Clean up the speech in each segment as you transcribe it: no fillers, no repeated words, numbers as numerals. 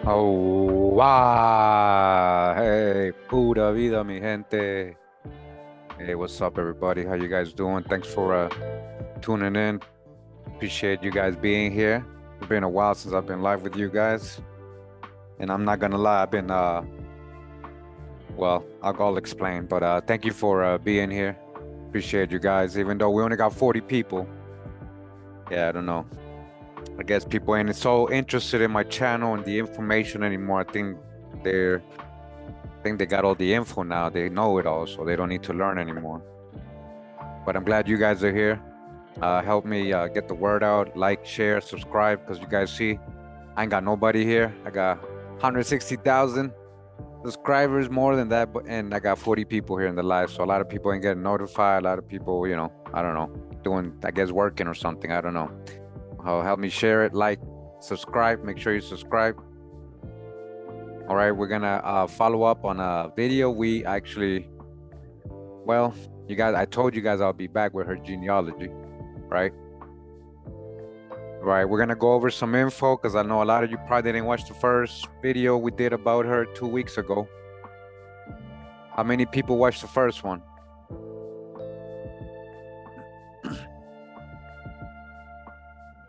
Oh, wow. Hey, pura vida, mi gente. Hey, what's up, everybody? How you guys doing? Thanks for tuning in. Appreciate you guys being here. It's been a while since I've been live with you guys. And I'm not gonna lie, I've been, well, I'll explain. But thank you for being here. Appreciate you guys, even though we only got 40 people. Yeah, I don't know. I guess people ain't so interested in my channel and the information anymore. I think they got all the info now. They know it all, so they don't need to learn anymore. But I'm glad you guys are here. Help me get the word out. Like, share, subscribe, because you guys see, I ain't got nobody here. I got 160,000 subscribers, more than that, and I got 40 people here in the live. So a lot of people ain't getting notified. A lot of people, I don't know, doing, I guess, working or something. I don't know. Help me share it, like, subscribe. Make sure you subscribe. All right, we're gonna follow up on a video. We actually, well, you guys, I told you guys I'll be back with her genealogy, right? Right, we're gonna go over some info because I know a lot of you probably didn't watch the first video we did about her 2 weeks ago. How many people watched the first one?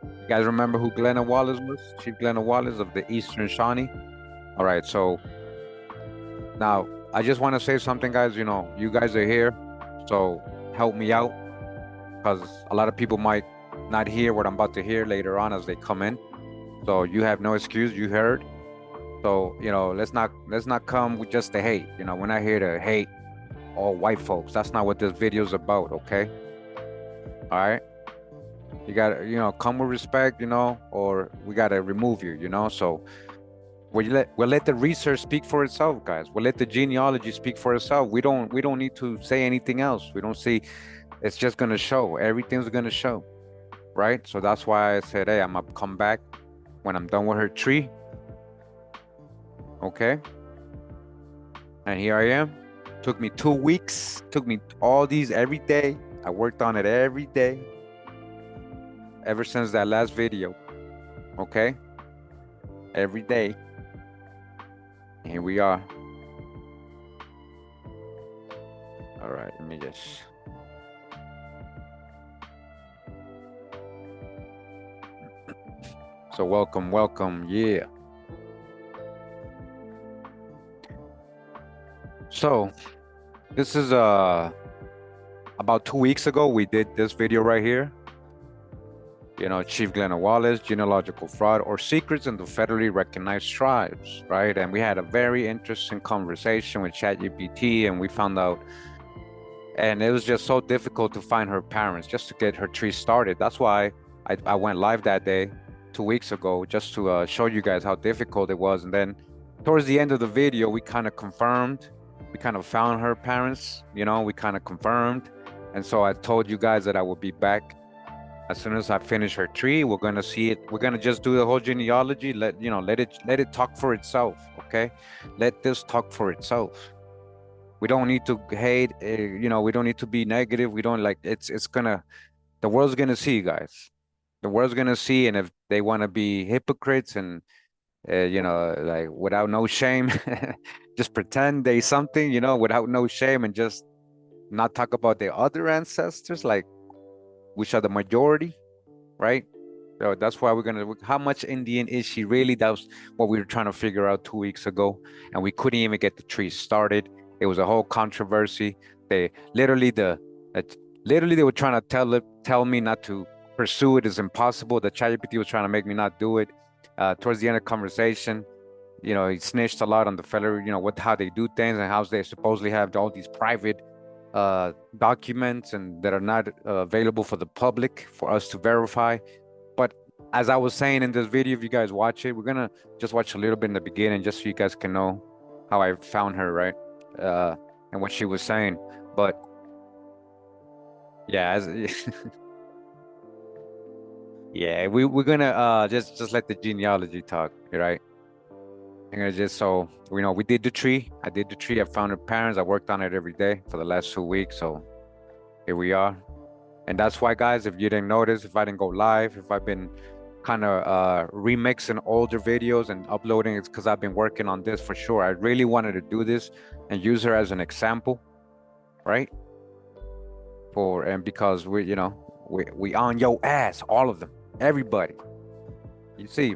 You guys remember who Glenna Wallace was? Chief Glenna Wallace of the Eastern Shawnee? All right, so now I just want to say something, guys. You guys are here, so help me out, because a lot of people might not hear what I'm about to hear later on as they come in. So you have no excuse. You heard. So let's not come with just the hate. We're not here to hate all white folks. That's not what this video's about. Okay. All right. You gotta come with respect. Or we gotta remove you. So we'll let the research speak for itself, guys. We'll let the genealogy speak for itself. We don't need to say anything else. We don't see. It's just gonna show. Everything's gonna show, right? So that's why I said, hey, I'm gonna come back when I'm done with her tree. Okay. And here I am. Took me 2 weeks. Took me all these every day. I worked on it every day. Ever since that last video. Okay. Every day. Here we are. All right, let me just. So welcome, yeah. So this is about 2 weeks ago we did this video right here. Chief Glenna Wallace, genealogical fraud or secrets in the federally recognized tribes, right? And we had a very interesting conversation with ChatGPT, and we found out, and it was just so difficult to find her parents just to get her tree started. That's why I went live that day 2 weeks ago, just to show you guys how difficult it was. And then towards the end of the video, we kind of confirmed, we kind of found her parents, we kind of confirmed. And so I told you guys that I would be back as soon as I finish her tree. We're gonna see it. We're gonna just do the whole genealogy. Let it talk for itself. Okay, let this talk for itself. We don't need to hate. We don't need to be negative. We don't like. The world's gonna see, guys. The world's gonna see, and if they want to be hypocrites and like without no shame, just pretend they something, without no shame, and just not talk about their other ancestors, like, which are the majority, right? So that's why how much Indian is she really? That was what we were trying to figure out 2 weeks ago, and we couldn't even get the tree started. It was a whole controversy. They literally they were trying to tell me not to pursue it. It's impossible. The ChatGPT was trying to make me not do it. Towards the end of the conversation, he snitched a lot on the federal, how they do things and how they supposedly have all these private documents and that are not available for the public for us to verify. But as I was saying in this video, if you guys watch it, we're gonna just watch a little bit in the beginning just so you guys can know how I found her, right? And what she was saying. But yeah, yeah, we're gonna just let the genealogy talk, right? And just so we did the tree. I did the tree. I found her parents. I worked on it every day for the last 2 weeks. So here we are. And that's why, guys, if you didn't notice, if I didn't go live, if I've been kind of remixing older videos and uploading, it's because I've been working on this for sure. I really wanted to do this and use her as an example, right? Because we on your ass, all of them, everybody. You see,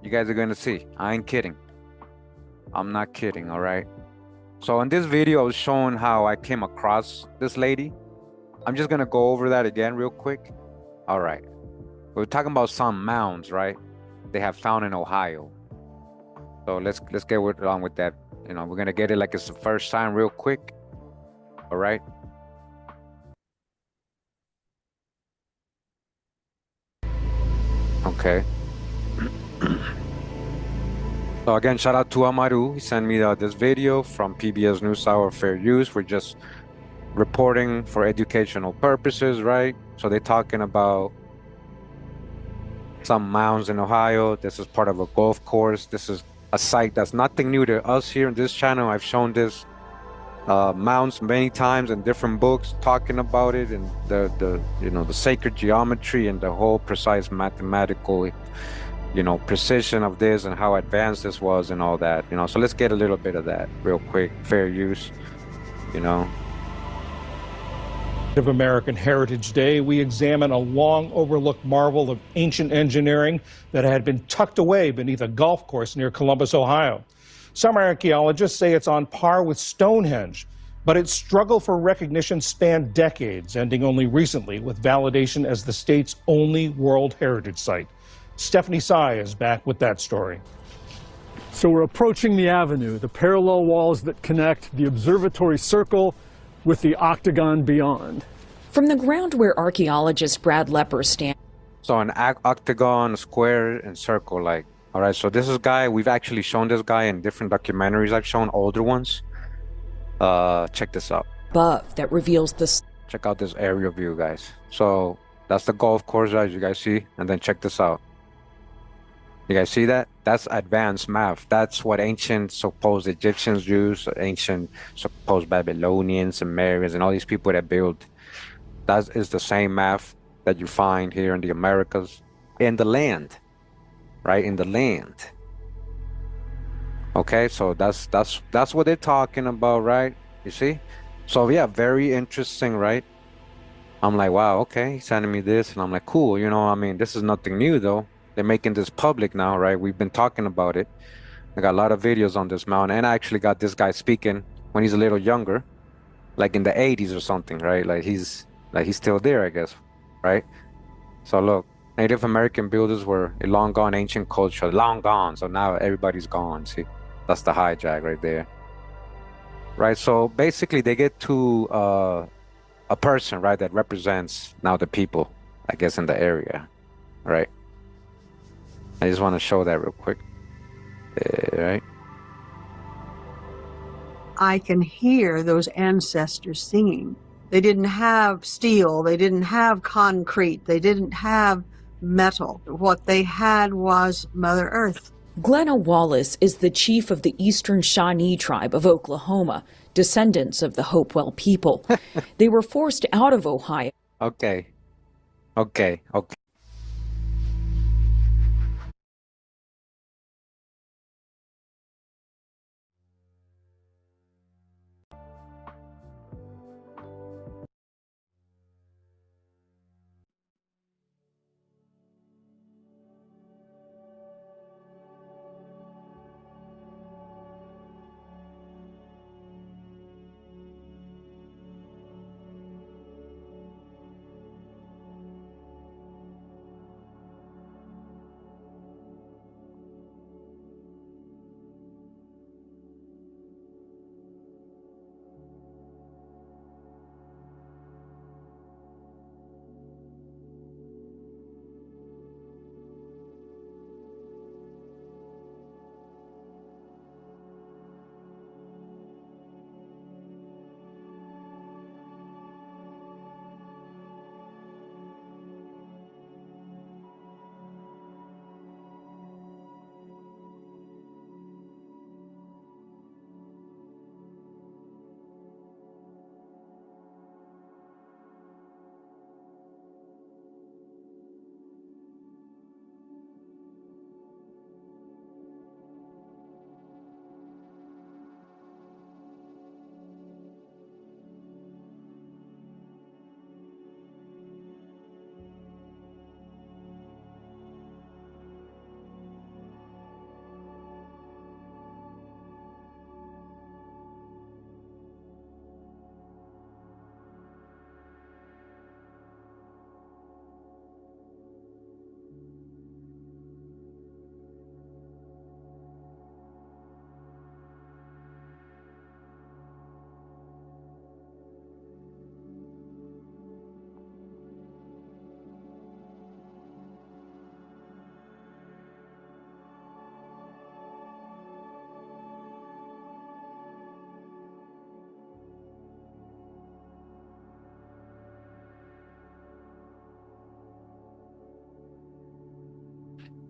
you guys are gonna see. I ain't kidding. I'm not kidding, all right? So in this video, I was showing how I came across this lady. I'm just gonna go over that again real quick. All right. We're talking about some mounds, right? They have found in Ohio. So let's get on with that. You know, we're gonna get it like it's the first time real quick. All right. Okay. So again, shout out to Amaru. He sent me this video from PBS NewsHour Fair Use. We're just reporting for educational purposes, right? So they're talking about some mounds in Ohio. This is part of a golf course. This is a site that's nothing new to us here in this channel. I've shown this mounds many times in different books talking about it and the sacred geometry and the whole precise mathematical precision of this and how advanced this was and all that. So let's get a little bit of that real quick. Fair use. Of American Heritage Day, we examine a long overlooked marvel of ancient engineering that had been tucked away beneath a golf course near Columbus, Ohio. Some archaeologists say it's on par with Stonehenge, but its struggle for recognition spanned decades, ending only recently with validation as the state's only World Heritage Site. Stephanie Sy is back with that story. So we're approaching the avenue, the parallel walls that connect the observatory circle with the octagon beyond. From the ground where archaeologist Brad Lepper stands. So an octagon, square, and circle, like, all right, so this is guy, we've actually shown this guy in different documentaries. I've shown older ones. Check this out. Above that reveals the... Check out this aerial view, guys. So that's the golf course, as you guys see. And then check this out. You guys see that? That's advanced math. That's what ancient supposed Egyptians used, ancient supposed Babylonians, Sumerians, and all these people that built. That is the same math that you find here in the Americas, in the land, right? In the land. Okay, so that's what they're talking about, right? You see? So yeah, very interesting, right? I'm like, wow, okay, he's sending me this, and I'm like, cool, I mean, this is nothing new though. They're making this public now, right? We've been talking about it. I got a lot of videos on this mountain, and I actually got this guy speaking when he's a little younger, like in the 80s or something, right? Like he's still there, I guess, right? So look, Native American builders were a long gone ancient culture, long gone. So now everybody's gone. See, that's the hijack right there, right? So basically, they get to a person, right, that represents now the people, I guess, in the area, right? I just want to show that real quick. Right. I can hear those ancestors singing. They didn't have steel, they didn't have concrete, they didn't have metal. What they had was Mother Earth. Glenna Wallace is the chief of the Eastern Shawnee tribe of Oklahoma, descendants of the Hopewell people. They were forced out of Ohio. Okay.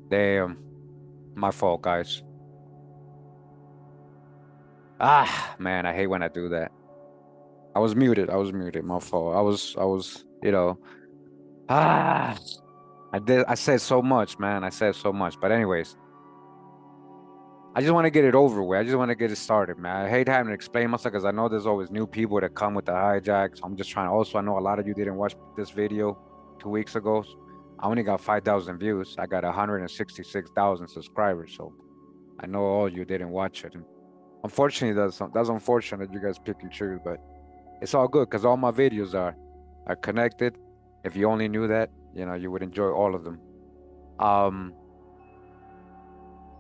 Damn, my fault, guys. Ah, man, I hate when I do that. I was muted. My fault. You know. Ah, I said so much, man. I said so much. But anyways, I just want to get it over with. I just want to get it started, man. I hate having to explain myself because I know there's always new people that come with the hijack. So I'm just trying. Also, I know a lot of you didn't watch this video 2 weeks ago. I only got 5,000 views. I got 166,000 subscribers. So I know all you didn't watch it. And unfortunately, that's unfortunate you guys pick and choose, but it's all good because all my videos are connected. If you only knew that, you would enjoy all of them.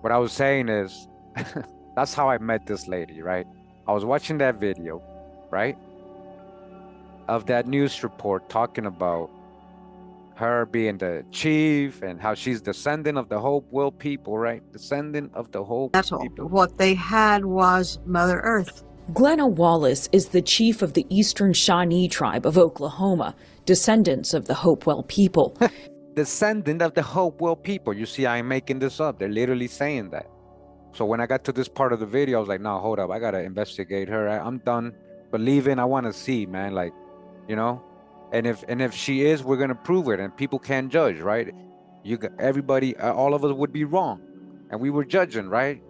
What I was saying is, that's how I met this lady, right? I was watching that video, right, of that news report talking about her being the chief and how she's descendant of the Hopewell people, right? Descendant of the Hopewell people. What they had was Mother Earth. Glenna Wallace is the chief of the Eastern Shawnee tribe of Oklahoma, descendants of the Hopewell people. Descendant of the Hopewell people. You see, I ain't making this up. They're literally saying that. So when I got to this part of the video, I was like, no, hold up. I got to investigate her. I'm done believing. I want to see, man. Like, and if she is, we're going to prove it. And people can't judge, right? Everybody, all of us would be wrong. And we were judging, right?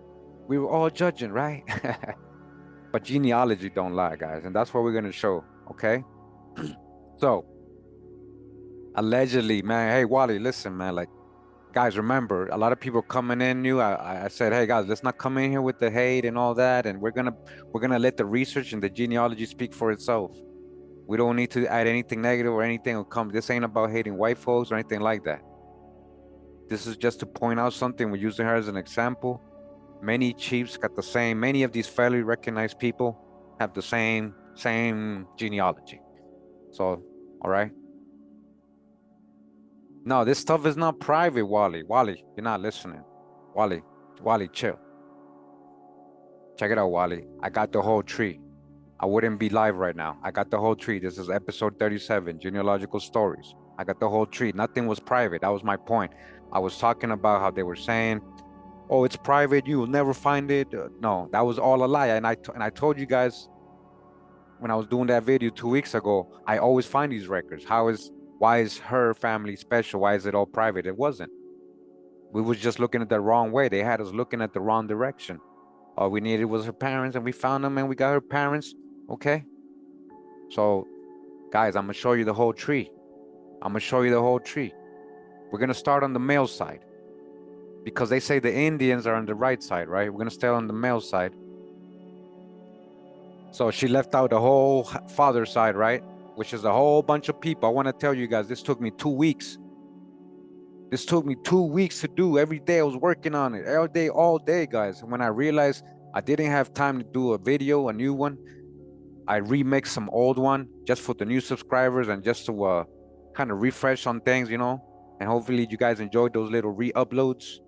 We were all judging, right? But genealogy don't lie, guys. And that's what we're going to show, okay? So, allegedly, man, hey, Wally, listen, man, like, guys, remember, a lot of people coming in new. I said, hey, guys, let's not come in here with the hate and all that. And we're gonna let the research and the genealogy speak for itself. We don't need to add anything negative or anything will come. This ain't about hating white folks or anything like that. This is just to point out something. We're using her as an example. Many chiefs got the same. Many of these federally recognized people have the same genealogy. So, all right. No, this stuff is not private, Wally. Wally, you're not listening. Wally, chill. Check it out, Wally. I got the whole tree. I wouldn't be live right now. I got the whole tree. This is episode 37, Genealogical Stories. I got the whole tree. Nothing was private. That was my point. I was talking about how they were saying, oh, it's private. You will never find it. No, that was all a lie. And I told you guys when I was doing that video 2 weeks ago, I always find these records. Why is her family special? Why is it all private? It wasn't. We was just looking at the wrong way. They had us looking at the wrong direction. All we needed was her parents, and we found them, and we got her parents. Okay. So, guys, I'm gonna show you the whole tree. We're gonna start on the male side because they say the Indians are on the right side, right? We're gonna start on the male side. So she left out the whole father side, right? Which is a whole bunch of people. I want to tell you guys, this took me 2 weeks. This took me 2 weeks to do. Every day I was working on it. All day, guys. And when I realized I didn't have time to do a video, a new one, I remixed some old one just for the new subscribers and just to kind of refresh on things, And hopefully you guys enjoyed those little re-uploads.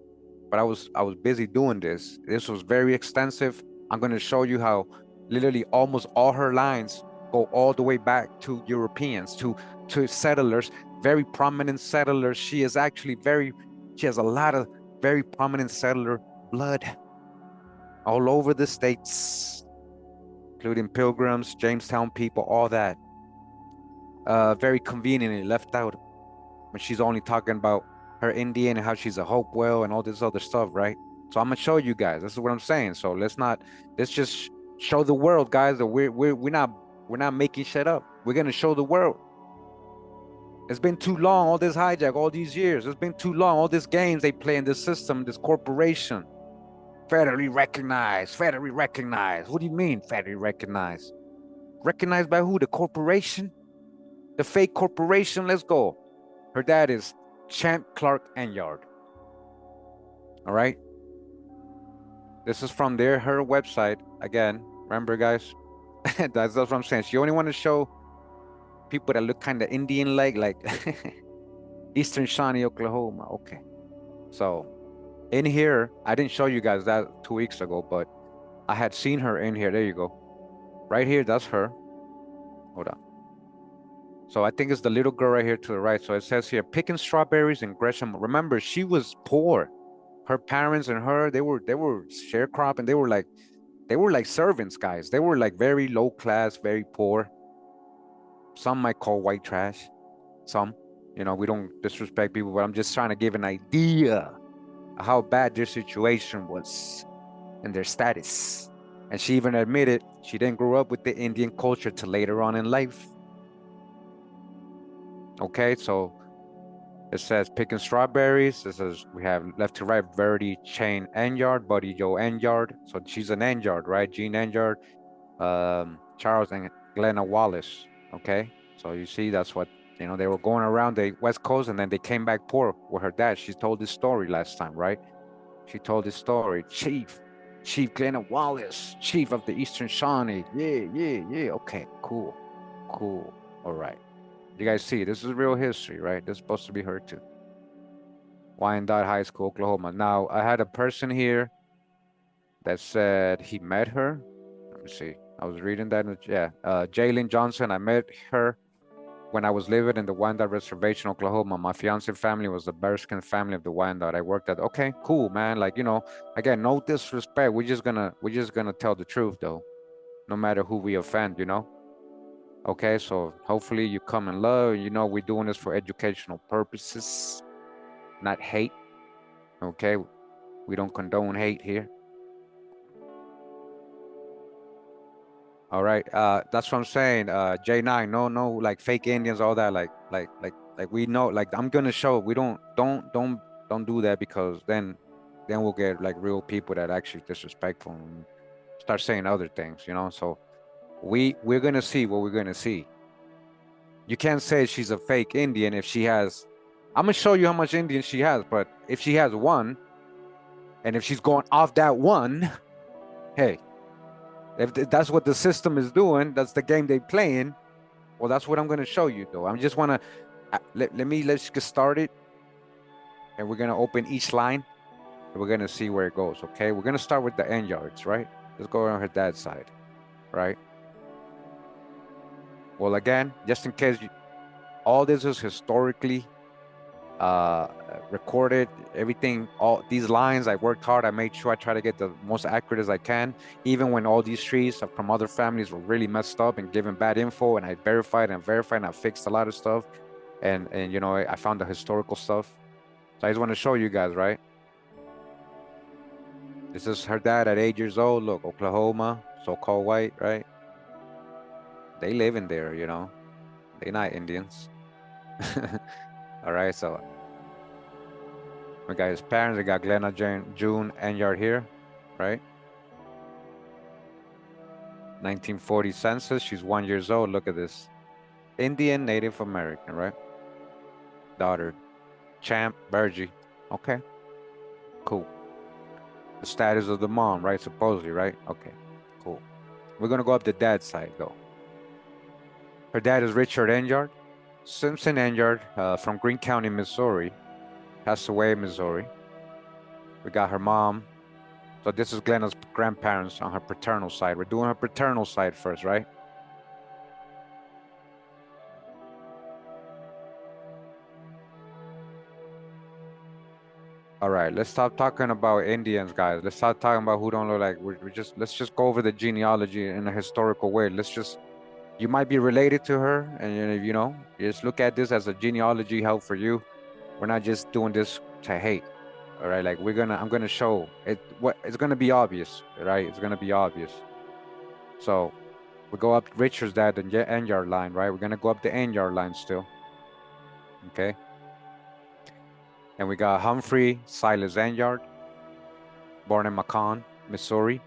But I was busy doing this. This was very extensive. I'm going to show you how literally almost all her lines go all the way back to Europeans, to settlers, very prominent settlers. She has a lot of very prominent settler blood all over the states, including Pilgrims, Jamestown people, all that. Very conveniently left out when she's only talking about her Indian and how she's a Hopewell and all this other stuff, right? So I'm gonna show you guys. This is what I'm saying. So let's just show the world, guys, that we're not making shit up. We're gonna show the world. It's been too long, all this hijack, all these years. It's been too long, all these games they play in this system, this corporation. Federally recognized. What do you mean, federally recognized? Recognized by who? The corporation? The fake corporation? Let's go. Her dad is Champ Clark Enyard. All right? This is from her website. Again, remember, guys? That's what I'm saying. She only want to show people that look kind of Indian-like, like Eastern Shawnee, Oklahoma. Okay. So, in here, I didn't show you guys that 2 weeks ago, but I had seen her in here. There you go. Right here, that's her. Hold on. So I think it's the little girl right here to the right. So it says here, picking strawberries in Gresham. Remember, she was poor. her parents and her, they were sharecropping. They were like servants, guys. They were like very low class, very poor. Some might call white trash. Some, you know, we don't disrespect people, but I'm just trying to give an idea of how bad their situation was and their status. And she even admitted she didn't grow up with the Indian culture till later on in life. Okay, so it says picking strawberries. It says we have left to right Verdi Chain Enyard, Buddy Joe Enyard. So she's an Enyard, right? Jean Enyard, Charles and Glenna Wallace. Okay, so you see that's what, you know, they were going around the West Coast and then they came back poor with her dad. She told this story last time, right? She told this story. Chief Glenna Wallace, chief of the Eastern Shawnee. Yeah. Okay, cool. All right. You guys see, this is real history, right? This is supposed to be her too. Wyandotte High School, Oklahoma. Now, I had a person here that said he met her. Let me see. I was reading that. Yeah. Jalen Johnson, I met her when I was living in the Wyandotte Reservation, Oklahoma. My fiance family was the Bearskin family of the Wyandotte. I worked at. Okay, cool, man. Like, you know, again, no disrespect. We're just gonna tell the truth, though, no matter who we offend, you know. Okay, so hopefully you come in love. You know, we're doing this for educational purposes, not hate. Okay, we don't condone hate here. All right, that's what I'm saying. J9, no, like fake Indians, all that. Like we know. Like I'm gonna show. We don't do that, because then we'll get like real people that actually disrespectful and start saying other things. You know, so we're gonna see what we're gonna see. You can't say she's a fake Indian if she has. I'm gonna show you how much Indian she has, but if she has one, and if she's going off that one, hey, if that's what the system is doing, that's the game they playing. Well, that's what I'm gonna show you, though. I just wanna let's get started, and we're gonna open each line, and we're gonna see where it goes. Okay, we're gonna start with the end yards, right? Let's go on her dad's side, right? Well, again, just in case, all this is historically recorded. Everything, all these lines, I worked hard. I made sure I try to get the most accurate as I can, even when all these trees from other families were really messed up and given bad info, and I verified and I fixed a lot of stuff, and you know, I found the historical stuff. So I just want to show you guys, right? This is her dad at 8 years old. Look, Oklahoma, so-called white, right? They live in there, you know. They're not Indians. All right, so we got his parents. We got Glenna June Enyard here, right? 1940 census. She's 1 year old. Look at this. Indian, Native American, right? Daughter, Champ Bergie. Okay, cool. The status of the mom, right? Supposedly, right? Okay, cool. We're gonna go up the dad's side, though. Her dad is Richard Enyard, Simpson Enyard, from Greene County, Missouri. Passed away in Missouri. We got her mom. So this is Glenna's grandparents on her paternal side. We're doing her paternal side first, right? All right, let's stop talking about Indians, guys. Let's stop talking about who don't look like. Let's just go over the genealogy in a historical way. You might be related to her, and you know, just look at this as a genealogy help for you. We're not just doing this to hate. All right, like I'm gonna show it. It's gonna be obvious, right? It's gonna be obvious. So we go up Richard's dad and Enyard line, right? We're gonna go up the Enyard line still. Okay. And we got Humphrey Silas Enyard, born in Macon, Missouri.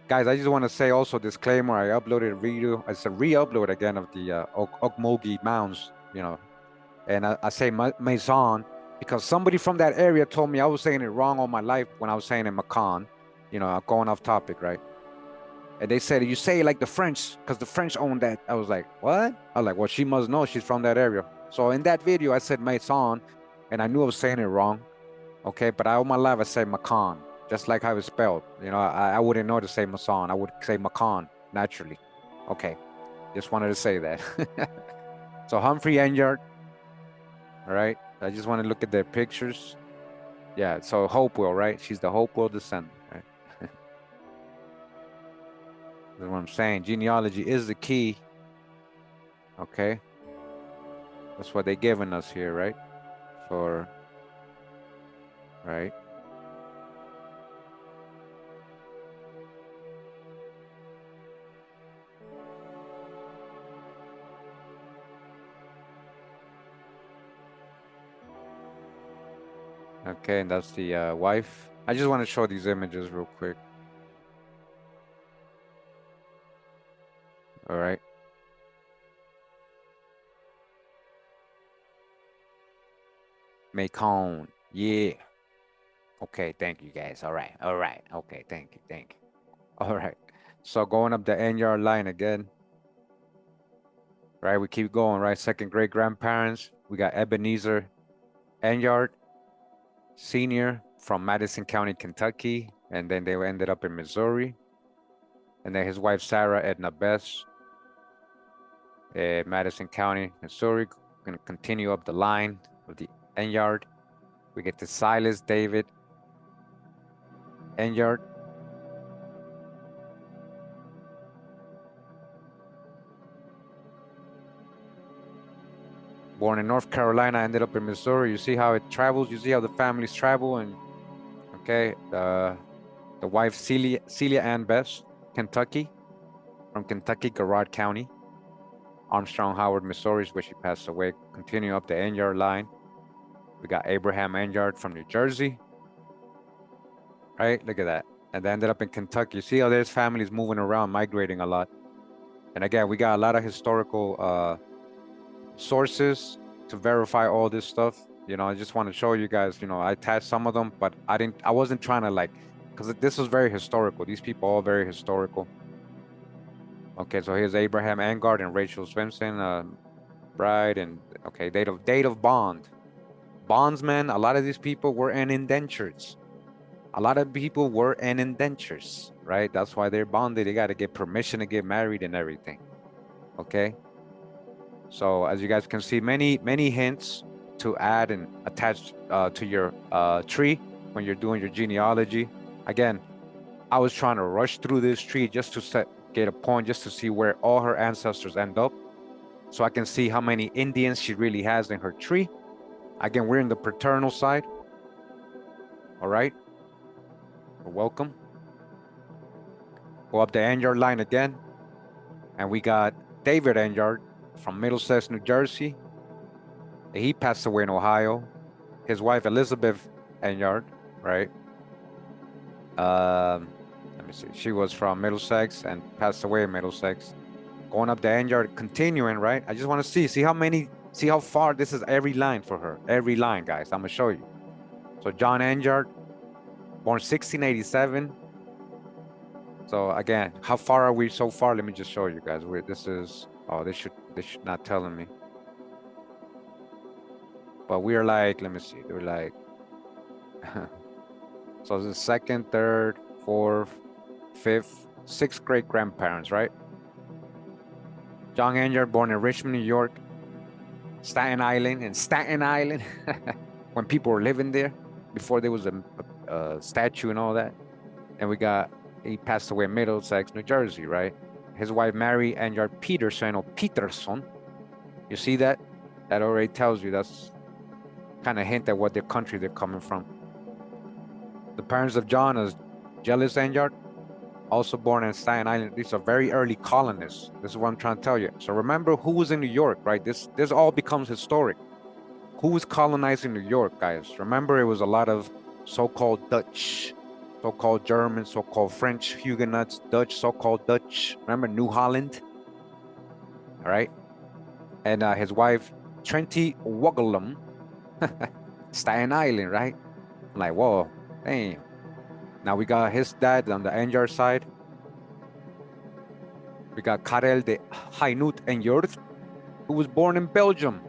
Guys, I just want to say also disclaimer. I uploaded a video. It's a re-upload again of the Okmulgee Mounds, you know, and I say Maison because somebody from that area told me I was saying it wrong all my life when I was saying it Macon. You know, I'm going off topic, right? And they said, you say it like the French, because the French own that. I was like, what? I was like, well, she must know she's from that area. So in that video, I said Maison, and I knew I was saying it wrong. Okay, but all my life I say Macon, just like how it's spelled. You know, I wouldn't know to say Maison. I would say Macon naturally. Okay, just wanted to say that. So Humphrey Enyard. All right, I just want to look at their pictures. Yeah, so Hopewell, right? She's the Hopewell descendant, right? That's what I'm saying. Genealogy is the key. Okay. That's what they're giving us here, right? For, right? Okay, and that's the wife. I just want to show these images real quick. All right. Macon. Yeah. Okay, thank you guys. All right. All right. Okay, thank you. Thank you. All right. So going up the N-yard line again. Right, we keep going, right? Second great grandparents. We got Ebenezer N-yard, Sr. from Madison County, Kentucky. And then they ended up in Missouri. And then his wife, Sarah Edna Bess, Madison County, Missouri. Gonna continue up the line of the N-yard. We get to Silas David N-yard. Born in North Carolina, ended up in Missouri. You see how it travels. You see how the families travel. And okay, the wife Celia Ann Bess, Kentucky, from Kentucky, Garrard County. Armstrong Howard, Missouri is where she passed away. Continue up the N-yard line. We got Abraham N-yard from New Jersey. Right, look at that. And they ended up in Kentucky. You see how there's families moving around, migrating a lot. And again, we got a lot of historical sources to verify all this stuff. You know, I just want to show you guys, you know, I attached some of them, but I wasn't trying to like, because this was very historical. These people are all very historical. Okay, so here's Abraham Angard and Rachel Swimson, bride, and okay, date of bond. Bondsmen, a lot of these people were in indentures. A lot of people were in indentures, right? That's why they're bonded. They got to get permission to get married and everything. Okay. So as you guys can see, many hints to add and attach to your tree when you're doing your genealogy. Again, I was trying to rush through this tree just to get a point, just to see where all her ancestors end up, so I can see how many Indians she really has in her tree. Again, we're in the paternal side. All right. Welcome. Go up the Anyard line again, and we got David Anyard from Middlesex, New Jersey. He passed away in Ohio. His wife Elizabeth Anyard, right? Let me see. She was from Middlesex and passed away in Middlesex. Going up the Anyard, continuing, right? I just want to see how far this is every line for her. Every line, guys. I'm gonna show you. So John Anyard, born 1687. So again, how far are we so far? Let me just show you guys. This should not telling me. But we are like, let me see. They're like, so the second, third, fourth, fifth, sixth great grandparents, right? John Anyard, born in Richmond, New York, Staten Island, when people were living there before there was a statue and all that. And he passed away in Middlesex, New Jersey, right? His wife, Mary Anyard Peterson, or Peterson. You see that? That already tells you, that's kind of hint at what their country they're coming from. The parents of John is Jellis Anyard, also born in Staten Island. These are very early colonists. This is what I'm trying to tell you. So remember who was in New York, right? This all becomes historic. Who was colonizing New York, guys? Remember, it was a lot of so-called Dutch, so-called German, so-called French Huguenots, Dutch, so-called Dutch. Remember New Holland? All right. And his wife, Trenty Woggulum, Staten Island, right? I'm like, whoa, damn. Now we got his dad on the Anyard side. We got Karel de Hainout Anyard, who was born in Belgium.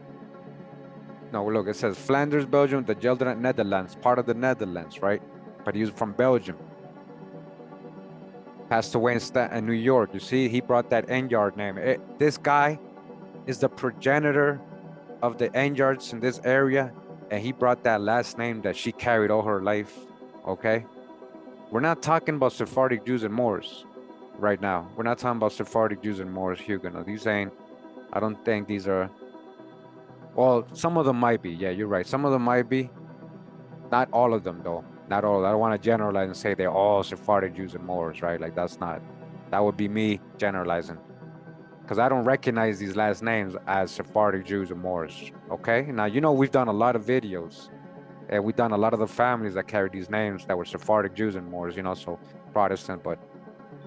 No, look, it says Flanders, Belgium, the Gelderland, Netherlands, part of the Netherlands, right? But he was from Belgium. Passed away in New York. You see, he brought that Anyard name. This guy is the progenitor of the Anyards in this area. and he brought that last name that she carried all her life, okay? We're not talking about Sephardic Jews and Moors right now. We're not talking about Sephardic Jews and Moors, Huguenot. These ain't, I don't think these are, well, some of them might be. Yeah, you're right. Some of them might be. Not all of them, though. Not all. I don't want to generalize and say they're all Sephardic Jews and Moors, right? Like, that's not, that would be me generalizing. Because I don't recognize these last names as Sephardic Jews and Moors, okay? Now, you know, we've done a lot of videos, and we've done a lot of the families that carry these names that were Sephardic Jews and Moors, you know, so Protestant, but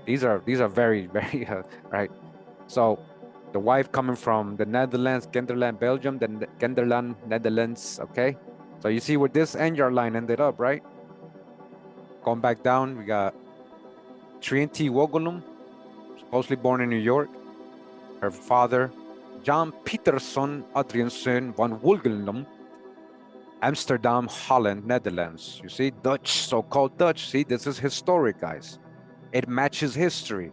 these are very, very, right? So the wife coming from the Netherlands, Genderland, Belgium, then Genderland, Netherlands, okay? So you see where this Enyart line ended up, right? Going back down, we got Trinity Wogelum, supposedly born in New York. Her father, Jan Peterson Adriaanson van Wogelum, Amsterdam, Holland, Netherlands. You see, Dutch, so-called Dutch. See, this is historic, guys. It matches history.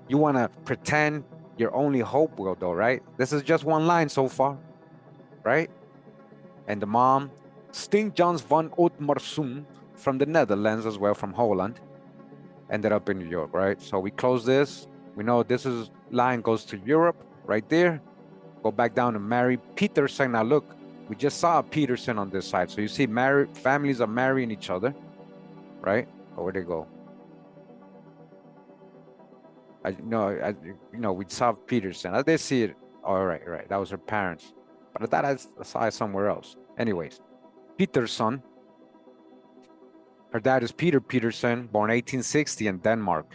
You want to pretend your only hope will, though, right? This is just one line so far, right? And the mom, Stink Jans van Ootmarsum, from the Netherlands as well, from Holland, ended up in New York, right? So we close this. We know this is line goes to Europe, right there. Go back down to Mary Peterson. Now look, we just saw Peterson on this side. So you see, families are marrying each other, right? Oh, where'd they go? We saw Peterson. I did see it. All right, right. That was her parents. But I thought I saw it somewhere else. Anyways, Peterson. Her dad is Peter Peterson, born 1860 in Denmark.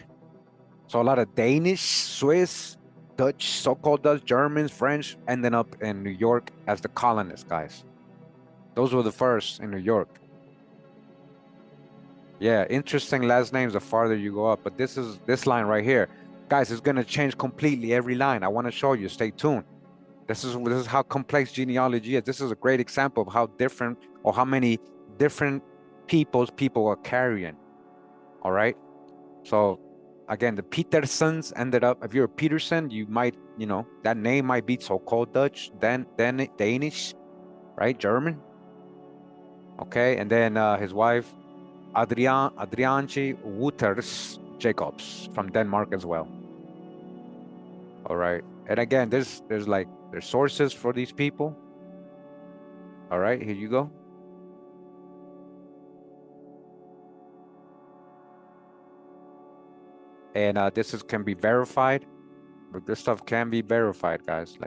So a lot of Danish, Swiss, Dutch, so-called Dutch, Germans, French, ended up in New York as the colonists, guys. Those were the first in New York. Yeah, interesting last names the farther you go up. But this line right here, guys, is going to change completely every line. I want to show you. Stay tuned. This is how complex genealogy is. This is a great example of how different or how many different people are carrying. All right. So again, the Petersons ended up, if you're a Peterson, you might, that name might be so-called Dutch, then Danish, right? German. Okay. And then his wife, Adrianche Wouters Jacobs from Denmark as well. All right. And again, there's sources for these people. All right, here you go. And this can be verified. But this stuff can be verified, guys.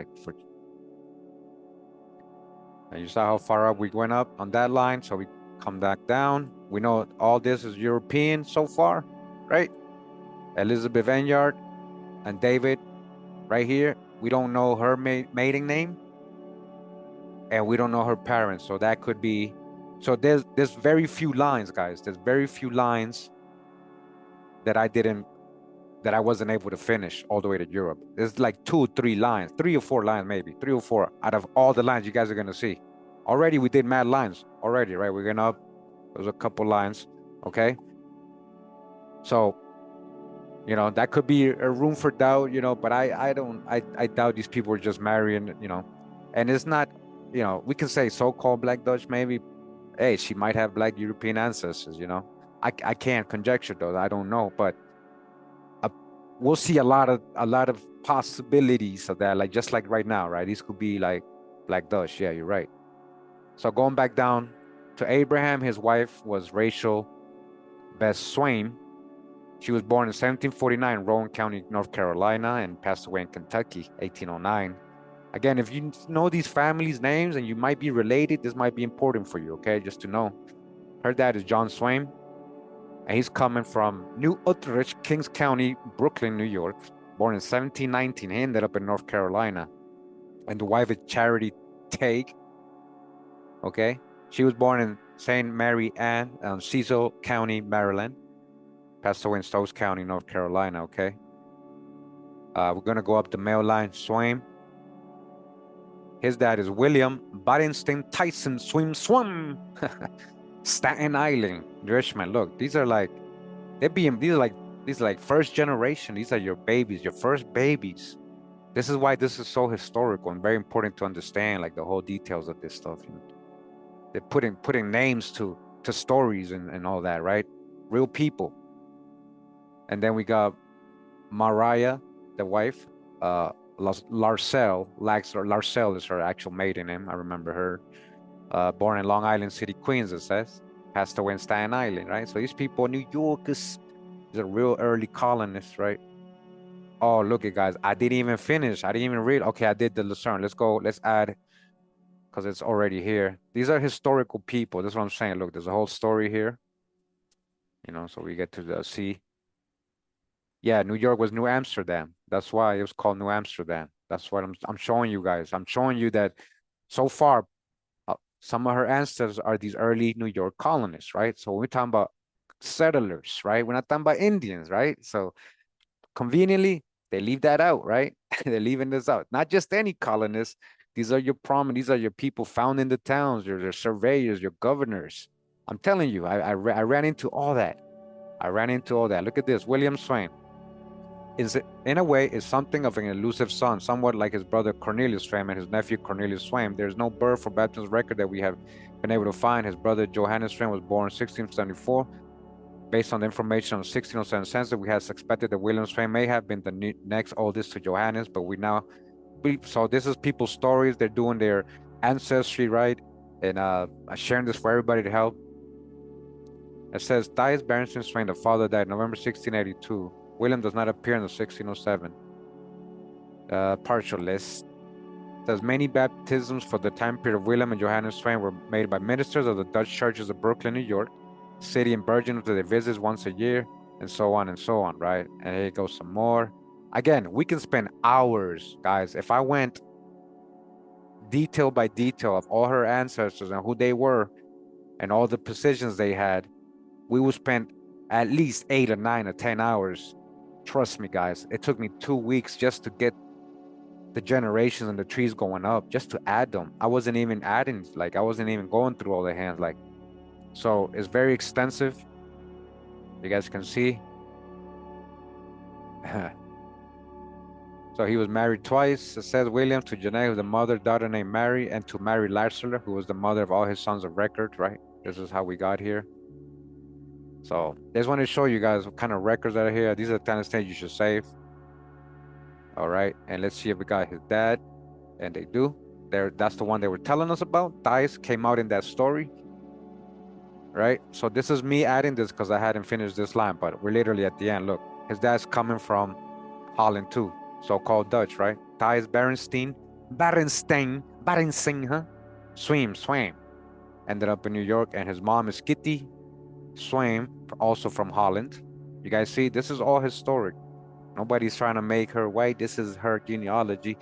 And you saw how far up we went up on that line. So we come back down. We know all this is European so far, right? Elizabeth Enyart and David right here. We don't know her maiden name. And we don't know her parents. So that could be, so there's very few lines, guys. There's very few lines that I wasn't able to finish all the way to Europe. There's like 2 or 3 lines, 3 or 4 lines, maybe 3 or 4 out of all the lines you guys are going to see. Already we did mad lines already, right? We're going up. There's a couple lines. Okay. So, that could be a room for doubt, but I doubt these people are just marrying, and it's not, we can say so-called Black Dutch, maybe, hey, she might have Black European ancestors, I can't conjecture though. I don't know, but we'll see a lot of possibilities of that, just like right now, right? These could be like Black Dutch. Yeah, you're right. So going back down to Abraham, his wife was Rachel Bess Swain. She was born in 1749 in Rowan County, North Carolina, and passed away in Kentucky, 1809. Again, if you know these families' names and you might be related, this might be important for you, okay? Just to know. Her dad is John Swain, and he's coming from New Utrecht, Kings County, Brooklyn, New York. Born in 1719, he ended up in North Carolina. And the wife is Charity Teague, okay? She was born in St. Mary Ann, Cecil County, Maryland. Passed away in Stokes County, North Carolina, okay? We're going to go up the male line. Swain. His dad is William Badenstein Tyson Swim. Staten Island, Richmond. Look, these are like first generation. These are your babies, your first babies. This is why this is so historical and very important to understand, the whole details of this stuff. They're putting names to stories and all that, right? Real people. And then we got Mariah, the wife, Larcelle. Larcelle is her actual maiden name. I remember her. Born in Long Island City, Queens, it says. Passed away in Staten Island, right? So these people, New Yorkers, is a real early colonists, right? Oh, look it, guys. I didn't even finish. I didn't even read. Okay, I did the Lucerne. Let's go. Let's add, because it's already here. These are historical people. That's what I'm saying. Look, there's a whole story here. You know, so we get to see. Yeah, New York was New Amsterdam. That's why it was called New Amsterdam. That's what I'm showing you guys. I'm showing you that so far, some of her ancestors are these early New York colonists, right? So we're talking about settlers, right? We're not talking about Indians, right? So conveniently, they leave that out, right? They're leaving this out. Not just any colonists. These are your prominent, these are your people found in the towns, your surveyors, your governors. I'm telling you, I ran into all that. I ran into all that. Look at this, William Swain. Is in a way is something of an elusive son, somewhat like his brother Cornelius Swain and his nephew Cornelius Swain. There's no birth or baptism record that we have been able to find. His brother Johannes Swain was born in 1674. Based on the information on 1607 census, we had suspected that William Swain may have been the next oldest to Johannes, but so this is people's stories. They're doing their ancestry, right? And sharing this for everybody to help. It says, Thais Barrington Swain, the father, died November 1682. William does not appear in the 1607 partial list. It says many baptisms for the time period of William and Johannes Swain were made by ministers of the Dutch churches of Brooklyn, New York, City and Virgin to their visits once a year, and so on, right? And here goes some more. Again, we can spend hours, guys. If I went detail by detail of all her ancestors and who they were and all the positions they had, we would spend at least 8 or 9 or 10 hours. Trust me, guys. It took me 2 weeks just to get the generations and the trees going up, just to add them. I wasn't even adding, like I wasn't even going through all the hands, like. So it's very extensive. You guys can see. So he was married twice. It says William to Jeanette, who's the mother, daughter named Mary, and to Mary Larciller, who was the mother of all his sons of record, right? This is how we got here. So I just want to show you guys what kind of records that are here. These are the kind of things you should save. All right, and let's see if we got his dad, and they do. That's the one they were telling us about. Thais came out in that story, right? So this is me adding this because I hadn't finished this line, but we're literally at the end. Look, his dad's coming from Holland too, so-called Dutch, right? Thais Berenstain, huh? Swain, ended up in New York, and his mom is Kitty Swain, also from Holland. You guys see, this is all historic. Nobody's trying to make her white. This is her genealogy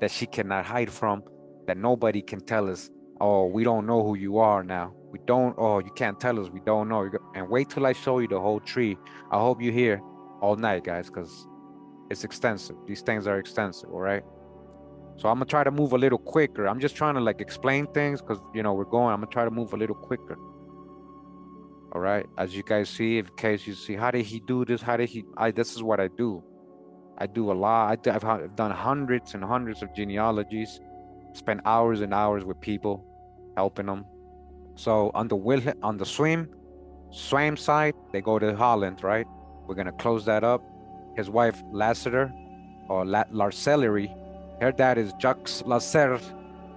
that she cannot hide from, that nobody can tell us, oh, we don't know who you are now. We don't, oh, you can't tell us, we don't know. And wait till I show you the whole tree. I hope you're here all night, guys, because it's extensive. These things are extensive, all right? So I'm gonna try to move a little quicker. I'm just trying to like explain things because, you know, I'm gonna try to move a little quicker. All right, as you guys see, in case you see, how did he do this? This is what I do. I do a lot. I've done hundreds and hundreds of genealogies, spent hours and hours with people, helping them. So on the Swain side, they go to Holland, right? We're gonna close that up. His wife, Lassiter, or Larcellery, her dad is Jacques Lasserre.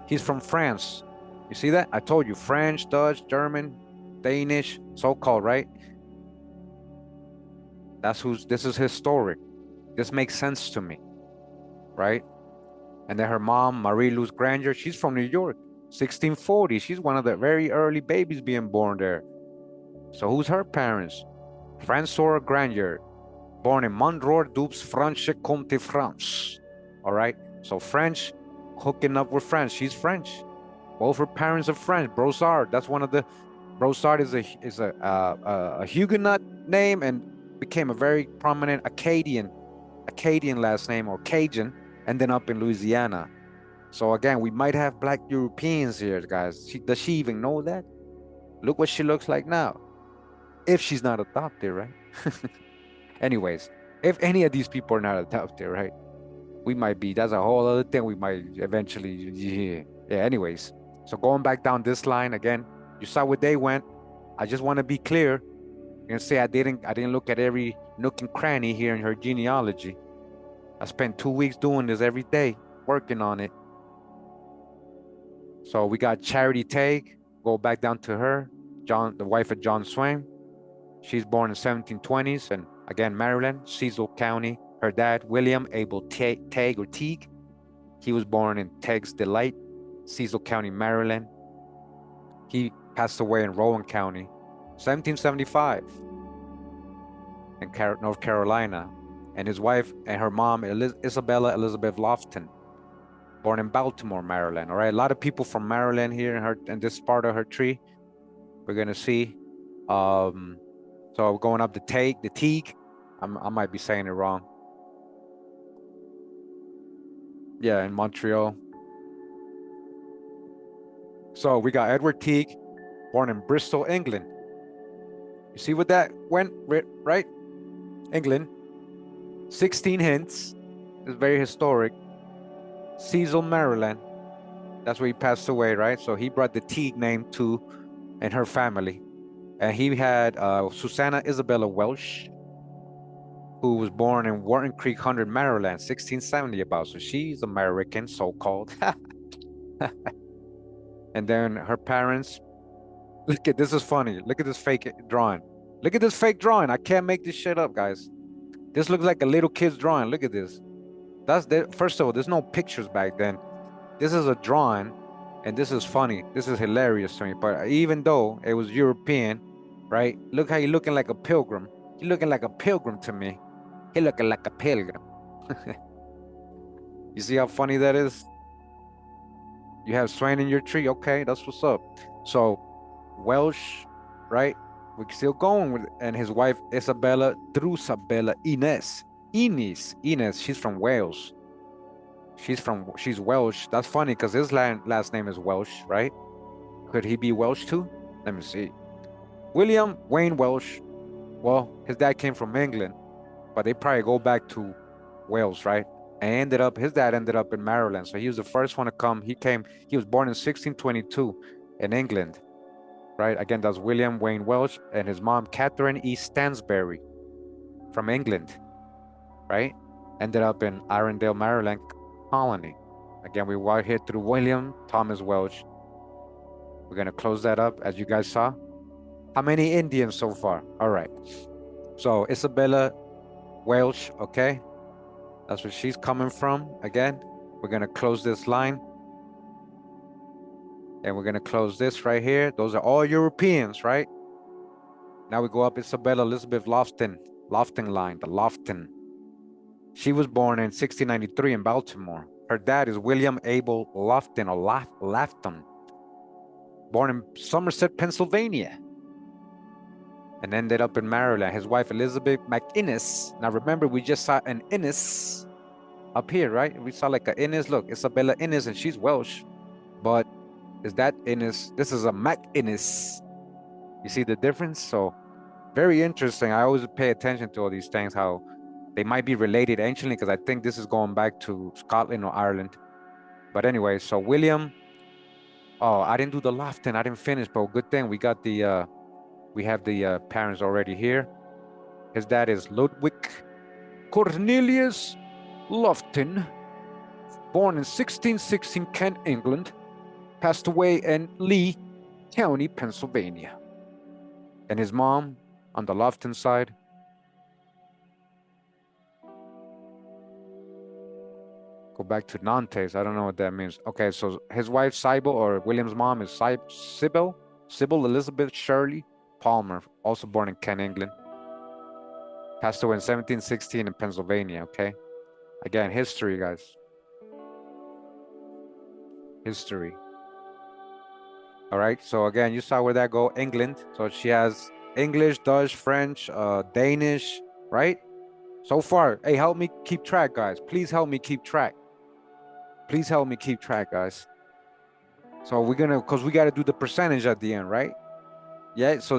He's from France. You see that? I told you, French, Dutch, German, Danish, so-called, right? This is historic. This makes sense to me, right? And then her mom, Marie-Louise Granger, she's from New York, 1640. She's one of the very early babies being born there. So who's her parents? François Granger, born in Monroe, Doubs, Franche-Comté, France. All right, so French, hooking up with French. She's French. Both her parents are French. Brossard, that's one of the, Brossard is a Huguenot name and became a very prominent Acadian last name, or Cajun, ending up in Louisiana. So again, we might have Black Europeans here, guys. Does she even know that? Look what she looks like now. If she's not adopted, right? Anyways, if any of these people are not adopted, right? We might be, that's a whole other thing we might eventually, yeah. Anyways, So going back down this line again, you saw where they went. I just want to be clear and say I didn't look at every nook and cranny here in her genealogy. I spent 2 weeks doing this every day, working on it. So we got Charity Teague, go back down to her, the wife of John Swain. She's born in 1720s, and again, Maryland, Cecil County. Her dad, William Abel Teague. He was born in Teague's Delight, Cecil County, Maryland. He passed away in Rowan County, 1775, in North Carolina. And his wife and her mom, Isabella Elizabeth Lofton, born in Baltimore, Maryland. All right, a lot of people from Maryland here in this part of her tree. We're gonna see. So going up the Teague. I might be saying it wrong. Yeah, in Montreal. So we got Edward Teague, born in Bristol, England. You see what that went, right? England. 16 hints. It's very historic. Cecil, Maryland. That's where he passed away, right? So he brought the Teague name to, and her family. And he had Susanna Isabella Welsh, who was born in Wharton Creek 100, Maryland, 1670 about. So she's American, so-called. And then her parents, look at, this is funny. Look at this fake drawing. Look at this fake drawing. I can't make this shit up, guys. This looks like a little kid's drawing. Look at this. First of all, there's no pictures back then. This is a drawing, and this is funny. This is hilarious to me. But even though it was European, right? Look how you're looking like a pilgrim. You're looking like a pilgrim to me. He looking like a pilgrim. You see how funny that is? You have Swain in your tree. Okay, that's what's up. So Welsh, right? We're still going with, and his wife Isabella Drusabella Inez. She's from Wales. She's Welsh. That's funny because his last name is Welsh, right? Could he be Welsh too? Let me see. William Wayne Welsh. Well, his dad came from England, but they probably go back to Wales, right? And his dad ended up in Maryland. So he was the first one to come. He was born in 1622 in England, right? Again, that's William Wayne Welsh, and his mom, Catherine E. Stansbury, from England, right? Ended up in Arundel, Maryland colony. Again, we walked here through William Thomas Welsh. We're gonna close that up, as you guys saw. How many Indians so far? All right. So Isabella Welsh, okay? That's where she's coming from. Again, we're gonna close this line. And we're gonna close this right here. Those are all Europeans, right? Now we go up Isabella Elizabeth Lofton line, the Lofton. She was born in 1693 in Baltimore. Her dad is William Abel Lofton, or Lafton, born in Somerset, Pennsylvania, and ended up in Maryland. His wife, Elizabeth McInnes. Now remember, we just saw an Innes up here, right? We saw like an Innes. Look, Isabella Innes, and she's Welsh. But is that Innes? This is a McInnes. You see the difference? So very interesting. I always pay attention to all these things, how they might be related anciently, because I think this is going back to Scotland or Ireland. But anyway, so William, oh, I didn't do the Lofton. I didn't finish, but good thing we got the, we have the parents already here. His dad is Ludwig Cornelius Lofton, born in 1616, Kent, England, passed away in Lee County, Pennsylvania. And his mom, on the Lofton side, go back to Nantes. I don't know what that means. Okay, so his wife, Sybil, or William's mom, is Sybil Elizabeth Shirley Palmer, also born in Kent, England. Passed away in 1716 in Pennsylvania, okay? Again, history, guys. History. All right, so again, you saw where that go, England. So she has English, Dutch, French, Danish, right? So far, hey, help me keep track, guys. Please help me keep track. Please help me keep track, guys. So we're gonna, because we got to do the percentage at the end, right? Yeah, so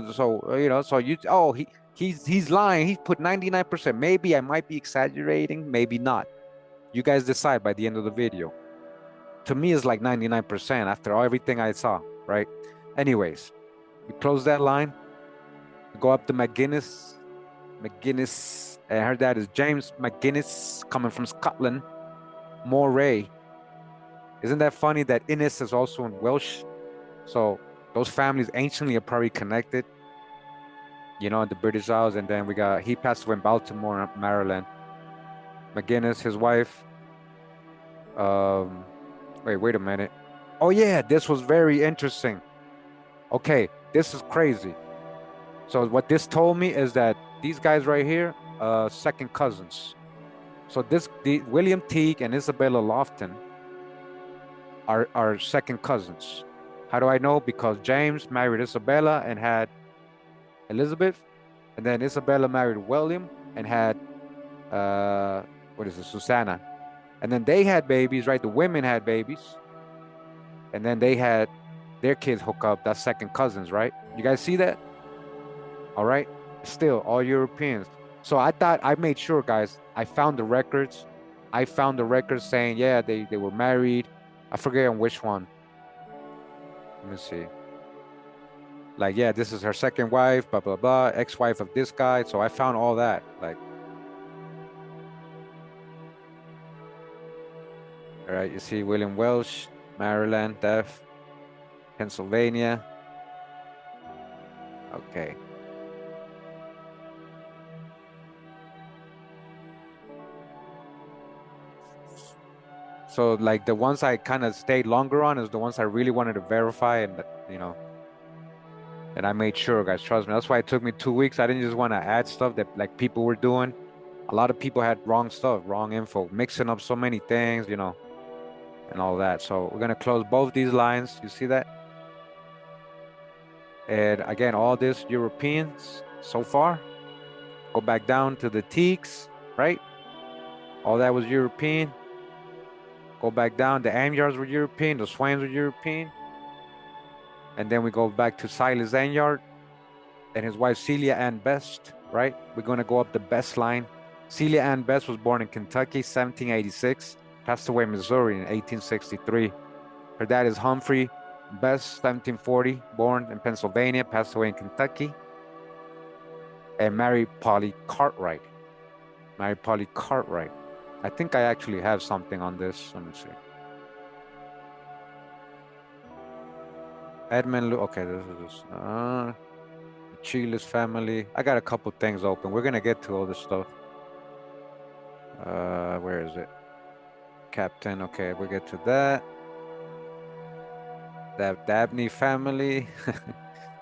you know, so you, oh, he's lying. He put 99%. Maybe I might be exaggerating, maybe not. You guys decide by the end of the video. to me it's like 99% after everything I saw, right? Anyways, we close that line, we go up to McGuinness, and her dad is James McGuinness, coming from Scotland. Moray. Isn't that funny that Innes is also in Welsh? So those families anciently are probably connected, you know, in the British Isles. And then he passed away in Baltimore, Maryland. McGuinness, his wife. Wait a minute. Oh yeah, this was very interesting. Okay, this is crazy. So what this told me is that these guys right here, second cousins. So William Teague and Isabella Lofton are second cousins. How do I know? Because James married Isabella and had Elizabeth, and then Isabella married William and had Susanna, and then they had babies, right? The women had babies, and then they had their kids hook up. That's second cousins, right? You guys see that? All right. Still, all Europeans. So I made sure, guys. I found the records. I found the records saying, yeah, they were married. I forget on which one. Let me see. Like, yeah, this is her second wife, blah, blah, blah, ex-wife of this guy. So I found all that. Like, all right, you see William Welsh, Maryland, death, Pennsylvania. Okay. So like the ones I kind of stayed longer on is the ones I really wanted to verify, and you know, and I made sure, guys, trust me. That's why it took me 2 weeks. I didn't just want to add stuff that like people were doing. A lot of people had wrong stuff, wrong info, mixing up so many things, you know, and all that. So we're gonna close both these lines. You see that? And again, all this Europeans so far. Go back down to the Teagues, right? All that was European. Go back down. The Anyards were European. The Swains were European. And then we go back to Silas Anyard and his wife Celia Ann Best, right? We're going to go up the Best line. Celia Ann Best was born in Kentucky, 1786, passed away in Missouri in 1863. Her dad is Humphrey Best, 1740, born in Pennsylvania, passed away in Kentucky. And Mary Polly Cartwright. I think I actually have something on this. Let me see. Edmund, okay, this is Chiles family. I got a couple things open. We're gonna get to all this stuff. Where is it? Captain, okay, we'll get to that. That Dabney family.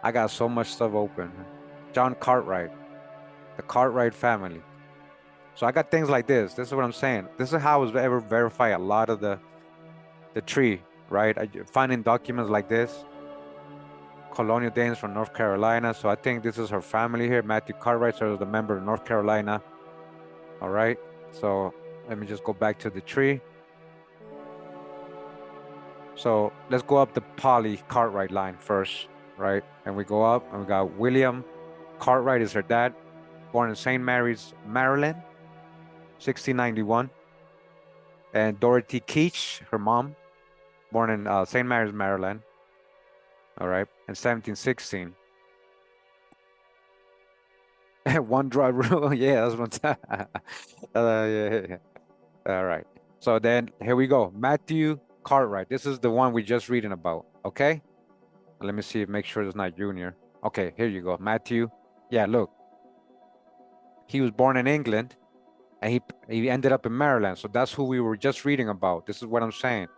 I got so much stuff open. John Cartwright, the Cartwright family. So I got things like this. This is what I'm saying. This is how I was ever verify a lot of the tree, right? Finding documents like this. Colonial Danes from North Carolina. So I think this is her family here. Matthew Cartwright serves the member of North Carolina. All right. So let me just go back to the tree. So let's go up the Polly Cartwright line first, right? And we go up and we got William Cartwright is her dad, born in St. Mary's, Maryland, 1691. And Dorothy Keach, her mom, born in St. Mary's, Maryland. All right, in 1716. One drop rule, yeah, that's one time. Yeah. All right, so then here we go. Matthew Cartwright. This is the one we just reading about. Okay, let me see. Make sure it's not Junior. Okay, here you go, Matthew. Yeah, look, he was born in England, and he ended up in Maryland. So that's who we were just reading about. This is what I'm saying.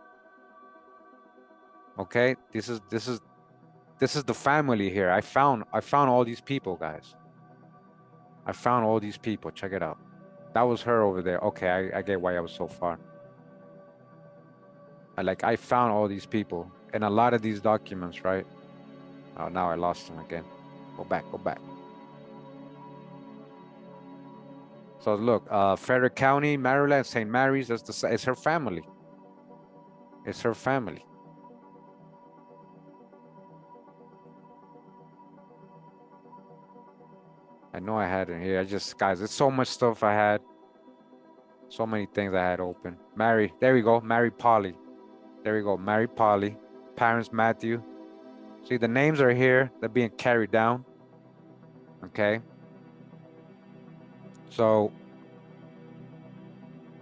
Okay, this is the family here. I found all these people, guys. I found all these people. Check it out. That was her over there. Okay, I get why I was so far. I found all these people and a lot of these documents, right? Oh, now I lost them again. Go back. So look, Frederick County, Maryland, St. Mary's. It's her family. It's her family. I know I had it here. Guys, it's so much stuff I had. So many things I had open. There we go. Mary Polly. There we go. Mary Polly. Parents Matthew. See, the names are here. They're being carried down. Okay. So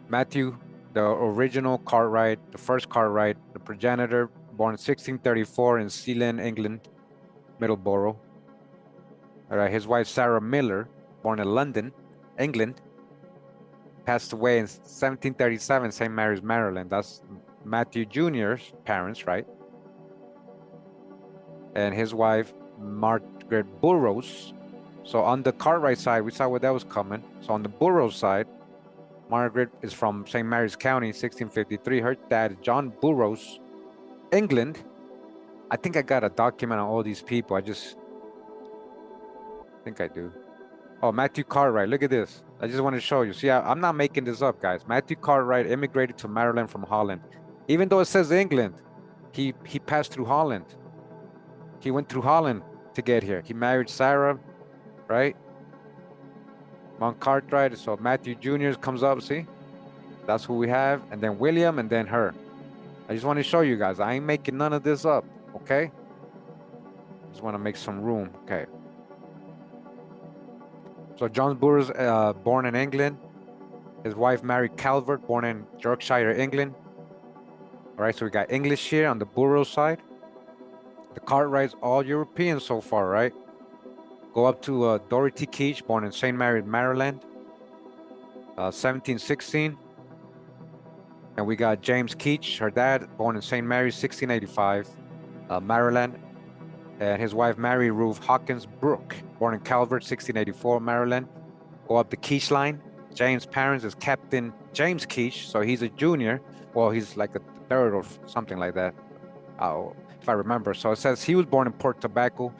Matthew, the original Cartwright, the first Cartwright, the progenitor, born in 1634 in Sealand, England, Middleborough. All right, his wife Sarah Miller, born in London, England, passed away in 1737, St. Mary's, Maryland. That's Matthew Jr.'s parents, right? And his wife, Margaret Burroughs. So on the Cartwright side, we saw where that was coming. So on the Burroughs side, Margaret is from St. Mary's County, 1653. Her dad, John Burroughs, England. I think I got a document on all these people. I think I do. Oh, Matthew Cartwright. Look at this. I just want to show you. See, I'm not making this up, guys. Matthew Cartwright immigrated to Maryland from Holland. Even though it says England, he passed through Holland. He went through Holland to get here. He married Sarah, right? Mount Cartwright. So Matthew Jr. comes up, see? That's who we have. And then William and then her. I just want to show you guys. I ain't making none of this up, okay? Just want to make some room, okay? So John Burroughs, born in England. His wife, Mary Calvert, born in Yorkshire, England. All right, so we got English here on the Burroughs side. The Cartwrights, all European so far, right? Go up to Dorothy Keach, born in St. Mary's, Maryland, 1716. And we got James Keach, her dad, born in St. Mary's, 1685, Maryland. And his wife, Mary Ruth Hawkins Brooke, born in Calvert, 1684, Maryland. Go up the Keach line. James' parents is Captain James Keach, so he's a junior. Well, he's like a third or something like that, if I remember. So it says he was born in Port Tobacco.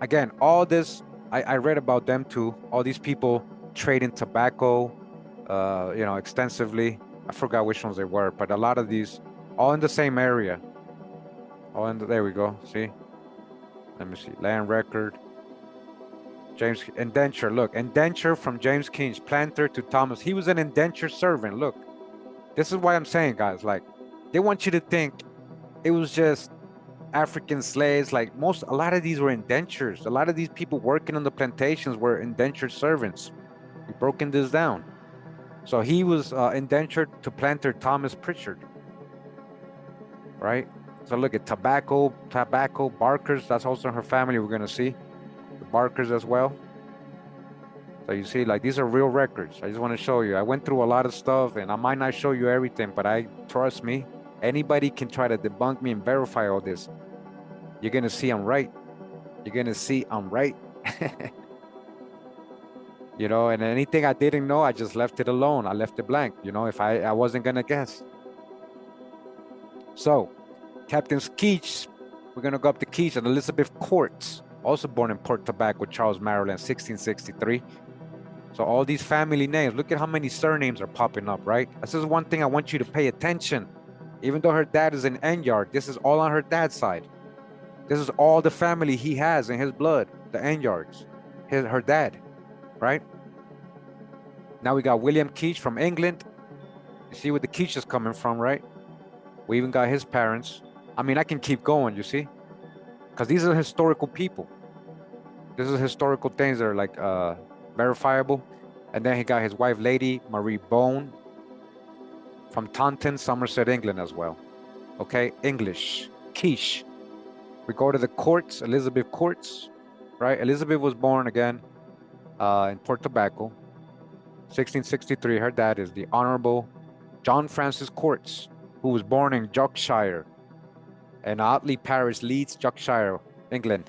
Again, all this, I read about them too. All these people trade in tobacco, you know, extensively. I forgot which ones they were, but a lot of these, all in the same area. All in there we go, see? Let me see, land record. James, indenture, look, indenture from James Keach, planter to Thomas. He was an indentured servant, look. This is why I'm saying, guys, like, they want you to think it was just African slaves. Like a lot of these were indentures. A lot of these people working on the plantations were indentured servants. We've broken this down. So he was indentured to planter Thomas Pritchard, right? So look at tobacco, Barkers. That's also her family. We're gonna see the Barkers as well. So you see, like, these are real records. I just want to show you. I went through a lot of stuff, and I might not show you everything, but trust me, anybody can try to debunk me and verify all this. You're gonna see I'm right. You're gonna see I'm right. You know, and anything I didn't know, I just left it alone. I left it blank, you know, if I wasn't gonna guess. So, Captain Keach, we're gonna go up to Keach and Elizabeth Courts, also born in Port Tobacco, Charles, Maryland, 1663. So all these family names, look at how many surnames are popping up, right? This is one thing I want you to pay attention. Even though her dad is an Enyard, this is all on her dad's side. This is all the family he has in his blood, the Enyards, her dad, right? Now we got William Keach from England. You see where the Keach is coming from, right? We even got his parents. I mean, I can keep going, you see? Because these are historical people. This is historical things that are like verifiable. And then he got his wife, Lady Marie Bone, from Taunton, Somerset, England as well. Okay, English, Keach. We go to the Courts, Elizabeth Courts, right? Elizabeth was born again in Port Tobacco, 1663. Her dad is the Honorable John Francis Courts, who was born in Yorkshire and Otley Parish, Leeds, Yorkshire, England,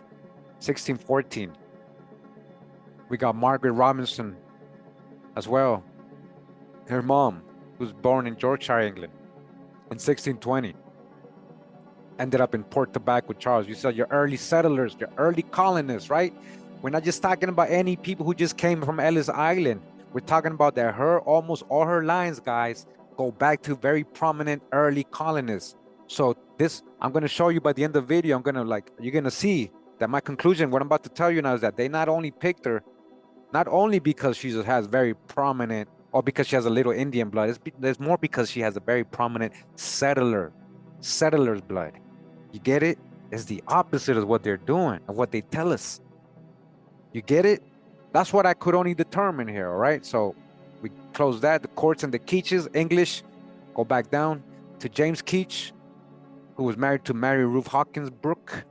1614. We got Margaret Robinson as well. Her mom, who's born in Yorkshire, England, in 1620. Ended up in Port Tobacco, Charles. You said your early settlers, your early colonists, right? We're not just talking about any people who just came from Ellis Island. We're talking about that almost all her lines, guys, go back to very prominent early colonists. So this, I'm going to show you by the end of the video, you're going to see that my conclusion, what I'm about to tell you now, is that they not only picked her, not only because she just has very prominent, or because she has a little Indian blood, there's more because she has a very prominent settler Settler's blood. You get it? It's the opposite of what they're doing and what they tell us. You get it? That's what I could only determine here, all right? So we close that. The Courts and the Keaches, English, go back down to James Keach, who was married to Mary Ruth Hawkins Brooke,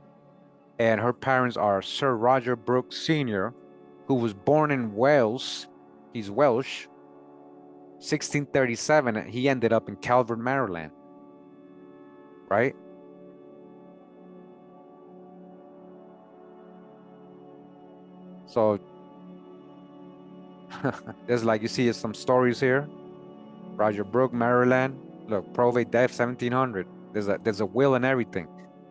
and her parents are Sir Roger Brooke Sr., who was born in Wales. He's Welsh. 1637, he ended up in Calvert, Maryland, right? So there's like, you see some stories here. Roger Brooke, Maryland. Look, probate death 1700. There's a will and everything.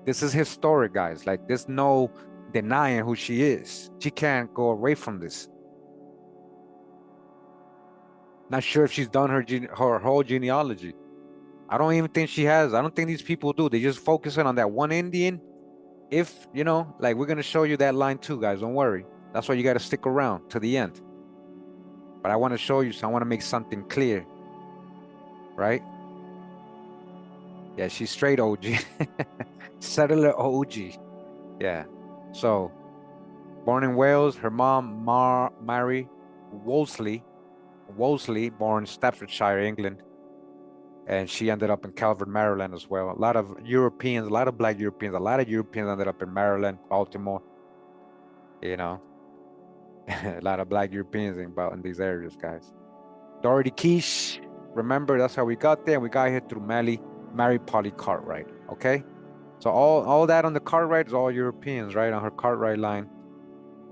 This is historic, guys. Like, there's no denying who she is. She can't go away from this. Not sure if she's done her whole genealogy. I don't even think she has. I don't think these people do. They just focusing on that one Indian. If, you know, like, we're going to show you that line too, guys. Don't worry. That's why you got to stick around to the end. But I want to show you, so I want to make something clear. Right? Yeah, she's straight OG. Settler OG. Yeah. So, born in Wales, her mom, Mary Wolseley, born Staffordshire, England. And she ended up in Calvert, Maryland as well. A lot of Europeans, a lot of black Europeans, a lot of Europeans ended up in Maryland, Baltimore. You know, a lot of black Europeans in these areas, guys. Dorothy Keesh, remember, that's how we got there. We got here through Mary Polly Cartwright, okay? So all that on the Cartwright is all Europeans, right? On her Cartwright line.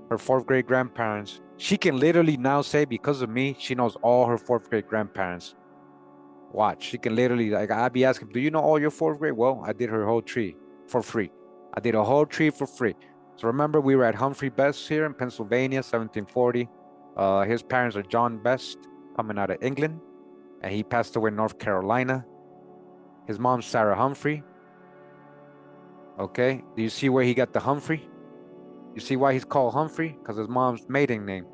Her fourth great grandparents. She can literally now say, because of me, she knows all her fourth great grandparents. Watch, she can literally, like, I'd be asking, do you know all your fourth grade? Well, I did her whole tree for free. I did a whole tree for free. So remember, we were at Humphrey Best here in Pennsylvania, 1740. His parents are John Best, coming out of England, and he passed away in North Carolina. His mom's Sarah Humphrey. Okay, do you see where he got the Humphrey? You see why he's called Humphrey? Because his mom's maiden name.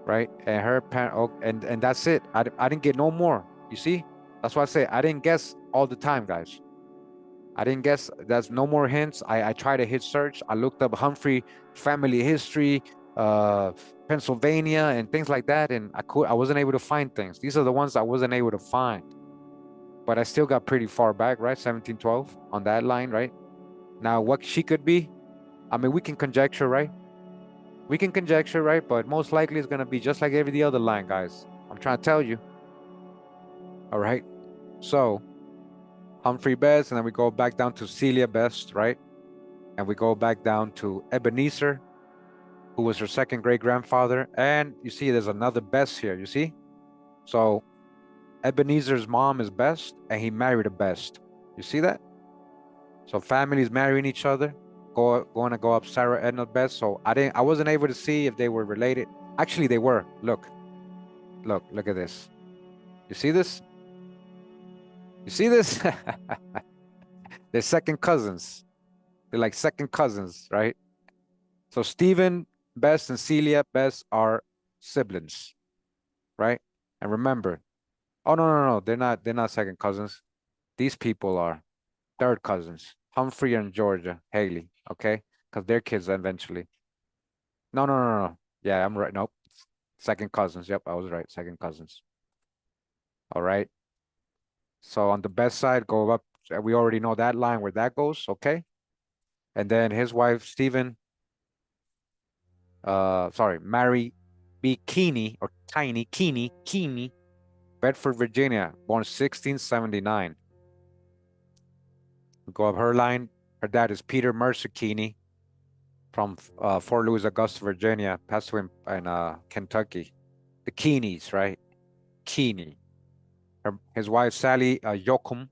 Right? And her parent, oh, and that's it. I didn't get no more. You see? That's why I say I didn't guess all the time, guys. I didn't guess. There's no more hints. I tried to hit search. I looked up Humphrey family history, Pennsylvania, and things like that, and I wasn't able to find things. These are the ones I wasn't able to find. But I still got pretty far back, right? 1712 on that line, right? Now, what she could be, I mean, we can conjecture, right? We can conjecture, right? But most likely it's going to be just like every other line, guys. I'm trying to tell you. All right. So, Humphrey Best, and then we go back down to Celia Best, right? And we go back down to Ebenezer, who was her second great grandfather. And you see, there's another Best here, you see? So, Ebenezer's mom is Best, and he married a Best. You see that? So, families marrying each other. Going to go up Sarah Edna Best. So I wasn't able to see if they were related. Actually, they were. Look at this. You see this? You see this? They're second cousins. They're like second cousins, right? So Stephen Best and Celia Best are siblings, right? And remember, oh no, they're not second cousins. These people are third cousins. Humphrey and Georgia Haley, okay? Because they're kids eventually. No. Yeah, I'm right. Nope. Second cousins. Yep, I was right. Second cousins. All right. So on the Best side, go up. We already know that line where that goes, okay? And then his wife, Stephen, Mary B. Keeney, or Tiny Keeney, Bedford, Virginia, born 1679. Go up her line. Her dad is Peter Mercer Keeney from Fort Louis, Augusta, Virginia, passed away in Kentucky. The Keeneys, right? Keeney. His wife, Sally Yoakum,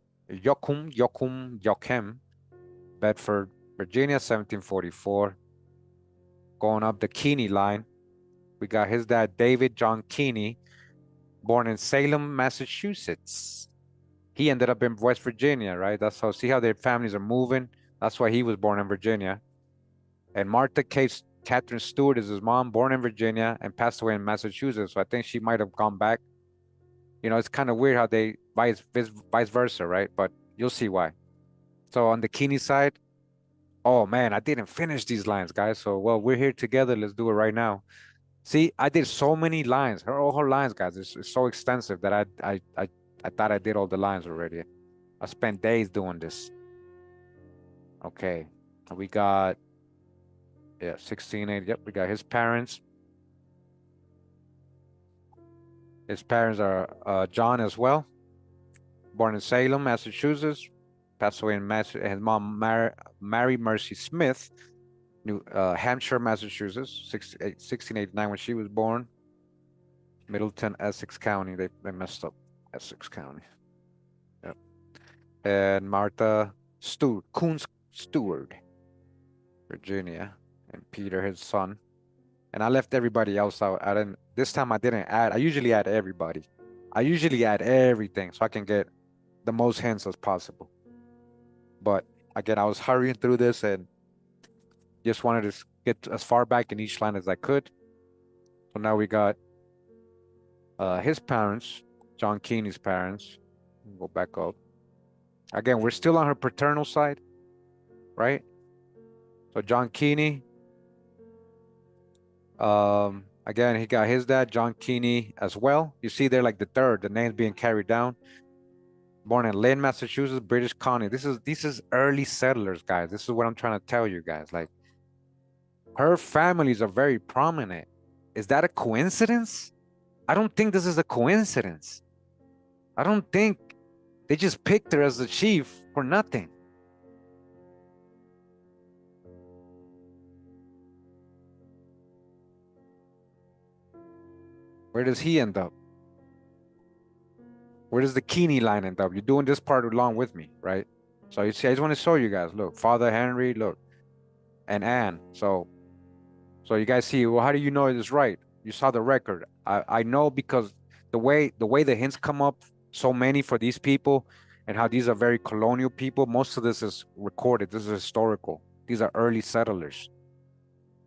Bedford, Virginia, 1744. Going up the Keeney line, we got his dad, David John Keeney, born in Salem, Massachusetts. He ended up in West Virginia, right? That's how, see how their families are moving? That's why he was born in Virginia. And Martha Catherine Stewart is his mom, born in Virginia and passed away in Massachusetts. So I think she might have gone back. You know, it's kind of weird how they vice versa, right? But You'll see why. So on the Keeney side, oh man, I didn't finish these lines, guys. So, well, we're here together. Let's do it right now. See, I did so many lines. All her lines, guys. It's so extensive that I thought I did all the lines already. I spent days doing this. Okay, we got, yeah, 1680. Yep, we got his parents. His parents are John as well, born in Salem, Massachusetts. Passed away in his mom, Mary Mercy Smith, New Hampshire, Massachusetts, 1689 when she was born. Middleton, Essex County. They messed up Essex County. Yep. And Martha Coons Stewart, Virginia, and Peter, his son. And I left everybody else out. This time I didn't add. I usually add everybody. I usually add everything so I can get the most hints as possible. But again, I was hurrying through this and just wanted to get as far back in each line as I could. So now we got his parents, John Keeney's parents. Go back up. Again, we're still on her paternal side, right? So John Keeney. Again, he got his dad, John Keeney, as well. You see there, like the name's being carried down. Born in Lynn, Massachusetts, British colony. This is early settlers, guys. This is what I'm trying to tell you guys. Like, her families are very prominent. Is that a coincidence? I don't think this is a coincidence. I don't think they just picked her as the chief for nothing. Where does he end up? Where does the Keeney line end up? You're doing this part along with me, right? So you see, I just want to show you guys. Look, Father Henry, look, and Anne. So you guys see, well, how do you know it is right? You saw the record. I know because the way the hints come up, so many for these people, and how these are very colonial people. Most of this is recorded. This is historical. These are early settlers.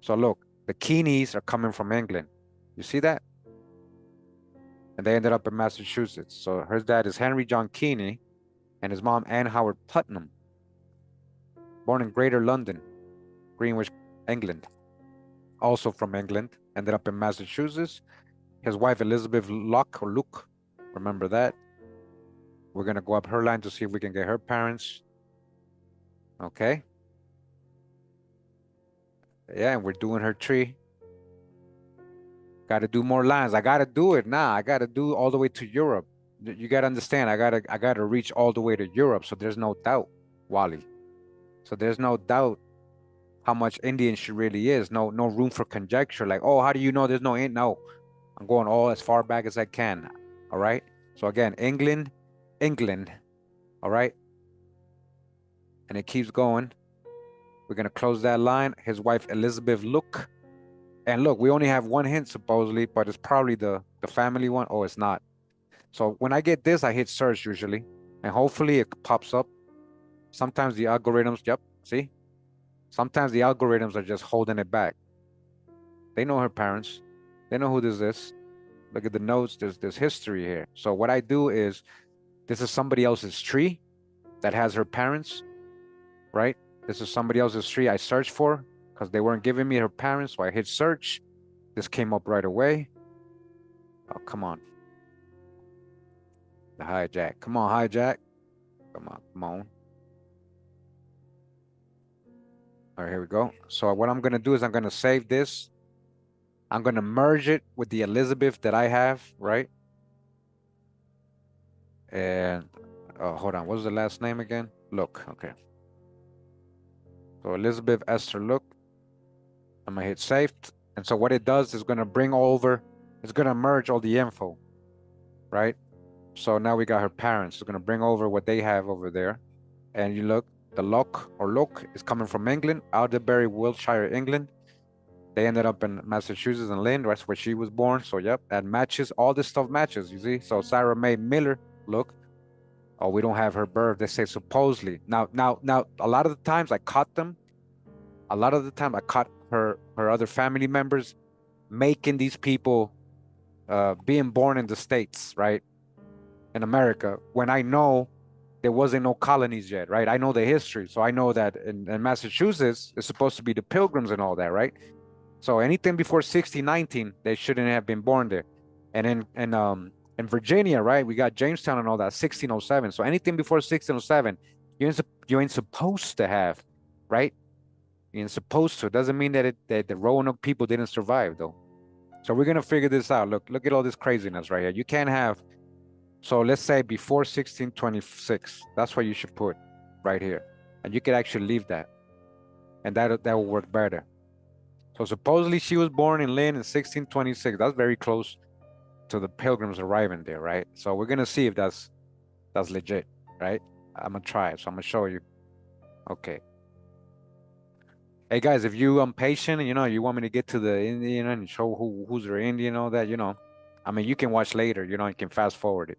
So look, the Keeneys are coming from England. You see that? And they ended up in Massachusetts. So her dad is Henry John Keeney, and his mom, Anne Howard Putnam, born in Greater London, Greenwich, England. Also from England, ended up in Massachusetts. His wife, Elizabeth Luck, remember that? We're going to go up her line to see if we can get her parents. Okay. Yeah, and we're doing her tree. Got to do more lines. I got to do it now. I got to do all the way to Europe. You got to understand, I got to reach all the way to Europe. So there's no doubt, Wally. So there's no doubt how much Indian she really is. No room for conjecture. Like, oh, how do you know there's no Indian? No, I'm going all as far back as I can. All right. So again, England. All right. And it keeps going. We're going to close that line. His wife, Elizabeth Look. And look, we only have one hint supposedly, but it's probably the family one. Oh, it's not. So when I get this, I hit search usually, and hopefully it pops up. Sometimes the algorithms, yep, see? Sometimes the algorithms are just holding it back. They know her parents. They know who this is. Look at the notes. There's history here. So what I do is, this is somebody else's tree that has her parents, right? This is somebody else's tree I searched for because they weren't giving me her parents. So I hit search. This came up right away. Oh, come on. The hijack. Come on, hijack. Come on. All right, here we go. So what I'm going to do is I'm going to save this. I'm going to merge it with the Elizabeth that I have, right? And, oh, hold on. What was the last name again? Look, okay. So Elizabeth Esther Look. I'm going to hit save. And so what it does is going to bring over, it's going to merge all the info, right? So now we got her parents. It's going to bring over what they have over there. And you look, the Look is coming from England, Alderbury, Wiltshire, England. They ended up in Massachusetts and Lynn. That's where she was born. So, yep, that matches. All this stuff matches, you see? So Sarah May Miller, look. Oh, we don't have her birth. They say supposedly. Now, a lot of the times I caught them. A lot of the time I caught her other family members making these people being born in the States, right? In America, when I know there wasn't no colonies yet, right? I know the history, so I know that in Massachusetts, it's supposed to be the Pilgrims and all that, right? So anything before 1619, they shouldn't have been born there. And in Virginia, right, we got Jamestown and all that, 1607. So anything before 1607, you ain't supposed to have, right? You ain't supposed to. It doesn't mean that the Roanoke people didn't survive, though. So we're gonna figure this out. Look at all this craziness right here. You can't have. So let's say before 1626. That's what you should put right here, and you could actually leave that, and that will work better. So supposedly she was born in Lynn in 1626. That's very close to the Pilgrims arriving there, right? So we're gonna see if that's legit, right? I'm gonna try it, so I'm gonna show you. Okay. Hey guys, if you patient and you want me to get to the Indian and show who's their Indian and all that, I mean you can watch later, you can fast forward it,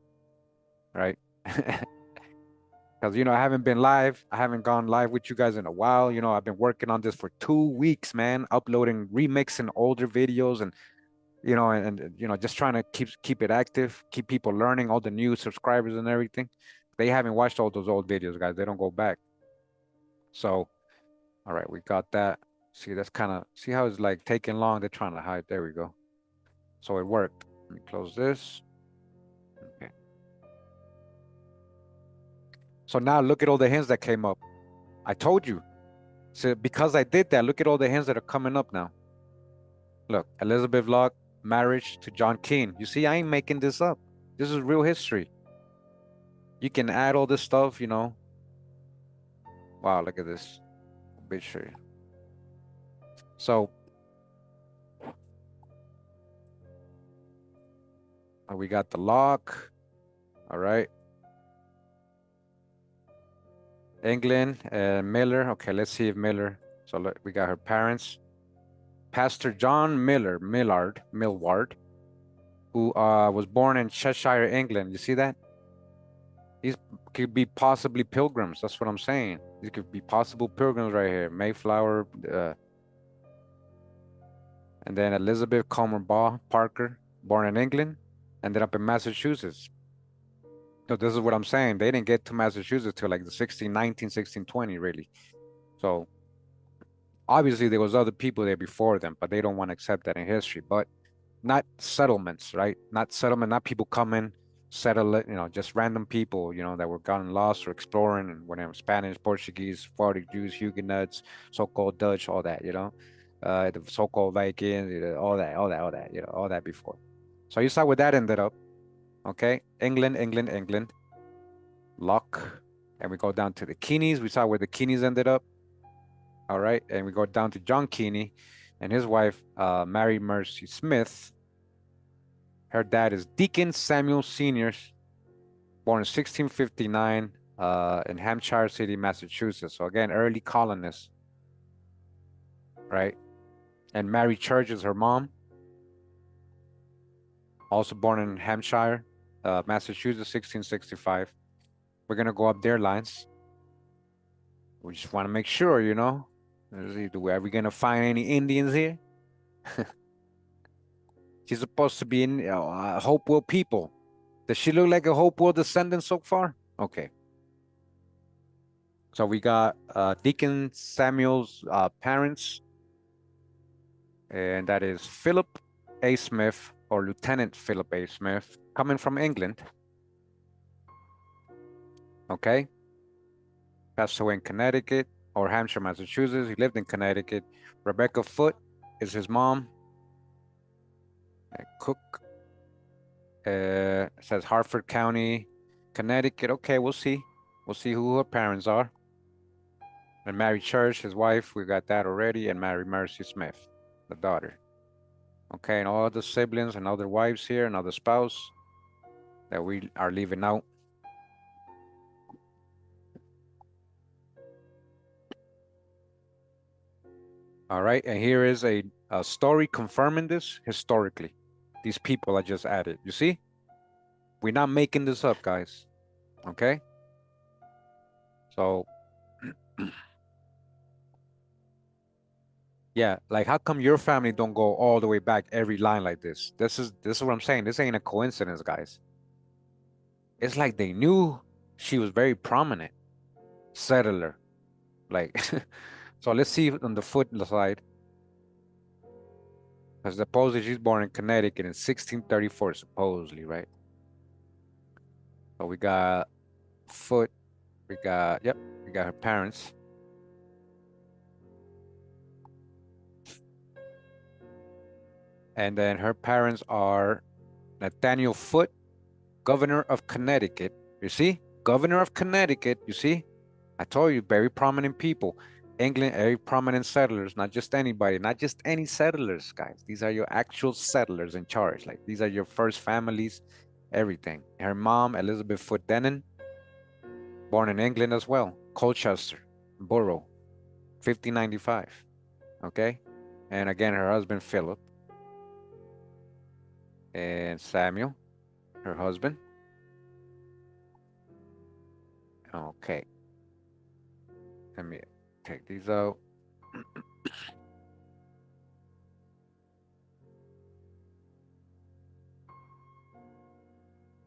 right? Because I haven't been live. I haven't gone live with you guys in a while. I've been working on this for 2 weeks, man, uploading, remixing older videos and just trying to keep it active, keep people learning, all the new subscribers and everything. They haven't watched all those old videos, guys. They don't go back. So, all right, we got that. See, that's see how it's like taking long. They're trying to hide. There we go. So it worked. Let me close this. Okay. So now look at all the hints that came up. I told you. So because I did that, look at all the hints that are coming up now. Look, Elizabeth Locke, marriage to John Keene. You see, I ain't making this up. This is real history. You can add all this stuff, Wow, look at this. Obituary. So we got the Locke. All right. England, Miller. Okay, let's see if Miller. So look, we got her parents. Pastor John Millard, who was born in Cheshire, England. You see that? These could be possibly pilgrims. That's what I'm saying. These could be possible pilgrims right here. Mayflower. And then Elizabeth Comer Parker, born in England, ended up in Massachusetts. So this is what I'm saying. They didn't get to Massachusetts till like the 1619, 1620, really. So obviously there was other people there before them, but they don't want to accept that in history. But not settlements, right? Not people coming, settle it, just random people, that were gotten lost or exploring and whatever, Spanish, Portuguese, Florida Jews, Huguenots, so-called Dutch, all that, the so-called Vikings, all that, all that before. So you saw where that ended up, okay? England, Locke, and we go down to the Keeneys. We saw where the Keeneys ended up, all right? And we go down to John Keeney and his wife, Mary Mercy Smith. Her dad is Deacon Samuel Sr., born in 1659 in Hampshire City, Massachusetts. So again, early colonists, right? And Mary Church is her mom, also born in Hampshire, Massachusetts, 1665. We're gonna go up their lines. We just want to make sure, are we gonna find any Indians here? She's supposed to be in Hopewell people. Does she look like a Hopewell descendant so far? Okay. So we got Deacon Samuel's parents, and that is Philip A. Smith, or Lieutenant Philip A. Smith, coming from England. Okay. Passed away in Connecticut, or Hampshire, Massachusetts. He lived in Connecticut. Rebecca Foote is his mom. Cook. Says Harford County, Connecticut. Okay, we'll see. We'll see who her parents are. And Mary Church, his wife, we got that already. And Mary Mercy Smith, the daughter. Okay, and all the siblings and other wives here, and other spouse that we are leaving out. All right, and here is a story confirming this historically. These people I just added. You see? We're not making this up, guys. Okay? So, yeah, like how come your family don't go all the way back every line like this? This is what I'm saying. This ain't a coincidence, guys. It's like they knew She was very prominent settler. Like, so let's see on the foot side. Because supposedly she's born in Connecticut in 1634, supposedly, right? So we got foot, we got, yep, we got her parents. And then her parents are Nathaniel Foote, governor of Connecticut. You see? Governor of Connecticut, you see? I told you, very prominent people. England, very prominent settlers, not just anybody, not just any settlers, guys. These are your actual settlers in charge. Like, these are your first families, everything. Her mom, Elizabeth Foote Denon, born in England as well. Colchester Borough, 1595. Okay? And again, her husband, Philip. And Samuel, her husband. Okay. Let me take these out.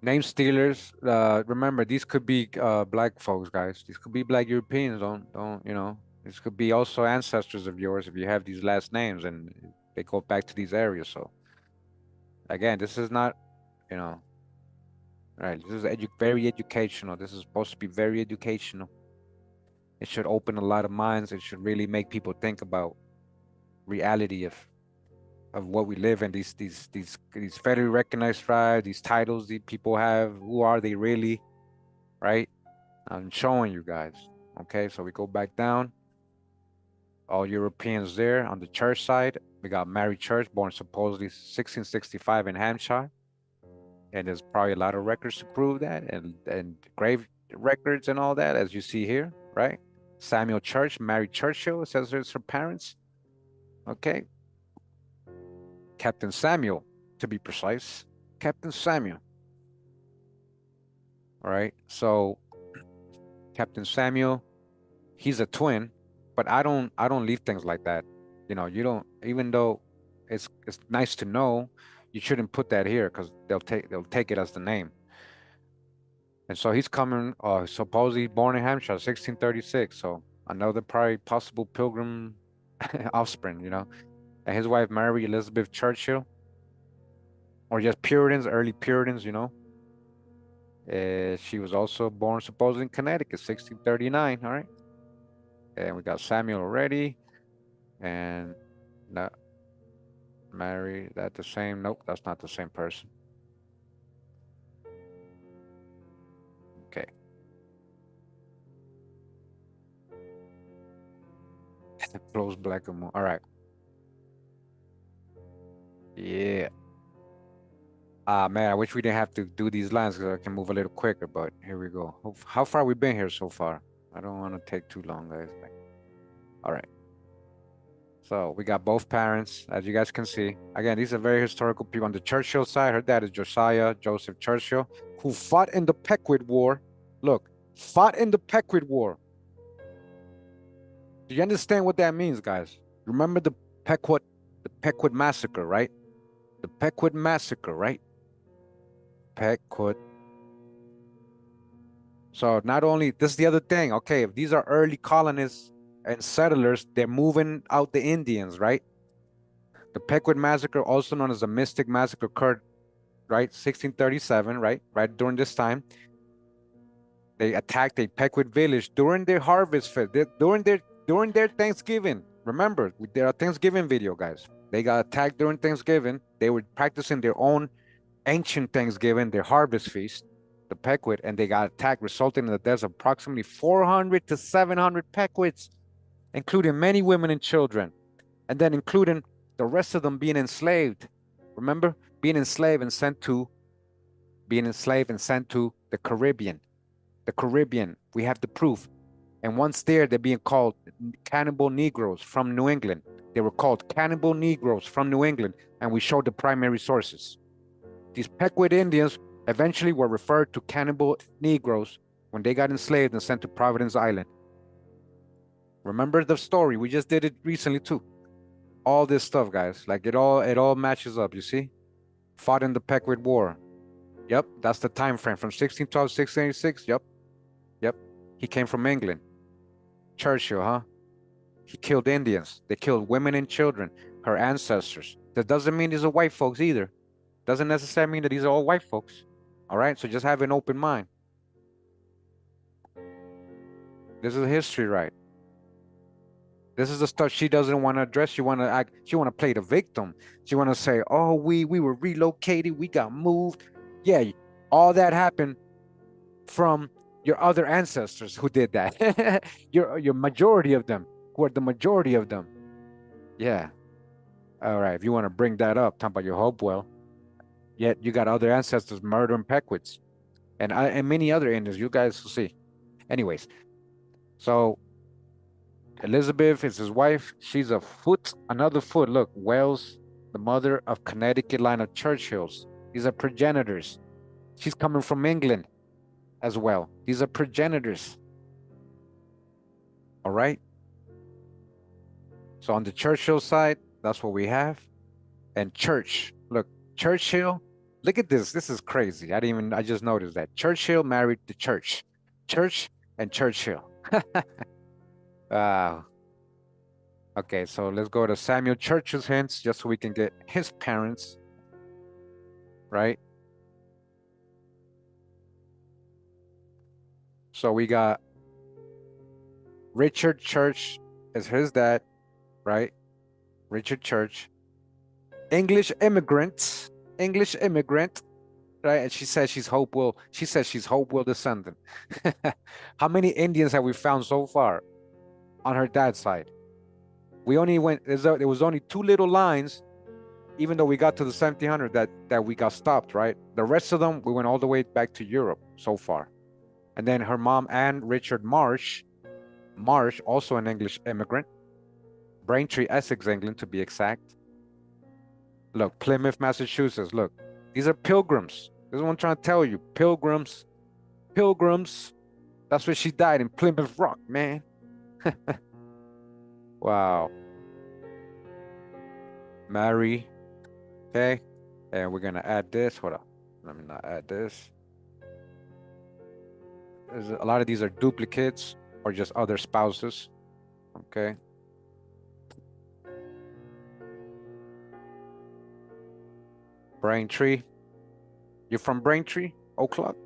Name stealers. Remember, these could be black folks, guys. These could be black Europeans. Don't you know? This could be also ancestors of yours if you have these last names and they go back to these areas. So again, this is not, you know, right? This is very educational. This is supposed to be very educational. It should open a lot of minds. It should really make people think about reality of what we live in. These federally recognized tribes, these titles these people have. Who are they really? Right? I'm showing you guys. Okay, so we go back down. All Europeans there on the church side. We got Mary Church, born supposedly 1665 in Hampshire. And there's probably a lot of records to prove that, and grave records and all that, as you see here, right? Samuel Church, Mary Churchill, it says it's her parents. Okay. Captain Samuel, to be precise. Captain Samuel. All right. So Captain Samuel, he's a twin, but I don't leave things like that. You know, you don't, even though it's nice to know, you shouldn't put that here because they'll take it as the name. And so he's coming, supposedly born in Hampshire, 1636. So another probably possible pilgrim offspring, you know. And his wife, Mary Elizabeth Churchill, or just Puritans, early Puritans, you know. She was also born supposedly in Connecticut, 1639, all right. And we got Samuel already. And not Mary, that the same? Nope, that's not the same person. Okay. Close black and more. All right. Yeah. Man, I wish we didn't have to do these lines because I can move a little quicker, but here we go. How far we been here so far? I don't want to take too long, guys. All right. So we got both parents, as you guys can see. Again, these are very historical people. On the Churchill side, her dad is Josiah Joseph Churchill, who fought in the Pequot War. Look, fought in the Pequot War. Do you understand what that means, guys? Remember the Pequot Massacre, right? The Pequot Massacre, right? Pequot. So not only, this is the other thing, okay, if these are early colonists and settlers, they're moving out the Indians, right? The Pequot Massacre, also known as the Mystic Massacre, occurred, right, 1637, right? Right during this time. They attacked a Pequot village during their harvest fest, during their Thanksgiving. Remember, there are Thanksgiving video, guys. They got attacked during Thanksgiving. They were practicing their own ancient Thanksgiving, their harvest feast, the Pequot, and they got attacked, resulting in the deaths of approximately 400 to 700 Pequots, including many women and children, and then including the rest of them being enslaved. Remember, being enslaved and sent to the Caribbean. The Caribbean, we have the proof. And once there, they're being called cannibal Negroes from New England. They were called cannibal Negroes from New England, and we showed the primary sources. These Pequot Indians eventually were referred to cannibal Negroes when they got enslaved and sent to Providence Island. Remember the story? We just did it recently too. All this stuff, guys, like it all matches up, you see? Fought in the Pequot War. Yep, that's the time frame from 1612 to 1686. Yep. He came from England. Churchill, huh? He killed Indians. They killed women and children, her ancestors. That doesn't mean these are white folks either. Doesn't necessarily mean that these are all white folks. All right, so just have an open mind. This is history, right? This is the stuff she doesn't want to address. She want to act. She want to play the victim. She want to say, "Oh, we were relocated. We got moved." Yeah, all that happened from your other ancestors who did that. your majority of them, who are the majority of them. Yeah. All right. If you want to bring that up, talk about your Hopewell. Yet you got other ancestors murdering Pequots, and many other Indians. You guys will see. Anyways, so Elizabeth is his wife. She's a foot, another foot. Look, Wells, the mother of Connecticut line of Churchills. These are progenitors. She's coming from England as well. These are progenitors. All right. So on the Churchill side, that's what we have. And Church, look, Churchill, look at this. This is crazy. I just noticed that. Churchill married the Church. Church and Churchill. Wow. Okay, so let's go to Samuel Churchill's hints just so we can get his parents, right? So we got Richard Church is his dad, right? Richard Church. English immigrant, right? And she says she's Hopewell descendant. How many Indians have we found so far on her dad's side? We only went, there was only 2 little lines, even though we got to the 1700 that we got stopped, right? The rest of them, we went all the way back to Europe so far. And then her mom, Anne Richard Marsh, also an English immigrant. Braintree, Essex, England, to be exact. Look, Plymouth, Massachusetts. Look, these are pilgrims. This is what I'm trying to tell you. Pilgrims. That's where she died, in Plymouth Rock, man. Wow. Mary. Okay. And we're going to add this. Hold on. Let me not add this. A lot of these are duplicates or just other spouses. Okay. Braintree. You're from Braintree, O'Clock?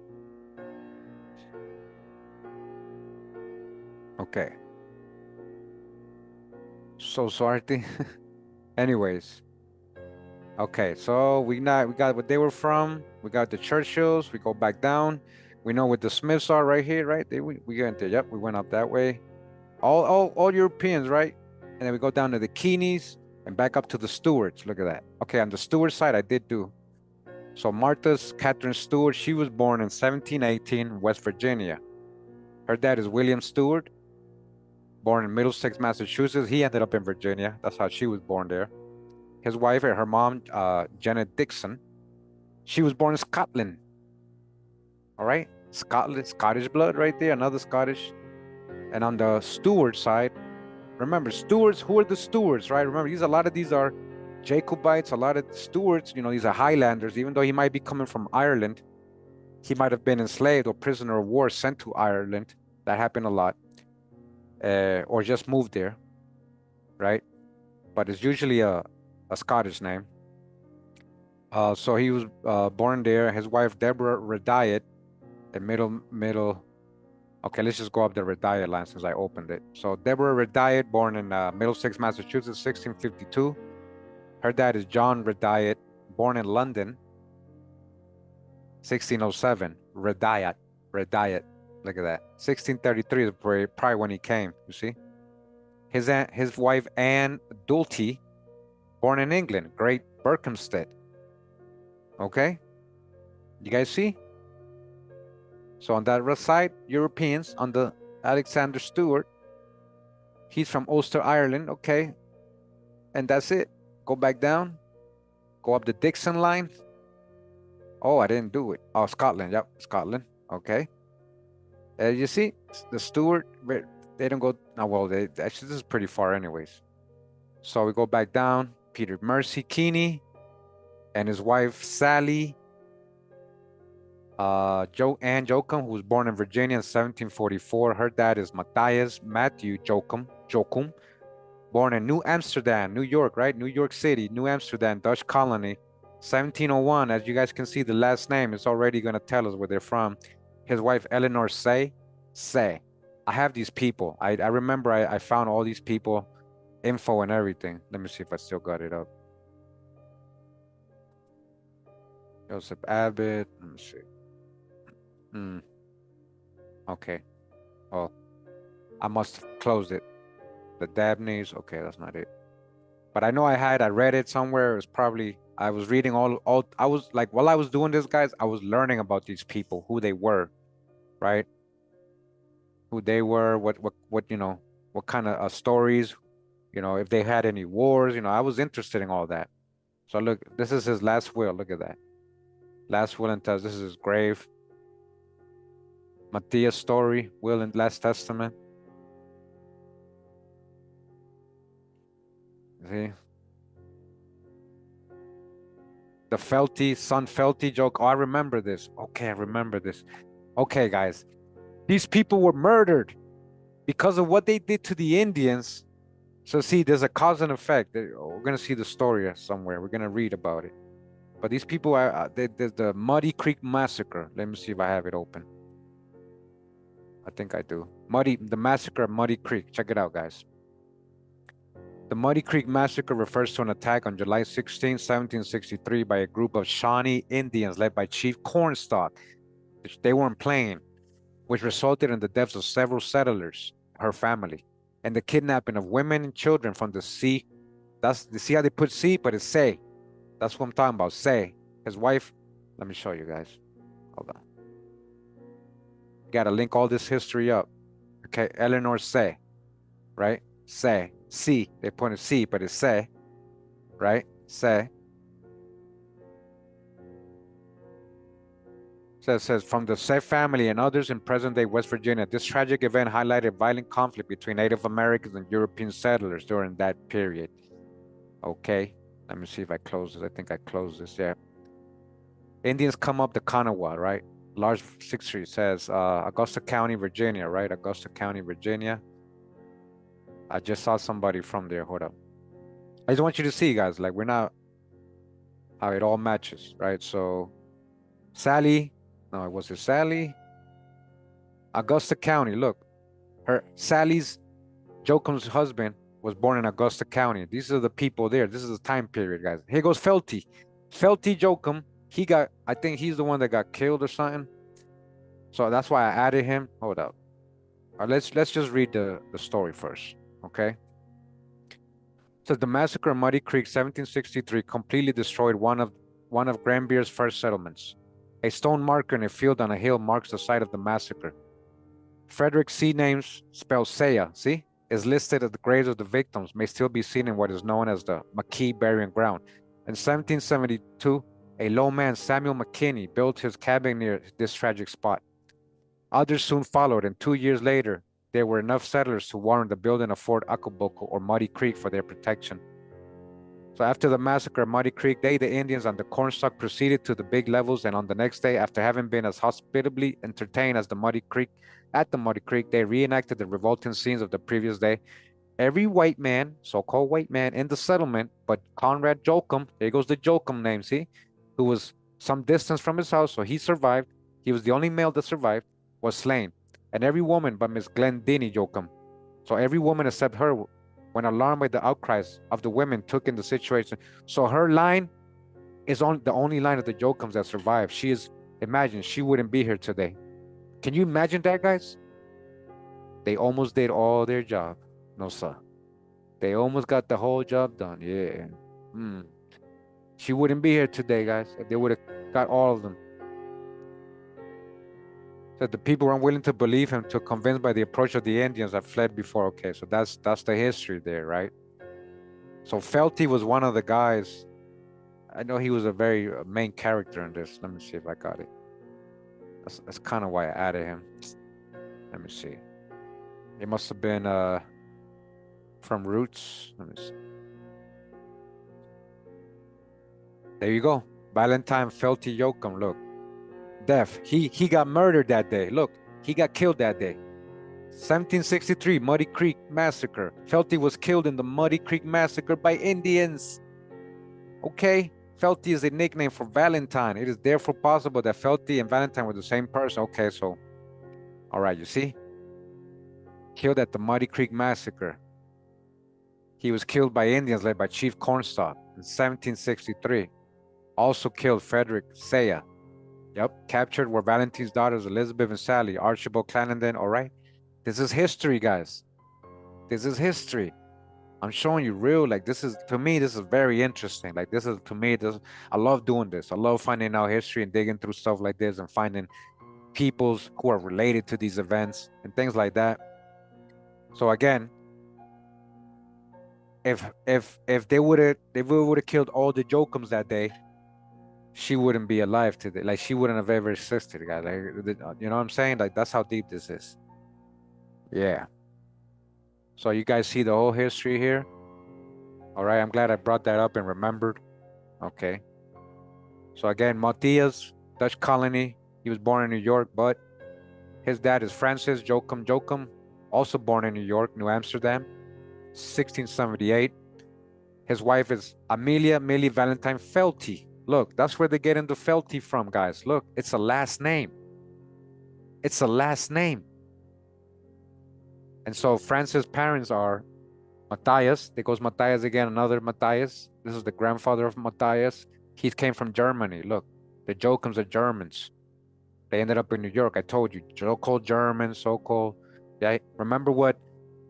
Okay. So sorry. Anyways. Okay, so we got what they were from. We got the Churchills. We go back down. We know what the Smiths are right here, right? We got into, yep, we went up that way. All Europeans, right? And then we go down to the Keynes and back up to the Stewarts. Look at that. Okay, on the Stewart side, I did do. So Martha's Catherine Stewart, she was born in 1718, West Virginia. Her dad is William Stewart, born in Middlesex, Massachusetts. He ended up in Virginia. That's how she was born there. His wife and her mom, Janet Dixon, she was born in Scotland. All right, Scottish blood right there, another Scottish. And on the Stewart side, remember, Stewarts, who are the Stewarts, right? Remember, a lot of these are Jacobites, a lot of Stewarts, these are Highlanders. Even though he might be coming from Ireland, he might have been enslaved or prisoner of war sent to Ireland. That happened a lot. Or just moved there, right? But it's usually a Scottish name. So he was born there. His wife, Deborah Rediot, the middle. Okay, let's just go up the Rediot line since I opened it. So Deborah Rediot, born in Middlesex, Massachusetts, 1652. Her dad is John Rediot, born in London, 1607. Rediot. Look at that. 1633 is probably when he came, you see. His wife, Anne Dulty, born in England, Great Berkhamsted. Okay? You guys see? So on that side, Europeans. On the Alexander Stewart, he's from Ulster, Ireland. Okay. And that's it. Go back down. Go up the Dixon line. Oh, I didn't do it. Oh, Scotland. Yep, Scotland. Okay. You see, the Stewart, they don't go. Oh, well, actually, this is pretty far anyways. So we go back down. Peter Mercy Keeney and his wife, Sally. Ann Jochum, who was born in Virginia in 1744. Her dad is Matthias Matthew Jochum, born in New Amsterdam, New York, right? New York City, New Amsterdam, Dutch colony, 1701. As you guys can see, the last name is already going to tell us where they're from. His wife, Eleanor Say. I have these people. I remember I found all these people, info and everything. Let me see if I still got it up. Joseph Abbott. Let me see. Okay. Oh, I must have closed it. The Dabneys. Okay, that's not it. But I know I read it somewhere. It was probably, I was reading I was like, while I was doing this, guys, I was learning about these people, who they were, right? Who they were, what, you know, what kind of stories, you know, if they had any wars, you know, I was interested in all that. So look, this is his last will. Look at that. Last will and testament. This is his grave. Matthias' story, will and last testament. See? The son Felty joke. Oh, I remember this. Okay, I remember this. Okay, guys. These people were murdered because of what they did to the Indians. So see, there's a cause and effect. We're going to see the story somewhere. We're going to read about it. But these people, there's the Muddy Creek Massacre. Let me see if I have it open. I think I do. The massacre of Muddy Creek. Check it out, guys. The Muddy Creek Massacre refers to an attack on July 16, 1763 by a group of Shawnee Indians led by Chief Cornstalk, which they weren't playing, which resulted in the deaths of several settlers, her family, and the kidnapping of women and children from the sea. See how they put sea, but it's say. That's what I'm talking about, say. His wife, let me show you guys. Hold on. Gotta link all this history up. Okay, Eleanor Say, right? Say. C, they put a C, but it's Say, right? Say. Says from the Say family and others in present-day West Virginia, this tragic event highlighted violent conflict between Native Americans and European settlers during that period. Okay, let me see if I close this. I think I closed this, yeah. Indians come up the Kanawha, right? Large 6th Street says Augusta County, Virginia, right? Augusta County, Virginia. I just saw somebody from there. Hold up. I just want you to see, guys, like we're not, how it all matches, right? So Sally, no, it was Sally. Augusta County, look. Sally's, Jochum's husband was born in Augusta County. These are the people there. This is the time period, guys. Here goes Felty. Felty Jochum, I think he's the one that got killed or something. So that's why I added him. Hold up. Let's just read the story first. Okay. So the massacre of Muddy Creek, 1763, completely destroyed one of Granbyre's first settlements. A stone marker in a field on a hill marks the site of the massacre. Frederick C. names, spelled Saya, see, is listed as the graves of the victims, may still be seen in what is known as the McKee Burying Ground. In 1772, a low man, Samuel McKinney, built his cabin near this tragic spot. Others soon followed, and 2 years later, there were enough settlers to warrant the building of Fort Acapulco or Muddy Creek for their protection. So after the massacre of Muddy Creek, the Indians on the Cornstalk proceeded to the Big Levels, and on the next day, after having been as hospitably entertained as the Muddy Creek, they reenacted the revolting scenes of the previous day. Every white man, so-called white man in the settlement, but Conrad Jochum, there goes the Jochum name, see, who was some distance from his house, so he survived. He was the only male that survived, was slain. And every woman but Miss Glendini Jochum. So every woman except her, when alarmed by the outcries of the women, took in the situation. So her line is the only line of the Jochums that survived. Imagine, she wouldn't be here today. Can you imagine that, guys? They almost did all their job. No, sir. They almost got the whole job done. Yeah. She wouldn't be here today, guys. They would have got all of them. So the people were unwilling to believe him, too convinced by the approach of the Indians that fled before. Okay, so that's the history there, right? So Felty was one of the guys. I know he was a very main character in this. Let me see if I got it. That's kind of why I added him. Let me see. It must have been from Roots. Let me see. There you go. Valentine Felty Jochum, look. Death. He got murdered that day. Look, he got killed that day. 1763, Muddy Creek Massacre. Felty was killed in the Muddy Creek Massacre by Indians. Okay? Felty is a nickname for Valentine. It is therefore possible that Felty and Valentine were the same person. Okay, so, all right, you see? Killed at the Muddy Creek Massacre. He was killed by Indians led by Chief Cornstalk in 1763. Also killed Frederick Saya. Yep, captured were Valentine's daughters Elizabeth and Sally, Archibald Clarendon. All right, this is history, guys. This is history. I'm showing you real, like this is, to me, this is very interesting. Like this is, to me, this, I love doing this. I love finding out history and digging through stuff like this and finding peoples who are related to these events and things like that. So again, if they would have killed all the Jokums that day, she wouldn't be alive today. Like she wouldn't have ever existed, guys. Like, you know what I'm saying? Like that's how deep this is. Yeah. So you guys see the whole history here. All right. I'm glad I brought that up and remembered. Okay. So again, Matthias, Dutch colony. He was born in New York, but his dad is Francis Jokum, also born in New York, New Amsterdam, 1678. His wife is Amelia Millie Valentine Felty. Look, that's where they get into Felty from, guys. Look, it's a last name. It's a last name. And so Francis' parents are Matthias. There goes Matthias again, another Matthias. This is the grandfather of Matthias. He came from Germany. Look, the Jokums are Germans. They ended up in New York. I told you, so-called Germans, so-called. Yeah, remember what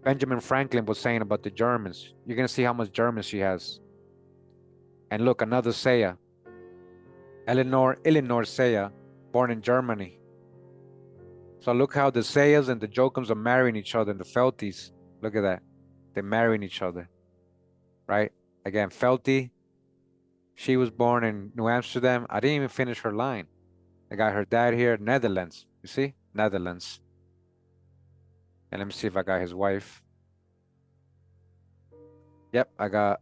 Benjamin Franklin was saying about the Germans. You're going to see how much German she has. And look, another Saya. Eleanor Saya, born in Germany. So look how the Sayas and the Jokums are marrying each other, and the Felties. Look at that. They're marrying each other. Right? Again, Felty. She was born in New Amsterdam. I didn't even finish her line. I got her dad here, Netherlands. You see? Netherlands. And let me see if I got his wife. Yep, I got.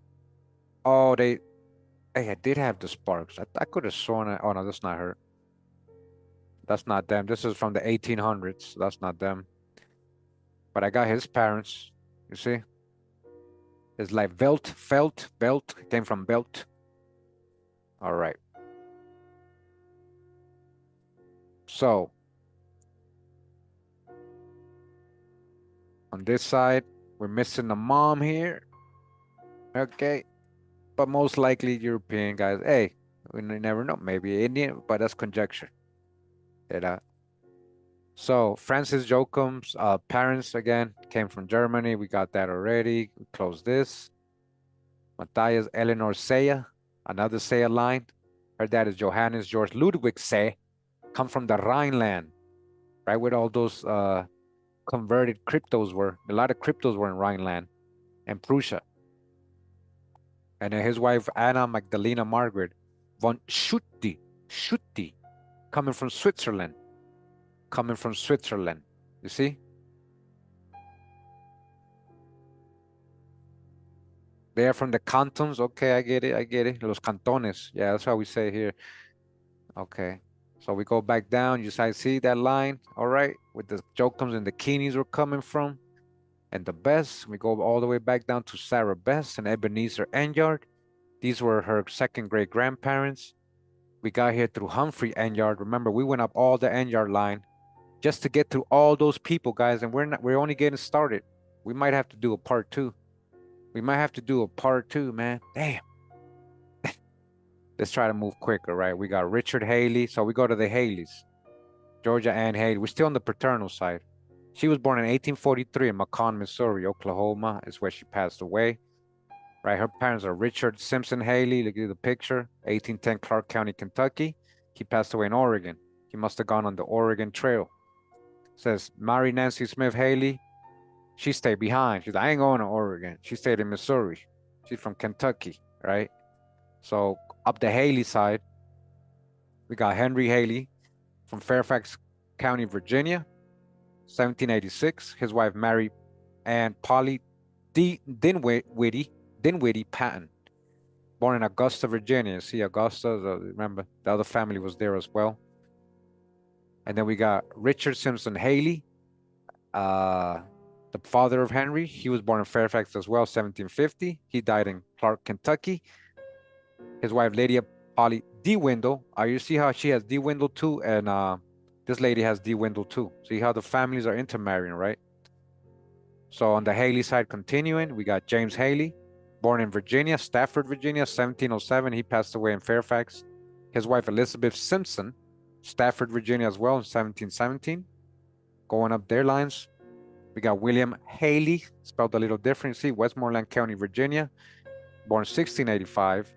Oh, hey, I did have the Sparks. I could have sworn it. Oh, no, that's not her. That's not them. This is from the 1800s. That's not them. But I got his parents. You see? It's like Belt, came from Belt. All right. So, on this side, we're missing the mom here. Okay. But most likely European, guys. Hey, we never know. Maybe Indian, but that's conjecture. Yeah. So Francis Jokum's parents, again, came from Germany. We got that already. We close this. Matthias Eleanor Saya, another Saya line. Her dad is Johannes George Ludwig Say, come from the Rhineland, right? Where all those converted cryptos were. A lot of cryptos were in Rhineland and Prussia. And then his wife, Anna Magdalena Margaret von Schutti, coming from Switzerland. You see? They are from the cantons. Okay, I get it. Los cantones. Yeah, that's how we say here. Okay. So we go back down. You guys see that line? All right. With the Jokums and the Keeneys were coming from. And the Bess. We go all the way back down to Sarah Bess and Ebenezer Enyard. These were her second great grandparents. We got here through Humphrey Enyard. Remember, we went up all the Enyard line just to get through all those people, guys. And we're only getting started. We might have to do a part 2. Man. Damn. Let's try to move quicker, right? We got Richard Haley. So we go to the Haleys. Georgia Ann Haley. We're still on the paternal side. She was born in 1843 in Macon, Missouri. Oklahoma is where she passed away. Right, her parents are Richard Simpson Haley. Look at the picture. 1810 Clark County, Kentucky. He passed away in Oregon. He must have gone on the Oregon Trail. It says Mary Nancy Smith Haley. She stayed behind. She's like, I ain't going to Oregon. She stayed in Missouri. She's from Kentucky, right? So up the Haley side, we got Henry Haley from Fairfax County, Virginia, 1786. His wife, Mary Ann Polly Dinwiddie Patton, born in Augusta, Virginia. See, Augusta, remember, the other family was there as well. And then we got Richard Simpson Haley, the father of Henry. He was born in Fairfax as well, 1750. He died in Clark, Kentucky. His wife, Lydia Polly D. Windle. You see how she has D. Windle too, and this lady has D. Windle too. See how the families are intermarrying, right? So on the Haley side, continuing, we got James Haley, born in Virginia, Stafford, Virginia, 1707. He passed away in Fairfax. His wife, Elizabeth Simpson, Stafford, Virginia as well, in 1717. Going up their lines, we got William Haley, spelled a little different. See, Westmoreland County, Virginia, born 1685.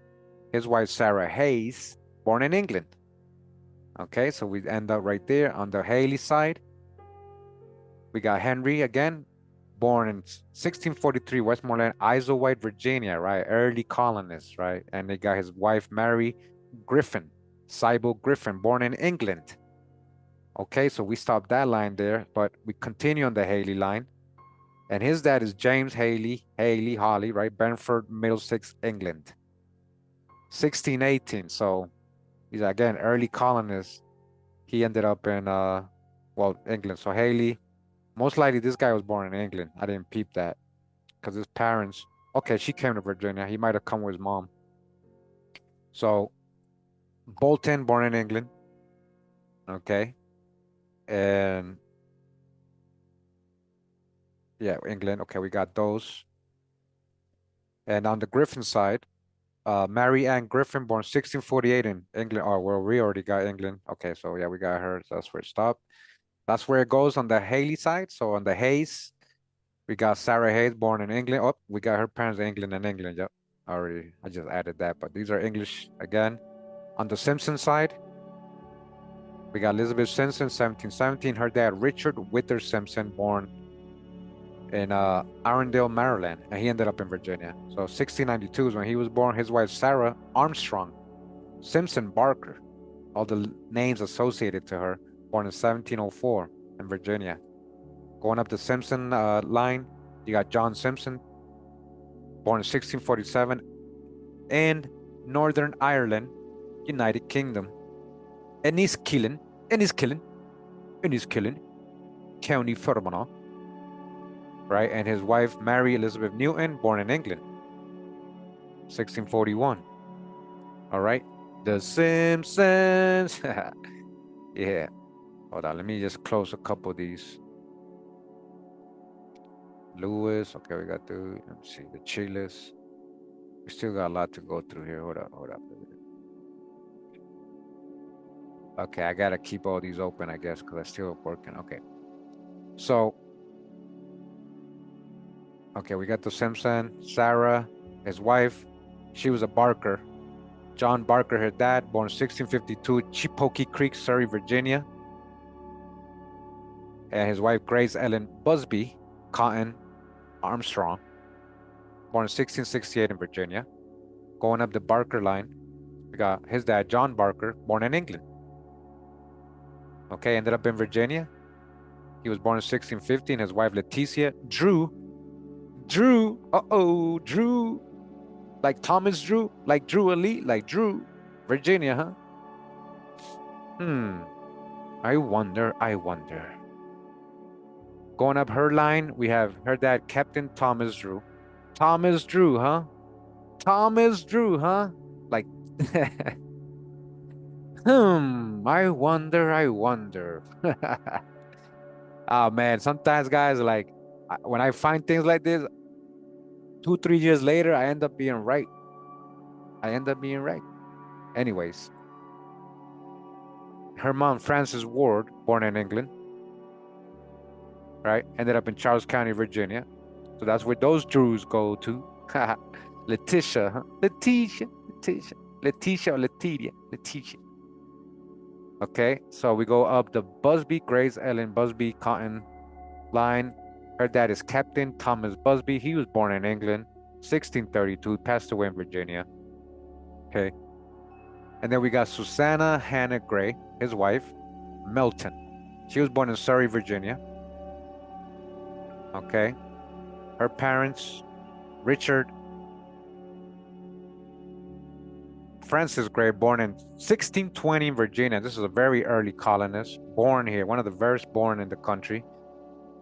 His wife, Sarah Hayes, born in England. Okay, so we end up right there on the Haley side. We got Henry again, born in 1643, Westmoreland, Isleworth, Virginia, right? Early colonists, right? And they got his wife, Mary Griffin, Sybil Griffin, born in England. Okay, so we stopped that line there, but we continue on the Haley line. And his dad is James Haley, Holly, right? Brentford, Middlesex, England. 1618, so he's again early colonist. He ended up in England. So Haley, most likely this guy was born in England. I didn't peep that because his parents, okay, she came to Virginia. He might have come with his mom. So Bolton, born in England. Okay. And yeah, England. Okay, we got those. And on the Griffin side, Mary Ann Griffin, born 1648 in England. Oh, well, we already got England. Okay, so yeah, we got her. So that's where it stopped. That's where it goes on the Haley side. So on the Hayes, we got Sarah Hayes, born in England. Oh, we got her parents in England and England. Yep, already. I just added that, but these are English again. On the Simpson side, we got Elizabeth Simpson, 1717. Her dad, Richard Wither Simpson, born in Arundel, Maryland, and he ended up in Virginia. So 1692 is when he was born. His wife, Sarah Armstrong Simpson Barker, all the names associated to her, born in 1704 in Virginia. Going up the Simpson line, you got John Simpson, born in 1647 in Northern Ireland, United Kingdom. Enniskillen, County Fermanagh, right? And his wife, Mary Elizabeth Newton, born in England, 1641. All right, The Simpsons. Yeah, hold on, let me just close a couple of these. Lewis, okay, we got the, let me see, the Chiles. We still got a lot to go through here. Hold up. Okay, I gotta keep all these open, I guess, because I'm still working. Okay, so okay, we got the Simpson, Sarah, his wife, she was a Barker. John Barker, her dad, born 1652, Chipokee Creek, Surrey, Virginia. And his wife, Grace Ellen Busby Cotton Armstrong, born 1668 in Virginia. Going up the Barker line, we got his dad, John Barker, born in England. Okay, ended up in Virginia. He was born in 1650, and his wife, Leticia Drew, like Thomas Drew, like Drew Ali, like Drew, Virginia, huh? I wonder. Going up her line, we have her dad, Captain Thomas Drew. Thomas Drew, huh? Like, I wonder. Oh man, sometimes guys, like when I find things like this, 2-3 years later, I end up being right. Anyways, her mom, Frances Ward, born in England, right? Ended up in Charles County, Virginia. So that's where those Drews go to. Letitia, huh? Letitia. Okay, so we go up the Busby, Grace Ellen Busby Cotton line. Her dad is Captain Thomas Busby. He was born in England, 1632, passed away in Virginia. Okay. And then we got Susanna Hannah Gray, his wife, Melton. She was born in Surrey, Virginia. Okay. Her parents, Richard Francis Gray, born in 1620 in Virginia. This is a very early colonist, born here, one of the first born in the country.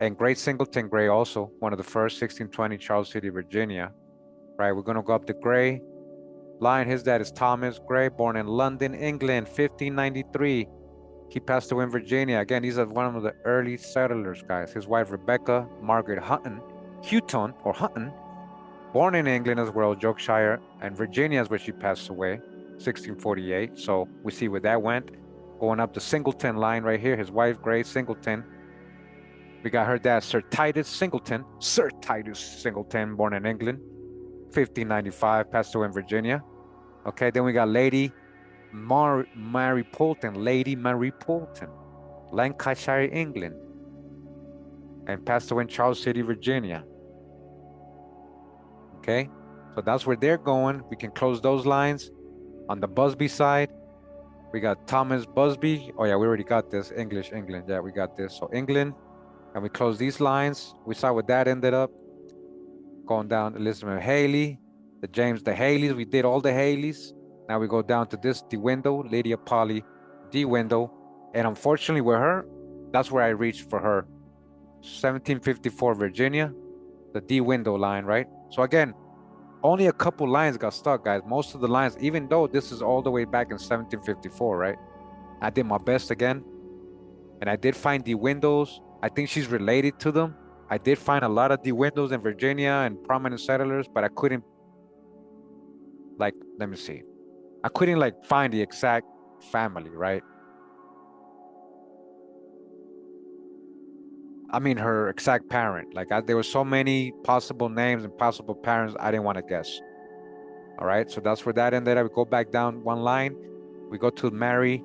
And Great Singleton Gray, also one of the first, 1620, Charles City, Virginia. Right, we're gonna go up the Gray line. His dad is Thomas Gray, born in London, England, 1593. He passed away in Virginia. Again, he's one of the early settlers, guys. His wife, Rebecca Margaret Hutton, Hutton, born in England as well, Yorkshire, and Virginia is where she passed away, 1648. So we see where that went. Going up the Singleton line right here, his wife, Grace Singleton. We got her dad, Sir Titus Singleton, born in England, 1595, passed away in Virginia. Okay, then we got Lady Mary Poulton, Lancashire, England, and passed away in Charles City, Virginia. Okay, so that's where they're going. We can close those lines. On the Busby side, we got Thomas Busby. Oh yeah, we already got this. English, England. Yeah, we got this. So England, and we close these lines. We saw what that ended up. Going down Elizabeth Haley, the Haleys. We did all the Haleys. Now we go down to this De Window, Lydia Polly De Window. And unfortunately with her, that's where I reached for her. 1754 Virginia, the De Window line, right? So again, only a couple lines got stuck, guys. Most of the lines, even though this is all the way back in 1754, right? I did my best again. And I did find De Windows. I think she's related to them. I did find a lot of De Windows in Virginia and prominent settlers, but I couldn't, like, let me see. I couldn't like find the exact family, right? I mean, her exact parent. Like there were so many possible names and possible parents, I didn't want to guess. All right, so that's where that ended up. We go back down one line. We go to Mary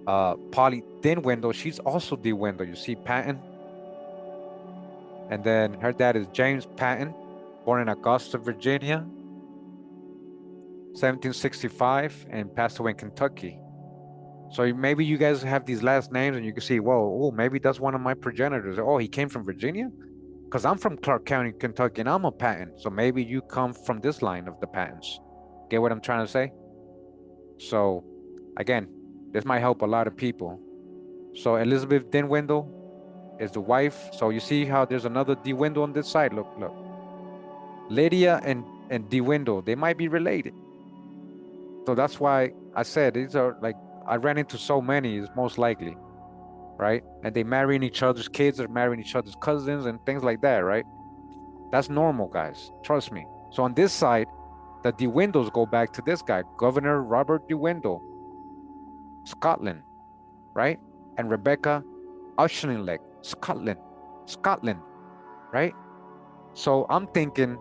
Polly De Window. She's also De Window. You see Patton. And then her dad is James Patton, born in Augusta, Virginia, 1765, and passed away in Kentucky. So maybe you guys have these last names and you can see, whoa, oh, maybe that's one of my progenitors. Oh, he came from Virginia? Because I'm from Clark County, Kentucky, and I'm a Patton. So maybe you come from this line of the Pattons. Get what I'm trying to say? So again, this might help a lot of people. So Elizabeth De Window is the wife. So you see how there's another De Window on this side. Look. Lydia and De Window, they might be related. So that's why I said these are like, I ran into so many, is most likely, right? And they marrying each other's kids, they're marrying each other's cousins and things like that, right? That's normal, guys. Trust me. So on this side, the De Windows go back to this guy, Governor Robert De Window, Scotland, right? And Rebecca Auchinleck, Scotland, right? So I'm thinking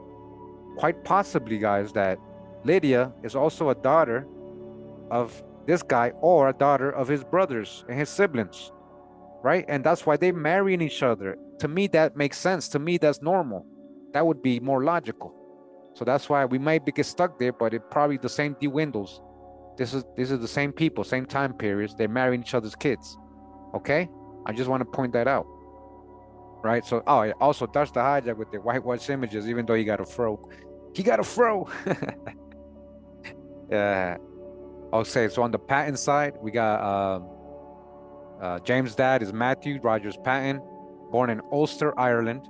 quite possibly, guys, that Lydia is also a daughter of this guy or a daughter of his brothers and his siblings, right? And that's why they're marrying each other. To me, that makes sense. To me, that's normal. That would be more logical. So that's why we might get stuck there, but it probably the same De Windows. This is the same people, same time periods. They're marrying each other's kids. Okay? I just want to point that out. Right? So, oh, also Dutch the hijack with the whitewash images, even though he got a fro. He got a fro. Yeah. Okay, so on the Patton side, we got James' dad is Matthew Rogers Patton, born in Ulster, Ireland.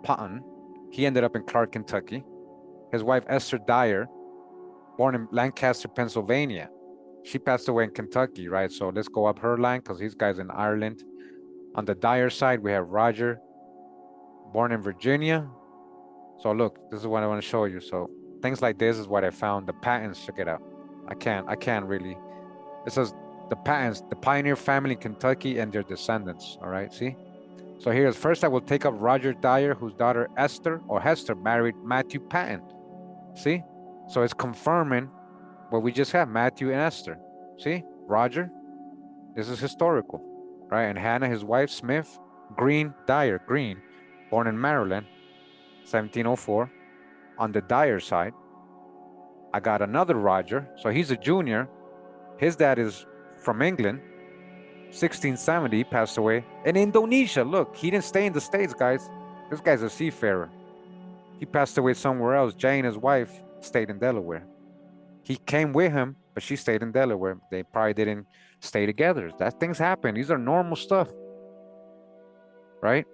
Patton. He ended up in Clark, Kentucky. His wife, Esther Dyer, born in Lancaster, Pennsylvania. She passed away in Kentucky, right? So let's go up her line because these guys in Ireland. On the Dyer side, we have Roger, born in Virginia. So look, this is what I want to show you. So things like this is what I found. The Pattons, check it out. I can't really. It says the Pattons, the pioneer family in Kentucky and their descendants. All right, see? So here's first I will take up Roger Dyer, whose daughter Esther or Hester married Matthew Patton. See? So it's confirming what we just had, Matthew and Esther. See? Roger. This is historical, right? And Hannah, his wife, Smith, Dyer, born in Maryland, 1704. On the Dyer side, I got another Roger. So he's a junior. His dad is from England, 1670, passed away. In Indonesia, look, he didn't stay in the States, guys. This guy's a seafarer. He passed away somewhere else. Jane, his wife, stayed in Delaware. He came with him, but she stayed in Delaware. They probably didn't stay together. That things happen. These are normal stuff, right?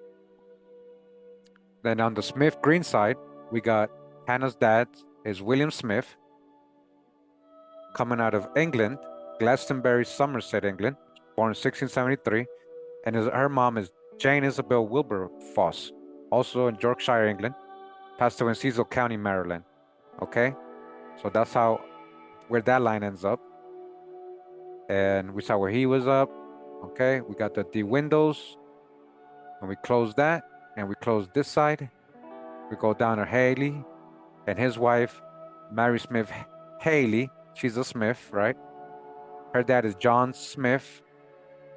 Then on the Smith Green side, we got Hannah's dad is William Smith, coming out of England, Glastonbury, Somerset, England, born in 1673, and her mom is Jane Isabel Wilberforce, also in Yorkshire, England, passed away in Cecil County, Maryland. Okay, so that's how where that line ends up, and we saw where he was up. Okay, we got the windows, and we close that, and we close this side. We go down to Haley and his wife, Mary Smith Haley. She's a Smith, right? Her dad is John Smith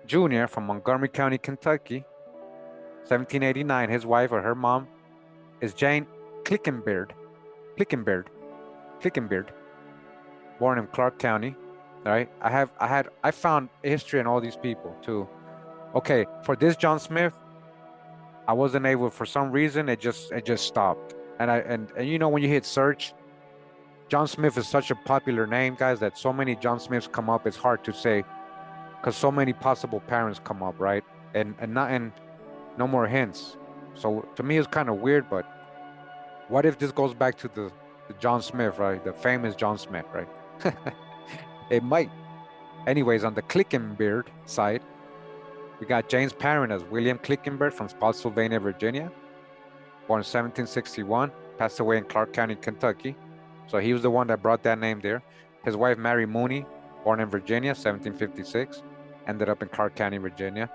Jr. from Montgomery County, Kentucky, 1789. His wife or her mom is Jane Clickenbeard, born in Clark County. Right? I found history in all these people too. Okay, for this John Smith, I wasn't able, for some reason, it just stopped. And you know, when you hit search, John Smith is such a popular name, guys, that so many John Smiths come up, it's hard to say, because so many possible parents come up, right? And no more hints. So to me, it's kind of weird, but what if this goes back to the John Smith, right? The famous John Smith, right? It might. Anyways, on the Clickenbeard side, we got Jane's parent as William Clickenbeard from Spotsylvania, Virginia, born in 1761, passed away in Clark County, Kentucky. So he was the one that brought that name there. His wife, Mary Mooney, born in Virginia, 1756, ended up in Clark County, Virginia.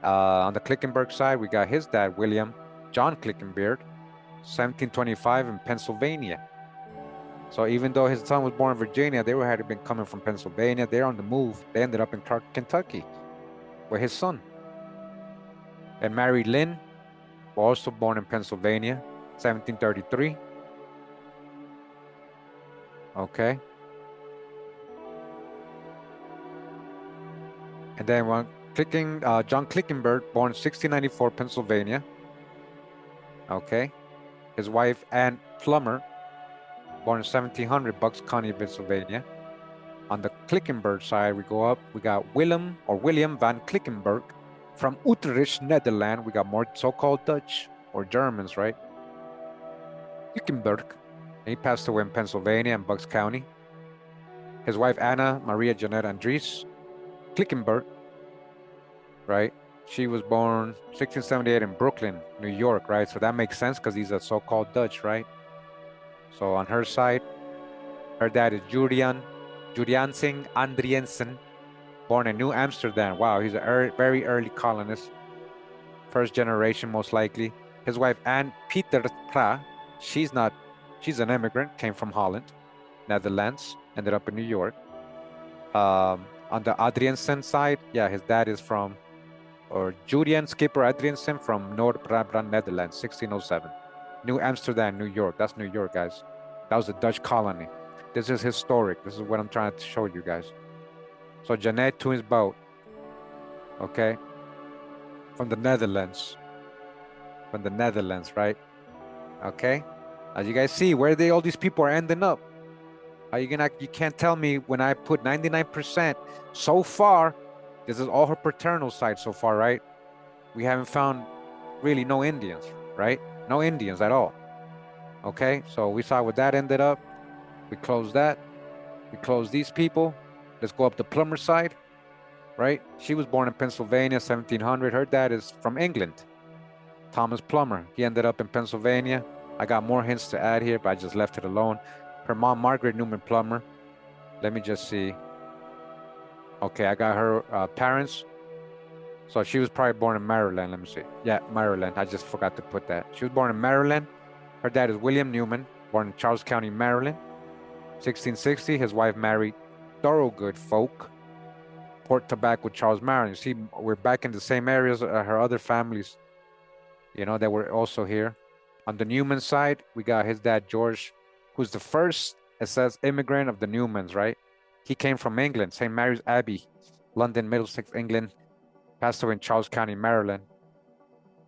On the Clickenberg side, we got his dad, William John Clickenbeard, 1725 in Pennsylvania. So even though his son was born in Virginia, they had been coming from Pennsylvania. They're on the move. They ended up in Clark, Kentucky with his son. And Mary Lynn, also born in Pennsylvania, 1733. Okay. And then John Clickenberg, born in 1694, Pennsylvania. Okay. His wife, Ann Plummer, born in 1700, Bucks County, Pennsylvania. On the Clickenberg side, we go up. We got William van Clickenberg from Utrecht, Netherlands. We got more so-called Dutch or Germans, right? Clickenberg. He passed away in Pennsylvania in Bucks County. His wife, Anna Maria Jeanette Andries Clickenberg, right? She was born 1678 in Brooklyn, New York, right? So that makes sense because these are so-called Dutch, right? So on her side, her dad is Juliansing Andriensen, born in New Amsterdam. Wow, he's a very early colonist. First generation, most likely. His wife, Anne Pieterstra, she's an immigrant, came from Holland, Netherlands, ended up in New York. On the Adriensen side, yeah, his dad is from, or Julian Skipper Adriensen from Noord-Brabant, Netherlands, 1607. New Amsterdam, New York. That's New York, guys. That was a Dutch colony. This is historic. This is what I'm trying to show you guys. So Jeanette Toonsbout, okay, from the Netherlands. From the Netherlands, right? Okay. As you guys see, where all these people are ending up. You can't tell me when I put 99% so far. This is all her paternal side so far, right? We haven't found really no Indians, right? No Indians at all. Okay, so we saw where that ended up. We closed that. We closed these people. Let's go up the Plummer side, right? She was born in Pennsylvania, 1700. Her dad is from England, Thomas Plummer. He ended up in Pennsylvania. I got more hints to add here, but I just left it alone. Her mom, Margaret Newman Plummer. Let me just see. Okay, I got her parents. So she was probably born in Maryland. Let me see. Yeah, Maryland. I just forgot to put that. She was born in Maryland. Her dad is William Newman, born in Charles County, Maryland. 1660, his wife married Thorogood Folk, Port Tobacco, Charles, Maryland. You see, we're back in the same areas her other families, you know, that were also here. On the Newman side, we got his dad, George, who's the first, it says, immigrant of the Newmans, right? He came from England, St. Mary's Abbey, London, Middlesex, England, passed away in Charles County, Maryland.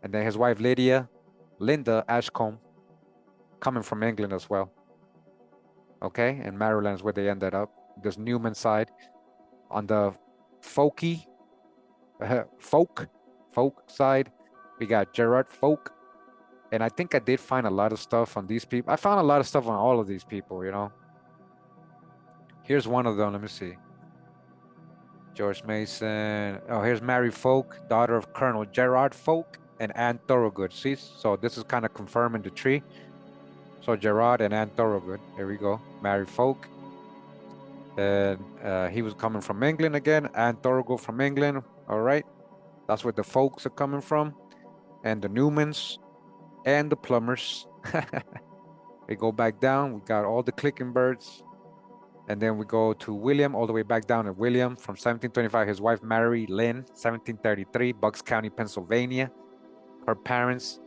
And then his wife, Linda Ashcombe, coming from England as well. Okay, and Maryland is where they ended up. This Newman side. On the folky, folk side, we got Gerard Folk. And I think I did find a lot of stuff on these people. I found a lot of stuff on all of these people, you know. Here's one of them. Let me see. George Mason. Oh, here's Mary Folk, daughter of Colonel Gerard Folk and Anne Thorogood. See, so this is kind of confirming the tree. So Gerard and Anne Thorogood. Here we go. Mary Folk. And he was coming from England again. Anne Thorogood from England. All right. That's where the folks are coming from. And the Newmans and the Plumbers. We go back down. We got all the clicking birds. And then we go to William, all the way back down to William from 1725. His wife, Mary Lynn, 1733, Bucks County, Pennsylvania. Her parents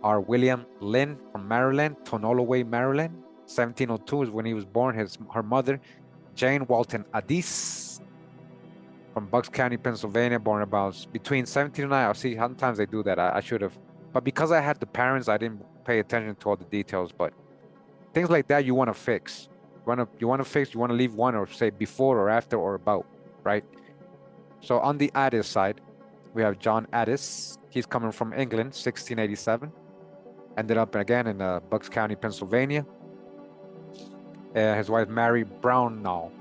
are William Lynn from Maryland, Tonoloway, Maryland. 1702 is when he was born. Her mother, Jane Walton Addis from Bucks County, Pennsylvania, born about between 1709. I'll see, sometimes they do that. I should have. But because I had the parents, I didn't pay attention to all the details. But things like that you want to fix. You want to leave one or say before or after or about, right? So on the Addis side, we have John Addis. He's coming from England, 1687. Ended up again in Bucks County, Pennsylvania. His wife, Mary Brownell.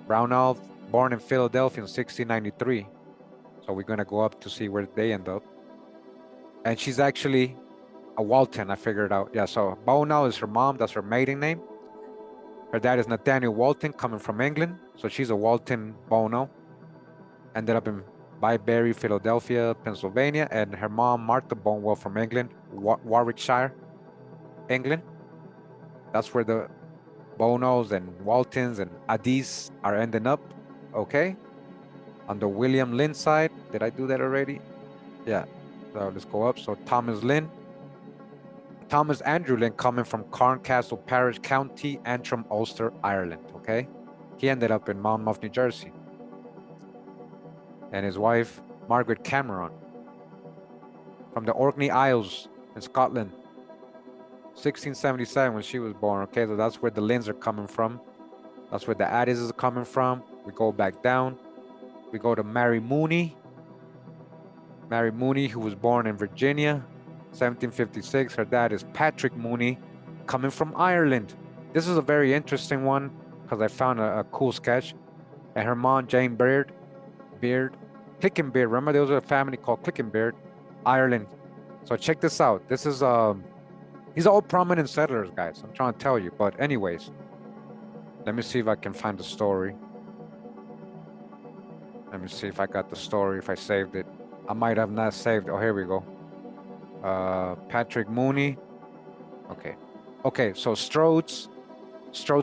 Brownell, born in Philadelphia in 1693. So we're going to go up to see where they end up. And she's actually a Walton, I figured out. Yeah, so Brownell is her mom. That's her maiden name. Her dad is Nathaniel Walton, coming from England. So she's a Walton Bono. Ended up in Byberry, Philadelphia, Pennsylvania. And her mom, Martha Bonewell from England, Warwickshire, England. That's where the Bonos and Waltons and Addis are ending up. Okay. On the William Lynn side, did I do that already? Yeah. So let's go up. So Thomas Lynn. Thomas Andrew Lynn, coming from Carncastle Parish, County Antrim, Ulster, Ireland, okay? He ended up in Monmouth, New Jersey. And his wife, Margaret Cameron, from the Orkney Isles in Scotland, 1677 when she was born, okay? So that's where the Lynns are coming from. That's where the Addis is coming from. We go back down. We go to Mary Mooney. Mary Mooney, who was born in Virginia, 1756. Her dad is Patrick Mooney, coming from Ireland. This is a very interesting one because I found a cool sketch. And her mom, Jane Beard, Clickenbeard. Remember, there was a family called Clickenbeard, Ireland. So check this out. This is these are all prominent settlers, guys. I'm trying to tell you. But anyways, let me see if I can find the story. Let me see if I got the story. If I saved it, I might have not saved. Oh, here we go. Patrick Mooney. Okay, so Strode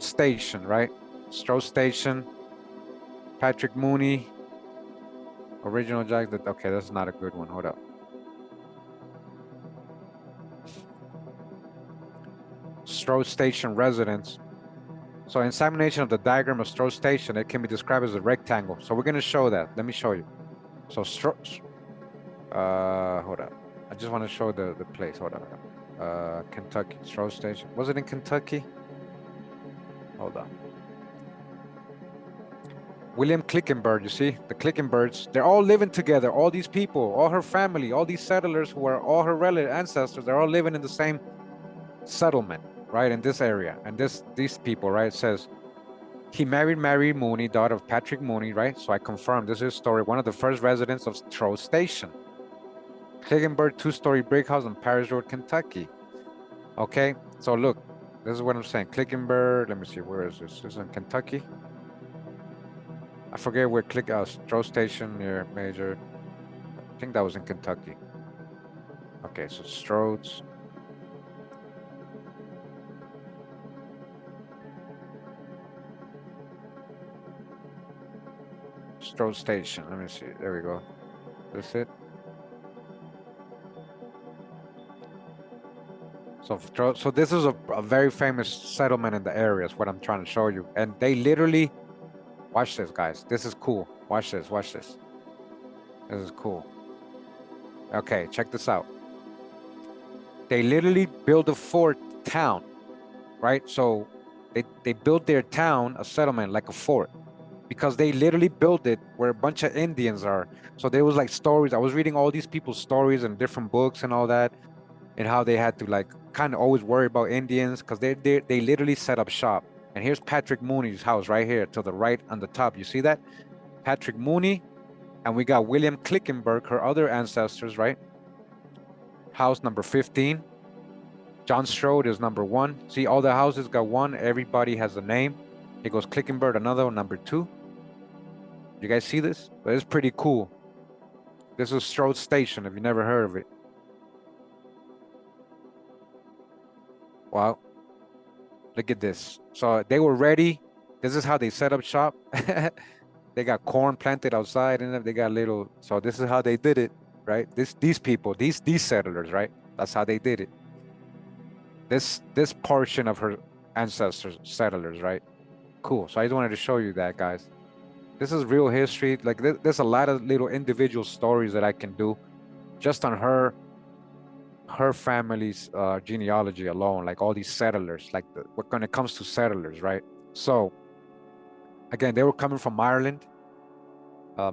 Station, right? Strode Station. Patrick Mooney. Original Jack. Okay, that's not a good one. Hold up. Strode Station residence. So examination of the diagram of Strode Station, it can be described as a rectangle. So we're going to show that. Let me show you. So hold up. I just want to show the place. Hold on. Kentucky, Strode Station. Was it in Kentucky? Hold on. William Clickenberg, you see? The Clickenbergs, they're all living together. All these people, all her family, all these settlers who are all her relative ancestors, they're all living in the same settlement, right? In this area. And these people, right? It says, he married Mary Mooney, daughter of Patrick Mooney, right? So I confirm this is story. One of the first residents of Strode Station. Clickenberg, two-story brick house on Parish Road, Kentucky. Okay, so look, this is what I'm saying. Clickenberg, let me see, where is this? This is in Kentucky. I forget where Strode Station near Major. I think that was in Kentucky. Okay, so Strode's. Strode Station, let me see, there we go. That's it. So this is a very famous settlement in the area, is what I'm trying to show you. And they literally, watch this, guys. This is cool. Watch this, watch this. This is cool. Okay, check this out. They literally built a fort town, right? So They built their town, a settlement, like a fort, because they literally built it where a bunch of Indians are. So there was like stories. I was reading all these people's stories and different books and all that, and how they had to like kind of always worry about Indians because they literally set up shop. And here's Patrick Mooney's house right here to the right on the top. You see that? Patrick Mooney, and we got William Clickenberg, her other ancestors, right? House number 15. John Strode is number 1. See, all the houses got 1. Everybody has a name. It goes Clickenberg, another one, number 2. You guys see this? But it's pretty cool. This is Strode Station, if you never heard of it. Wow. Look at this. So they were ready. This is how they set up shop. They got corn planted outside and they got little. So this is how they did it, right? These people, these settlers, right? That's how they did it. This portion of her ancestors, settlers, right? Cool. So I just wanted to show you that, guys. This is real history. Like there's a lot of little individual stories that I can do just on her family's genealogy alone, like all these settlers, like when it comes to settlers, right? So again, they were coming from Ireland.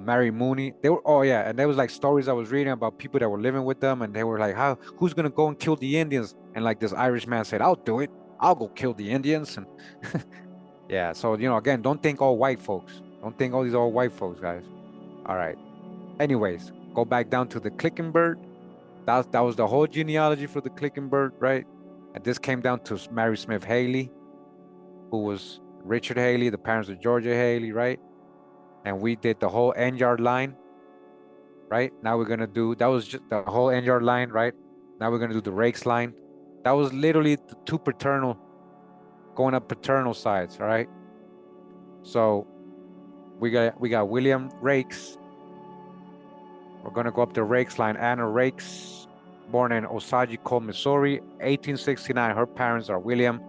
Mary Mooney, they were, oh yeah, and there was like stories I was reading about people that were living with them, and they were like, who's gonna go and kill the Indians? And like this Irish man said, I'll do it. I'll go kill the Indians. And yeah, so again, don't think all white folks. Don't think all these all white folks, guys. All right. Anyways, go back down to the Clickenberg. That was the whole genealogy for the Clickenberg, right? And this came down to Mary Smith Haley, who was Richard Haley, the parents of Georgia Haley, right? And we did the whole end-yard line, right? Now we're gonna do, that was just the whole end-yard line, right? Now we're gonna do the Rakes line. That was literally the 2 paternal, going up paternal sides, all right? So we got William Rakes. We're gonna go up the Rakes line. Anna Rakes, born in Osage-Cole, Missouri, 1869. Her parents are William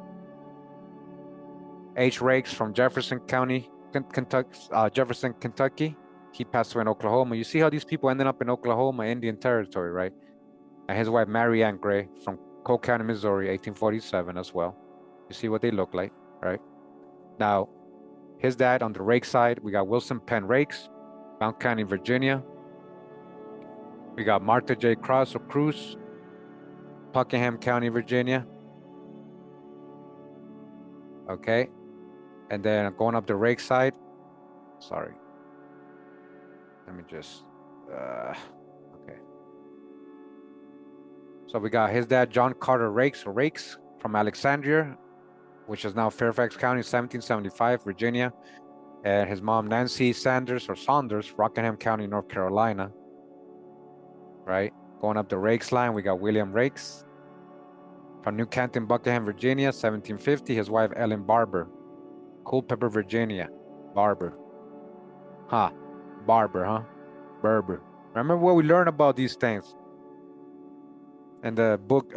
H. Rakes from Jefferson County, Kentucky, Jefferson, Kentucky. He passed away in Oklahoma. You see how these people ended up in Oklahoma, Indian Territory, right? And his wife, Mary Ann Gray, from Cole County, Missouri, 1847 as well. You see what they look like, right? Now, his dad on the Rake side, we got Wilson Penn Rakes, Mount County, Virginia. We got Martha J. Cross or Cruz, Buckingham County, Virginia. Okay. And then going up the Rake side, sorry. Let me just, okay. So we got his dad, John Carter Rakes, or Rakes, from Alexandria, which is now Fairfax County, 1775, Virginia. And his mom, Nancy Sanders, or Saunders, Rockingham County, North Carolina. Right? Going up the Rakes line, we got William Rakes. From New Canton, Buckingham, Virginia, 1750. His wife, Ellen Barber. Culpeper, Virginia. Barber. Huh. Barber, huh? Berber. Remember what we learned about these things in the book,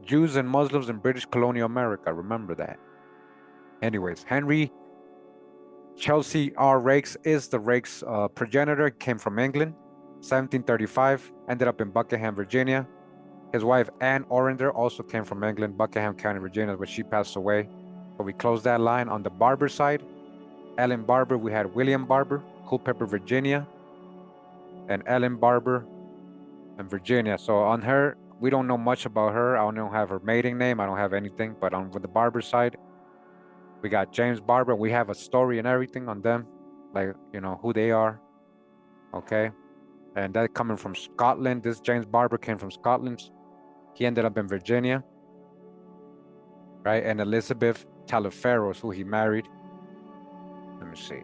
Jews and Muslims in British Colonial America. Remember that. Anyways, Henry Chelsea R. Rakes is the Rakes progenitor. Came from England, 1735. Ended up in Buckingham, Virginia. His wife, Anne Orender, also came from England, Buckingham County, Virginia, but she passed away. So we closed that line. On the Barber side, Ellen Barber, we had William Barber, Culpeper, Virginia, and Ellen Barber in Virginia. So on her, we don't know much about her. I don't have her maiden name. I don't have anything. But on the Barber side, we got James Barber. We have a story and everything on them, like, who they are. Okay. And that coming from Scotland. This James Barber came from Scotland. He ended up in Virginia, right? And Elizabeth Taliaferro, who he married. Let me see.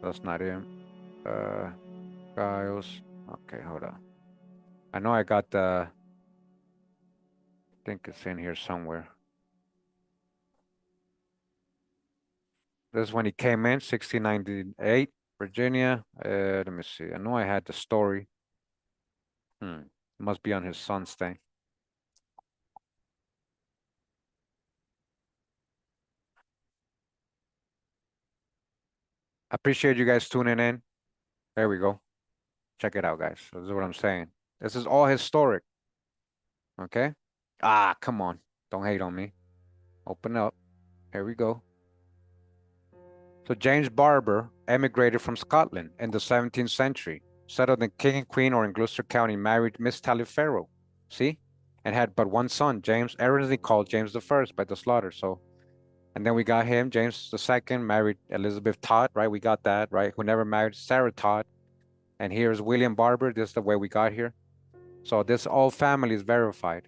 That's not him. Giles. Okay, hold on. I know I got the, I think it's in here somewhere. This is when he came in, 1698, Virginia. Let me see. I know I had the story. It must be on his son's thing. I appreciate you guys tuning in. There we go. Check it out, guys. This is what I'm saying. This is all historic. Okay? Ah, come on. Don't hate on me. Open up. Here we go. So James Barber emigrated from Scotland in the 17th century, settled in King and Queen or in Gloucester County, married Miss Taliaferro, see? And had but one son, James, erroneously called James I by the slaughter. So, and then we got him, James II, married Elizabeth Todd, right? We got that, right? Who never married Sarah Todd. And here's William Barber. This is the way we got here. So this all family is verified.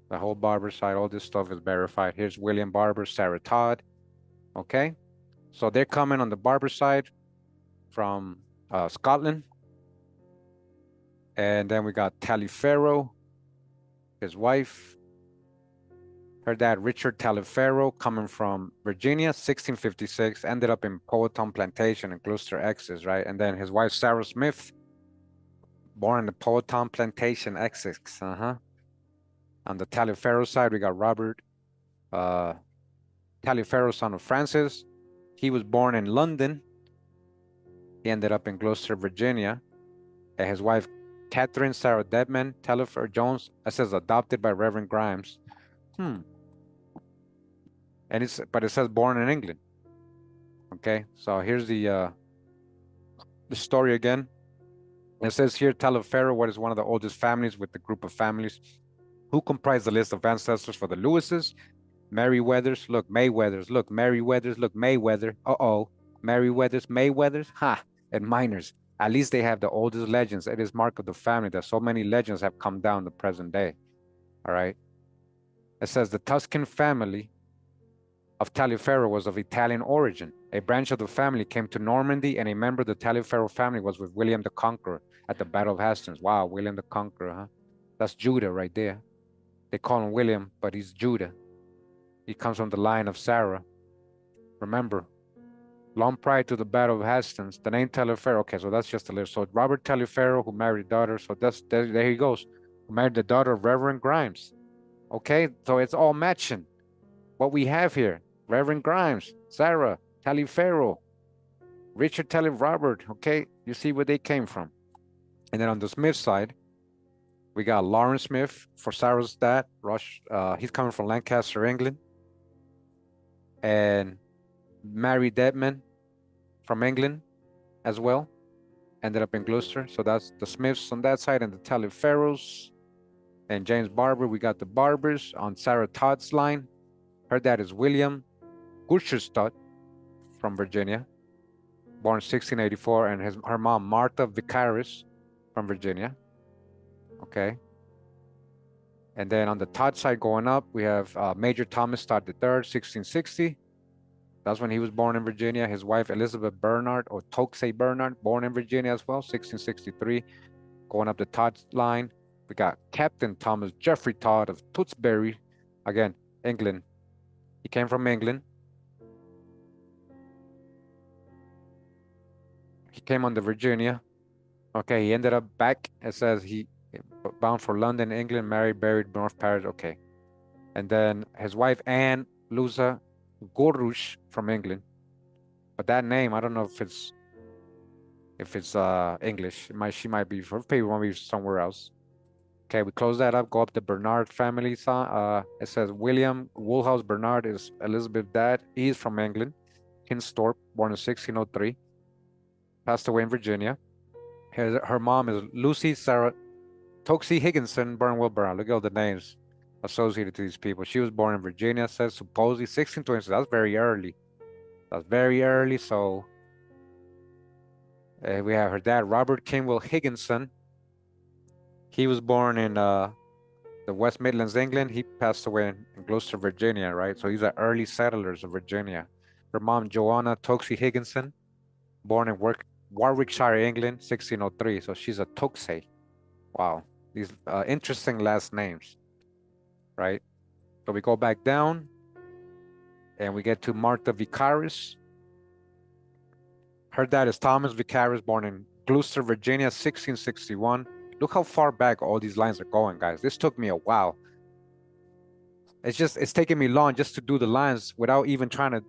The whole Barber side, all this stuff is verified. Here's William Barber, Sarah Todd, okay? So they're coming on the Barber side from Scotland. And then we got Taliaferro, his wife. Her dad, Richard Taliaferro, coming from Virginia, 1656, ended up in Powhatan Plantation in Gloucester, Essex, right? And then his wife, Sarah Smith, born in the Powhatan Plantation, Essex, On the Taliaferro side, we got Robert Taliaferro, son of Francis. He was born in London. He ended up in Gloucester, Virginia. And his wife, Catherine Sarah Dedman Taliaferro Jones, it says adopted by Reverend Grimes. And but it says born in England. Okay, so here's the story again. It says here Taliaferro, what is one of the oldest families with the group of families who comprise the list of ancestors for the Lewises, Merryweathers, look, Mayweathers, look, Merryweathers, look, Mayweather, Merryweathers, Mayweathers, and Miners. At least they have the oldest legends. It is mark of the family that so many legends have come down the present day. All right. It says the Tuscan family of Taliaferro was of Italian origin. A branch of the family came to Normandy, and a member of the Taliaferro family was with William the Conqueror at the Battle of Hastings. Wow, William the Conqueror, That's Judah right there. They call him William, but he's Judah. He comes from the line of Sarah. Remember, long prior to the Battle of Hastings, the name Taliaferro, okay, so that's just a little. So Robert Taliaferro, who married daughter, so there he goes, who married the daughter of Reverend Grimes. Okay, so it's all matching what we have here. Reverend Grimes, Sarah, Taliaferro, Richard Robert, okay, you see where they came from. And then on the Smith side, we got Lawrence Smith for Sarah's dad, he's coming from Lancaster, England. And Mary Dedman from England as well, ended up in Gloucester. So that's the Smiths on that side, and the Taliaferros. And James Barber, we got the Barbers on Sarah Todd's line. Her dad is William Todd from Virginia, born 1684, and her mom Martha Vicaris from Virginia. Okay. And then on the Todd side going up, we have Major Thomas Todd III, 1660. That's when he was born in Virginia. His wife, Elizabeth Bernard, or Toxey Bernard, born in Virginia as well, 1663. Going up the Todd line, we got Captain Thomas Jeffrey Todd of Tewkesbury, again, England. He came from England. He came on the Virginia. Okay, he ended up back. It says he bound for London, England, married, buried, North Paris. Okay. And then his wife, Anne Luza Gorush from England. But that name, I don't know if it's English. She might be, for people might be somewhere else. Okay, we close that up, go up the Bernard family. It says William Woolhouse Bernard is Elizabeth's dad. He's from England. Hinsthorpe, born in 1603. Passed away in Virginia. Her mom is Lucy Sarah Toxey Higginson, born in Wilbur. Look at all the names associated to these people. She was born in Virginia, says supposedly 1620. So that's very early. That's very early. So we have her dad, Robert Kingwell Higginson. He was born in the West Midlands, England. He passed away in Gloucester, Virginia, right? So these are early settlers of Virginia. Her mom, Joanna Toxey Higginson, born in Warwickshire, England, 1603. So she's a Toxey. Wow. These interesting last names, right? So we go back down and we get to Martha Vicaris. Her dad is Thomas Vicaris, born in Gloucester, Virginia, 1661. Look how far back all these lines are going, guys. This took me a while. It's taking me long just to do the lines without even trying to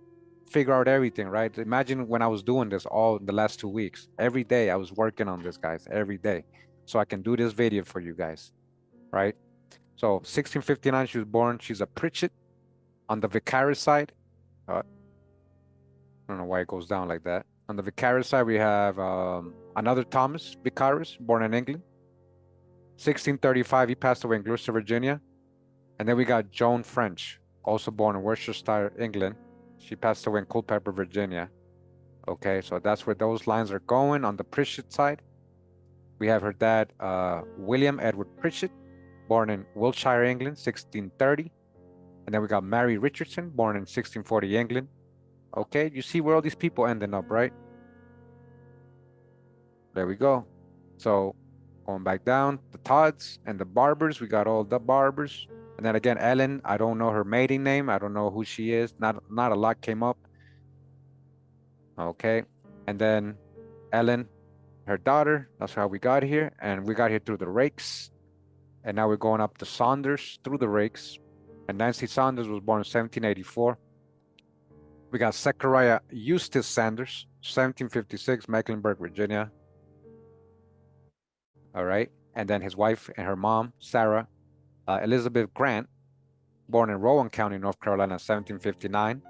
figure out everything, right? Imagine when I was doing this all the last 2 weeks. Every day I was working on this, guys, every day. So I can do this video for you guys, right? So 1659, she was born. She's a Pritchett on the Vicaris side. I don't know why it goes down like that. On the Vicaris side, we have another Thomas Vicaris, born in England. 1635, he passed away in Gloucester, Virginia. And then we got Joan French, also born in Worcestershire, England. She passed away in Culpeper, Virginia. Okay, so that's where those lines are going. On the Pritchett side, we have her dad, William Edward Pritchett, born in Wiltshire, England, 1630. And then we got Mary Richardson, born in 1640, England. Okay, you see where all these people ending up, right? There we go. So going back down, the Todds and the Barbers, we got all the Barbers. And then again, Ellen, I don't know her maiden name. I don't know who she is. Not a lot came up. Okay, and then Ellen, her daughter, that's how we got here. And we got here through the Rakes. And now we're going up to Saunders through the Rakes. And Nancy Saunders was born in 1784. We got Zechariah Eustace Sanders, 1756, Mecklenburg, Virginia. All right. And then his wife and her mom, Sarah Elizabeth Grant, born in Rowan County, North Carolina, 1759.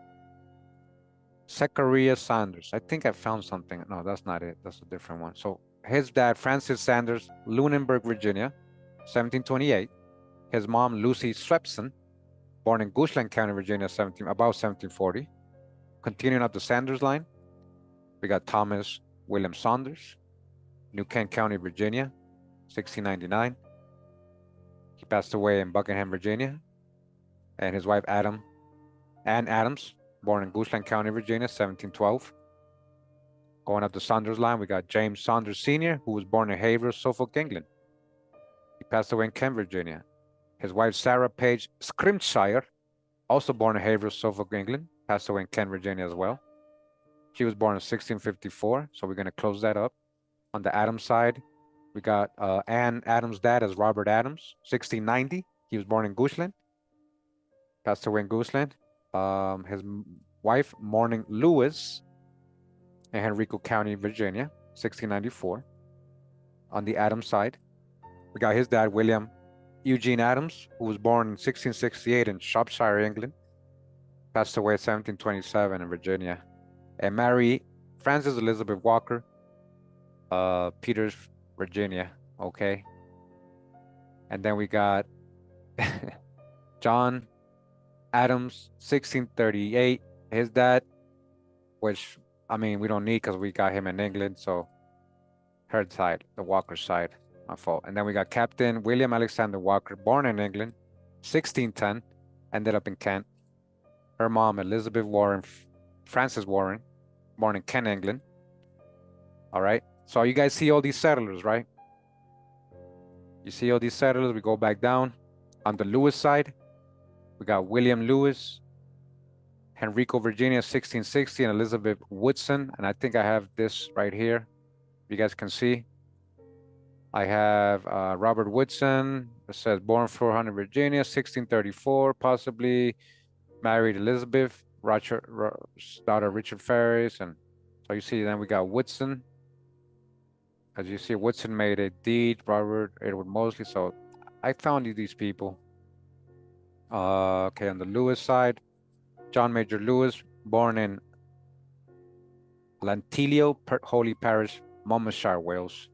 Zechariah Sanders. I think I found something. No, that's not it. That's a different one. So his dad, Francis Sanders, Lunenburg, Virginia, 1728. His mom, Lucy Swepson, born in Goochland County, Virginia, about 1740. Continuing up the Sanders line, we got Thomas William Saunders, New Kent County, Virginia, 1699. He passed away in Buckingham, Virginia. And his wife, Anne Adams, born in Goochland County, Virginia, 1712. Going up the Saunders line, we got James Saunders Sr., who was born in Haverhill, Suffolk, England. He passed away in Kent, Virginia. His wife, Sarah Page Scrimshire, also born in Haverhill, Suffolk, England, passed away in Kent, Virginia as well. She was born in 1654, so we're going to close that up. On the Adams side, we got Anne Adams' dad as Robert Adams, 1690. He was born in Goochland, passed away in Goochland. His wife, Morning Lewis, in Henrico County, Virginia, 1694. On the Adams side, we got his dad, William Eugene Adams, who was born in 1668 in Shropshire, England, passed away in 1727 in Virginia. And Mary Frances Elizabeth Walker, Peters, Virginia. Okay. And then we got John Adams, 1638. His dad, which, I mean, we don't need because we got him in England. So her side, the Walker side, my fault. And then we got Captain William Alexander Walker, born in England, 1610, ended up in Kent. Her mom, Elizabeth Warren, Frances Warren, born in Kent, England. All right. So you guys see all these settlers, right? You see all these settlers. We go back down. On the Lewis side, we got William Lewis, Henrico, Virginia, 1660, and Elizabeth Woodson. And I think I have this right here. You guys can see. I have Robert Woodson. It says born 400, Virginia, 1634, possibly married Elizabeth, daughter Richard Ferris. And so you see, then we got Woodson. As you see, Woodson made a deed, Robert Edward Mosley. So I found these people. Okay, on the Lewis side, John Major Lewis, born in Lantilio, Holy Parish, Monmouthshire, Wales.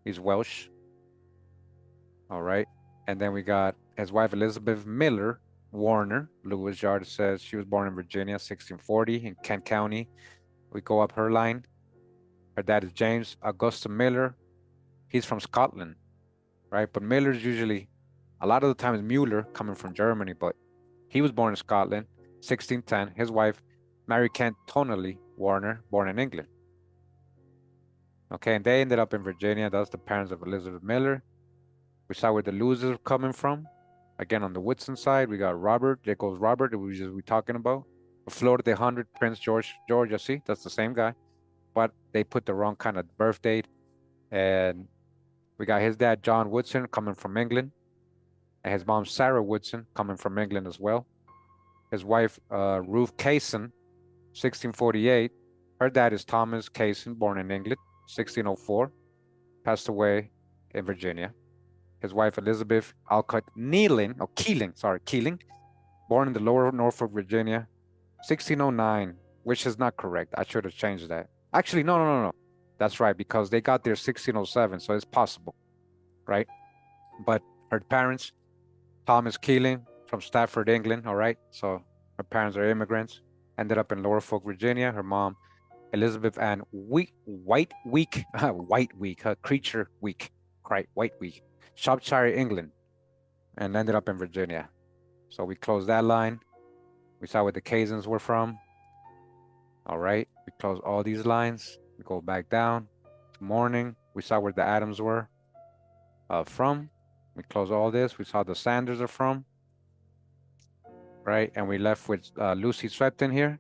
He's Welsh. All right. And then we got his wife, Elizabeth Miller Warner. Lewis Yard says she was born in Virginia, 1640, in Kent County. We go up her line. Her dad is James Augusta Miller. He's from Scotland, right? But Miller's usually, a lot of the time, is Mueller, coming from Germany, but he was born in Scotland, 1610. His wife, Mary Kent Tonally Warner, born in England. Okay, and they ended up in Virginia. That's the parents of Elizabeth Miller. We saw where the Lewis are coming from. Again, on the Woodson side, we got Robert. There goes Robert, we're talking about. Florida 100, Prince George, see, that's the same guy. But they put the wrong kind of birth date. And we got his dad, John Woodson, coming from England. And his mom, Sarah Woodson, coming from England as well. His wife, Ruth Kaysen, 1648. Her dad is Thomas Kaysen, born in England, 1604. Passed away in Virginia. His wife, Elizabeth Alcott Keeling, born in the lower Norfolk, Virginia, 1609, which is not correct. I should have changed that. Actually, no. That's right, because they got there 1607, so it's possible, right? But her parents, Thomas Keeling from Stafford, England, all right? So her parents are immigrants, ended up in Norfolk, Virginia. Her mom, Elizabeth Ann Whiteweek, Creature Week, right, Whiteweek, Shropshire, England, and ended up in Virginia. So we closed that line. We saw where the Kazans were from. All right, we close all these lines. We go back down to morning. We saw where the Adams were from. We close all this. We saw the Sanders are from. Right, and we left with Lucy Swepton here.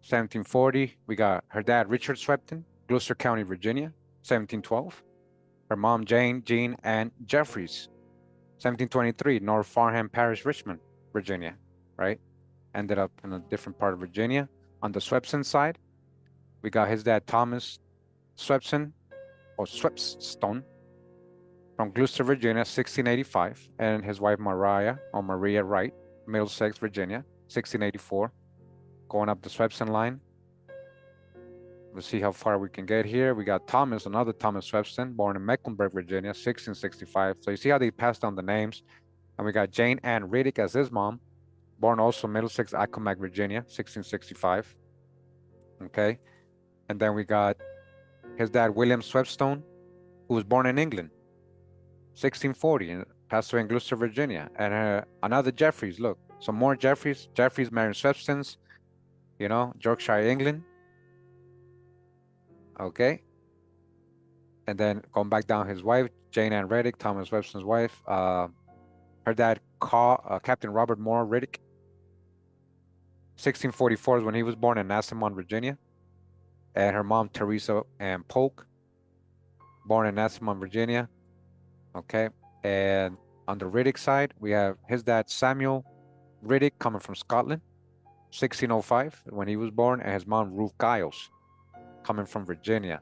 1740, we got her dad, Richard Swepton, Gloucester County, Virginia, 1712. Her mom, Jane, Jean, and Jeffries, 1723, North Farnham Parish, Richmond, Virginia, right? Ended up in a different part of Virginia. On the Swepson side, we got his dad, Thomas Swepson, or Swepstone, from Gloucester, Virginia, 1685, and his wife, Maria Wright, Middlesex, Virginia, 1684. Going up the Swepson line. Let's see how far we can get here. We got Thomas, another Thomas Swepson, born in Mecklenburg, Virginia, 1665. So you see how they passed down the names. And we got Jane Ann Riddick as his mom, born also Middlesex, Accomack, Virginia, 1665. Okay. And then we got his dad, William Swepstone, who was born in England, 1640, and passed away in Gloucester, Virginia. And another Jeffries, look, some more Jeffries. Jeffries married Swepstons, you know, Yorkshire, England. Okay. And then going back down, his wife, Jane Ann Riddick, Thomas Webston's wife. Her dad, Captain Robert Moore Riddick. 1644 is when he was born in Nasamon, Virginia. And her mom, Teresa Ann Polk, born in Nasamon, Virginia. Okay. And on the Riddick side, we have his dad, Samuel Riddick, coming from Scotland, 1605, when he was born, and his mom, Ruth Giles, coming from Virginia.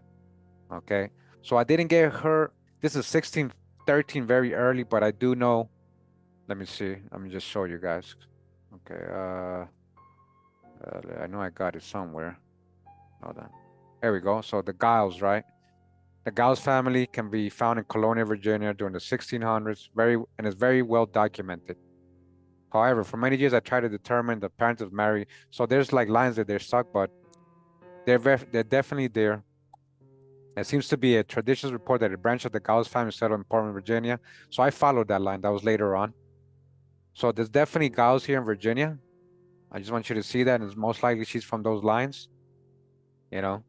Okay. So I didn't get her. This is 1613, very early, but I do know. Let me see. Let me just show you guys. Okay. I know I got it somewhere. Hold on. There we go. So the Giles, right? The Giles family can be found in Colonia, Virginia during the 1600s, and is very well documented. However, for many years, I tried to determine the parents of Mary. So there's like lines that they're stuck, but they're definitely there. There seems to be a traditions report that a branch of the Giles family settled in Portland, Virginia. So I followed that line. That was later on. So there's definitely Giles here in Virginia. I just want you to see that. And it's most likely she's from those lines. You know,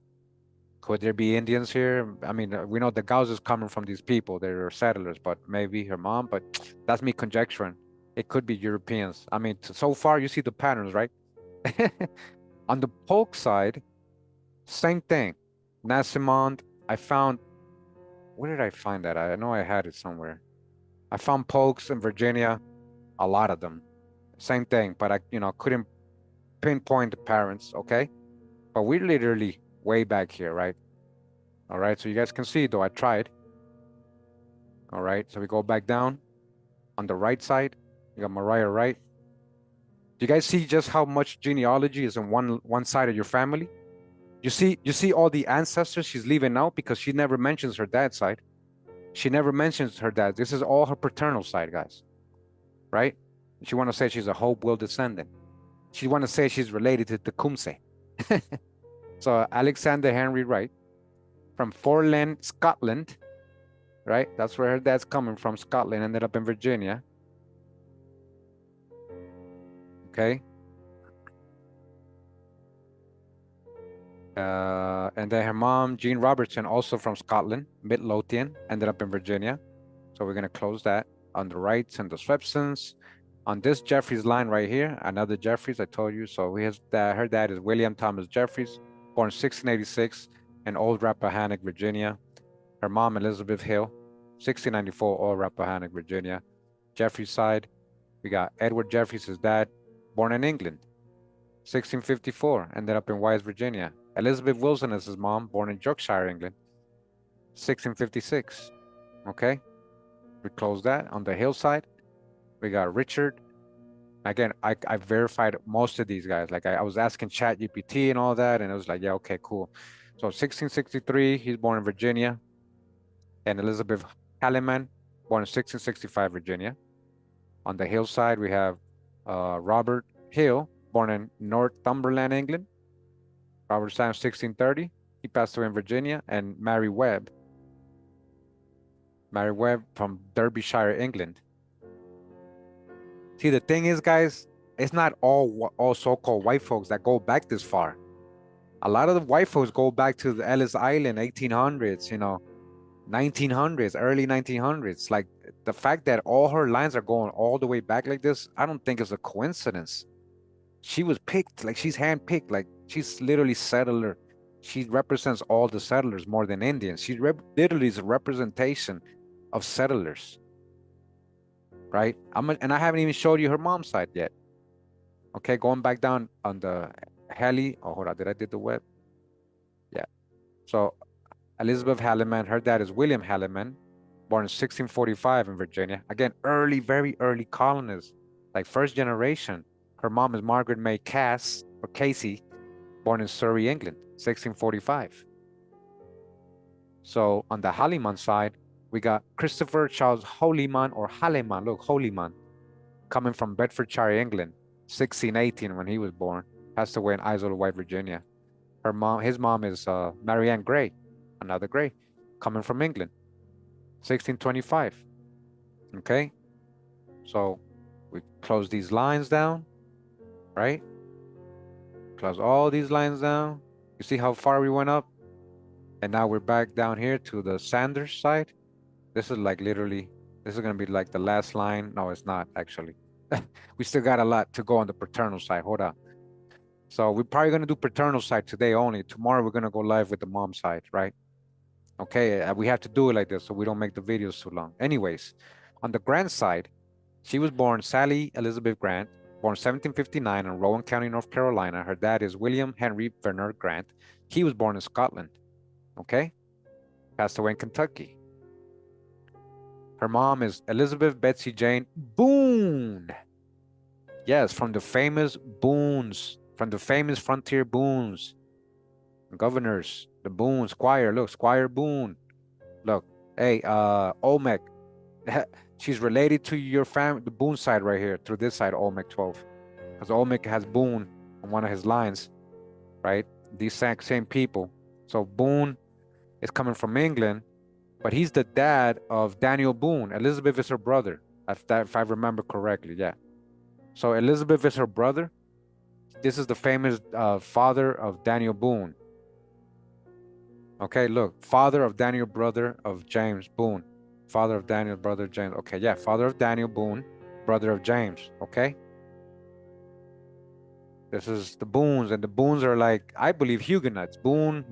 could there be Indians here? I mean, we know the Giles is coming from these people. They're settlers, but maybe her mom. But that's me conjecturing. It could be Europeans. I mean, so far you see the patterns, right? On the Polk side, same thing. Nasamond, I found, where did I find that? I know I had it somewhere. I found Polks in Virginia, a lot of them. Same thing, but I, couldn't pinpoint the parents, okay? But we're literally way back here, right? All right, so you guys can see, though, I tried. All right, so we go back down. On the right side, you got Mariah Wright. Do you guys see just how much genealogy is in one side of your family? You see all the ancestors she's leaving out because she never mentions her dad's side. She never mentions her dad. This is all her paternal side, guys. Right? She want to say she's a Hopewell descendant. She want to say she's related to Tecumseh. So Alexander Henry Wright from Forland, Scotland. Right? That's where her dad's coming from, Scotland. Ended up in Virginia. Okay. And then her mom, Jean Robertson, also from Scotland, Midlothian, ended up in Virginia. So we're going to close that. On the Wrights and the Swepsons. On this Jeffries line right here, another Jeffries, I told you. So her dad is William Thomas Jeffries, born 1686 in Old Rappahannock, Virginia. Her mom, Elizabeth Hill, 1694, Old Rappahannock, Virginia. Jeffries side, we got Edward Jeffries, his dad, born in England, 1654, ended up in Wise, Virginia. Elizabeth Wilson is his mom, born in Yorkshire, England, 1656. Okay, We close that. On the hillside, we got Richard. Again, I verified most of these guys. Like I was asking Chat GPT and all that, and it was like, yeah, okay, cool. So 1663, he's born in Virginia. And Elizabeth Halliman, born in 1665, Virginia. On the hillside, we have Robert Hill, born in Northumberland, England. Robert died in 1630. He passed away in Virginia. And Mary Webb. Mary Webb from Derbyshire, England. See, the thing is, guys, it's not all so-called white folks that go back this far. A lot of the white folks go back to the Ellis Island, 1800s, 1900s, early 1900s. Like the fact that all her lines are going all the way back like this, I don't think it's a coincidence. She was picked, like she's handpicked, like she's literally settler. She represents all the settlers more than Indians. She literally is a representation of settlers, right? And I haven't even showed you her mom's side yet. Okay, going back down on the Hallie. Oh, hold on, did I do the web? Yeah. So Elizabeth Halliman, her dad is William Halliman, born in 1645 in Virginia. Again, early, very early colonists, like first generation. Her mom is Margaret May Cass, or Casey, born in Surrey, England, 1645. So on the Halliman side, we got Christopher Charles Holyman, or Halleman, look, Holyman, coming from Bedfordshire, England, 1618 when he was born, passed away in Isleworth, Virginia. His mom is Marianne Gray, another Gray, coming from England, 1625. Okay, so we close these lines down, right? Close all these lines down. You see how far we went up? And now we're back down here to the Sanders side. This is like literally, this is gonna be like the last line. No, it's not actually. We still got a lot to go on the paternal side. Hold on. So we're probably gonna do paternal side today only. Tomorrow we're gonna go live with the mom side, right? Okay, we have to do it like this so we don't make the videos too long. Anyways, on the Grant side, she was born Sally Elizabeth Grant, born 1759 in Rowan County, North Carolina. Her dad is William Henry Bernard Grant. He was born in Scotland, okay? Passed away in Kentucky. Her mom is Elizabeth Betsy Jane Boone. Yes, from the famous Boones, from the famous frontier Boones, governors, the Boone, Squire, look, Squire Boone. Look, hey, Olmec. She's related to your family, the Boone side right here, through this side, Olmec 12. Because Olmec has Boone on one of his lines, right? These same people. So Boone is coming from England, but he's the dad of Daniel Boone. Elizabeth is her brother, if I remember correctly, yeah. So Elizabeth is her brother. This is the famous father of Daniel Boone. Okay, look, father of Daniel, brother of James Boone. Father of Daniel, brother of James. Okay, yeah, father of Daniel Boone, brother of James, okay? This is the Boones, and the Boones are like, I believe, Huguenots. Boone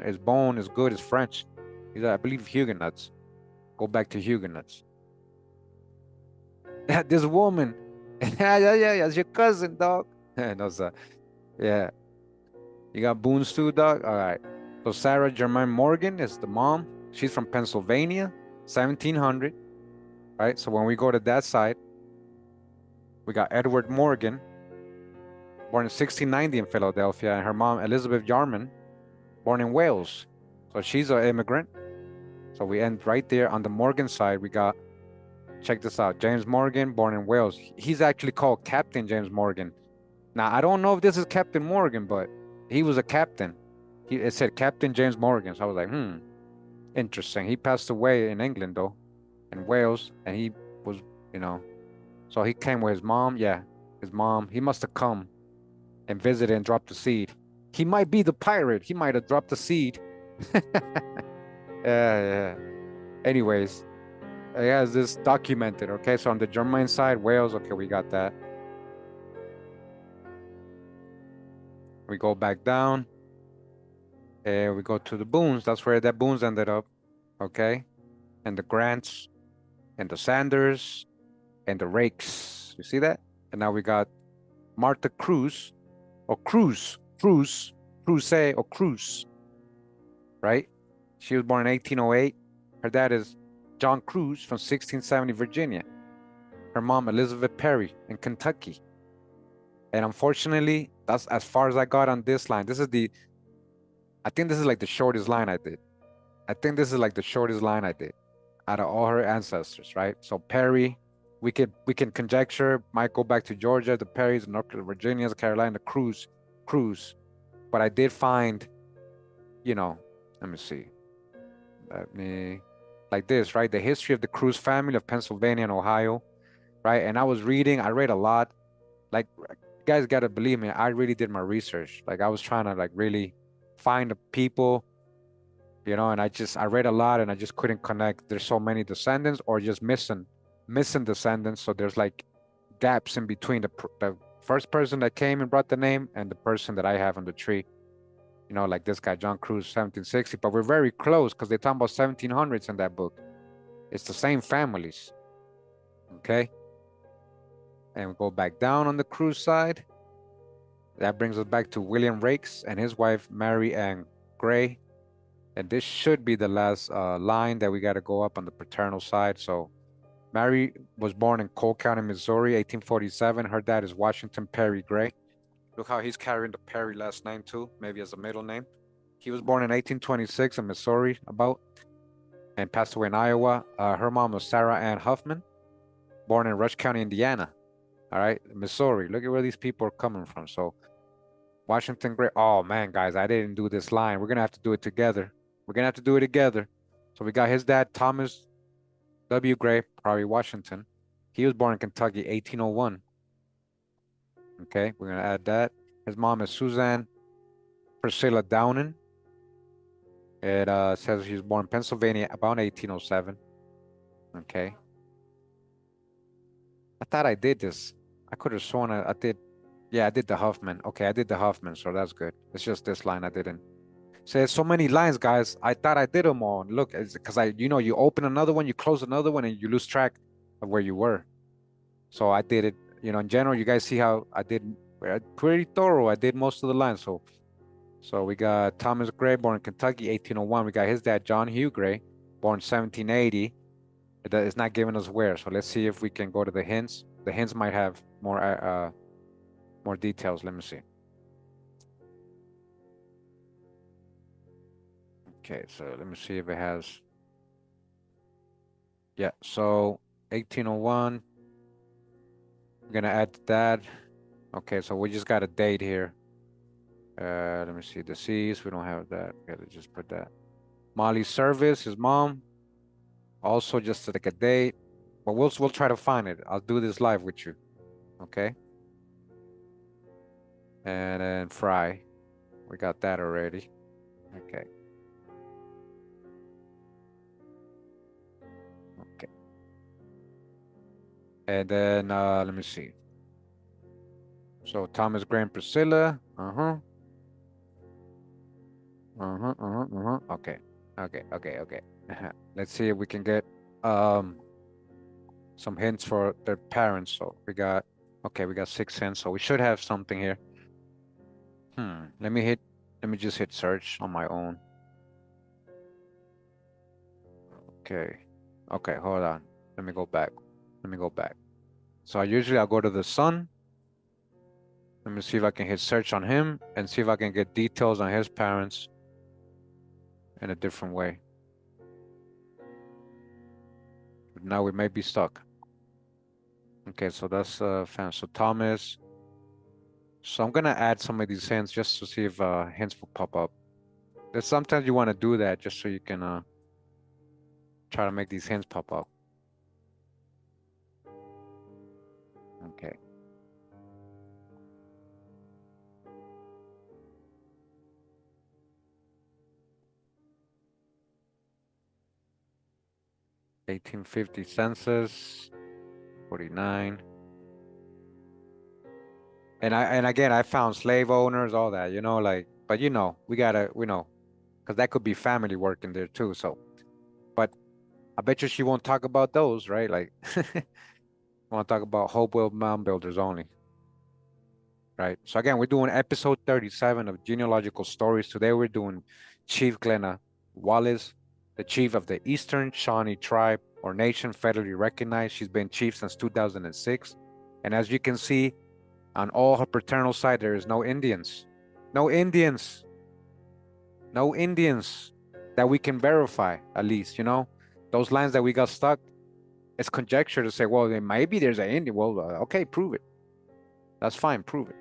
is good, is French. These are, I believe, Huguenots. Go back to Huguenots. This woman, yeah, it's your cousin, dog. No, sir. Yeah. You got Boone's too, dog? All right. So Sarah Germaine Morgan is the mom. She's from Pennsylvania, 1700. Right? So when we go to that side, we got Edward Morgan, born in 1690 in Philadelphia, and her mom, Elizabeth Yarman, born in Wales. So she's an immigrant. So we end right there on the Morgan side. We got, check this out, James Morgan, born in Wales. He's actually called Captain James Morgan. Now, I don't know if this is Captain Morgan, but he was a captain. It said Captain James Morgan. So I was like, interesting. He passed away in England, though, in Wales, and he was, so he came with his mom. Yeah, his mom. He must have come and visited and dropped the seed. He might be the pirate. He might have dropped the seed. Yeah. Anyways, he has this documented. Okay, so on the German side, Wales. Okay, we got that. We go back down. And we go to the Boones. That's where the Boones ended up. Okay, and the Grants, and the Sanders, and the Rakes. You see that? And now we got Martha Cruz, or Cruz, right? She was born in 1808. Her dad is John Cruz from 1670 Virginia. Her mom, Elizabeth Perry in Kentucky. And unfortunately, that's as far as I got on this line. I think this is like the shortest line I did. Out of all her ancestors, right? So Perry, we can conjecture, might go back to Georgia, the Perrys, North Virginia, Carolina, Cruz. But I did find, let me see. Like this, right? The history of the Cruz family of Pennsylvania and Ohio, right? And I read a lot. Like, you guys got to believe me, I really did my research. Like, I was trying to like really find the people, and I read a lot and I just couldn't connect. There's so many descendants or just missing descendants. So there's like gaps in between the first person that came and brought the name and the person that I have on the tree. Like this guy, John Cruz, 1760, but we're very close because they're talking about 1700s in that book. It's the same families, okay? And we go back down on the Cruz side. That brings us back to William Rakes and his wife, Mary Ann Gray. And this should be the last line that we got to go up on the paternal side. So Mary was born in Cole County, Missouri, 1847. Her dad is Washington Perry Gray. Look how he's carrying the Perry last name too, maybe as a middle name. He was born in 1826 in Missouri, and passed away in Iowa. Her mom was Sarah Ann Huffman, born in Rush County, Indiana. All right, Missouri. Look at where these people are coming from. So Washington Gray. Oh man, guys, I didn't do this line. We're gonna have to do it together. So we got his dad, Thomas W. Gray, probably Washington. He was born in Kentucky, 1801. Okay, we're gonna add that. His mom is Suzanne Priscilla Downing. It says he was born in Pennsylvania about 1807. Okay. I thought I did this. I could have sworn I did. Yeah, I did the Huffman. Okay, I did the Huffman, so that's good. It's just this line I didn't. So there's so many lines, guys. I thought I did them all. Look, it's because you open another one, you close another one, and you lose track of where you were. So I did it. In general, you guys see how I did pretty thorough. I did most of the lines. So we got Thomas Gray, born in Kentucky, 1801. We got his dad, John Hugh Gray, born 1780. It's not giving us where. So let's see if we can go to the hints. The hints might have more details. Let me see. Okay, so let me see if it has. Yeah, so 1801. I'm gonna add that. Okay, so we just got a date here. Let me see, deceased. We don't have that. Okay, let's just put that. Molly Service, his mom. Also, just like a date. But we'll try to find it. I'll do this live with you. Okay. And then Fry. We got that already. Okay. Okay. And then let me see. So Thomas Gray and Priscilla. Okay. Let's see if we can get some hints for their parents. So we got 6 hints. So we should have something here. Let me just hit search on my own. Okay, hold on. Let me go back. So I'll go to the son. Let me see if I can hit search on him and see if I can get details on his parents in a different way. But now we may be stuck. Okay, so that's fan. So Thomas. So I'm gonna add some of these hints just to see if hints will pop up. There's sometimes you want to do that just so you can try to make these hints pop up. Okay. (1850) census, 49. And again, I found slave owners, all that, but we know, because that could be family working there too. So, but I bet you she won't talk about those, right? Like, I want to talk about Hopewell mound builders only, right? So again, we're doing episode 37 of Genealogical Stories. Today we're doing Chief Glenna Wallace, the chief of the Eastern Shawnee tribe or nation federally recognized. She's been chief since 2006. And as you can see, on all her paternal side, there is no Indians. No Indians. No Indians that we can verify, at least, you know? Those lines that we got stuck, it's conjecture to say, well, maybe there's an Indian. Well, okay, prove it. That's fine, prove it.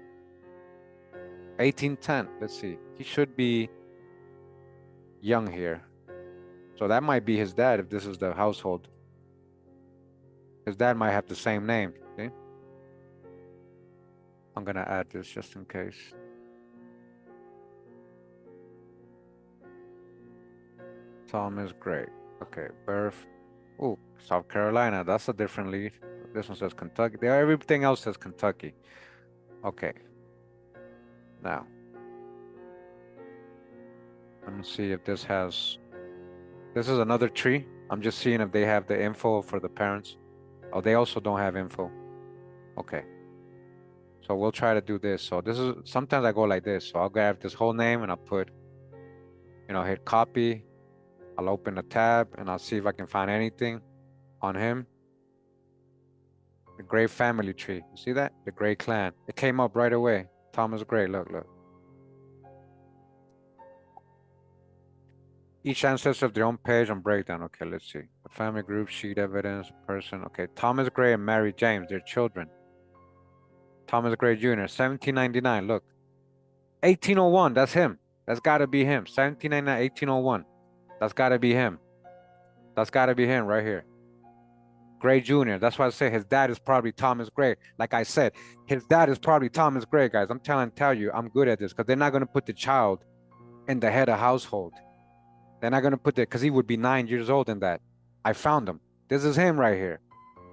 1810, let's see. He should be young here. So that might be his dad if this is the household. His dad might have the same name, see? I'm gonna add this just in case. Thomas Gray. Okay, birth. Oh, South Carolina. That's a different lead. This one says Kentucky. Everything else says Kentucky. Okay. Now, let me see if this has. This is another tree. I'm just seeing if they have the info for the parents. Oh, they also don't have info. Okay. So we'll try to do this. So this is, sometimes I go like this. So I'll grab this whole name and I'll put, hit copy. I'll open a tab and I'll see if I can find anything on him. The Gray family tree. You see that? The Gray clan. It came up right away. Thomas Gray. Look, look. Each ancestor have their own page and breakdown. Okay, let's see. The family group, sheet evidence, person. Okay, Thomas Gray and Mary James, their children. Thomas Gray Jr., 1799. Look. 1801. That's him. That's got to be him. 1799, 1801. That's got to be him. That's got to be him right here. Gray Jr. That's why I say his dad is probably Thomas Gray. Like I said, his dad is probably Thomas Gray, guys. I'm tell you, I'm good at this because they're not going to put the child in the head of household. They're not going to put it because he would be 9 years old in that. I found him. This is him right here.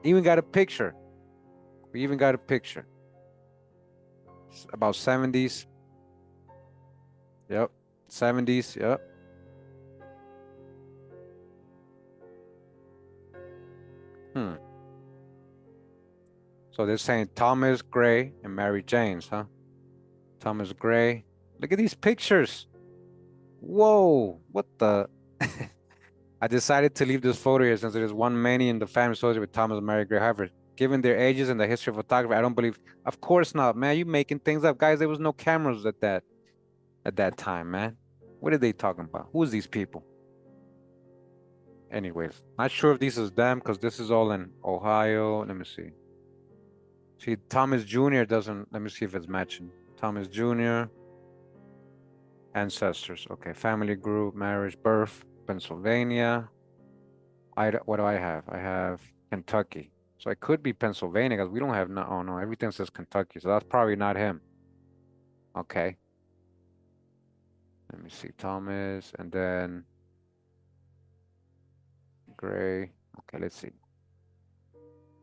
Even got a picture. We even got a picture. It's about 70s. Yep. 70s. Yep. So they're saying Thomas Gray and Mary James, huh? Thomas Gray. Look at these pictures. Whoa, what the? I decided to leave this photo here since there's one many in the family associated with Thomas and Mary Gray. However, given their ages and the history of photography, I don't believe. Of course not, man. You making things up, guys. There was no cameras at that time, man. What are they talking about? Who is these people? Anyways, not sure if this is them because this is all in Ohio. Let me see. See, Thomas Jr. doesn't. Let me see if it's matching. Thomas Jr. Ancestors. Okay, family group, marriage, birth, Pennsylvania. What do I have? I have Kentucky. So it could be Pennsylvania because we don't have no. Oh no, everything says Kentucky. So that's probably not him. Okay. Let me see, Thomas, and then Gray. Okay, let's see.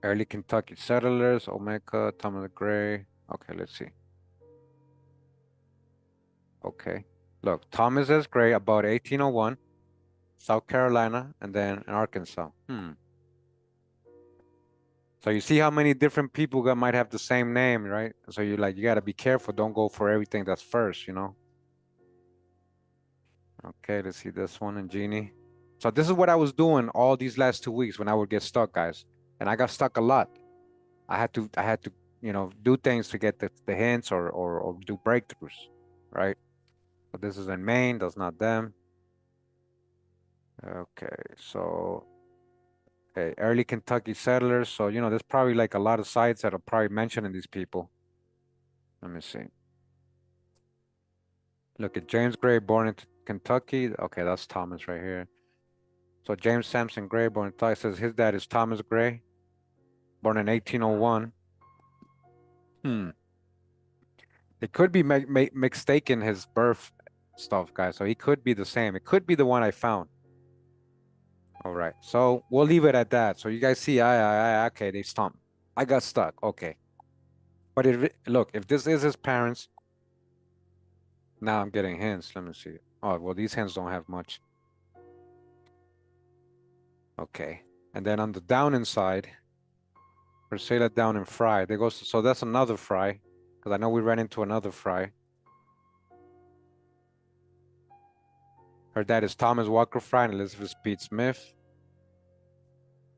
Early Kentucky settlers, Omega, Thomas Gray. Okay, let's see. Okay, look, Thomas S. Gray, about 1801, South Carolina, and then in Arkansas. So you see how many different people might have the same name, right? So you got to be careful. Don't go for everything that's first, Okay, let's see this one, and Jeannie. So this is what I was doing all these last 2 weeks when I would get stuck, guys. And I got stuck a lot. I had to, do things to get the hints or do breakthroughs, right? So this is in Maine, that's not them. Okay, so, okay, early Kentucky settlers. So, there's probably a lot of sites that are probably mentioning these people. Let me see. Look at James Gray, born in Kentucky. Okay, that's Thomas right here. So James Sampson Gray, born in Kentucky, says his dad is Thomas Gray, born in 1801. It could be mistaken his birth stuff, guys. So he could be the same. It could be the one I found. All right, so we'll leave it at that. So you guys see, okay, they stumped. I got stuck. Okay, but look, if this is his parents, now I'm getting hints. Let me see. Oh, well, these hints don't have much. Okay, and then on the down inside, Priscilla down in Fry. They go. So that's another Fry, because I know we ran into another Fry. Her dad is Thomas Walker Fry and Elizabeth Speed Smith.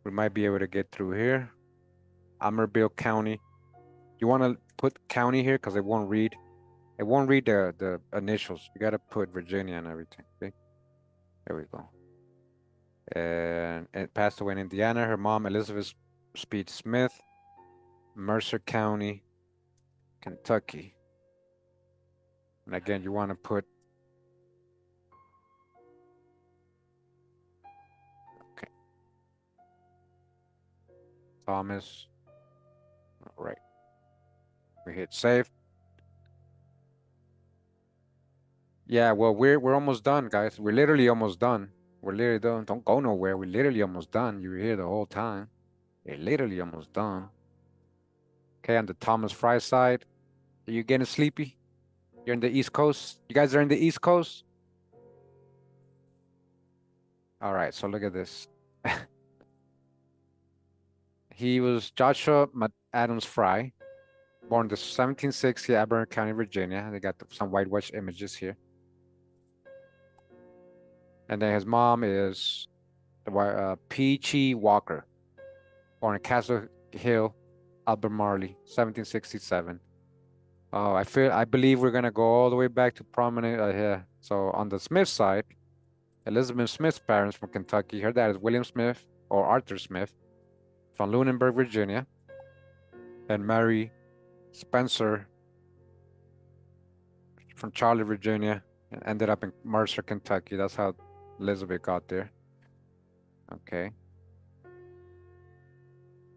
We might be able to get through here. Amerville County. You want to put county here because it won't read. It won't read the initials. You got to put Virginia and everything. Okay? There we go. And it passed away in Indiana. Her mom, Elizabeth Speed Smith, Mercer County, Kentucky. And again, you want to put. Okay. Thomas. All right. We hit save. Yeah, well, we're almost done, guys. We're literally almost done. We're literally done. Don't go nowhere. We're literally almost done. You were here the whole time. We're literally almost done. Okay, on the Thomas Fry side, are you getting sleepy? You're in the East Coast? You guys are in the East Coast? All right, so look at this. He was Joshua Adams Fry, born in 1760, Auburn County, Virginia. They got some whitewash images here. And then his mom is Peachy Walker, born in Castle Hill, Albemarle, 1767. Oh, I believe we're gonna go all the way back to prominent here. So on the Smith side, Elizabeth Smith's parents from Kentucky. Her dad is William Smith or Arthur Smith from Lunenburg, Virginia, and Mary Spencer from Charlotte, Virginia, and ended up in Mercer, Kentucky. That's how Elizabeth got there. Okay.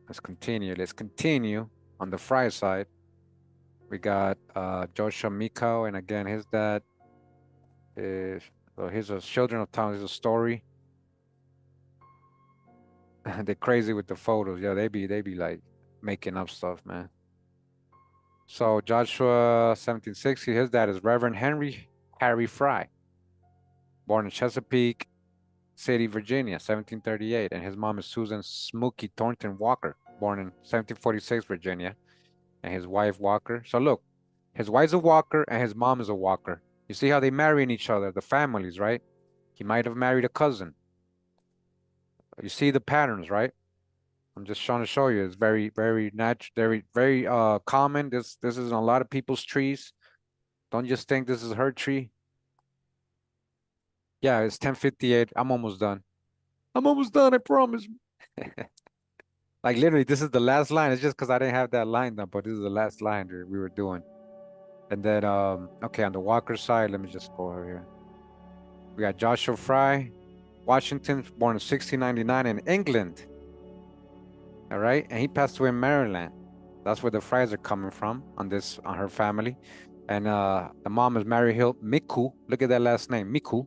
Let's continue. Let's continue on the Fry side. We got Joshua Miko, and again, his dad is, well, he's a Children of Town. Is a story. They're crazy with the photos. Yeah, they be like making up stuff, man. So Joshua, 1760. His dad is Reverend Harry Fry, born in Chesapeake City, Virginia, 1738, and his mom is Susan Smokey Thornton Walker, born in 1746, Virginia, and his wife Walker. So look, his wife's a Walker and his mom is a Walker. You see how they marrying each other, the families, right? He might have married a cousin. You see the patterns, right? I'm just trying to show you. It's very, very natural, very common. This is in a lot of people's trees. Don't just think this is her tree. Yeah, it's 10:58. I'm almost done. I'm almost done, I promise. Like literally, this is the last line. It's just because I didn't have that line done, but this is the last line we were doing. And then, okay, on the Walker side, let me just go over here. We got Joshua Fry, Washington, born in 1699 in England. All right, and he passed away in Maryland. That's where the Frys are coming from on her family. And the mom is Mary Hill Miku. Look at that last name, Miku.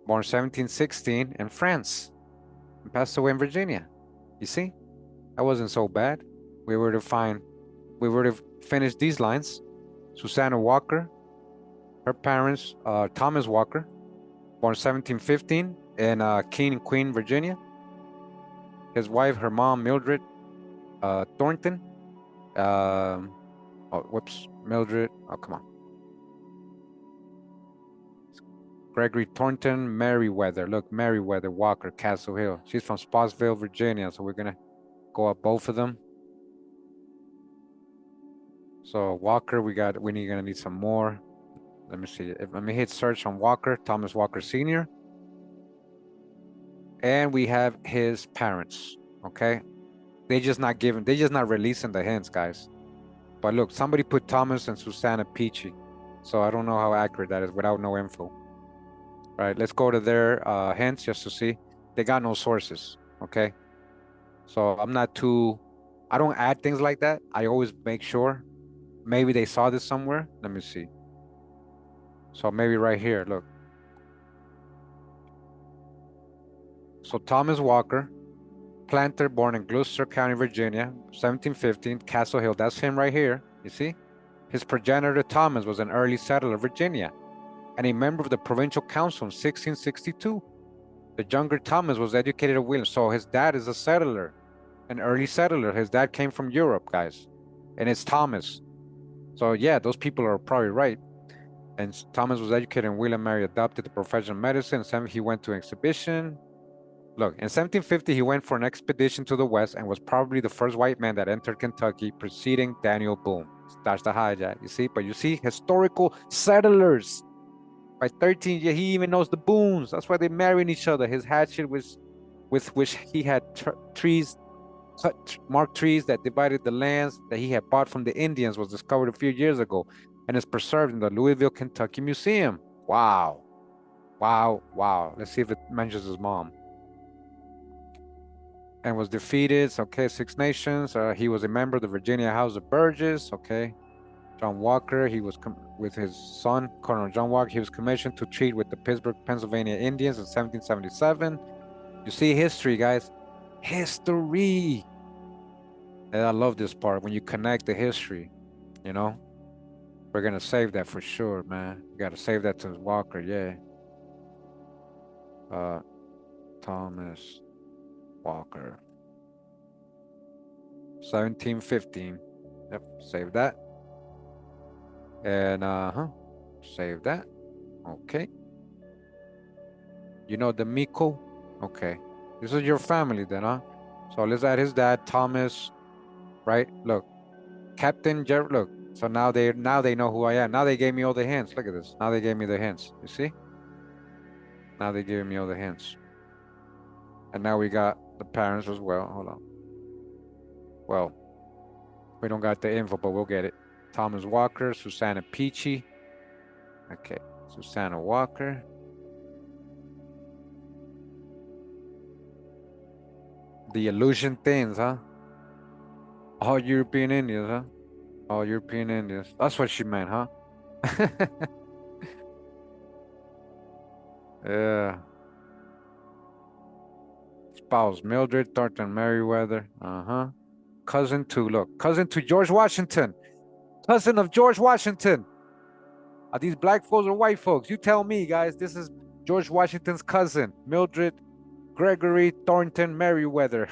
Born 1716 in France and passed away in Virginia. You see, that wasn't so bad. We were to finish these lines. Susanna Walker, her parents, Thomas Walker, born 1715 in King and Queen, Virginia. His wife, her mom, Mildred Thornton. Mildred. Oh, come on. Gregory Thornton, Merriweather. Look, Merriweather Walker, Castle Hill. She's from Spotsville, Virginia. So we're gonna go up both of them. So Walker, gonna need some more. Let me see. Let me hit search on Walker, Thomas Walker Sr. And we have his parents. Okay. They're just not releasing the hints, guys. But look, somebody put Thomas and Susanna Peachy. So I don't know how accurate that is without no info. All right, let's go to their hints just to see. They got no sources, okay? So I don't add things like that. I always make sure. Maybe they saw this somewhere. Let me see. So maybe right here, look. So Thomas Walker, planter, born in Gloucester County, Virginia, 1715, Castle Hill. That's him right here, you see? His progenitor Thomas was an early settler of Virginia and a member of the Provincial Council in 1662. The younger Thomas was educated at Williams. So his dad is a settler, an early settler. His dad came from Europe, guys. And it's Thomas. So yeah, those people are probably right. And Thomas was educated in William Mary, adopted the profession of medicine. He went to exhibition. Look, in 1750, he went for an expedition to the west and was probably the first white man that entered Kentucky, preceding Daniel Boone. That's the hijack, you see? But you see, historical settlers. By 13 years, he even knows the Boones. That's why they marrying each other. His hatchet was with which he had trees, marked trees that divided the lands that he had bought from the Indians, was discovered a few years ago and is preserved in the Louisville, Kentucky Museum. Wow. Wow, wow. Let's see if it mentions his mom. And was defeated. Okay, Six Nations. He was a member of the Virginia House of Burgesses. Okay. John Walker, he was with his son, Colonel John Walker, he was commissioned to treat with the Pittsburgh, Pennsylvania Indians in 1777. You see history, guys. History. And I love this part when you connect the history, you know? We're going to save that for sure, man. You got to save that to Walker, yeah. Thomas Walker. 1715. Yep, save that. And save that. Okay. You know the Miko? Okay. This is your family then, huh? So let's add his dad, Thomas, right? Look, Captain Jeff. Look. So now they know who I am. Now they gave me all the hints. Look at this. Now they gave me the hints. You see? Now they gave me all the hints. And now we got the parents as well. Hold on. Well, we don't got the info, but we'll get it. Thomas Walker, Susanna Peachy. Okay, Susanna Walker. The illusion things, huh? All European Indians, huh? All European Indians. That's what she meant, huh? Yeah. Spouse Mildred Thornton Merriweather. Uh-huh. Cousin to George Washington. Cousin of George Washington. Are these black folks or white folks? You tell me, guys. This is George Washington's cousin, Mildred Gregory Thornton Merriweather.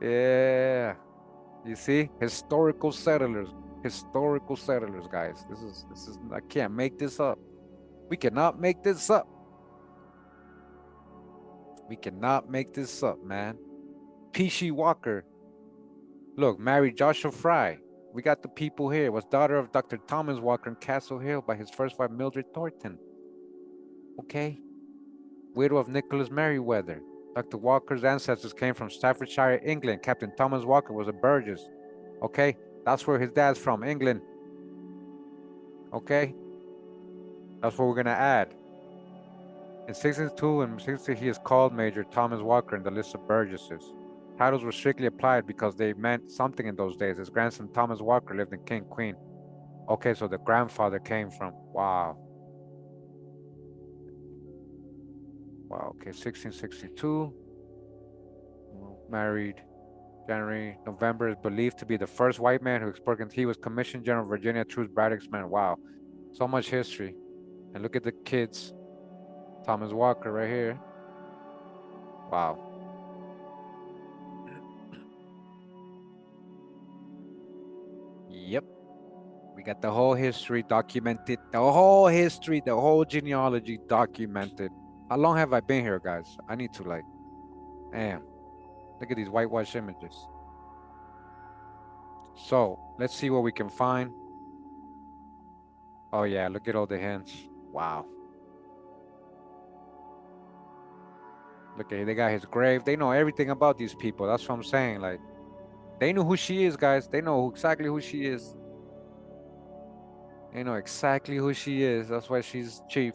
Yeah. You see? Historical settlers. Historical settlers, guys. This is I can't make this up. We cannot make this up. We cannot make this up, man. Peachy Walker. Look, married Joshua Fry. We got the people here. Was daughter of Dr. Thomas Walker in Castle Hill by his first wife, Mildred Thornton. Okay. Widow of Nicholas Merriweather. Dr. Walker's ancestors came from Staffordshire, England. Captain Thomas Walker was a Burgess. Okay. That's where his dad's from, England. Okay. That's what we're going to add. In 1602 and 1660, he is called Major Thomas Walker in the list of Burgesses. Titles were strictly applied because they meant something in those days. His grandson Thomas Walker lived in King Queen. Okay, so the grandfather came from, wow. Wow, okay, 1662. Married January, November, is believed to be the first white man who exported. He was Commissioner General of Virginia Truth Braddock's man. Wow, so much history. And look at the kids. Thomas Walker right here. Wow. Yep. We got the whole history documented. The whole history, the whole genealogy documented. How long have I been here, guys? I need to damn. Look at these whitewash images. So let's see what we can find. Oh yeah, look at all the hints. Wow. Look at, they got his grave. They know everything about these people. That's what I'm saying. Like, they know who she is, guys. They know exactly who she is. They know exactly who she is. That's why she's chief.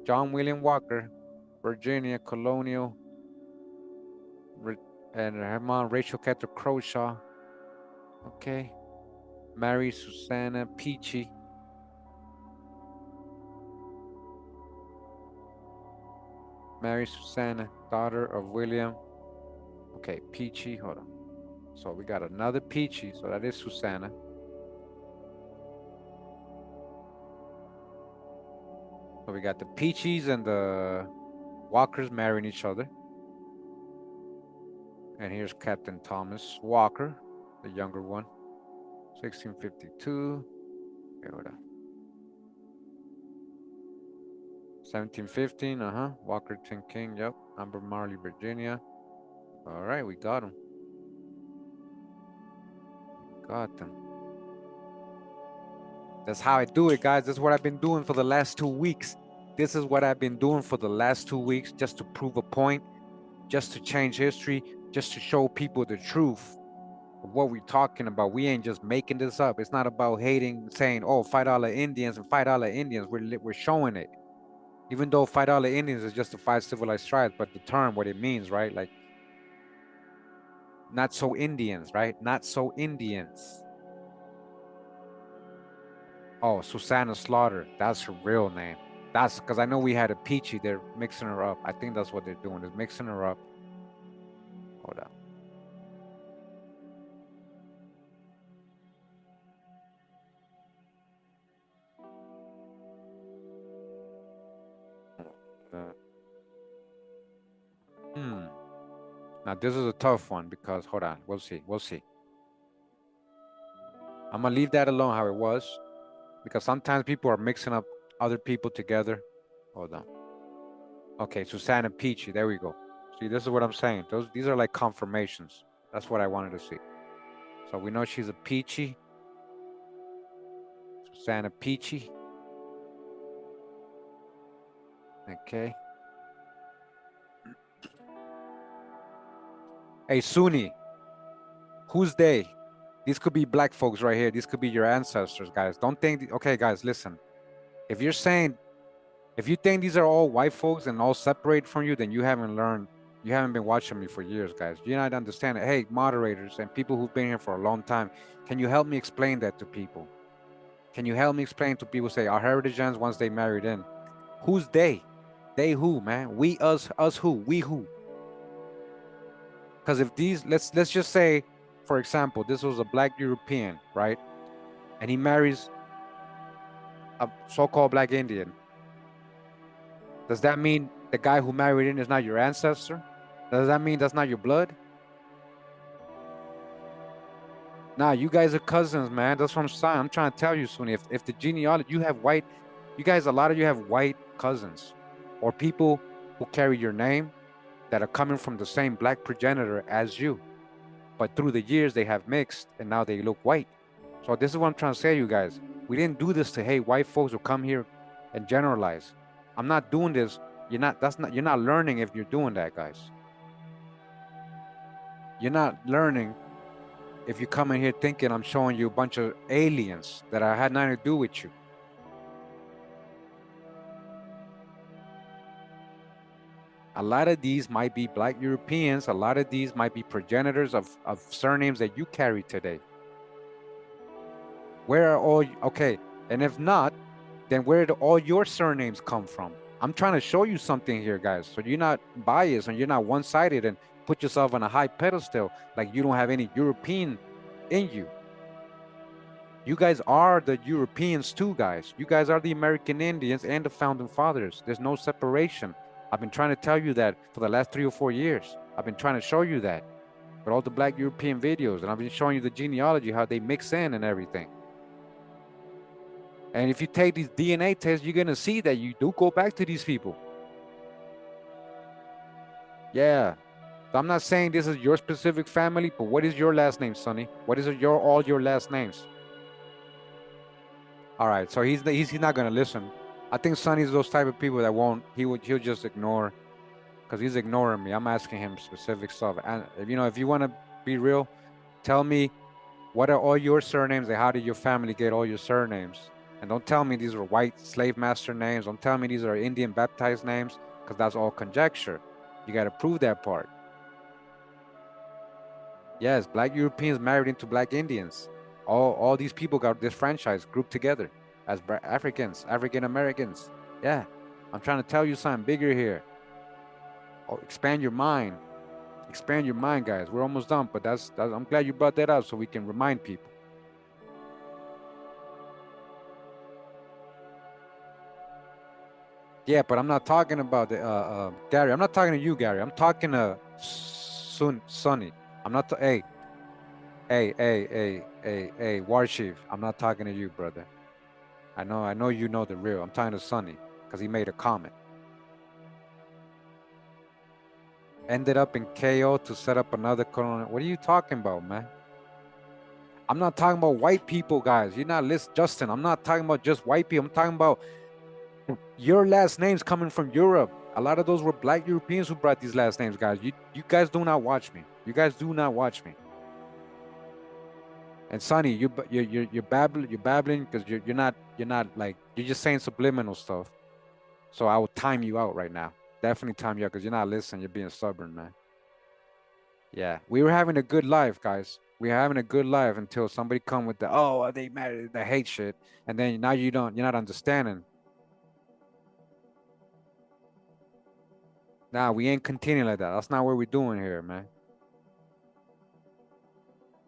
John William Walker, Virginia, Colonial, and her mom, Rachel Cather Croshaw. Okay. Mary Susanna Peachy. Mary Susanna, daughter of William. Okay, Peachy, hold on. So we got another Peachy, so that is Susanna. So we got the Peachies and the Walkers marrying each other. And here's Captain Thomas Walker, the younger one. 1652. Okay, hold on. 1715, Walkerton King, yep. Amber Marley, Virginia. All right, we got them. Got them. That's how I do it, guys. That's what I've been doing for the last 2 weeks. This is what I've been doing for the last 2 weeks, just to prove a point, just to change history, just to show people the truth of what we're talking about. We ain't just making this up. It's not about hating, saying, oh, fight all the Indians and fight all the Indians. We're showing it. Even though fight all the Indians is just to fight civilized tribes, but the term, what it means, right? Like, not so Indians, right? Not so Indians. Oh, Susanna Slaughter. That's her real name. That's because I know we had a Peachy. They're mixing her up. I think that's what they're doing, is mixing her up. Hold on. Now this is a tough one because hold on, we'll see. I'm gonna leave that alone how it was, because sometimes people are mixing up other people together. Hold on. Okay, Susanna Peachy. There we go. See, this is what I'm saying. These are like confirmations. That's what I wanted to see. So we know she's a Peachy. Susanna Peachy. Okay. Hey, Sunni. Who's they? These could be black folks right here. These could be your ancestors, guys. Don't think. Okay, guys, listen. If you're saying, if you think these are all white folks and all separate from you, then you haven't learned. You haven't been watching me for years, guys. You're not understanding. Hey, moderators and people who've been here for a long time, can you help me explain that to people? Can you help me explain to people? Say our heritage ends once they married in. Who's they? They who, man? We, us who? We who? Because if these, let's just say, for example, this was a black European, right? And he marries a so-called black Indian. Does that mean the guy who married in is not your ancestor? Does that mean that's not your blood? Nah, you guys are cousins, man. That's what I'm saying. I'm trying to tell you, Sunni. If the genealogy, you have white, you guys, a lot of you have white cousins or people who carry your name that are coming from the same black progenitor as you. But through the years, they have mixed and now they look white. So this is what I'm trying to say, you guys. We didn't do this to, hey, white folks will come here and generalize. I'm not doing this. You're not learning if you're doing that, guys. You're not learning if you come in here thinking I'm showing you a bunch of aliens that I had nothing to do with you. A lot of these might be black Europeans. A lot of these might be progenitors of surnames that you carry today. Where are all, okay, and if not, then where do all your surnames come from? I'm trying to show you something here, guys, so you're not biased and you're not one-sided and put yourself on a high pedestal like you don't have any European in you. You guys are the Europeans too, guys. You guys are the American Indians and the founding fathers. There's no separation. I've been trying to tell you that for the last 3 or 4 years. I've been trying to show you that with all the black European videos, and I've been showing you the genealogy, how they mix in and everything. And if you take these DNA tests, you're gonna see that you do go back to these people. Yeah. So I'm not saying this is your specific family, but what is your last name, Sonny? What is all your last names? All right, so he's not gonna listen. I think Sonny's those type of people that won't. He'll just ignore, because he's ignoring me. I'm asking him specific stuff. And if you want to be real, tell me what are all your surnames and how did your family get all your surnames? And don't tell me these are white slave master names. Don't tell me these are Indian baptized names, because that's all conjecture. You got to prove that part. Yes, black Europeans married into black Indians. All these people got this franchise grouped together as Africans, African Americans. Yeah, I'm trying to tell you something bigger here. Oh, expand your mind. Expand your mind, guys. We're almost done, but that's I'm glad you brought that up so we can remind people. Yeah, but I'm not talking about the Gary. I'm not talking to you, Gary. I'm talking to Sonny. I'm not. Hey, War Chief. I'm not talking to you, brother. I know you know the real. I'm talking to Sonny because he made a comment. ended up in KO to set up another colony. What are you talking about, man? I'm not talking about white people, guys. You're not listening, Justin. I'm not talking about just white people. I'm talking about your last names coming from Europe. A lot of those were black Europeans who brought these last names, guys. You guys do not watch me. You guys do not watch me. And Sonny, you're babbling because you're not like, you're just saying subliminal stuff. So I will time you out right now. Definitely time you out because you're not listening. You're being stubborn, man. Yeah, we were having a good life, guys. We were having a good life until somebody come with the, oh, they mad, the hate shit, and then now you're not understanding. Nah, we ain't continuing like that. That's not what we're doing here, man.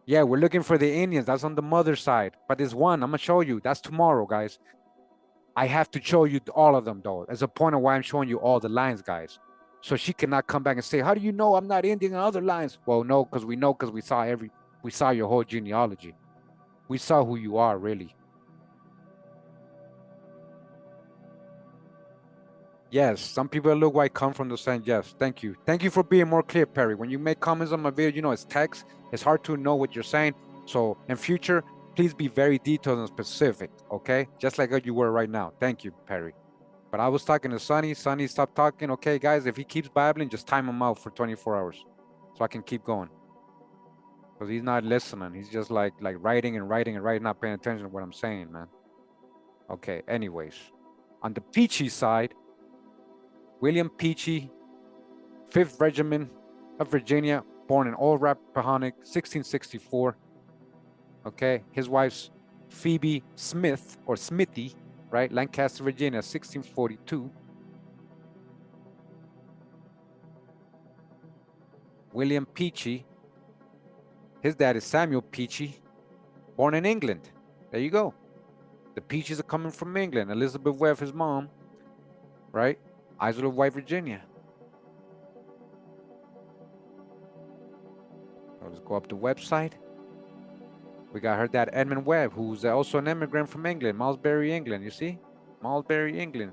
Yeah, we're looking for the Indians. That's on the mother side. But there's one. I'm gonna show you. That's tomorrow, guys. I have to show you all of them, though. There's a point of why I'm showing you all the lines, guys. So she cannot come back and say, how do you know I'm not Indian on other lines? Well, no, because we saw your whole genealogy. We saw who you are, really. Yes, some people that look white come from the same. Yes, thank you. Thank you for being more clear, Perry. When you make comments on my video, you know, it's text. It's hard to know what you're saying. So in future, please be very detailed and specific, okay? Just like you were right now. Thank you, Perry. But I was talking to Sonny. Sonny, stop talking. Okay, guys, if he keeps babbling, just time him out for 24 hours so I can keep going. Because he's not listening. He's just like writing and writing and writing, not paying attention to what I'm saying, man. Okay, anyways. On the Peachy side, William Peachy, 5th Regiment of Virginia, born in Old Rappahannock, 1664. Okay, his wife's Phoebe Smith, or Smithy, right? Lancaster, Virginia, 1642. William Peachy, his dad is Samuel Peachy, born in England. There you go. The Peaches are coming from England. Elizabeth Webb, his mom, right? Isle of Wight, Virginia. So let's go up the website. We got her dad, Edmund Webb, who's also an immigrant from England, Malmesbury, England. You see? Malmesbury, England.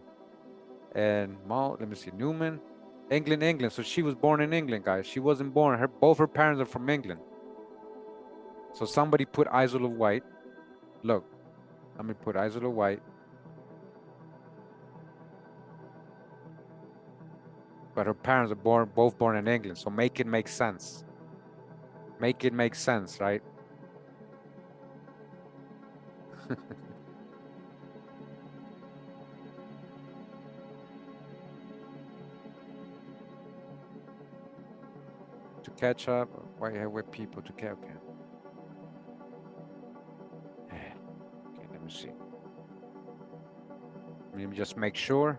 And let me see, Newman, England. So she was born in England, guys. She wasn't born. Both her parents are from England. So somebody put Isle of Wight. Look, let me put Isle of Wight. But her parents are both born in England. So make it make sense. Make it make sense, right? To catch up, with people to catch up. Okay, let me see. Let me just make sure.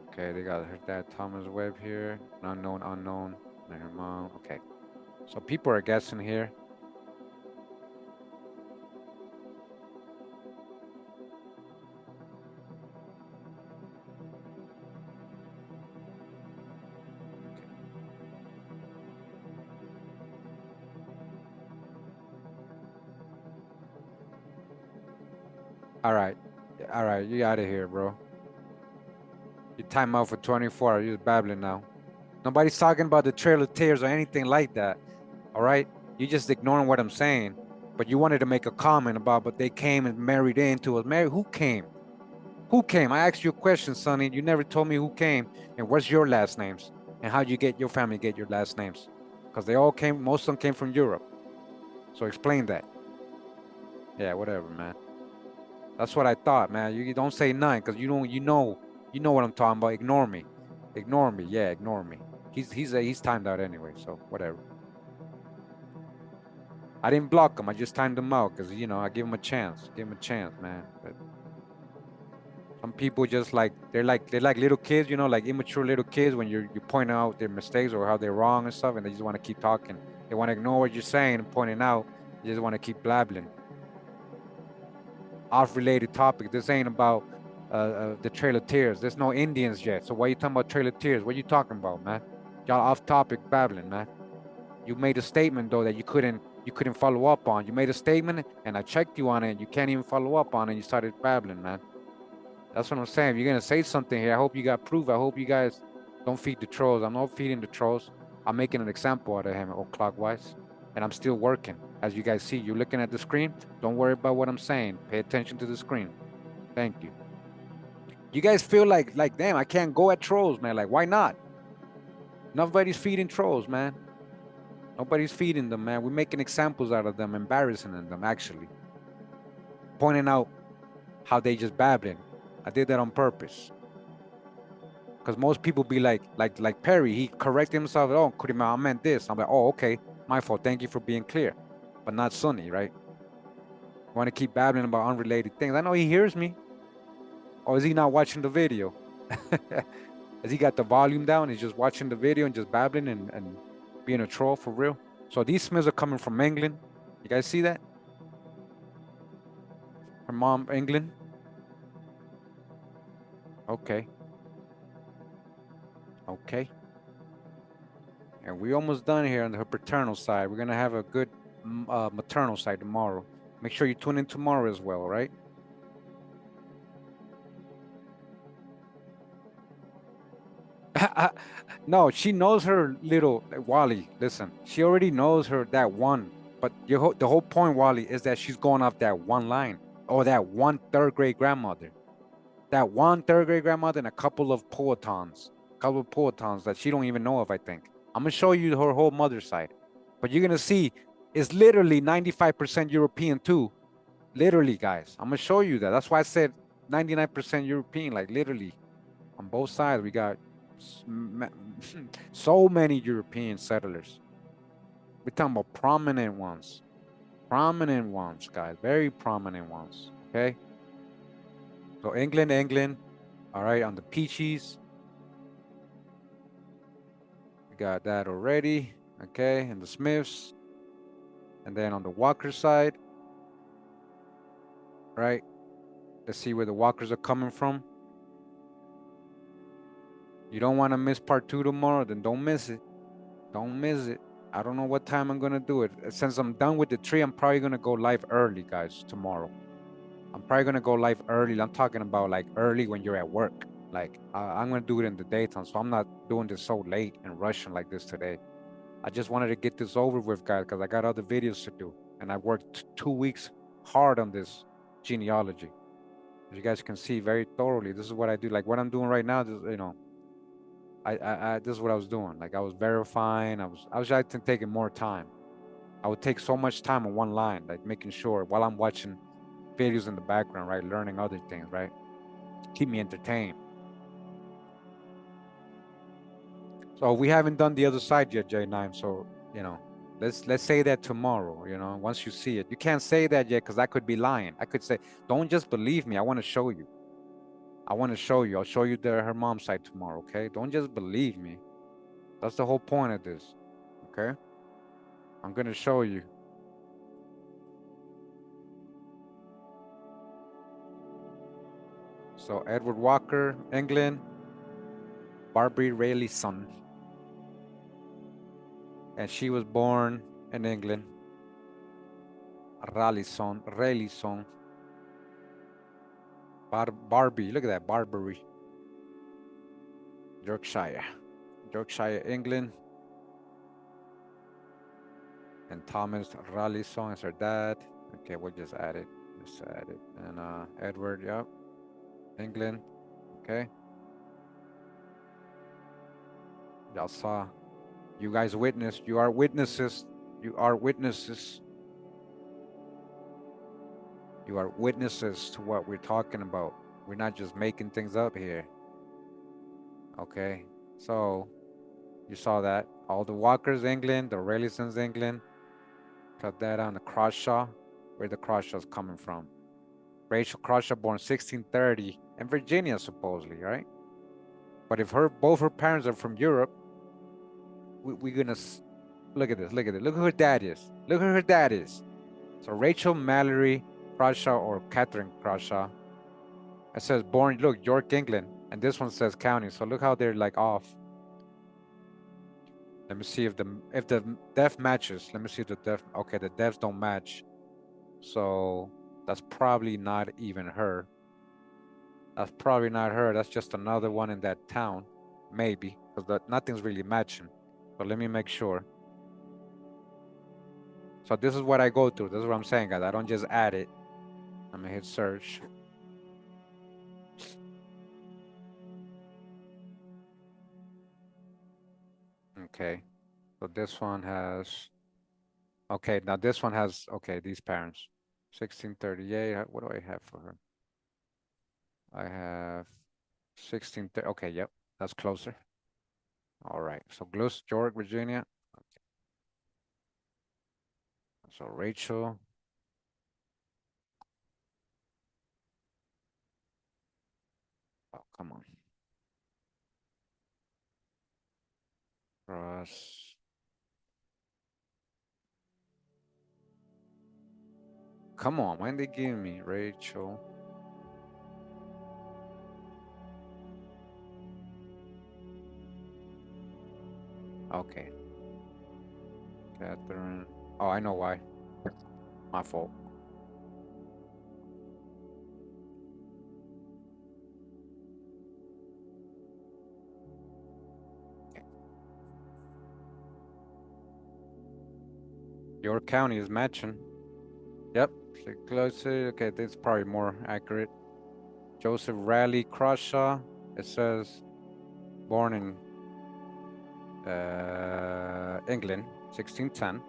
Okay, they got her dad, Thomas Webb here. Unknown, and her mom. Okay, so people are guessing here. All right, you out of here, bro. You time out for 24 hours. You're just babbling now. Nobody's talking about the Trail of Tears or anything like that. All right, you just ignoring what I'm saying. But you wanted to make a comment about, but they came and married into us. Married? Who came? Who came? I asked you a question, Sonny. You never told me who came and what's your last names and how you get your family get your last names, because they all came. Most of them came from Europe. So explain that. Yeah, whatever, man. That's what I thought, man. You don't say none, because you know what I'm talking about. Ignore me. Yeah, ignore me. He's timed out anyway, so whatever. I didn't block him. I just timed him out because, I give him a chance. Man. But some people just they're like little kids, like immature little kids when you point out their mistakes or how they're wrong and stuff, and they just want to keep talking. They want to ignore what you're saying and pointing out. They just want to keep blabbling. Off-related topic. This ain't about the Trail of Tears. There's no Indians yet. So why are you talking about Trail of Tears? What are you talking about, man? Y'all off-topic babbling, man. You made a statement though that you couldn't follow up on. You made a statement and I checked you on it. You can't even follow up on it. You started babbling, man. That's what I'm saying. If you're gonna say something here, I hope you got proof. I hope you guys Don't feed the trolls. I'm not feeding the trolls. I'm making an example out of him, clockwise. And I'm still working. As you guys see, you're looking at the screen. Don't worry about what I'm saying. Pay attention to the screen. Thank you. You guys feel like damn, I can't go at trolls, man. Like, why not? Nobody's feeding trolls, man. Nobody's feeding them, man. We're making examples out of them, embarrassing them, actually. Pointing out how they just babbling. I did that on purpose. Because most people be like Perry, he corrected himself. Oh, Kurimeo, I meant this. I'm like, oh, okay, my fault. Thank you for being clear. But not Sunny, right? Want to keep babbling about unrelated things. I know he hears me. Or is he not watching the video? Has he got the volume down? He's just watching the video and just babbling and being a troll for real. So these Smiths are coming from England. You guys see that? Her mom, England. Okay. Okay. And we're almost done here on her paternal side. We're going to have a good maternal side tomorrow. Make sure you tune in tomorrow as well, right? No, she knows her little Wally. Listen, she already knows her that one. But the whole point, Wally, is that she's going off that one line, or that one third grade grandmother, that one third grade grandmother, and a couple of poetons that she don't even know of. I think I'm gonna show you her whole mother's side, but you're gonna see it's literally 95% European too. Literally, guys, I'm gonna show you that. That's why I said 99% European. Like literally, on both sides, we got so many European settlers. We're talking about prominent ones, guys, very prominent ones. Okay, so England, all right, on the Peaches, we got that already. Okay, and the Smiths, and then on the Walker side, right, let's see where the Walkers are coming from. You don't want to miss part 2 tomorrow, then don't miss it. Don't miss it. I don't know what time I'm gonna do it. Since I'm done with the tree, I'm probably gonna go live early, guys, tomorrow. I'm probably gonna go live early. I'm talking about like early when you're at work. Like I'm gonna do it in the daytime, so I'm not doing this so late and rushing like this today. I just wanted to get this over with, guys, because I got other videos to do, and I worked 2 weeks hard on this genealogy. As you guys can see very thoroughly, this is what I do. Like what I'm doing right now, this, you know, this is what I was doing. Like I was verifying. I was actually taking more time. I would take so much time on one line, like making sure while I'm watching videos in the background, right, learning other things, right, keep me entertained. So we haven't done the other side yet, J9. So you know, let's say that tomorrow. You know, once you see it, you can't say that yet because I could be lying. I could say, don't just believe me. I want to show you. I want to show you. I'll show you her mom's side tomorrow, okay? Don't just believe me. That's the whole point of this, okay? I'm going to show you. So Edward Walker, England, Barbie Rayleigh's son. And she was born in England. Rayleigh's son. Barbie, look at that, Barbary. Yorkshire, England. And Thomas Raleigh's son is her dad. Okay, we'll just add it. Just add it. And Edward, yep. England, okay. Y'all saw. You guys witnessed. You are witnesses. You are witnesses. You are witnesses to what we're talking about. We're not just making things up here. Okay, so you saw that. All the Walkers, England, the Rayleigh-sons, England. Cut that on the Crawshaw, where the Crawshaw's coming from. Rachel Crawshaw, born 1630 in Virginia, supposedly, right? But if both her parents are from Europe, we're gonna look at this. Look who her dad is. Look who her dad is. So Rachel Mallory Crawshaw or Catherine Crawshaw. It says born, look, York, England, and this one says county. So look how they're like off. Let me see if the def matches. Let me see if the def. Okay, the defs don't match. So that's probably not even her. That's probably not her. That's just another one in that town. maybe, because nothing's really matching. But let me make sure. So this is what I go through. This is what I'm saying, guys. I don't just add it. I'm gonna hit search. Okay. So this one has, okay, now this one has, okay, these parents. 1638, what do I have for her? I have 1630, okay, yep, that's closer. All right, so Gluss, York, Virginia. Okay. So Rachel. Oh, come on. Ross. Come on, when they give me Rachel? Okay. Catherine. Oh, I know why. My fault. Okay. York County is matching. Yep. Closer. Okay, this is probably more accurate. Joseph Raleigh Crawshaw. It says born in England, 1610.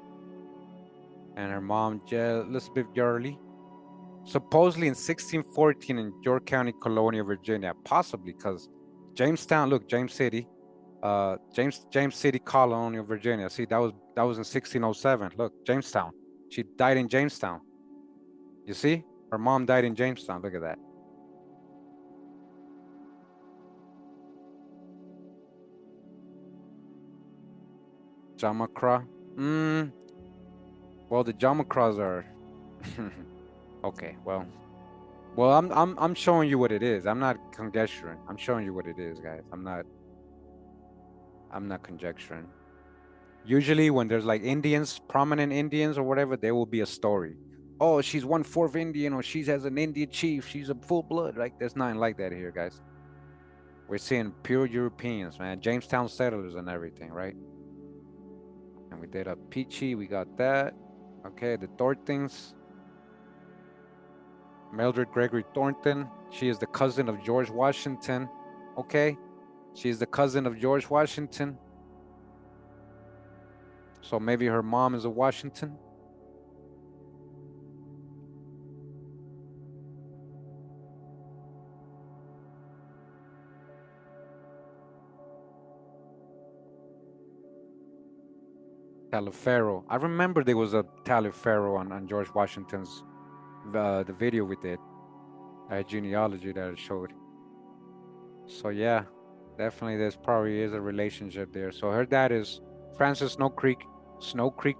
And her mom, Elizabeth Gurley, supposedly in 1614 in York County, Colonia, Virginia, possibly because Jamestown, look, James City, James City, Colonia, Virginia. See, that was in 1607. Look, Jamestown. She died in Jamestown. You see, her mom died in Jamestown. Look at that. Jamakra. Well, the Jamakras are okay. Well, I'm showing you what it is. I'm not conjecturing. I'm showing you what it is, guys. I'm not conjecturing. Usually when there's like Indians, prominent Indians or whatever, there will be a story. Oh, she's 1/4 Indian, or she has an Indian chief. She's a full blood. Like there's nothing like that here, guys. We're seeing pure Europeans, man. Jamestown settlers and everything, right? And we did a Peachy. We got that. Okay, the Thorntons. Mildred Gregory Thornton. She is the cousin of George Washington. Okay, she's the cousin of George Washington. So maybe her mom is a Washington. Taliaferro. I remember there was a Taliaferro on George Washington's the video we did, genealogy that it showed. So yeah, definitely there's probably is a relationship there. So her dad is Francis Snow Creek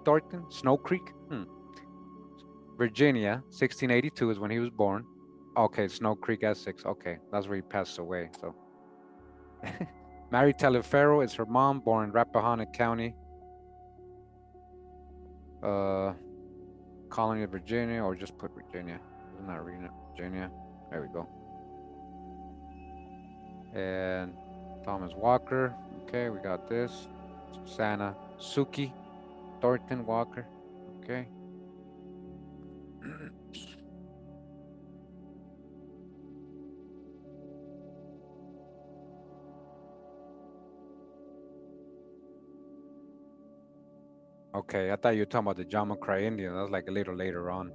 Thornton, Snow Creek, Virginia, 1682 is when he was born. Okay, Snow Creek, Essex. Okay, that's where he passed away. So Mary Taliaferro is her mom, born in Rappahannock County, colony of Virginia, or just put Virginia. I'm not reading it. Virginia. There we go. And Thomas Walker. Okay, we got this. Susanna Suki Thornton Walker. Okay. Okay, I thought you were talking about the Jamaicra Indian. That was like a little later on.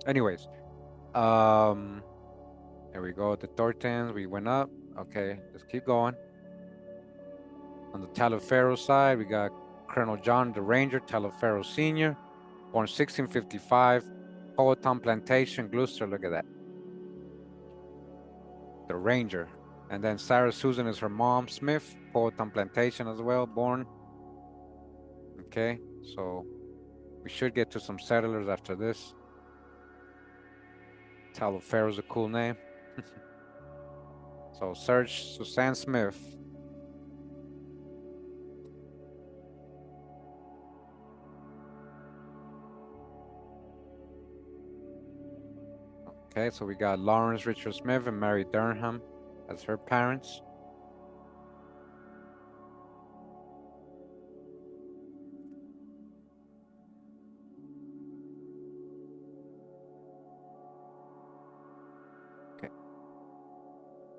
Anyways, there we go. The Thorntons, we went up. Okay, let's keep going. On the Taliaferro side, we got Colonel John the Ranger Taliaferro Sr., born 1655, Powhatan Plantation, Gloucester. Look at that. The Ranger. And then Sarah Susan is her mom, Smith, Powhatan Plantation as well, born. Okay, so we should get to some settlers after this. Taliaferro is a cool name. So search Suzanne Smith. Okay, so we got Lawrence Richard Smith and Mary Durham as her parents.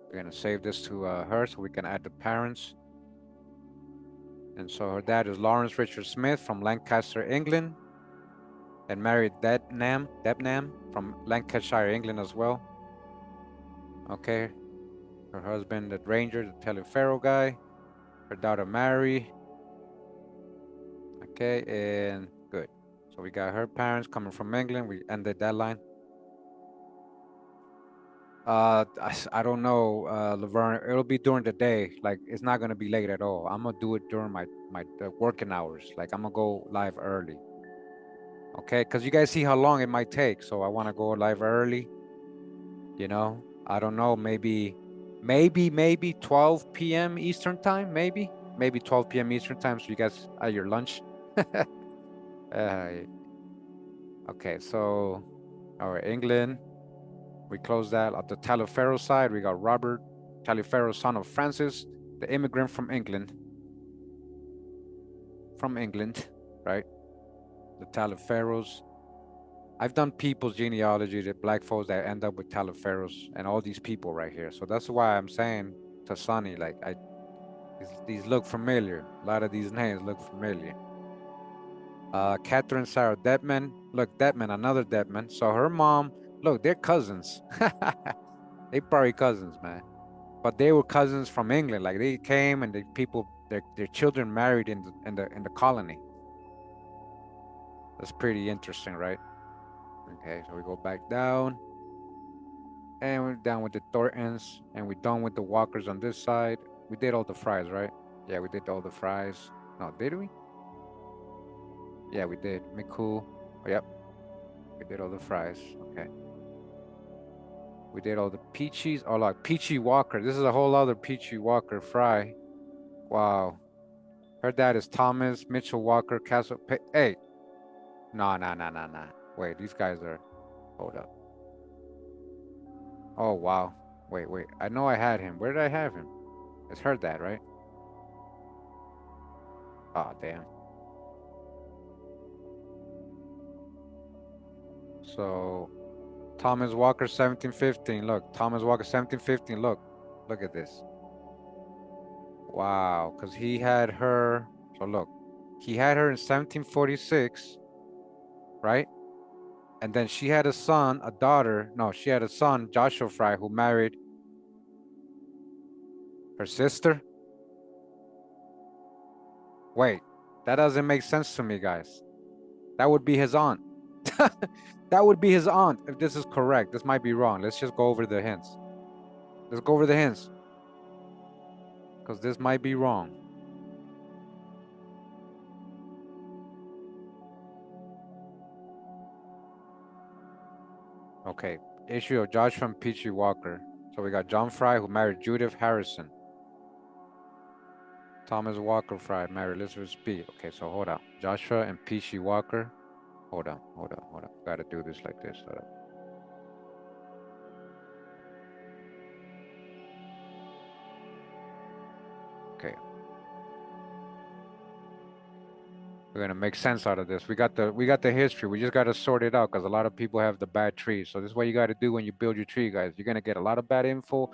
We're gonna save this to her so we can add the parents. And so her dad is Lawrence Richard Smith from Lancaster, England, and married Debnam from Lancashire, England as well. Okay. Her husband, the Ranger, the Taliaferro guy. Her daughter, Mary. Okay, and good. So we got her parents coming from England. We ended that line. I don't know, Laverne. It'll be during the day. Like it's not gonna be late at all. I'm gonna do it during my working hours. Like I'm gonna go live early. Okay, because you guys see how long it might take. So I want to go live early. You know, I don't know. Maybe 12 p.m. Eastern time. Maybe 12 p.m. Eastern time. So you guys at your lunch. Okay, so our England. We close that. At the Taliaferro side, we got Robert Taliaferro, son of Francis, the immigrant from England. Right? The Taliaferros. I've done people's genealogy, the black folks that end up with Taliaferros and all these people right here. So that's why I'm saying to Sonny, like, these look familiar. A lot of these names look familiar. Catherine Sarah Detman. Look, Detman, another Detman. So her mom, look, they're cousins. They probably cousins, man. But they were cousins from England. Like they came and their children married in the colony. That's pretty interesting, right? Okay, so we go back down. And we're down with the Thorntons. And we're done with the Walkers on this side. We did all the fries, right? Yeah, we did all the fries. No, did we? Yeah, we did. McCool. Oh, yep. We did all the fries. Okay. We did all the Peachies. Oh, like Peachy Walker. This is a whole other Peachy Walker fry. Wow. Her dad is Thomas Mitchell Walker Castle. Hey. Nah. Wait, these guys are. Hold up. Oh, wow. Wait. I know I had him. Where did I have him? It's her dad, right? Oh, damn. So, Thomas Walker, 1715. Look, Thomas Walker, 1715. Look at this. Wow, because he had her. So look, he had her in 1746, right? And then she had a son, a daughter. No, she had a son, Joshua Fry, who married her sister. Wait, that doesn't make sense to me, guys. That would be his aunt. That would be his aunt if this is correct. This might be wrong. Let's just go over the hints. Let's go over the hints. Because this might be wrong. Okay, issue of Joshua and Peachy Walker. So we got John Fry, who married Judith Harrison. Thomas Walker Fry married Elizabeth Speed. Okay, so hold on. Joshua and Peachy Walker. Hold on. Gotta do this like this. Hold on. Okay. We're gonna make sense out of this. We got the history. We just gotta sort it out because a lot of people have the bad trees. So this is what you gotta do when you build your tree, guys. You're gonna get a lot of bad info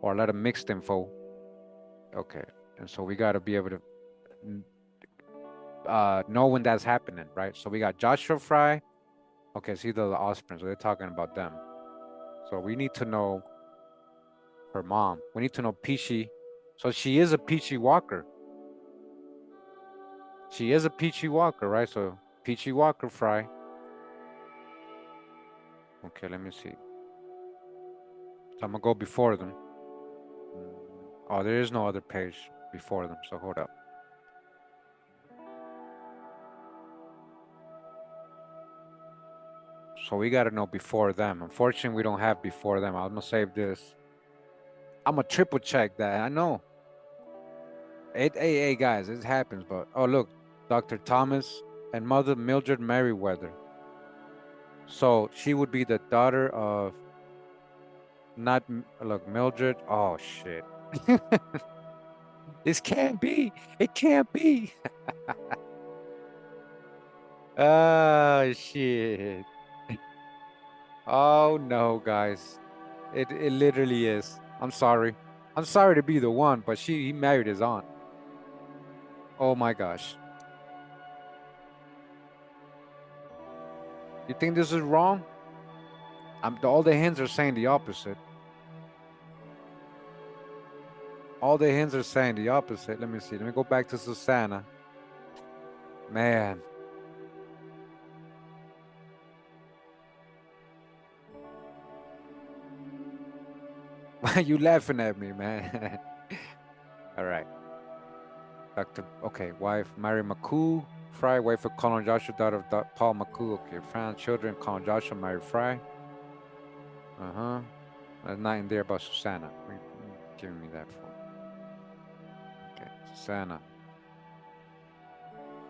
or a lot of mixed info. Okay. And so we gotta be able to know when that's happening, right? So we got Joshua Fry. Okay, see the offspring. So they're talking about them. So we need to know her mom. We need to know Peachy. So she is a Peachy Walker. She is a Peachy Walker, right? So Peachy Walker Fry. Okay, let me see. So I'm gonna go before them. Oh, there is no other page before them. So hold up. So we gotta know before them. Unfortunately, we don't have before them. I'm gonna save this. I'm gonna triple check that. I know. Hey, guys, it happens. But oh, look, Dr. Thomas and Mother Mildred Merriweather. So she would be the daughter of not look Mildred. Oh shit. This can't be. It can't be. Oh shit. Oh no, guys. It literally is. I'm sorry. I'm sorry to be the one, but he married his aunt. Oh my gosh. You think this is wrong? All the hints are saying the opposite. All the hints are saying the opposite. Let me see. Let me go back to Susanna. Man. Why are you laughing at me, man? All right. Okay, wife, Mary McCoo. Fry, wife of Colonel Joshua, daughter of Paul McCoo. Okay, found children, Colonel Joshua, Mary Fry. Uh-huh. There's nothing there about Susanna. Giving me that for. Okay, Susanna.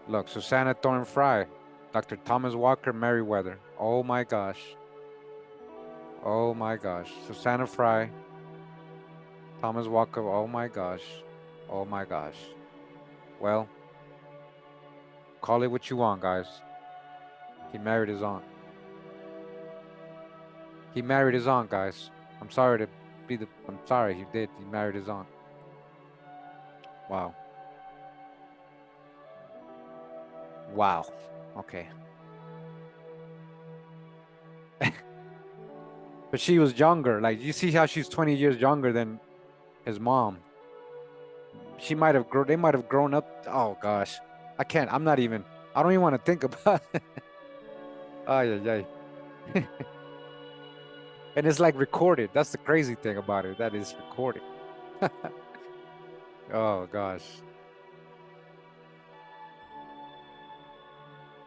Look, Susanna Thorne Fry. Dr. Thomas Walker Merriweather. Oh my gosh. Oh my gosh. Susanna Fry. Thomas Walker. Oh my gosh. Oh my gosh. Well, call it what you want, guys. He married his aunt. He married his aunt, guys. I'm sorry to be the. I'm sorry, he did. He married his aunt. Wow. Wow. Okay. But she was younger. Like, you see how she's 20 years younger than his mom. She might have grown. They might have grown up. Oh gosh, I can't. I'm not even. I don't even want to think about it. Oh yeah, yeah. And it's like recorded. That's the crazy thing about it. That is recorded. Oh gosh.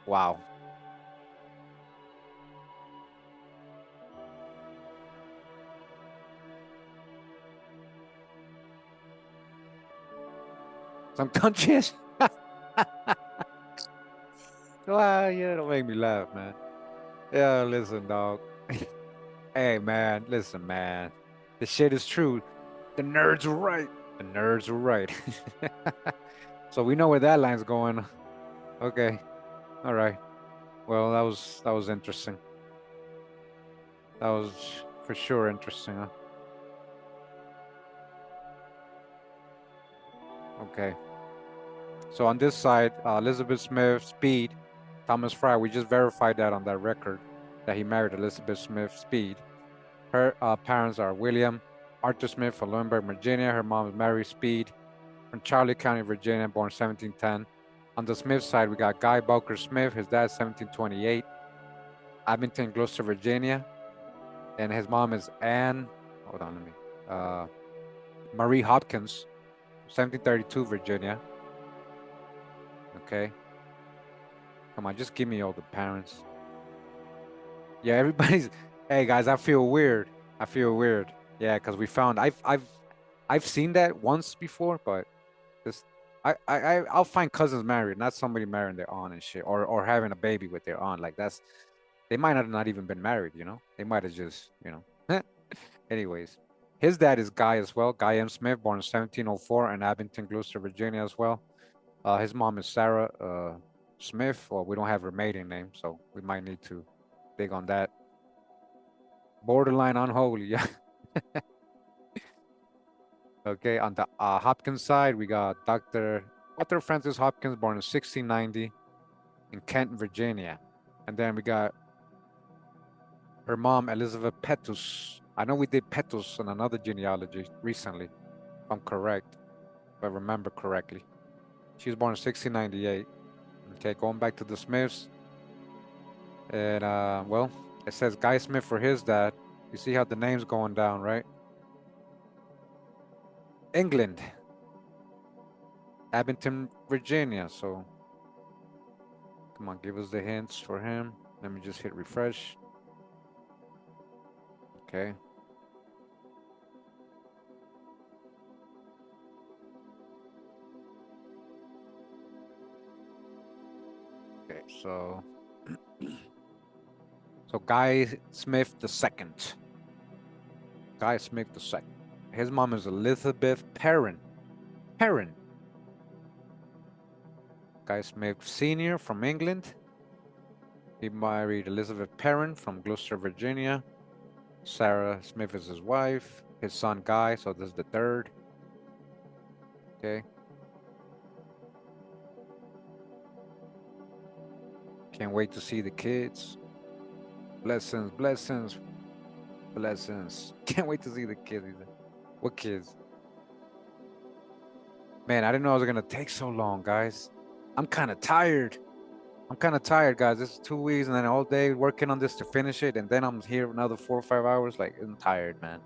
Wow. Some countries. Well, yeah, don't make me laugh, man. Yeah, listen, dog. Hey, man, listen, man. The shit is true. The nerds were right. The nerds were right. So we know where that line's going. Okay. All right. Well, that was interesting. That was for sure interesting, huh? Okay. So on this side, Elizabeth Smith, Speed, Thomas Fry, we just verified that on that record that he married Elizabeth Smith Speed. Her parents are William Arthur Smith of Lawrenceburg, Virginia. Her mom is Mary Speed from Charlie County, Virginia, born 1710. On the Smith side, we got Guy Bowker Smith, his dad 1728, Abington, Gloucester, Virginia. And his mom is Anne, hold on, let me, Marie Hopkins, 1732, Virginia. Okay. Come on, just give me all the parents. Yeah, everybody's. Hey guys, I feel weird. I feel weird. Yeah, because we found I've seen that once before, but this I'll find cousins married, not somebody marrying their aunt and shit, or having a baby with their aunt. Like that's they might have not even been married, you know. They might have just, you know. Anyways, his dad is Guy as well. Guy M. Smith, born in 1704 in Abington, Gloucester, Virginia as well. His mom is Sarah Smith. Well, we don't have her maiden name, so we might need to dig on that. Borderline unholy, yeah. Okay, on the Hopkins side, we got Dr. Arthur Francis Hopkins, born in 1690 in Kent, Virginia. And then we got her mom, Elizabeth Pettus. I know we did Pettus on another genealogy recently, if I'm correct, if I remember correctly. She was born in 1698. Okay, going back to the Smiths. And, well, it says Guy Smith for his dad. You see how the name's going down, right? England. Abington, Virginia. So, come on, give us the hints for him. Let me just hit refresh. Okay. Okay, so Guy Smith II. Guy Smith II. His mom is Elizabeth Perrin. Perrin. Guy Smith Sr. from England. He married Elizabeth Perrin from Gloucester, Virginia. Sarah Smith is his wife. his son Guy, so this is the third. Okay. Can't wait to see the kids. Blessings, blessings, blessings. Can't wait to see the kids. What kids? Man, I didn't know it was gonna take so long, guys. I'm kind of tired. I'm kind of tired, guys. This is 2 weeks and then all day working on this to finish it, and then I'm here another 4 or 5 hours. Like, I'm tired, man.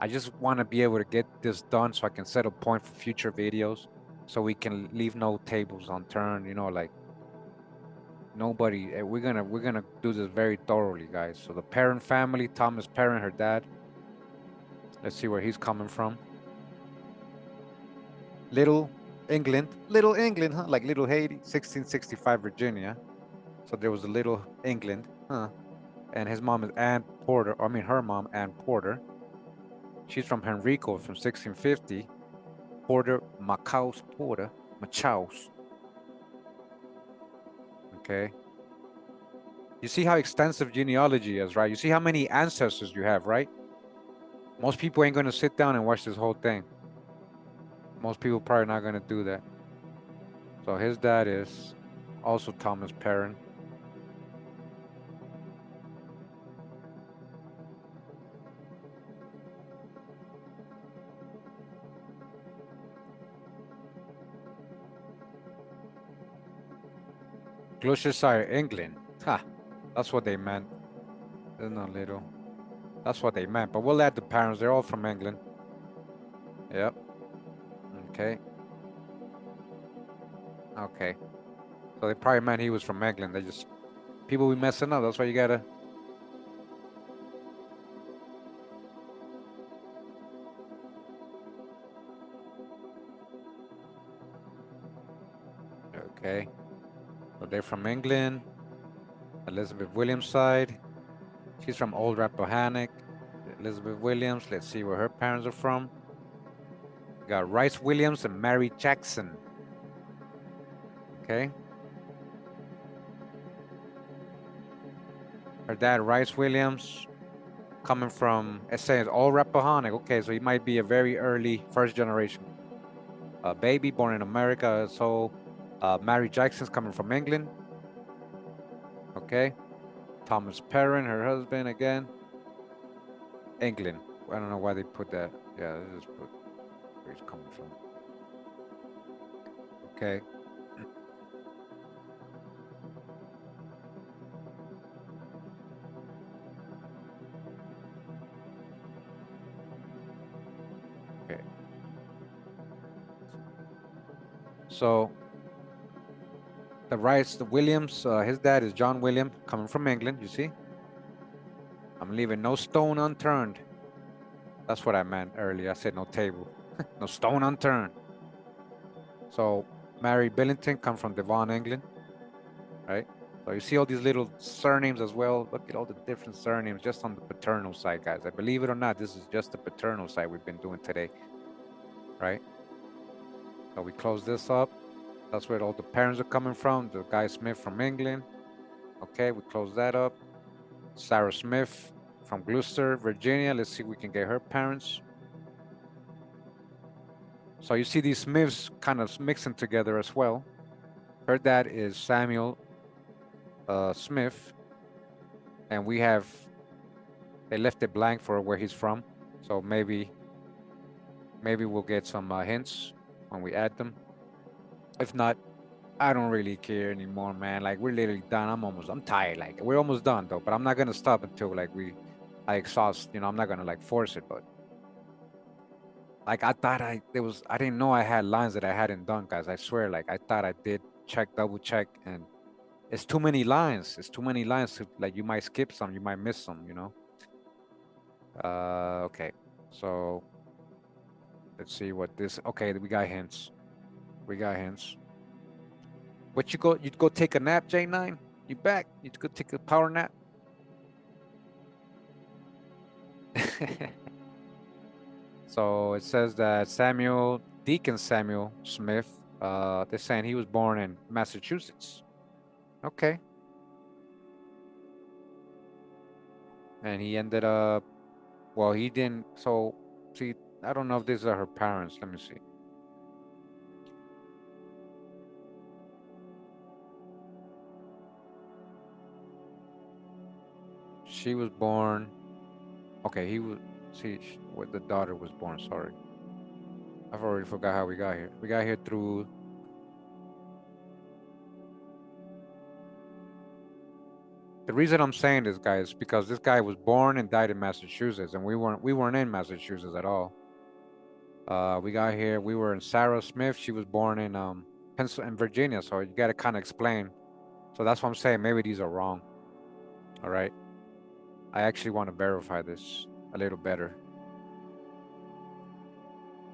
I just want to be able to get this done so I can set a point for future videos, so we can leave no tables unturned. You know, like nobody. We're gonna do this very thoroughly, guys. So the parent family, Thomas Parent, her dad. Let's see where he's coming from. Little England, huh? Like Little Haiti, 1665 Virginia. So there was a Little England, huh? And his mom is Ann Porter. I mean, her mom, Ann Porter. She's from Henrico from 1650. Porter, Macaus Porter, Machaus. Okay. You see how extensive genealogy is, right? You see how many ancestors you have, right? Most people ain't going to sit down and watch this whole thing. Most people probably not going to do that. So his dad is also Thomas Parent. Gloucestershire, England. Ha, that's what they meant. There's no little. That's what they meant. But we'll add the parents. They're all from England. Yep. Okay. Okay. So they probably meant he was from England. They just, people be messing up. That's why you gotta. Okay. So they're from England. Elizabeth Williams' side. She's from Old Rappahannock. Elizabeth Williams. Let's see where her parents are from. We got Rice Williams and Mary Jackson. Okay. Her dad, Rice Williams, coming from, it says Old Rappahannock. Okay, so he might be a very early first generation baby born in America. So Mary Jackson's coming from England. Okay. Thomas Parent, her husband, again, England. I don't know why they put that. Yeah, they just put where he's coming from. Okay. Okay. So the Rice, the Williams, his dad is John William, coming from England. You see, I'm leaving no stone unturned. That's what I meant earlier. I said no table, no stone unturned. So Mary Billington come from Devon, England, right? So you see all these little surnames as well. Look at all the different surnames just on the paternal side, guys. I believe it or not, this is just the paternal side we've been doing today, right? So we close this up. That's where all the parents are coming from. The guy Smith from England. Okay, we close that up. Sarah Smith from Gloucester, Virginia. Let's see if we can get her parents. So you see these Smiths kind of mixing together as well. Her dad is Samuel Smith. And we have, they left it blank for where he's from. So maybe we'll get some hints when we add them. If not, I don't really care anymore, man. Like, we're literally done. I'm tired. Like, we're almost done though, but I'm not gonna stop until like I exhaust, you know. I'm not gonna like force it, but like I thought I didn't know I had lines that I hadn't done, guys. I swear, like I thought I did double check, and it's too many lines. It's too many lines to, like, you might skip some, you might miss some, you know. Okay, so let's see what this, okay, we got hints. We got hints. What you'd go take a nap, J9? You back? You'd go take a power nap? So it says that Deacon Samuel Smith, they're saying he was born in Massachusetts. Okay. And he ended up, well, he didn't, so See, I don't know if these are her parents. Let me see. She was born. Okay, he was. See, what the daughter was born. Sorry, I've already forgot how we got here. We got here through. The reason I'm saying this, guys, is because this guy was born and died in Massachusetts, and we weren't in Massachusetts at all. We got here. We were in Sarah Smith. She was born in in Virginia. So you got to kind of explain. So that's what I'm saying. Maybe these are wrong. All right. I actually want to verify this a little better,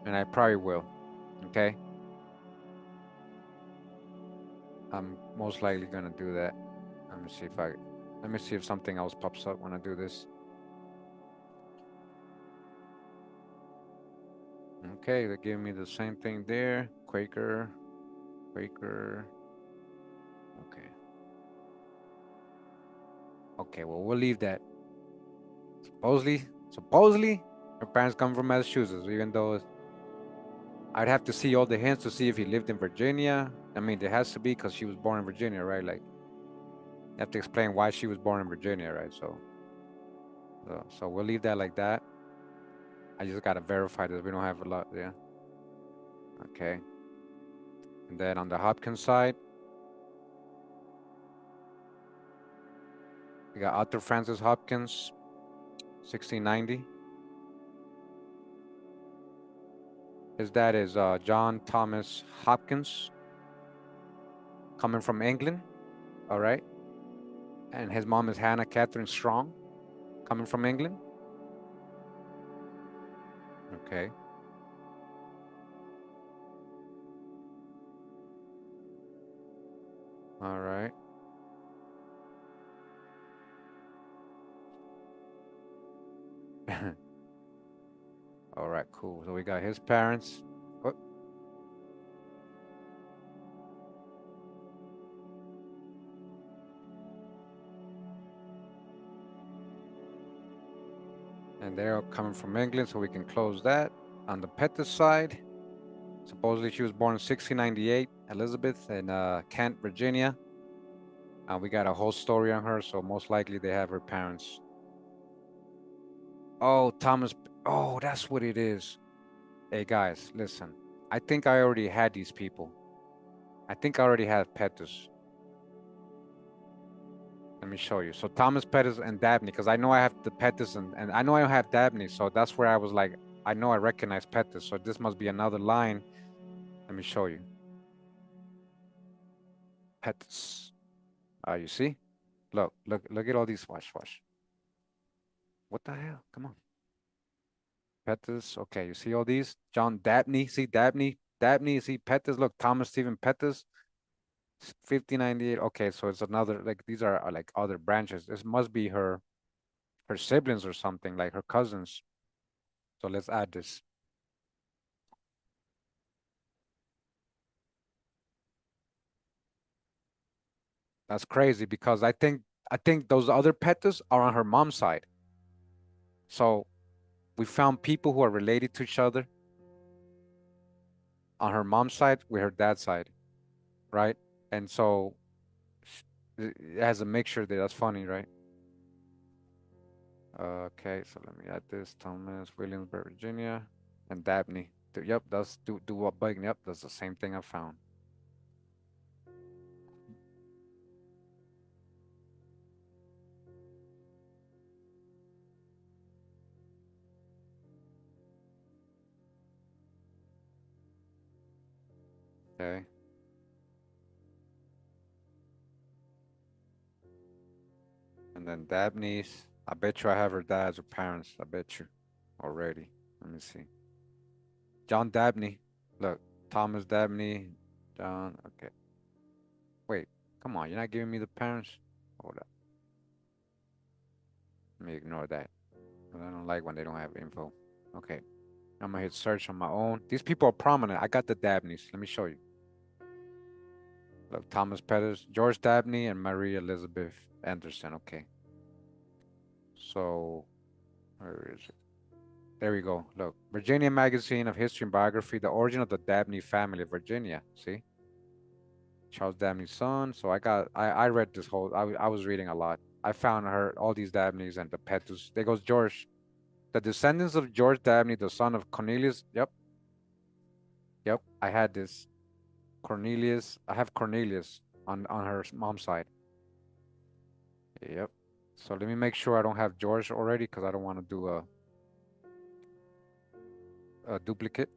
and I probably will. Okay. I'm most likely gonna do that. Let me see if something else pops up when I do this. Okay, they're giving me the same thing there. Quaker. Okay. Okay, well, we'll leave that. Supposedly, her parents come from Massachusetts, even though I'd have to see all the hints to see if he lived in Virginia. I mean, there has to be because she was born in Virginia, right? Like, you have to explain why she was born in Virginia, right? So we'll leave that like that. I just gotta verify that we don't have a lot, yeah. Okay. And then on the Hopkins side, we got Arthur Francis Hopkins, 1690. His dad is John Thomas Hopkins, coming from England, all right? And his mom is Hannah Catherine Strong, coming from England. Okay. All right. All right, cool. So we got his parents. Oh. And they're coming from England, so we can close that. On the Pettis side, supposedly she was born in 1698, Elizabeth, in Kent, Virginia. We got a whole story on her, so most likely they have her parents. Oh, Thomas. Oh, that's what it is. Hey, guys, listen. I think I already had these people. I think I already had Pettis. Let me show you. So Thomas Pettis and Dabney, because I know I have the Pettis and I know I have Dabney, so that's where I was like, I know I recognize Pettis, so this must be another line. Let me show you. Pettis. You see? Look at all these. Watch. What the hell? Come on. Pettis. Okay, you see all these? John Dabney. See Dabney? Dabney. See Pettis. Look, Thomas Stephen Pettis. 1598. Okay, so it's another, like, these are like other branches. This must be her siblings or something, like her cousins. So let's add this. That's crazy because I think those other Pettis are on her mom's side. So we found people who are related to each other on her mom's side with her dad's side, right? And so it has a mixture there. That's funny, right? Okay, so let me add this. Thomas, Williamsburg, Virginia, and Dabney. Yep, that's do what bugging. Yep, that's the same thing I found. Okay. And then Dabney's. I bet you I have her dads or parents. I bet you already. Let me see. John Dabney. Look, Thomas Dabney. John. Okay. Wait, come on. You're not giving me the parents? Hold up. Let me ignore that. I don't like when they don't have info. Okay. I'm gonna hit search on my own. These people are prominent. I got the Dabneys. Let me show you. Look, Thomas Pettis, George Dabney, and Marie Elizabeth Anderson. Okay. So, where is it? There we go. Look, Virginia Magazine of History and Biography, the origin of the Dabney family of Virginia. See, Charles Dabney's son. So I read this whole. I was reading a lot. I found all these Dabneys and the Petus. There goes George, the descendants of George Dabney, the son of Cornelius. Yep. I had this Cornelius. I have Cornelius on her mom's side. Yep. So let me make sure I don't have George already because I don't want to do a duplicate.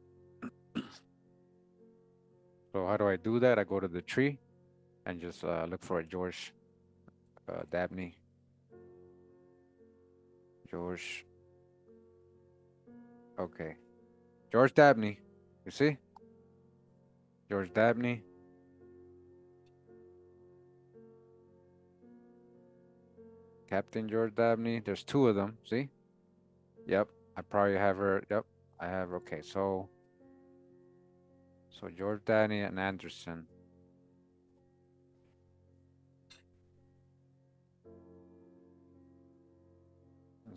So how do I do that? I go to the tree and just look for a George Dabney. George. Okay. George Dabney. You see? George Dabney. Captain George Dabney. There's two of them. See? Yep. I probably have her. Yep. I have. Okay. So George Dabney and Anderson.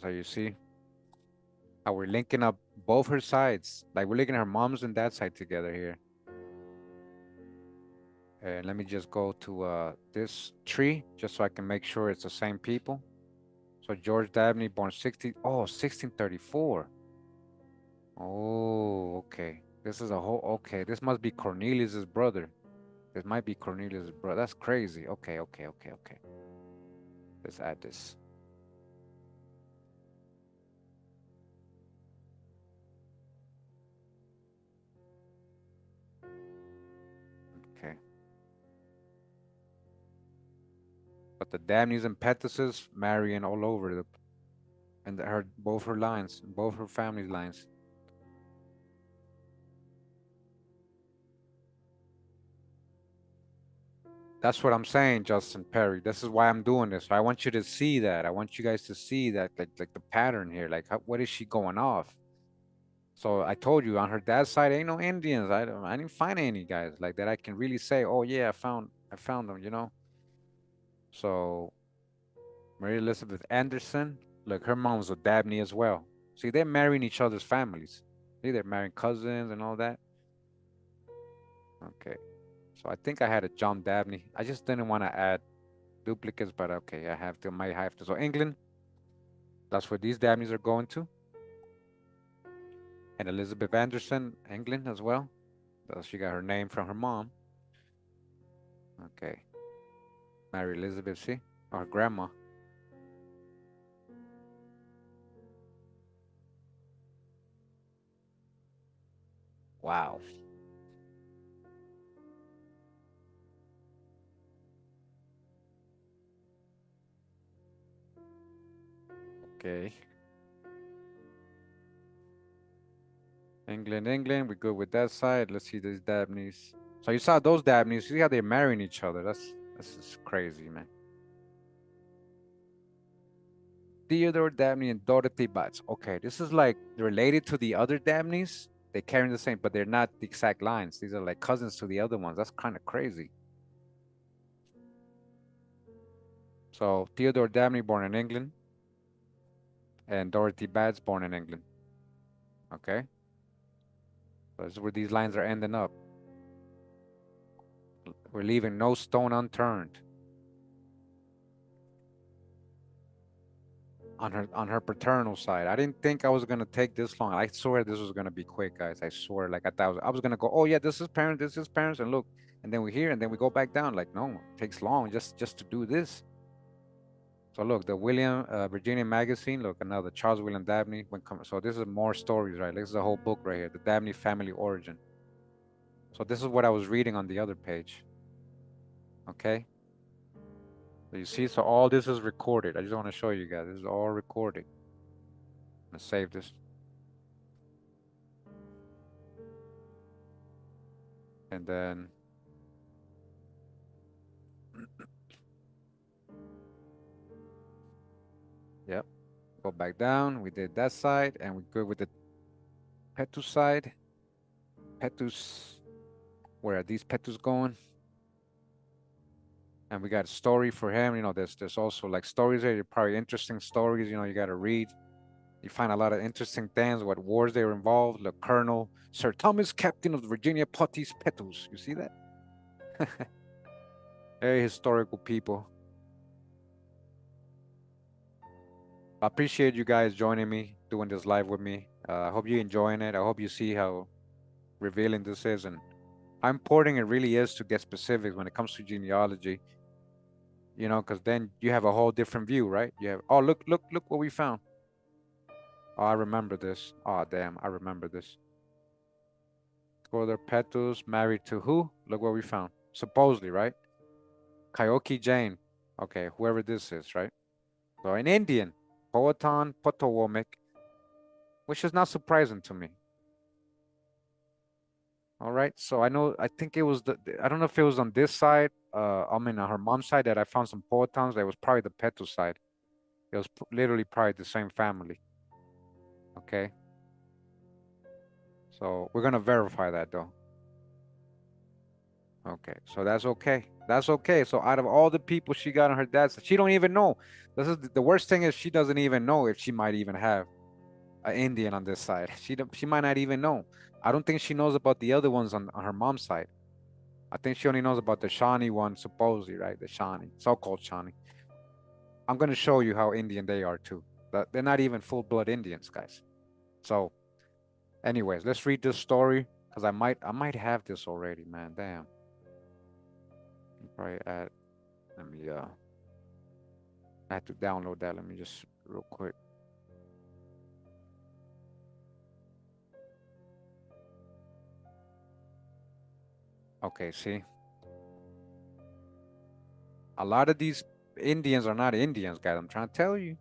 So you see how we're linking up both her sides. Like we're linking her mom's and dad's side together here. And let me just go to this tree just so I can make sure it's the same people. So George Dabney, born 1634. Oh, okay. This is a whole, okay. This must be Cornelius's brother. This might be Cornelius's brother. That's crazy. Okay. Let's add this. Okay. But the Dabneys and Pettuses marrying all over the, and both her lines, both her family lines. That's what I'm saying, Justin Perry. This is why I'm doing this. I want you to see that. I want you guys to see that, like the pattern here. Like, what is she going off? So I told you on her dad's side, ain't no Indians. I didn't find any guys like that. I can really say, oh yeah, I found them. You know. So Mary Elizabeth Anderson, look, her mom's a Dabney as well. See, they're marrying each other's families. See, they're marrying cousins and all that. Okay. So I think I had a John Dabney. I just didn't want to add duplicates, but okay, might have to. So England, that's where these Dabneys are going to. And Elizabeth Anderson, England as well. So she got her name from her mom. Okay. Mary Elizabeth, see? Or her grandma. Wow. Okay. England, we're good with that side. Let's see these Dabneys. So you saw those Dabneys. See how they're marrying each other. That's just crazy, man. Theodore Dabney and Dorothy Batts. Okay, this is like related to the other Dabneys. They carry the same, but they're not the exact lines. These are like cousins to the other ones. That's kind of crazy. So Theodore Dabney, born in England, and Dorothy Batts, born in England. Okay. So this is where these lines are ending up. We're leaving no stone unturned. On her paternal side. I didn't think I was gonna take this long. I swear this was gonna be quick, guys. I swear, like I was gonna go, oh yeah, this is parents, and look, and then we here, and then we go back down. Like, no, it takes long just to do this. So look, the Virginia Magazine, look, another Charles William Dabney. So this is more stories, right? This is a whole book right here, the Dabney family origin. So this is what I was reading on the other page. Okay. So you see, so all this is recorded. I just want to show you guys. This is all recorded. Let's save this. And then yep, go back down. We did that side, and we go with the Petus side. Petus, where are these Petus going? And we got a story for him. You know, there's also like stories there. Probably interesting stories. You know, you got to read. You find a lot of interesting things, what wars they were involved. The Colonel, Sir Thomas, Captain of the Virginia Potties Petus. You see that? Very historical people. I appreciate you guys joining me, doing this live with me. I hope you're enjoying it. I hope you see how revealing this is and how important it really is to get specifics when it comes to genealogy. You know, because then you have a whole different view, right? You have, oh, look what we found. Oh, I remember this. Oh, damn, I remember this. Brother Petus married to who? Look what we found. Supposedly, right? Kyoki Jane. Okay, whoever this is, right? So an Indian, Powhatan Potawatomi, which is not surprising to me. All right, so I think it was I don't know if it was on this side, I mean on her mom's side that I found some Powhatans. That was probably the Petus side. It was literally probably the same family. Okay. So we're gonna verify that though. Okay, so that's okay. That's okay. So out of all the people she got on her dad's, she don't even know. This is the worst thing is she doesn't even know if she might even have an Indian on this side. She might not even know. I don't think she knows about the other ones on her mom's side. I think she only knows about the Shawnee one, supposedly, right? The Shawnee, so-called Shawnee. I'm gonna show you how Indian they are too. They're not even full-blood Indians, guys. So, anyways, let's read this story because I might have this already, man. Damn. Probably add. Let me I have to download that. Let me just real quick. Okay, see. A lot of these Indians are not Indians, guys. I'm trying to tell you.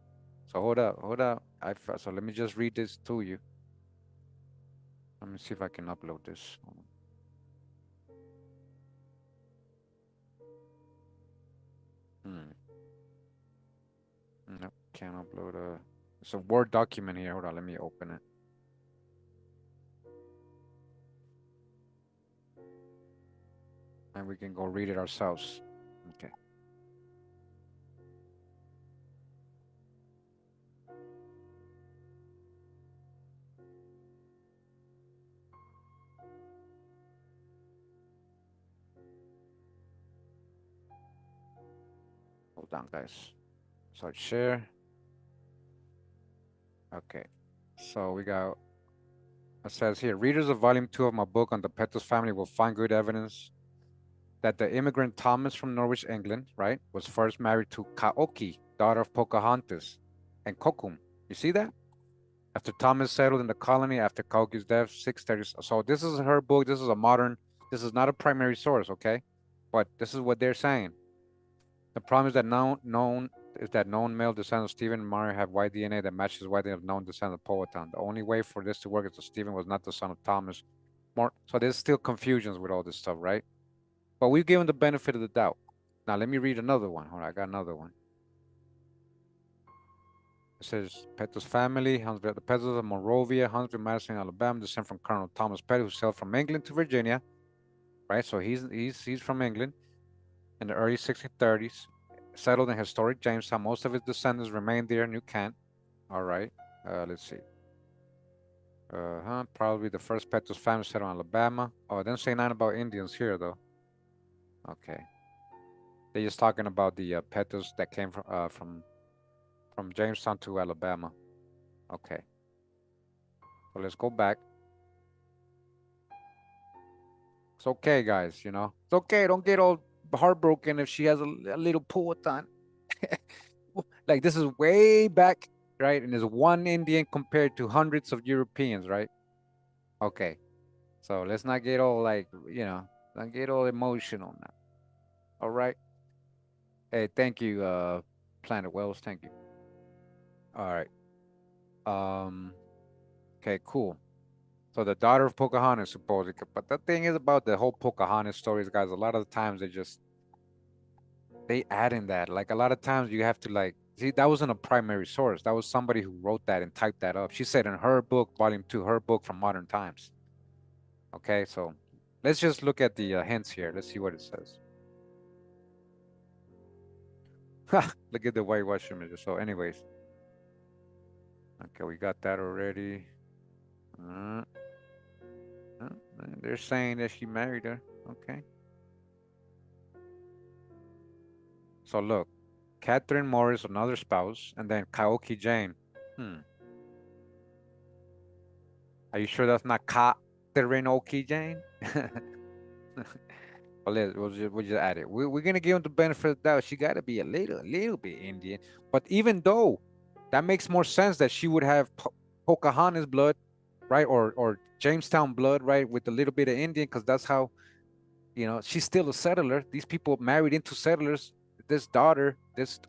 So hold up. So let me just read this to you. Let me see if I can upload this. Nope, can't upload it's a Word document here. Hold on, let me open it. And we can go read it ourselves. Okay. Hold on, guys. So share. Okay. So we got, it says here, readers of volume 2 of my book on the Petrus family will find good evidence that the immigrant Thomas from Norwich, England, right, was first married to Kaoki, daughter of Pocahontas, and Kokum. You see that? After Thomas settled in the colony after Kaoki's death, 630. So this is her book. This is a modern, this is not a primary source, okay? But this is what they're saying. The problem is that known male descendants of Stephen and Mary have white DNA that matches white DNA of known descendants of Powhatan. The only way for this to work is that Stephen was not the son of Thomas. So there's still confusions with all this stuff, right? But we've given the benefit of the doubt. Now let me read another one. Hold on, I got another one. It says Petrus family, the Petrus of Monrovia, Huntsville, Madison, Alabama, descend from Colonel Thomas Pettus, who sailed from England to Virginia. Right, so he's from England in the early 1630s. Settled in historic Jamestown. Most of his descendants remain there in New Kent. All right. Let's see. Probably the first Petrus family settled in Alabama. Oh, it doesn't say nothing about Indians here, though. Okay. They're just talking about the Petrus that came from Jamestown to Alabama. Okay. So let's go back. It's okay, guys, you know. It's okay. Don't get all heartbroken if she has a little Powhatan. Like this is way back, right? And there's one Indian compared to hundreds of Europeans, right? Okay. So let's not get all like, you know, don't get all emotional now. All right. Hey, thank you, Planet Wells. Thank you. All right. Okay, cool. So the daughter of Pocahontas, supposedly. But the thing is about the whole Pocahontas stories, guys, a lot of the times they add in that. Like a lot of times you have to like, see, that wasn't a primary source. That was somebody who wrote that and typed that up. She said in her book, volume 2, her book from Modern Times. Okay, so let's just look at the hints here. Let's see what it says. Look at the whitewash images. So anyways. Okay, we got that already. Uh, they're saying that she married her. Okay. So look, Catherine Morris, another spouse, and then Kaoki Jane. Hmm. Are you sure that's not Catherine Oki Jane? Well, we'll just add it. We're gonna give him the benefit of the doubt. She got to be a little bit Indian. But even though that makes more sense that she would have Pocahontas blood, right, or Jamestown blood, right, with a little bit of Indian, because that's how, she's still a settler. These people married into settlers. This daughter,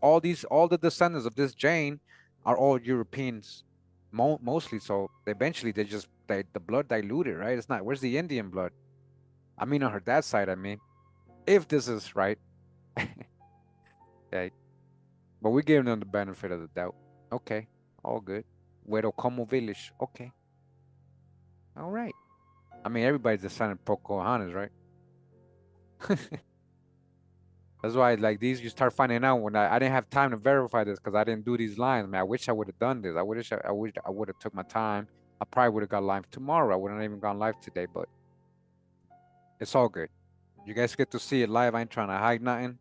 all the descendants of this Jane are all Europeans, mostly. So eventually the blood diluted, right? It's not. Where's the Indian blood? I mean, on her dad's side. I mean, if this is right, okay. But we're giving them the benefit of the doubt. Okay, all good. Como village. Okay, all right. I mean, everybody's descendant Pocahontas, right? That's why, like, these you start finding out when I didn't have time to verify this because I didn't do these lines. Man, I wish I would have done this. I wish I would have took my time. I probably would have got live tomorrow. I wouldn't even gone live today, but it's all good. You guys get to see it live. I ain't trying to hide nothing,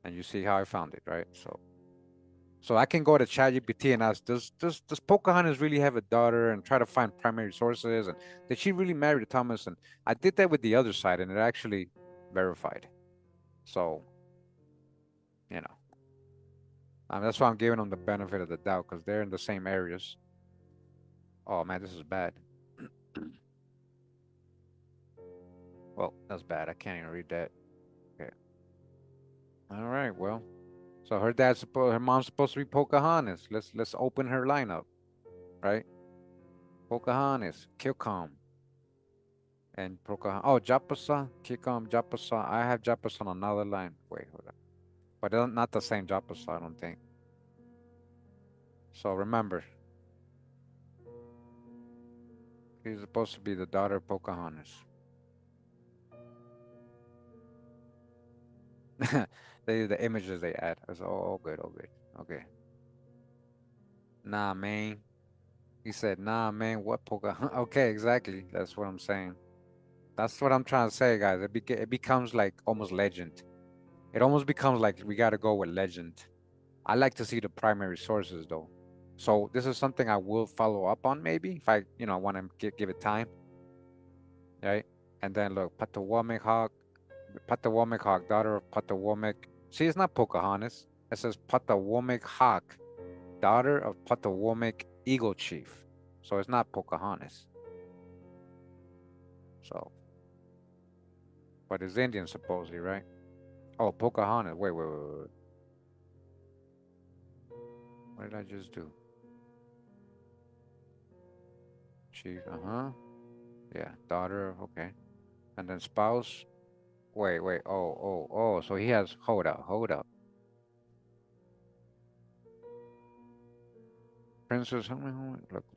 and you see how I found it, right? So I can go to ChatGPT and ask, does Pocahontas really have a daughter, and try to find primary sources, and did she really marry Thomas? And I did that with the other side, and it actually verified. So, you know. That's why I'm giving them the benefit of the doubt, because they're in the same areas. Oh man, this is bad. Well, that's bad. I can't even read that. Okay. All right. Well, so her mom's supposed to be Pocahontas. Let's open her lineup, right? Pocahontas, Kilcom, and Pocahontas. Oh, Japasa, Kilcom, Japasa. I have Japasa on another line. Wait, hold on. But they're not the same Japasa, I don't think. So remember, she's supposed to be the daughter of Pocahontas. The images they add. That's all good, all good. Okay. Nah, man. He said, nah, man, what Pocahontas? Okay, exactly. That's what I'm saying. That's what I'm trying to say, guys. It becomes like almost legend. It almost becomes like we got to go with legend. I like to see the primary sources, though. So this is something I will follow up on, maybe, if I, want to give it time. Right? And then look, Patawamek Hawk, daughter of Patawamek. See, it's not Pocahontas. It says Patawamek Hawk, daughter of Patawamek Eagle Chief. So it's not Pocahontas. So, but it's Indian supposedly, right? Oh, Pocahontas. Wait. What did I just do? Chief, yeah, daughter, okay. And then spouse. Wait. Oh. So he has, hold up. Princess,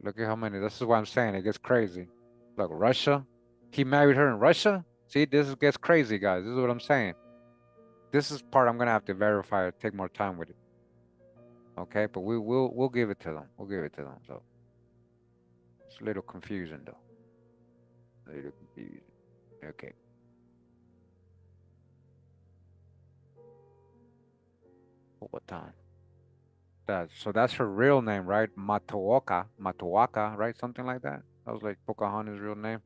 look at how many. This is what I'm saying. It gets crazy. Look, Russia. He married her in Russia. See, this gets crazy, guys. This is what I'm saying. This is part I'm gonna have to verify or take more time with it. Okay, but we'll give it to them. We'll give it to them. So it's a little confusing though. A little confusing. Okay. What time? So that's her real name, right? Matoaka, right? Something like that. That was like Pocahontas' real name.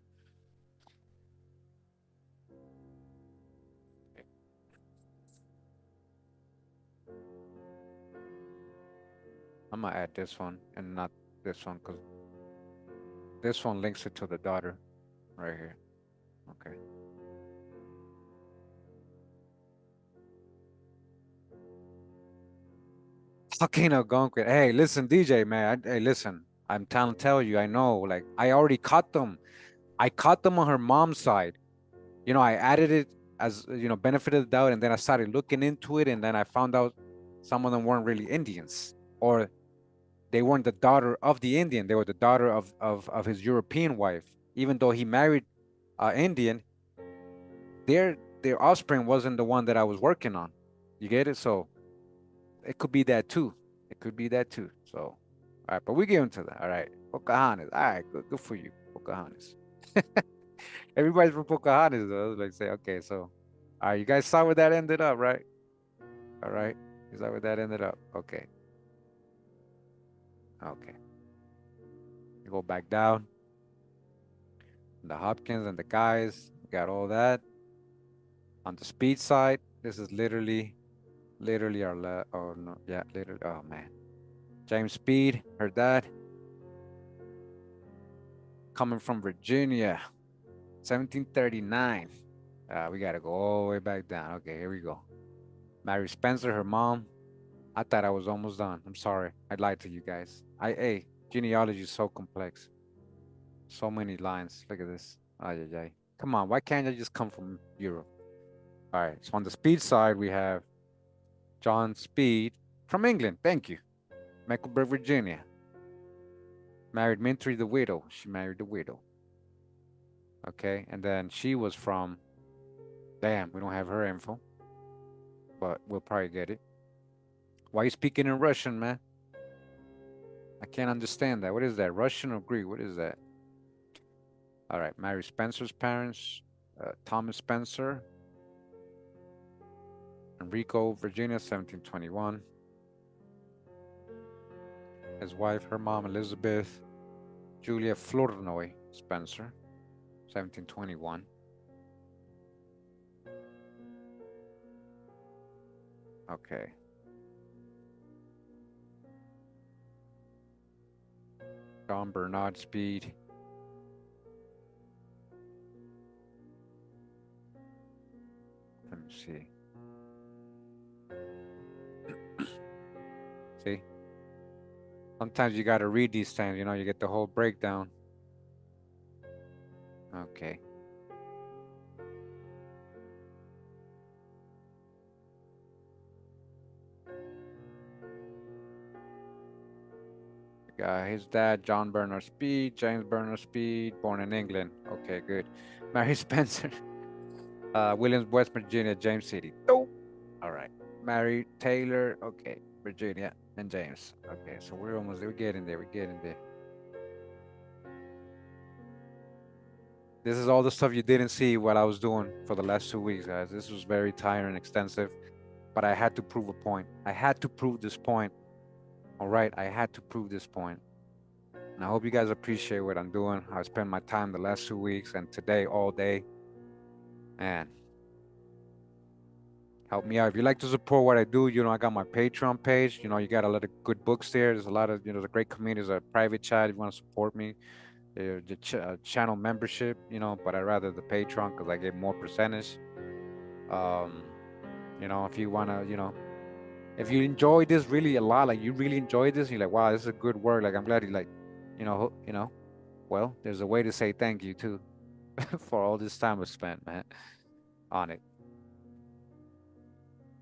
I'm gonna add this one and not this one, because this one links it to the daughter right here. Okay. Fucking Algonquin. Hey, listen, DJ, man. Hey, listen. I'm trying to tell you, I know. Like, I already caught them. I caught them on her mom's side. I added it as, benefit of the doubt, and then I started looking into it, and then I found out some of them weren't really Indians, or they weren't the daughter of the Indian. They were the daughter of his European wife. Even though he married Indian, their offspring wasn't the one that I was working on. You get it? So it could be that too. It could be that too. So All right, but we get into that. All right, Pocahontas. All right, good for you, Pocahontas. Everybody's from Pocahontas, though. Like say, okay, so, all right, you guys saw where that ended up, right? All right, you saw where that ended up. Okay, okay. You go back down. The Hopkins and the guys got all that. On the speed side, this is literally our oh no, yeah, literally. Oh man, James Speed, her dad, coming from Virginia, 1739. We gotta go all the way back down. Okay, here we go. Mary Spencer, her mom. I thought I was almost done. I'm sorry. I lied to you guys. Hey, genealogy is so complex. So many lines. Look at this. Ay, ay, ay. Come on, why can't I just come from Europe? All right, so on the speed side, we have John Speed from England. Thank you. Mecklenburg, Virginia. Married Mintry the widow. She married the widow. Okay, and then she was from, damn, we don't have her info, but we'll probably get it. Why are you speaking in Russian, man? I can't understand that. What is that? Russian or Greek? What is that? All right, Mary Spencer's parents, Thomas Spencer, Enrico, Virginia, 1721. His wife, her mom, Elizabeth, Julia Flournoy Spencer, 1721. Okay. John Bernard Speed. Let me see. See? Sometimes you got to read these things, you know, you get the whole breakdown. Okay. His dad, John Bernard Speed, James Bernard Speed, born in England. Okay, good. Mary Spencer, Williams, West Virginia, James City. Oh, all right. Mary Taylor, okay, Virginia and James. Okay, so we're almost there. We're getting there. We're getting there. This is all the stuff you didn't see what I was doing for the last 2 weeks, guys. This was very tiring and extensive, but I had to prove a point. I had to prove this point. All right, I had to prove this point. And I hope you guys appreciate what I'm doing. I spent my time the last 2 weeks and today all day. And help me out. If you like to support what I do, you know, I got my Patreon page. You know, you got a lot of good books there. There's a lot of, you know, the great communities, a private chat if you want to support me. The channel membership, you know, but I'd rather the Patreon because I get more percentage. You know, if you want to, you know, if you enjoy this really a lot, like you really enjoy this, you're like, wow, this is a good work. Like, I'm glad you like, you know, well, there's a way to say thank you too for all this time we spent, man, on it.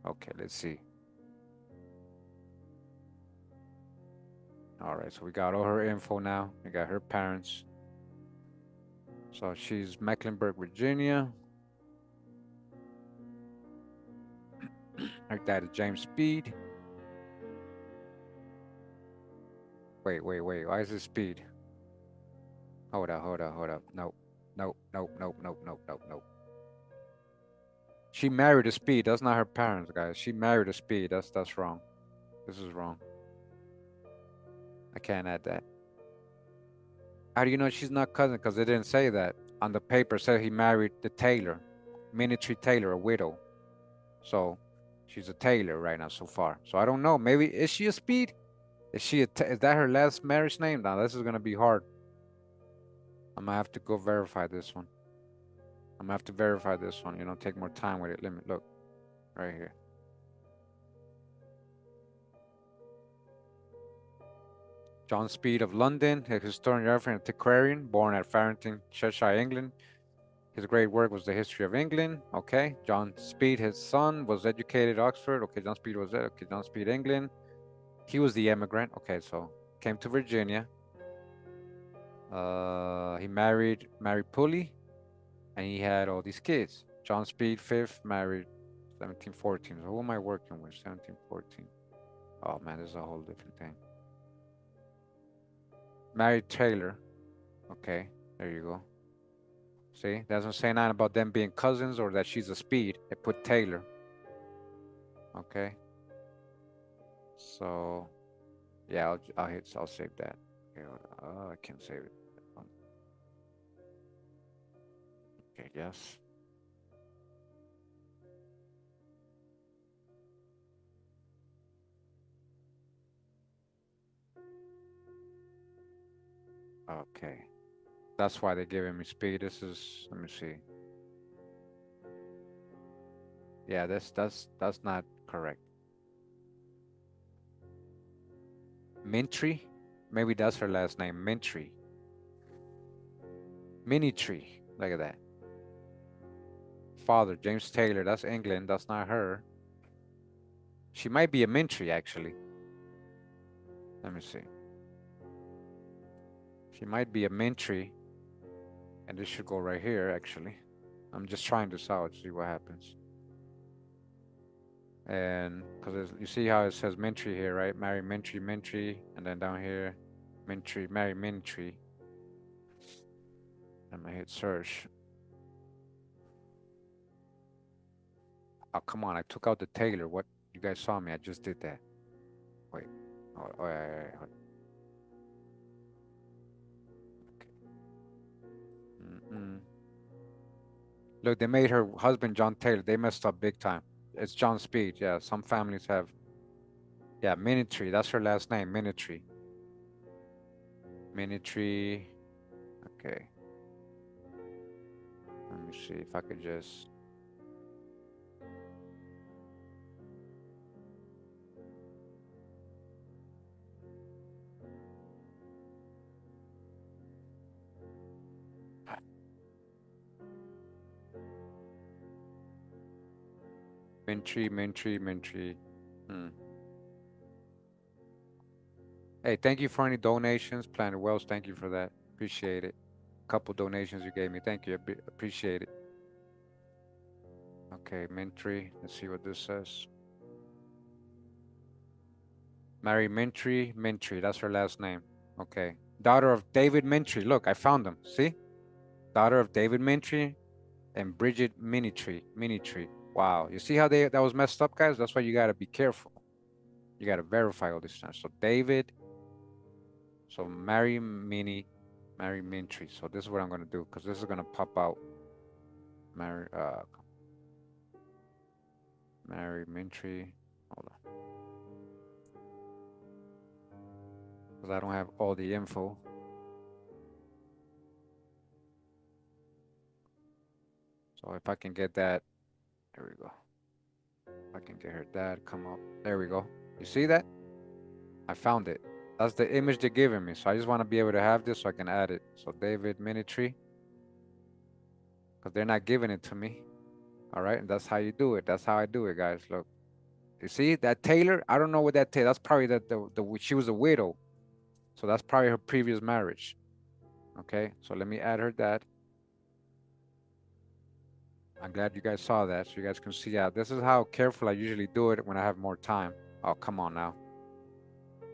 Okay, let's see. All right, so we got all her info now. We got her parents. So she's Mecklenburg, Virginia. Her dad is James Speed. Wait. Why is it Speed? Hold up. Nope. She married a Speed. That's not her parents, guys. She married a Speed. That's wrong. This is wrong. I can't add that. How do you know she's not cousin? Because they didn't say that. On the paper, said he married the Taylor, Minitree Taylor, a widow. So she's a Taylor right now so far. So I don't know. Maybe is she a Speed? Is that her last marriage name? Now this is gonna be hard. I'm gonna have to go verify this one. I'm gonna have to verify this one. You know, take more time with it. Let me look right here. John Speed of London, a historiographer and antiquarian, born at Farrington, Cheshire, England. His great work was the history of England. Okay. John Speed, his son, was educated at Oxford. Okay, John Speed was there. Okay, John Speed, England. He was the immigrant. Okay, so came to Virginia. He married Mary Pulley, and he had all these kids. John Speed, fifth, married 1714. So who am I working with? 1714. Oh man, this is a whole different thing. Mary Taylor. Okay, there you go. See, doesn't say nothing about them being cousins or that she's a speed. It put Taylor. Okay. So, yeah, I'll save that. Okay, oh, I can't save it. Okay, yes. Okay. That's why they're giving me speed. This is, let me see. Yeah, that's not correct. Mintry? Maybe that's her last name. Mintry. Minitree. Look at that. Father, James Taylor. That's England. That's not her. She might be a Mintry, actually. Let me see. She might be a Mintry. And this should go right here, actually. I'm just trying this out, see what happens. And because you see how it says Mintry here, right? Mary Mintry, Mintry. And then down here, Mintry, Mary Mintry. I'm gonna hit search. Oh, come on, I took out the Taylor. What? You guys saw me, I just did that. Wait. Oh, yeah. Okay. Look, they made her husband John Taylor. They messed up big time. It's John Speed. Yeah, some families have. Yeah, Minitree. That's her last name, Minitree. Minitree. Okay. Let me see if I could just. Mintry. Hey, thank you for any donations. Planet Wells, thank you for that. Appreciate it. A couple donations you gave me. Thank you. Appreciate it. Okay, Mintry. Let's see what this says. Mary Mintry. That's her last name. Okay. Daughter of David Mintry. Look, I found them. See? Daughter of David Mintry and Bridget Minitree. Wow. You see how that was messed up, guys? That's why you gotta be careful. You gotta verify all this stuff. So David. So Mary Mintry. So this is what I'm gonna do because this is gonna pop out. Mary Mintry. Hold on. Because I don't have all the info. So if I can get that, there we go. If I can get her dad come up. There we go. You see that? I found it. That's the image they're giving me. So I just want to be able to have this so I can add it. So David Minitree. Because they're not giving it to me. All right. And that's how you do it. That's how I do it, guys. Look. You see that Taylor? I don't know what that Taylor. That's probably she was a widow. So that's probably her previous marriage. Okay. So let me add her dad. I'm glad you guys saw that. So you guys can see. Yeah, this is how careful I usually do it when I have more time. Oh, come on now.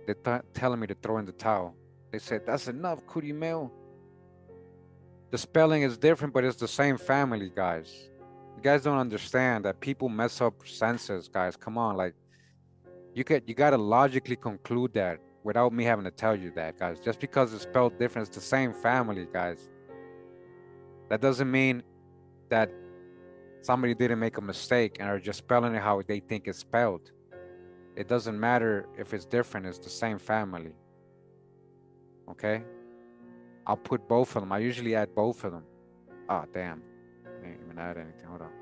They're telling me to throw in the towel. They said, that's enough, Kurimeo. The spelling is different, but it's the same family, guys. You guys don't understand that people mess up senses, guys. Come on, like, you gotta logically conclude that without me having to tell you that, guys. Just because it's spelled different, it's the same family, guys. That doesn't mean that somebody didn't make a mistake and are just spelling it how they think it's spelled. It doesn't matter if it's different, it's the same family. Okay? I'll put both of them. I usually add both of them. Ah, damn. I didn't even add anything. Hold on.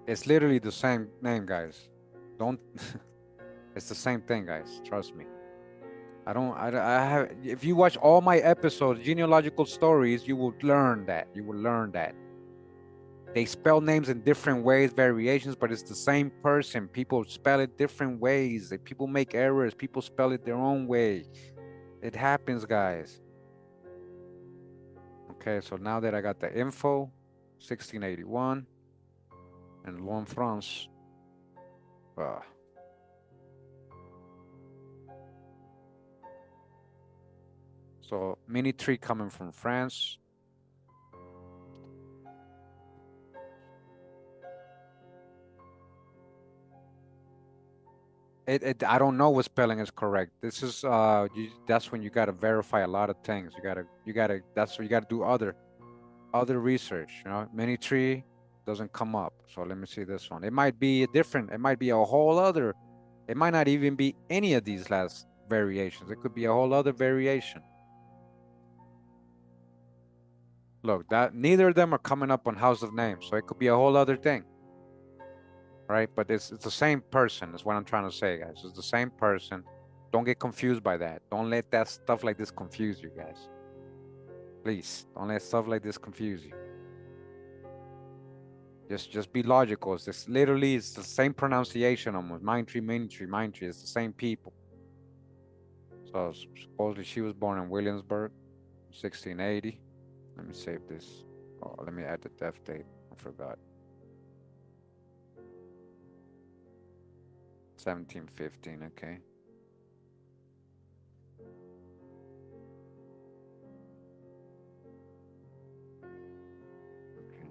It's literally the same name, guys. Don't. It's the same thing, guys. Trust me. I have. If you watch all my episodes, genealogical stories, you will learn that. You will learn that. They spell names in different ways, variations, but it's the same person. People spell it different ways. People make errors. People spell it their own way. It happens, guys. Okay, so now that I got the info, 1681 and Lyon, France. So mini tree coming from France. I don't know what spelling is correct. This is that's when you gotta verify a lot of things. That's where you gotta do other research. You know, mini tree doesn't come up. So let me see this one. It might be a different. It might be a whole other. It might not even be any of these last variations. It could be a whole other variation. Look, that neither of them are coming up on House of Names, so it could be a whole other thing, right? But it's the same person. Is what I'm trying to say, guys. It's the same person. Don't get confused by that. Don't let that stuff like this confuse you, guys. Please, don't let stuff like this confuse you. Just be logical. It's just literally it's the same pronunciation almost. Mind tree, mini tree, mind tree. It's the same people. So supposedly she was born in Williamsburg, 1680. Let me save this. Oh, let me add the death date. I forgot. 1715, okay. Okay.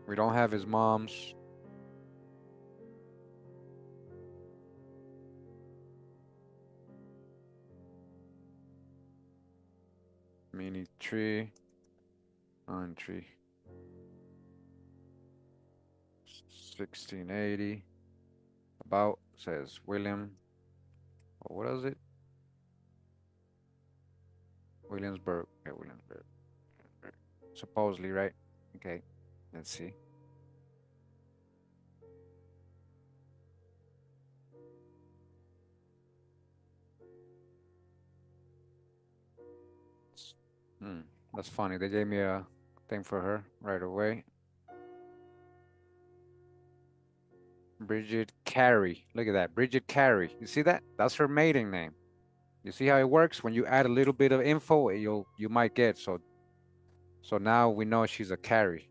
We don't have his mom's. Mini tree. On tree. 1680. About says William. Oh, what is it? Williamsburg. Yeah, Williamsburg. Supposedly, right? Okay. Let's see. That's funny. They gave me a thing for her right away. Bridget Carey. Look at that. Bridget Carey. You see that? That's her maiden name. You see how it works? When you add a little bit of info, you might get so now we know she's a Carey.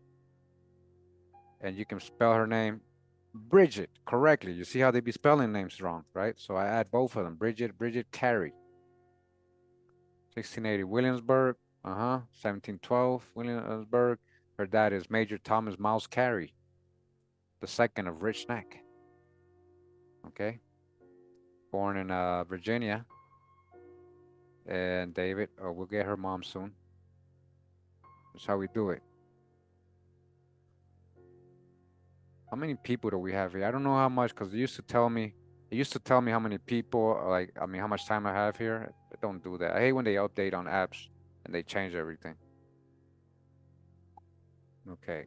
And you can spell her name Bridget correctly. You see how they be spelling names wrong, right? So I add both of them. Bridget Carey. 1680 Williamsburg. 1712 Williamsburg. Her dad is Major Thomas Miles Carey, the second of Rich Neck. Okay. Born in Virginia. And David, we'll get her mom soon. That's how we do it. How many people do we have here? I don't know how much because it used to tell me how many people, like, I mean, how much time I have here. Don't do that. I hate when they update on apps and they change everything. Okay.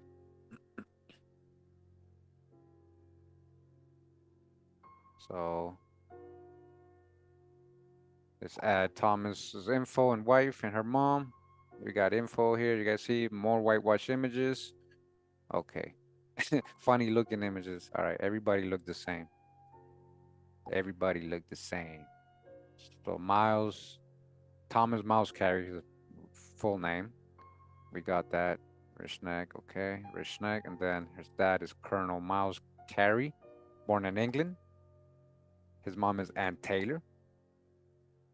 So let's add Thomas's info and wife and her mom. We got info here. You guys see more whitewash images. Okay. Funny looking images. All right. Everybody looked the same. Everybody looked the same. So Thomas Miles Carey, his full name. We got that. Rich Neck, okay. Rich Neck. And then his dad is Colonel Miles Carey, born in England. His mom is Ann Taylor,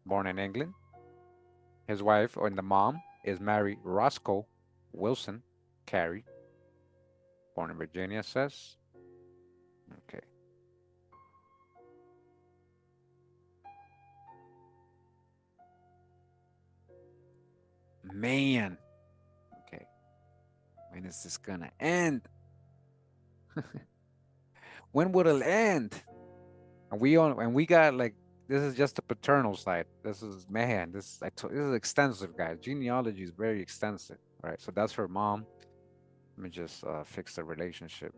born in England. His wife, or the mom, is Mary Roscoe Wilson Carey, born in Virginia, says. Okay. Man. Okay. When is this gonna end? When will it end? And we got like, this is just the paternal side. This is, man, this is extensive, guys. Genealogy is very extensive, right? So that's her mom. Let me just fix the relationship.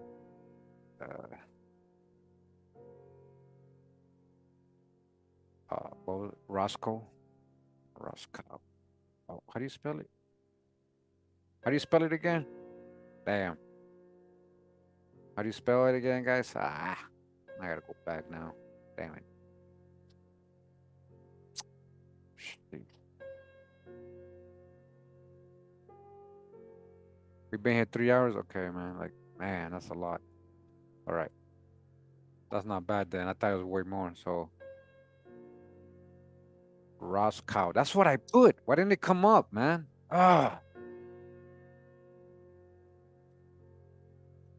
What was it? Roscoe. Oh, how do you spell it? How do you spell it again? Damn. How do you spell it again, guys? I gotta go back now. Damn it. Shoot. We've been here 3 hours? Okay, man. Like, man, that's a lot. All right. That's not bad then. I thought it was way more. So Roscoe. That's what I put. Why didn't it come up, man? Ah,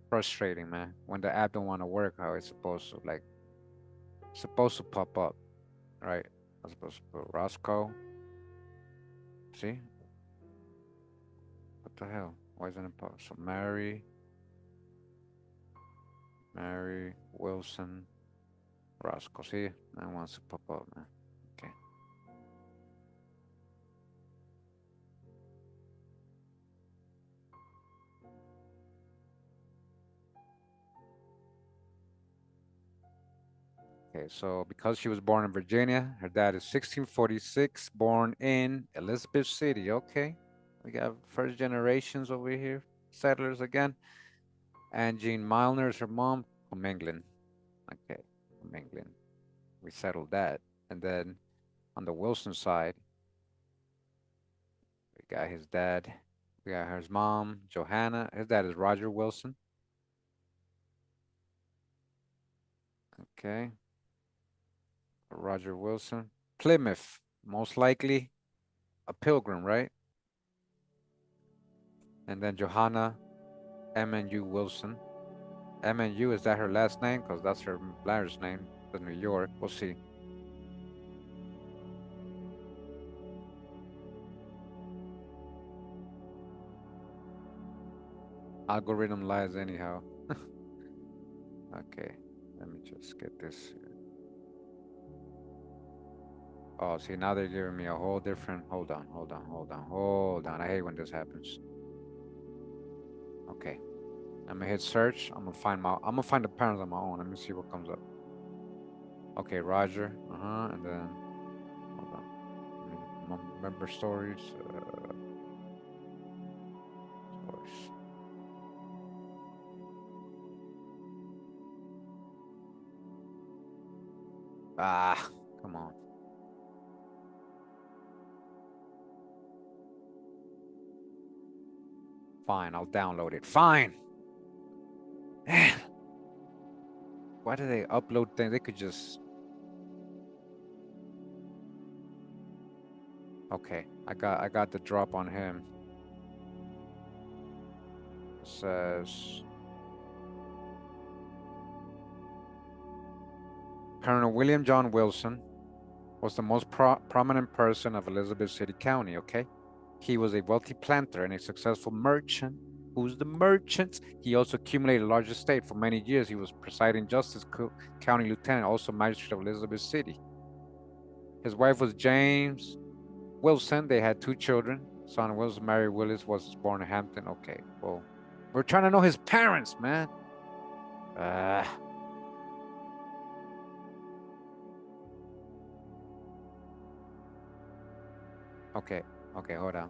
frustrating, man. When the app don't want to work how it's supposed to. Like, it's supposed to pop up, right? I'm supposed to put Roscoe. See? What the hell? Why isn't it pop? So Mary Wilson, Roscoe. See? It wants to pop up, man. Okay. Okay, so because she was born in Virginia, her dad is 1646, born in Elizabeth City. Okay, we got first generations over here, settlers again. And Jean Milner is her mom from England. Okay, from England. We settled that. And then on the Wilson side, we got his dad. We got his mom, Johanna. His dad is Roger Wilson. Okay. Roger Wilson. Plymouth, most likely a pilgrim, right? And then Johanna MNU Wilson. MNU, is that her last name? Because that's her marriage name, the New York. We'll see. Algorithm lies anyhow. Okay, let me just get this. Oh, see, now they're giving me a whole different. Hold on. I hate when this happens. Okay, I'm gonna hit search. I'm gonna find the parents on my own. Let me see what comes up. Okay, Roger. And then hold on. Remember stories. Stories. Ah, come on. Fine, I'll download it. Fine. Why do they upload things? They could just. Okay, I got the drop on him. It says Colonel William John Wilson was the most prominent person of Elizabeth City County, okay? He was a wealthy planter and a successful merchant. Who's the merchant? He also accumulated a large estate. For many years, he was presiding justice, county lieutenant, also magistrate of Elizabeth City. His wife was James Wilson. They had 2 children. Son Wilson, Mary Willis, was born in Hampton. Okay, well, we're trying to know his parents, man. Okay, hold on.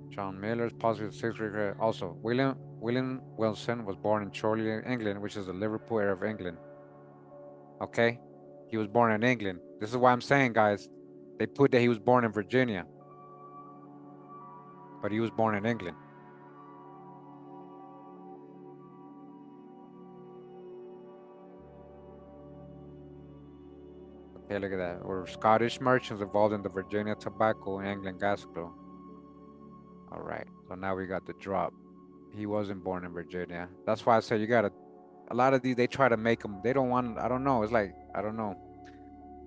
John Miller's possibly 6th grade. Also, William Wilson was born in Chorley, England, which is the Liverpool area of England. Okay, he was born in England. This is why I'm saying, guys, they put that he was born in Virginia, but he was born in England. Okay, look at that. Or Scottish merchants involved in the Virginia tobacco and England gas flow. All right, so now we got the drop. He wasn't born in Virginia. That's why I said you gotta. A lot of these, they try to make them. They don't want. I don't know. It's like, I don't know.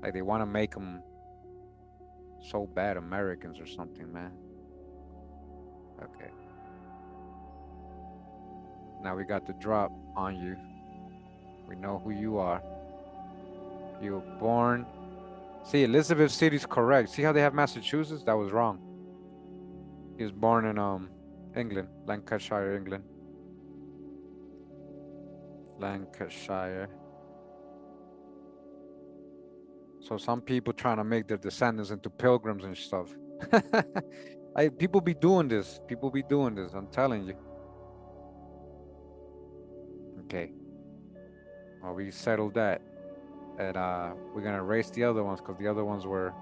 Like they want to make them so bad Americans or something, man. Okay. Now we got the drop on you. We know who you are. You were born. See, Elizabeth City's correct. See how they have Massachusetts? That was wrong. He was born in England, Lancashire, England. Lancashire. So some people trying to make their descendants into pilgrims and stuff. People be doing this. People be doing this. I'm telling you. Okay. Well, we settled that. And we're gonna erase the other ones because the other ones were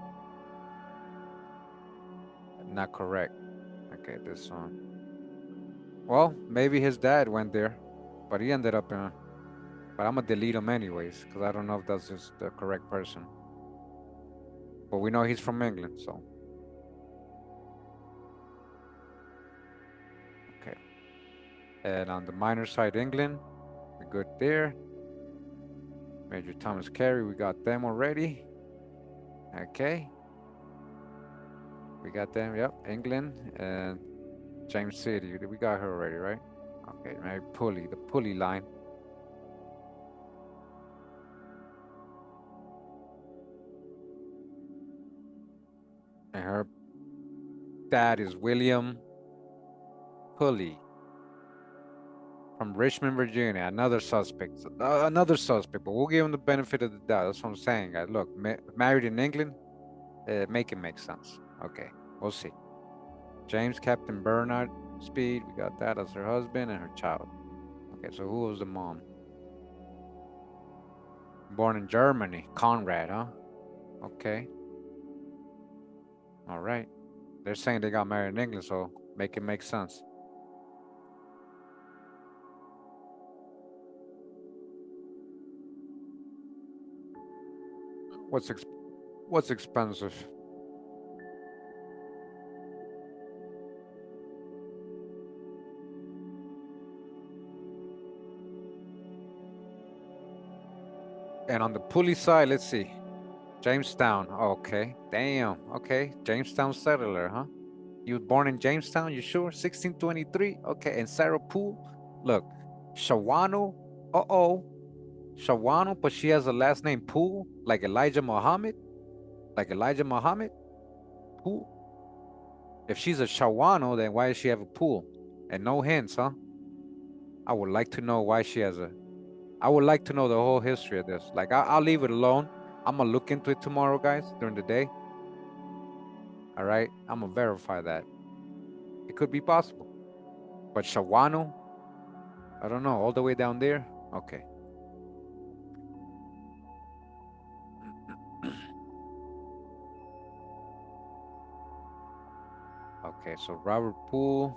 not correct. Okay, this one. Well, maybe his dad went there. But he ended up in. But I'm gonna delete him anyways, because I don't know if that's just the correct person. But we know he's from England, so. Okay. And on the minor side, England, we're good there. Major Thomas Carey, we got them already. Okay. We got them, yep, England and James City. We got her already, right? Okay, Mary Pulley, the Pulley line. And her dad is William Pulley from Richmond, Virginia. Another suspect, but we'll give him the benefit of the doubt. That's what I'm saying, guys. Look, married in England, make it make sense. Okay, we'll see. James Captain Bernard Speed, we got that as her husband and her child. Okay, so who was the mom? Born in Germany, Conrad, huh? Okay. All right. They're saying they got married in England, so make it make sense. What's expensive? And on the Pulley side, let's see. Jamestown. Okay. Damn. Okay. Jamestown settler, huh? You were born in Jamestown, you sure? 1623? Okay. And Sarah Poole? Look, Shawano. Uh-oh. Shawano, but she has a last name Poole, like Elijah Muhammad? Like Elijah Muhammad? Poole? If she's a Shawano, then why does she have a pool? And no hints, huh? I would like to know why she has a. I would like to know the whole history of this. Like, I'll leave it alone. I'm gonna look into it tomorrow, guys, during the day. All right, I'm gonna verify that. It could be possible. But Shawano, I don't know, all the way down there. Okay. Okay, so Robert Poole.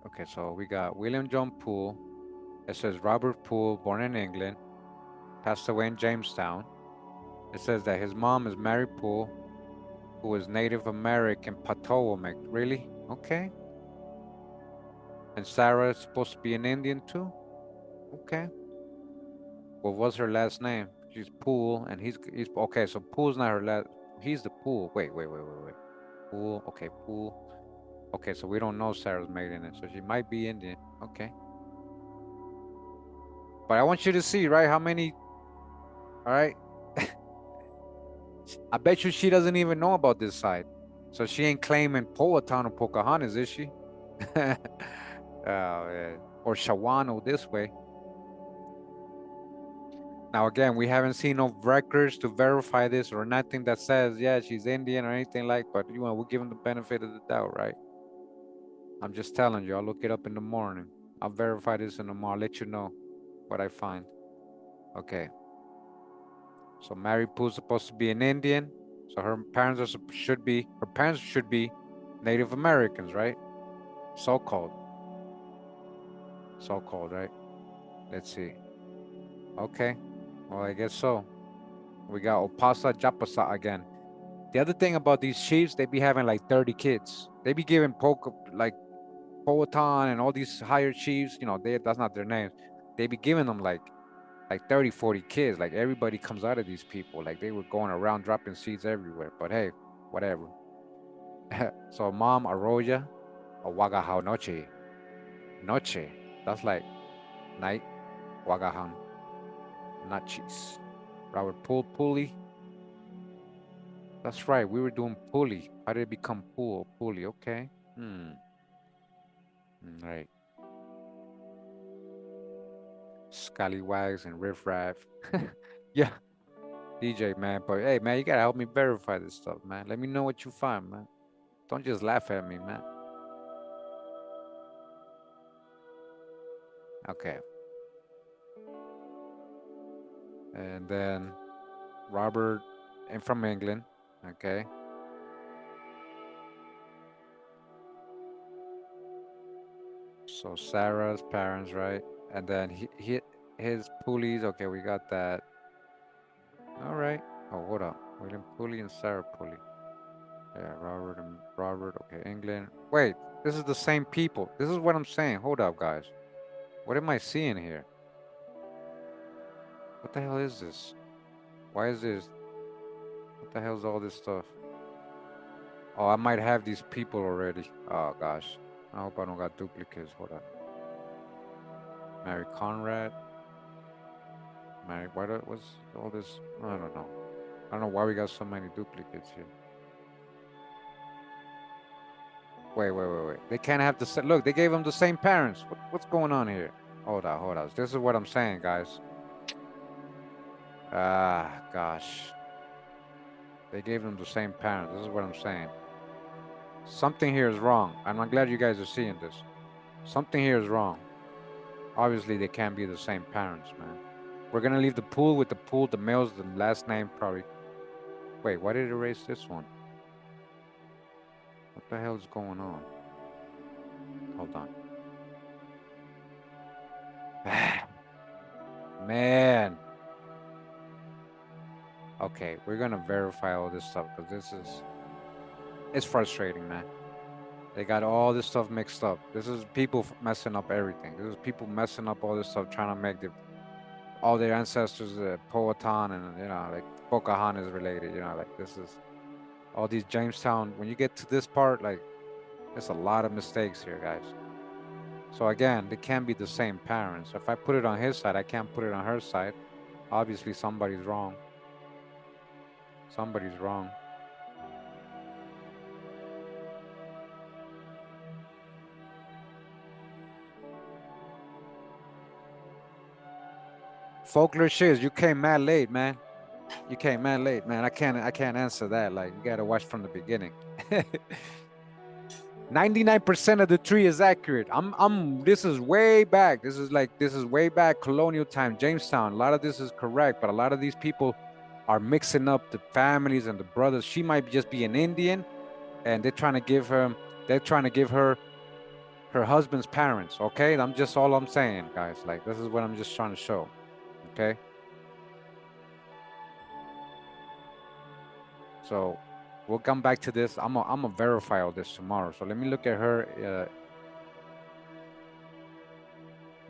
Okay, so we got William John Poole. It says Robert Poole, born in England, passed away in Jamestown. It says that his mom is Mary Poole, who is Native American Potawatomi. Really? Okay. And Sarah is supposed to be an Indian too? Okay. What was her last name? She's Poole, and he's okay. So Poole's not her last. He's the Poole. Wait. Poole. Okay, Poole. Okay, so we don't know Sarah's maiden name, so she might be Indian. Okay. But I want you to see, right? How many? All right. I bet you she doesn't even know about this side, so she ain't claiming Powhatan or Pocahontas, is she? Oh, yeah. Or Shawano this way. Now, again, we haven't seen no records to verify this or nothing that says, yeah, she's Indian or anything like, but you know, we'll give them the benefit of the doubt, right? I'm just telling you, I'll look it up in the morning. I'll verify this in the morning. I'll let you know what I find. Okay. So Mary Pooh's supposed to be an Indian. So her parents should be Native Americans, right? So-called. So-called, right? Let's see. Okay. Well, I guess so. We got Opasa Japasa again. The other thing about these chiefs, they be having like 30 kids. They be giving like Powhatan and all these higher chiefs, you know, that's not their names. They be giving them like 30, 40 kids. Like everybody comes out of these people. Like they were going around dropping seeds everywhere. But hey, whatever. So mom Arroya, Wagahao Noche. Noche. That's like night. Wagahan. Nachis. Robert Pulley. That's right. We were doing Pulley. How did it become Pulley? Okay. Right. Scallywags and riffraff. Yeah. DJ, man. But hey, man, you gotta help me verify this stuff, man. Let me know what you find, man. Don't just laugh at me, man. Okay. And then Robert, and from England. Okay. So Sarah's parents, right? And then his Pulleys. Okay, we got that. All right. Oh, hold up. William Pulley and Sarah Pulley. Yeah, Robert and Robert. Okay, England. Wait, this is the same people. This is what I'm saying. Hold up, guys. What am I seeing here? What the hell is this? Why is this? What the hell is all this stuff? Oh, I might have these people already. Oh, gosh. I hope I don't got duplicates. Hold on. Mary Conrad. Mary, what's all this? I don't know. I don't know why we got so many duplicates here. Wait. They can't have the same. Look, they gave them the same parents. What's going on here? Hold on. This is what I'm saying, guys. Ah, gosh. They gave them the same parents. This is what I'm saying. Something here is wrong. And I'm glad you guys are seeing this. Something here is wrong. Obviously, they can't be the same parents, man. We're gonna leave the pool with the pool. The male's the last name probably. Wait, why did it erase this one? What the hell is going on? Hold on. Man. Okay, we're gonna verify all this stuff because it's frustrating, man. They got all this stuff mixed up. This is people messing up everything. This is people messing up all this stuff, trying to make all their ancestors Powhatan and like Pocahontas related. Like this is all these Jamestown. When you get to this part, like there's a lot of mistakes here, guys. So again, they can't be the same parents. If I put it on his side, I can't put it on her side. Obviously, somebody's wrong. Somebody's wrong. Folklore shiz, you came mad late, man. You came mad late, man. I can't answer that. Like you gotta watch from the beginning. 99% of the tree is accurate. This is way back. This is way back colonial time, Jamestown. A lot of this is correct, but a lot of these people are mixing up the families and the brothers. She might just be an Indian, and they're trying to give her her husband's parents. Okay, I'm just all I'm saying, guys. Like this is what I'm just trying to show. Okay. So we'll come back to this. I'm gonna verify all this tomorrow. So let me look at her.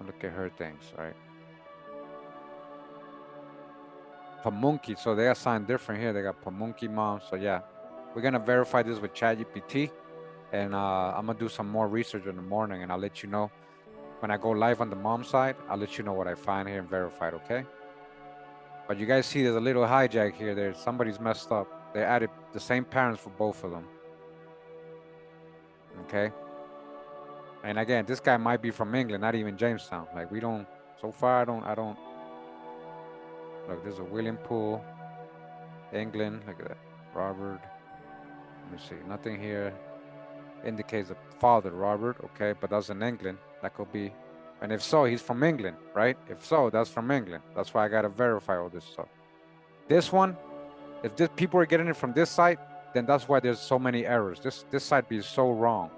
Look at her things, right? Pamunki. So they assigned different here. They got Pamunki mom. So yeah, we're gonna verify this with ChatGPT, and I'm gonna do some more research in the morning, and I'll let you know when I go live on the mom side. I'll let you know what I find here and verified. Okay. But you guys see, there's a little hijack here. Somebody's messed up. They added the same parents for both of them. Okay. And again, this guy might be from England, not even Jamestown. Like we don't. So far, I don't. Look, there's a William Poole, England. Look at that, Robert. Let me see. Nothing here indicates the father, Robert. Okay, but that's in England. That could be. And if so, he's from England, right? If so, that's from England. That's why I gotta verify all this stuff. This one, if people are getting it from this site, then that's why there's so many errors. This site be so wrong.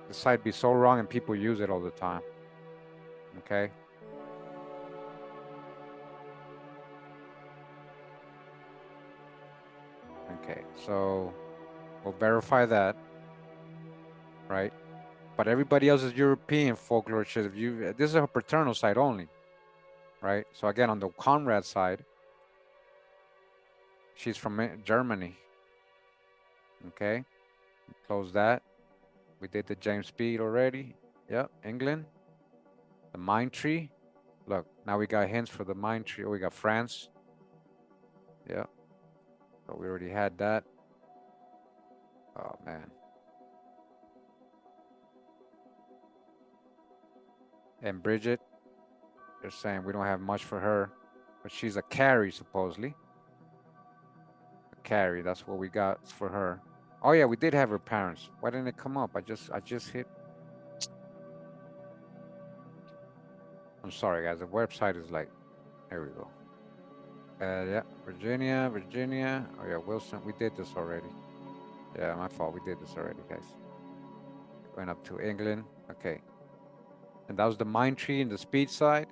This site be so wrong, and people use it all the time. Okay. Okay, so we'll verify that, right? But everybody else is European folklore. This is a paternal side only, right? So again, on the Conrad side, she's from Germany. Okay, close that. We did the James Speed already. Yep, England. The Mind Tree. Look, now we got hints for the Mind Tree. Oh, we got France. Yep. So we already had that. Oh man. And Bridget, they're saying we don't have much for her, but she's a carry supposedly. A carry, that's what we got for her. Oh yeah, we did have her parents. Why didn't it come up? I just hit. I'm sorry guys, the website is like, there we go. Yeah, Virginia. Oh yeah, Wilson, we did this already. Yeah, my fault, we did this already, guys. Going up to England. Okay. And that was the Mind Tree and the Speed side.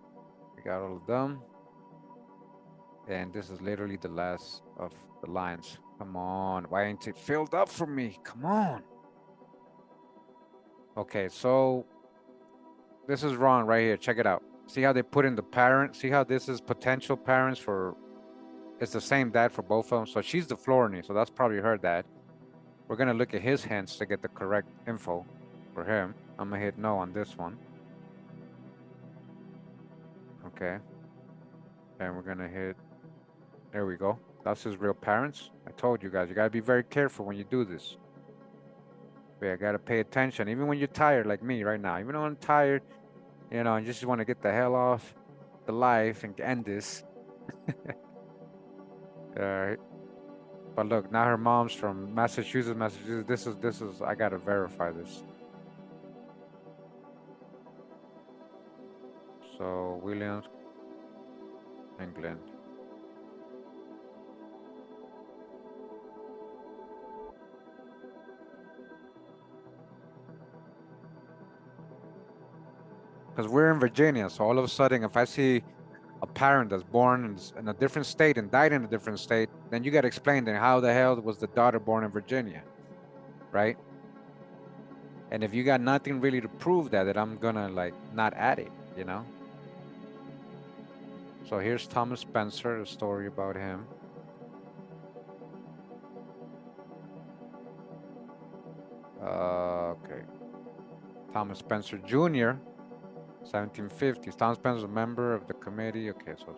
We got all of them. And this is literally the last of the lines. Come on. Why ain't it filled up for me? Come on. Okay, so this is wrong right here. Check it out. See how they put in the parent? See how this is potential parents for, it's the same dad for both of them. So she's the Florney, so that's probably her dad. We're gonna look at his hints to get the correct info for him. I'm gonna hit no on this one. Okay. And we're gonna hit, there we go. That's his real parents. I told you guys, you gotta be very careful when you do this. Yeah, gotta pay attention, even when you're tired like me right now. Even though I'm tired, you know, and just want to get the hell off the life and end this. All right. But look, now her mom's from Massachusetts. This is, I gotta verify this. So, Williams, England. Because we're in Virginia, so all of a sudden, if I see a parent that's born in a different state and died in a different state, then you got to explain then how the hell was the daughter born in Virginia, right? And if you got nothing really to prove that, I'm gonna like not add it, you know? So here's Thomas Spencer, a story about him. Okay. Thomas Spencer Jr., 1750s. Thomas Spencer, a member of the committee. Okay, so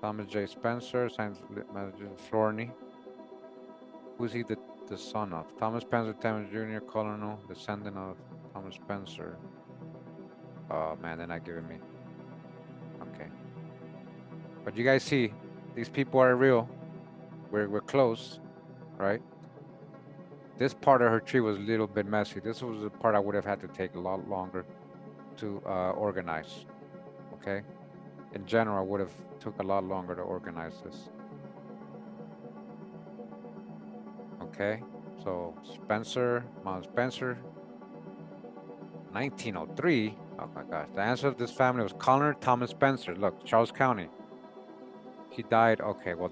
Thomas J. Spencer, science manager, Florney. Who's he the son of? Thomas Spencer, Thomas Jr., colonel, descendant of Thomas Spencer. Oh man, they're not giving me. Okay. But you guys see, these people are real. We're close, right? This part of her tree was a little bit messy. This was the part I would have had to take a lot longer to organize, okay? In general, I would have took a lot longer to organize this. Okay, so Spencer, Mount Spencer, 1903. Oh my gosh, the answer of this family was Connor Thomas Spencer. Look, Charles County. He died. Okay, well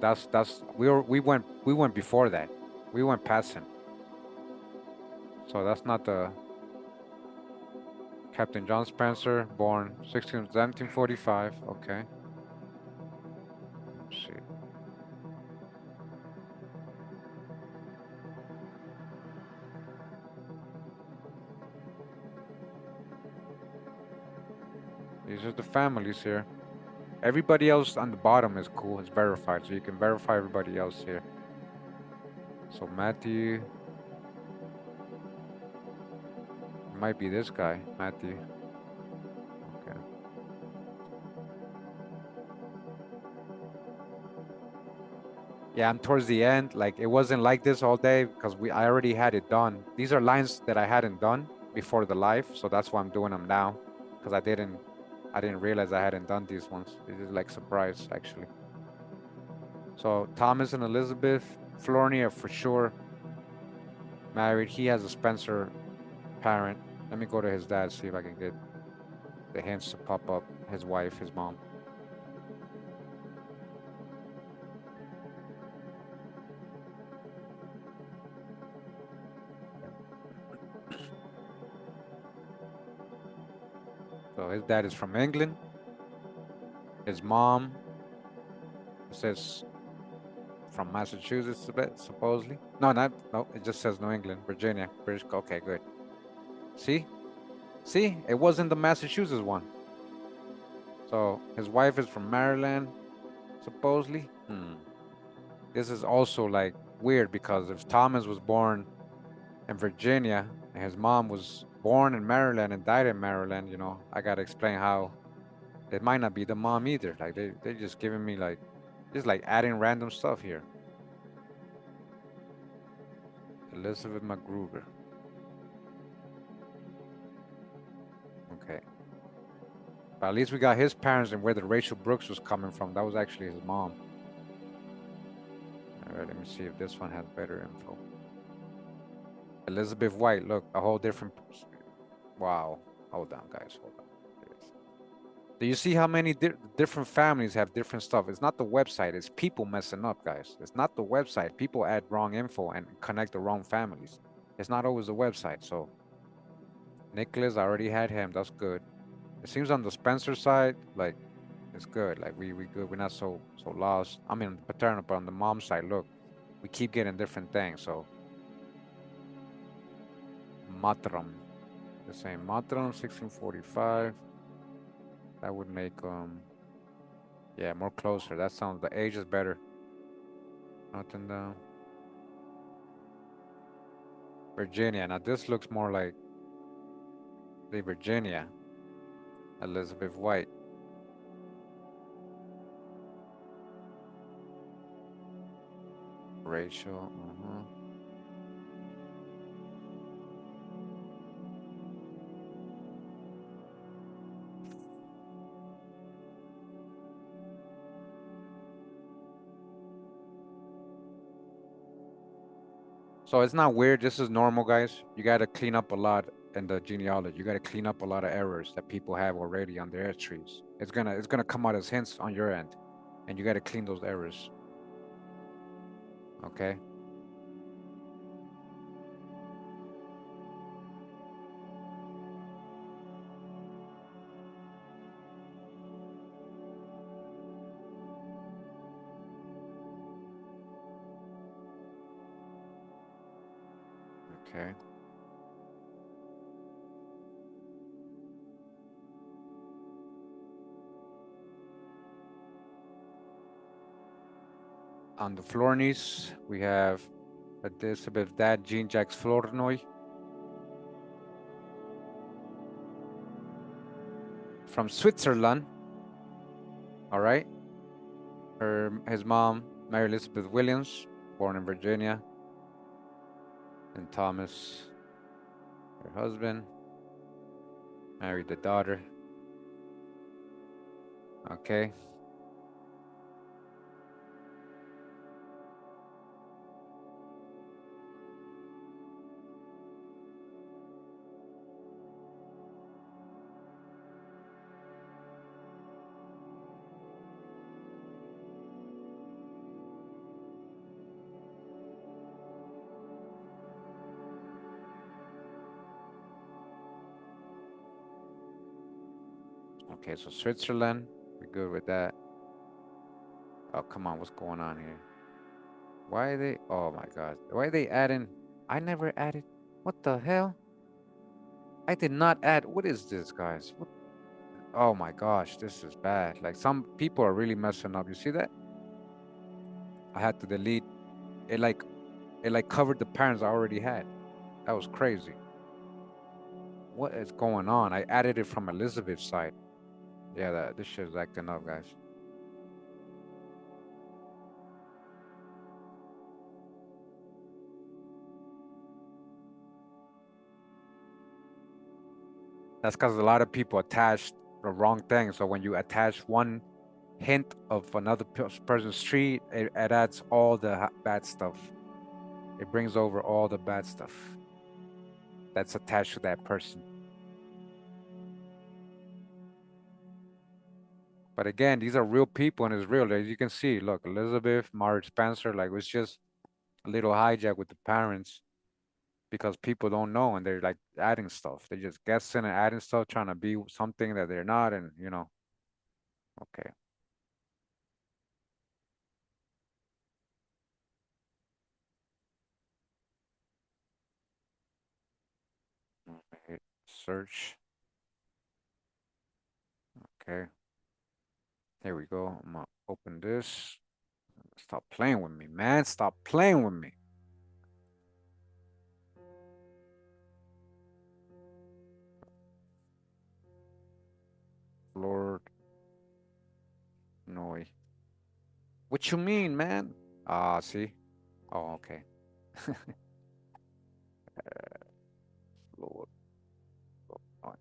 we went before that. We went past him. So that's not the Captain John Spencer, born 1745. Okay. Let's see. These are the families here. Everybody else on the bottom is cool, it's verified, so you can verify everybody else here. So Matthew, it might be this guy, Matthew. Okay. Yeah, I'm towards the end. Like it wasn't like this all day because I already had it done. These are lines that I hadn't done before the live, so that's why I'm doing them now, because I didn't realize I hadn't done these ones. This is like surprise, actually. So Thomas and Elizabeth Florney are for sure married. He has a Spencer parent. Let me go to his dad, see if I can get the hints to pop up. His wife, his mom. So his dad is from England. His mom says from Massachusetts, supposedly. No, it just says New England, Virginia, British. Okay, good. See, it wasn't the Massachusetts one. So his wife is from Maryland, supposedly. This is also like weird because if Thomas was born in Virginia and his mom was born in Maryland and died in Maryland, you know, I gotta explain how it might not be the mom either. Like they're just giving me like, just like adding random stuff here. Elizabeth McGruber. Okay. But at least we got his parents and where the Rachel Brooks was coming from. That was actually his mom. All right, let me see if this one has better info. Elizabeth White, look, a whole different. Wow. Hold on, guys. Hold on. Do you see how many different families have different stuff? It's not the website, it's people messing up, guys. It's not the website. People add wrong info and connect the wrong families. It's not always the website. So Nicholas, I already had him. That's good. It seems on the Spencer side, like it's good. Like we good. We're not so lost. I mean paternal, but on the mom side, look, we keep getting different things. So Matram. The same Matram, 1645. That would make yeah, more closer. That sounds, the age is better. Nothing down. Virginia. Now this looks more like the Virginia. Elizabeth White. Rachel. So it's not weird. This is normal, guys. You got to clean up a lot in the genealogy. You got to clean up a lot of errors that people have already on their trees. It's gonna come out as hints on your end, and you got to clean those errors. Okay. Okay. On the Florneys, we have Elizabeth dad, Jean Jacques Flournoy. From Switzerland. All right. His mom, Mary Elizabeth Williams, born in Virginia. And Thomas, her husband, married the daughter. Okay. Okay, so Switzerland, we're good with that. Oh, come on, what's going on here? Why are they, oh my God, why are they adding, I never added, what the hell? I did not add, what is this, guys? What? Oh my gosh, this is bad. Like some people are really messing up. You see that? I had to delete, it like covered the parents I already had. That was crazy. What is going on? I added it from Elizabeth's side. Yeah, this shit is acting up, guys. That's because a lot of people attached the wrong thing. So when you attach one hint of another person's tree, it adds all the bad stuff. It brings over all the bad stuff that's attached to that person. But again, these are real people and it's real. As you can see, look, Elizabeth, Margaret Spencer, like it was just a little hijack with the parents because people don't know and they're like adding stuff. They're just guessing and adding stuff, trying to be something that they're not. And, you know, okay. Search. Okay. Here we go. I'm gonna open this. Stop playing with me, man. Stop playing with me. Lord Noy. What you mean, man? Ah, see? Oh, okay. Lord Noy.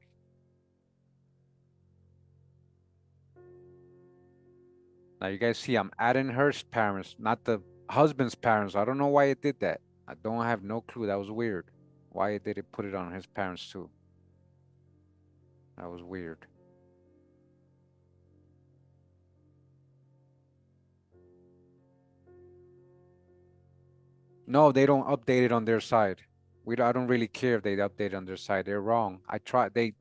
Now you guys see I'm adding her parents, not the husband's parents. I don't know why it did that. I don't have no clue. That was weird. Why did it put it on his parents too? That was weird. No, they don't update it on their side. I don't really care if they update it on their side. They're wrong. I try. They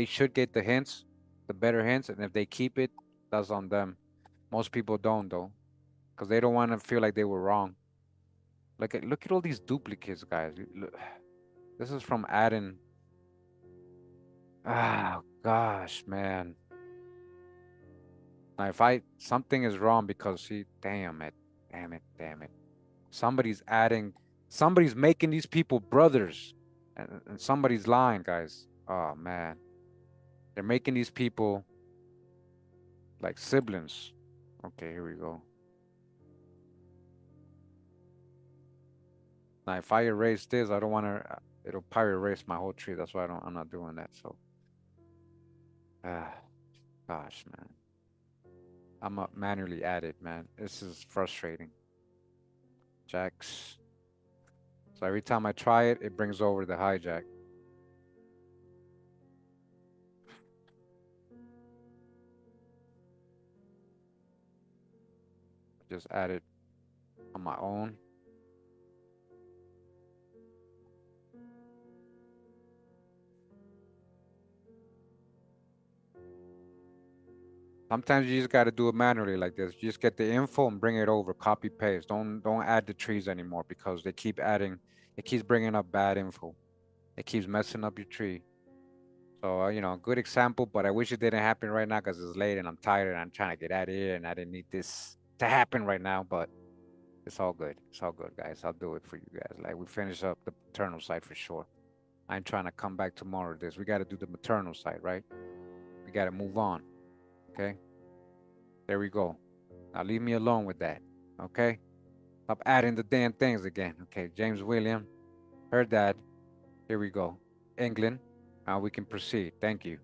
should get the hints, the better hints, and if they keep it, that's on them. Most people don't though, because they don't want to feel like they were wrong. Look at all these duplicates, guys. This is from Adam. Ah, gosh, man. Now, if something is wrong because damn it, damn it, damn it. Somebody's making these people brothers, and somebody's lying, guys. Oh man, they're making these people like siblings. Okay, here we go. Now, if I erase this, I don't want to. It'll probably erase my whole tree. That's why I'm not doing that. So, gosh, man, I'm gonna manually add it, man. This is frustrating. Jacks. So every time I try it, it brings over the hijack. Just add it on my own. Sometimes you just got to do it manually like this. You just get the info and bring it over, copy paste. Don't add the trees anymore because they keep adding. It keeps bringing up bad info. It keeps messing up your tree. So you know, good example. But I wish it didn't happen right now because it's late and I'm tired and I'm trying to get out of here and I didn't need this to happen right now. But it's all good. It's all good, guys. I'll do it for you guys. Like we finish up the paternal side for sure. I'm trying to come back tomorrow. We got to do the maternal side, right? We got to move on. Okay, there we go. Now leave me alone with that. Okay, stop adding the damn things again. Okay, James William, heard that. Here we go. England. Now we can proceed. Thank you.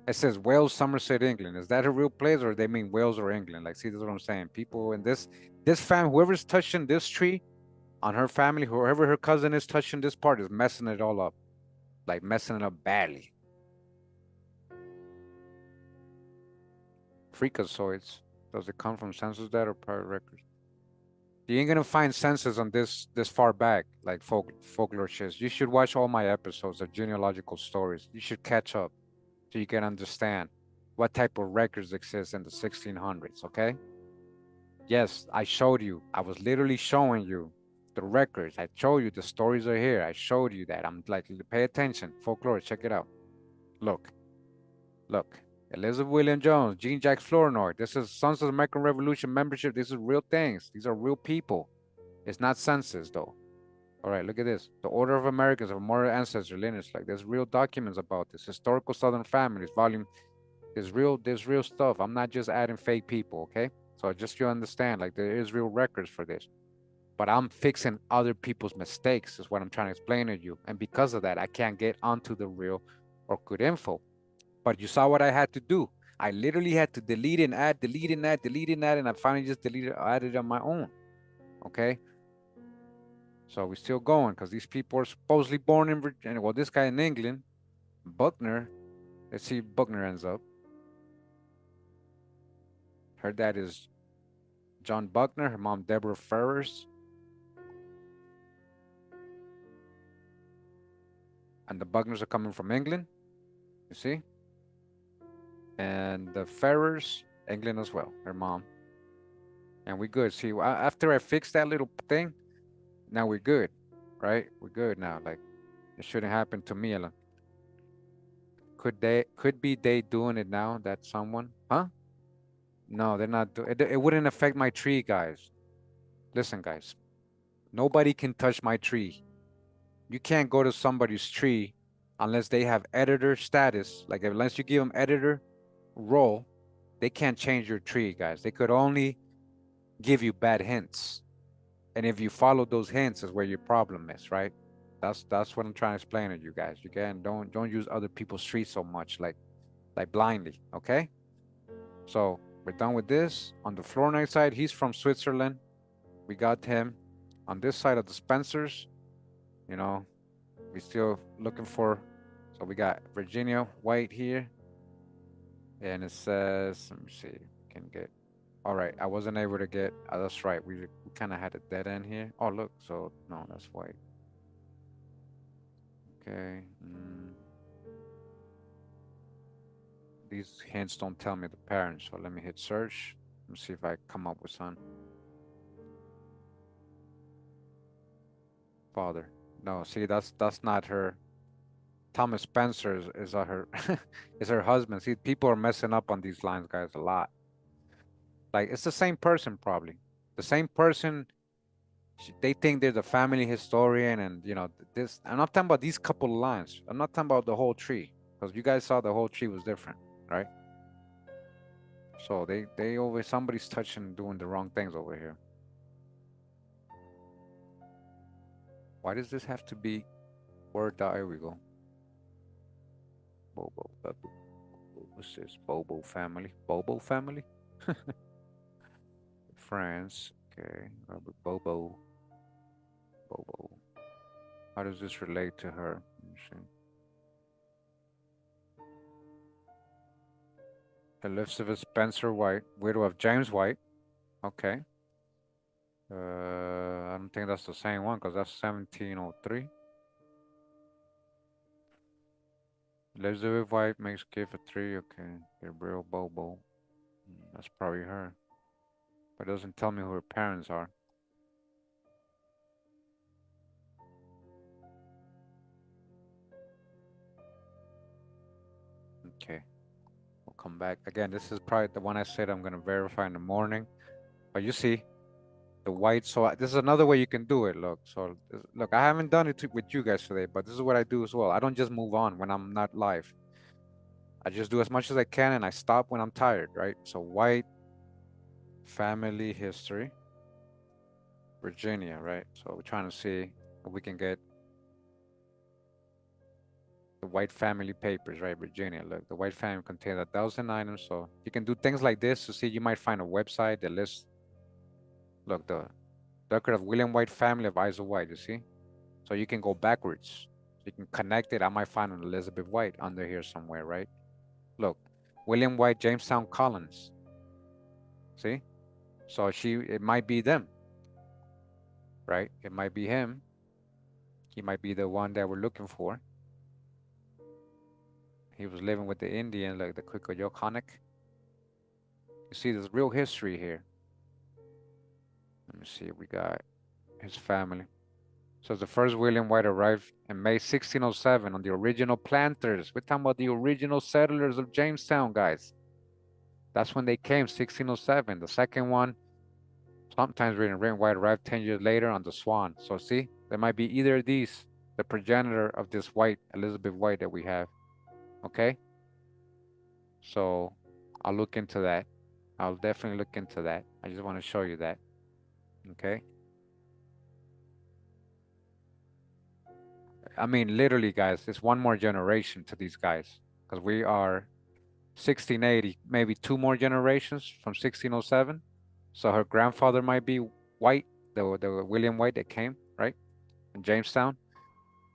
It says Wales, Somerset, England. Is that a real place or they mean Wales or England? Like, see, that's what I'm saying. People in this family, whoever's touching this tree on her family, whoever her cousin is touching this part is messing it all up. Like messing it up badly. Freakazoids. Does it come from census data or private records? You ain't gonna find census on this far back, like folklore shit. You should watch all my episodes of genealogical stories. You should catch up so you can understand what type of records exist in the 1600s, okay? Yes, I showed you. I was literally showing you the records. I showed you the stories are here. I showed you that. I'm like, pay attention. Folklore, check it out. Look. Elizabeth William Jones, Jean Jacques Flournoy. This is Sons of the American Revolution membership. This is real things. These are real people. It's not census though. All right, look at this. The Order of Americans of Moral Ancestry lineage. Like there's real documents about this. Historical Southern Families, volume. There's real stuff. I'm not just adding fake people, okay? So just you understand, like there is real records for this. But I'm fixing other people's mistakes, is what I'm trying to explain to you. And because of that, I can't get onto the real or good info. But you saw what I had to do. I literally had to delete and add, and I finally just added it on my own. Okay. So we're still going because these people are supposedly born in Virginia. Well, this guy in England, Buckner. Let's see if Buckner ends up. Her dad is John Buckner, her mom Deborah Ferrers. And the Buckners are coming from England. You see? And the Ferrers, England as well, her mom. And we're good. See, after I fixed that little thing, now we're good, right? We're good now. Like, it shouldn't happen to me alone. Could be they doing it now, that someone, huh? No, they're not doing it. It wouldn't affect my tree, guys. Listen, guys, nobody can touch my tree. You can't go to somebody's tree unless they have editor status. Like, unless you give them editor role, they can't change your tree, guys. They could only give you bad hints. And if you follow those hints is where your problem is, right? That's what I'm trying to explain to you guys. You can don't use other people's trees so much, like blindly, okay? So we're done with this. On the Flournoy side, he's from Switzerland. We got him. On this side of the Spencers, you know, We still looking for, so we got Virginia White here. And it says, let me see, can get, all right, I wasn't able to get, that's right, we kind of had a dead end here. Oh, look, so, no, that's White. Okay. These hints don't tell me the parents, so let me hit search. Let me see if I come up with some. Father. No, see, that's not her. Thomas Spencer is her is her husband. See, people are messing up on these lines, guys, a lot. Like, it's the same person, probably. The same person. They think they're the family historian, and you know this. I'm not talking about these couple of lines. I'm not talking about the whole tree, because you guys saw the whole tree was different, right? So they always, somebody's touching, doing the wrong things over here. Why does this have to be word? Here we go. Bobo. What's this? Bobo family. Bobo family. France. Okay. Robert Bobo. Bobo. How does this relate to her? Let me see. Elizabeth Spencer White, widow of James White. Okay. I don't think that's the same one, because that's 1703. Elizabeth White makes gift for 3. Okay. Gabriel Bobo. That's probably her. But it doesn't tell me who her parents are. Okay. We'll come back. Again, this is probably the one I said I'm going to verify in the morning. But you see, the White. So this is another way you can do it. Look. So look, I haven't done it with you guys today, but this is what I do as well. I don't just move on when I'm not live. I just do as much as I can, and I stop when I'm tired, right? So White family history, Virginia, right? So we're trying to see if we can get the White family papers, right? Virginia. Look, the White family contains 1,000 items. So you can do things like this to see. You might find a website that lists. Look, the record of William White family of Isa White. You see, so you can go backwards. You can connect it. I might find an Elizabeth White under here somewhere, right? Look, William White, Jamestown Collins. See, so it might be them, right? It might be him. He might be the one that we're looking for. He was living with the Indian, like the Quicoyoconic. You see, there's real history here. Let me see, we got his family. So the first William White arrived in May 1607 on the original planters. We're talking about the original settlers of Jamestown, guys. That's when they came, 1607. The second one, sometimes written White arrived 10 years later on the Swan. So see, there might be either of these, the progenitor of this White, Elizabeth White that we have. Okay? So I'll look into that. I'll definitely look into that. I just want to show you that. Okay? I mean, literally, guys, it's one more generation to these guys, because we are 1680, maybe 2 more generations from 1607. So her grandfather might be White, the William White that came, right, in Jamestown.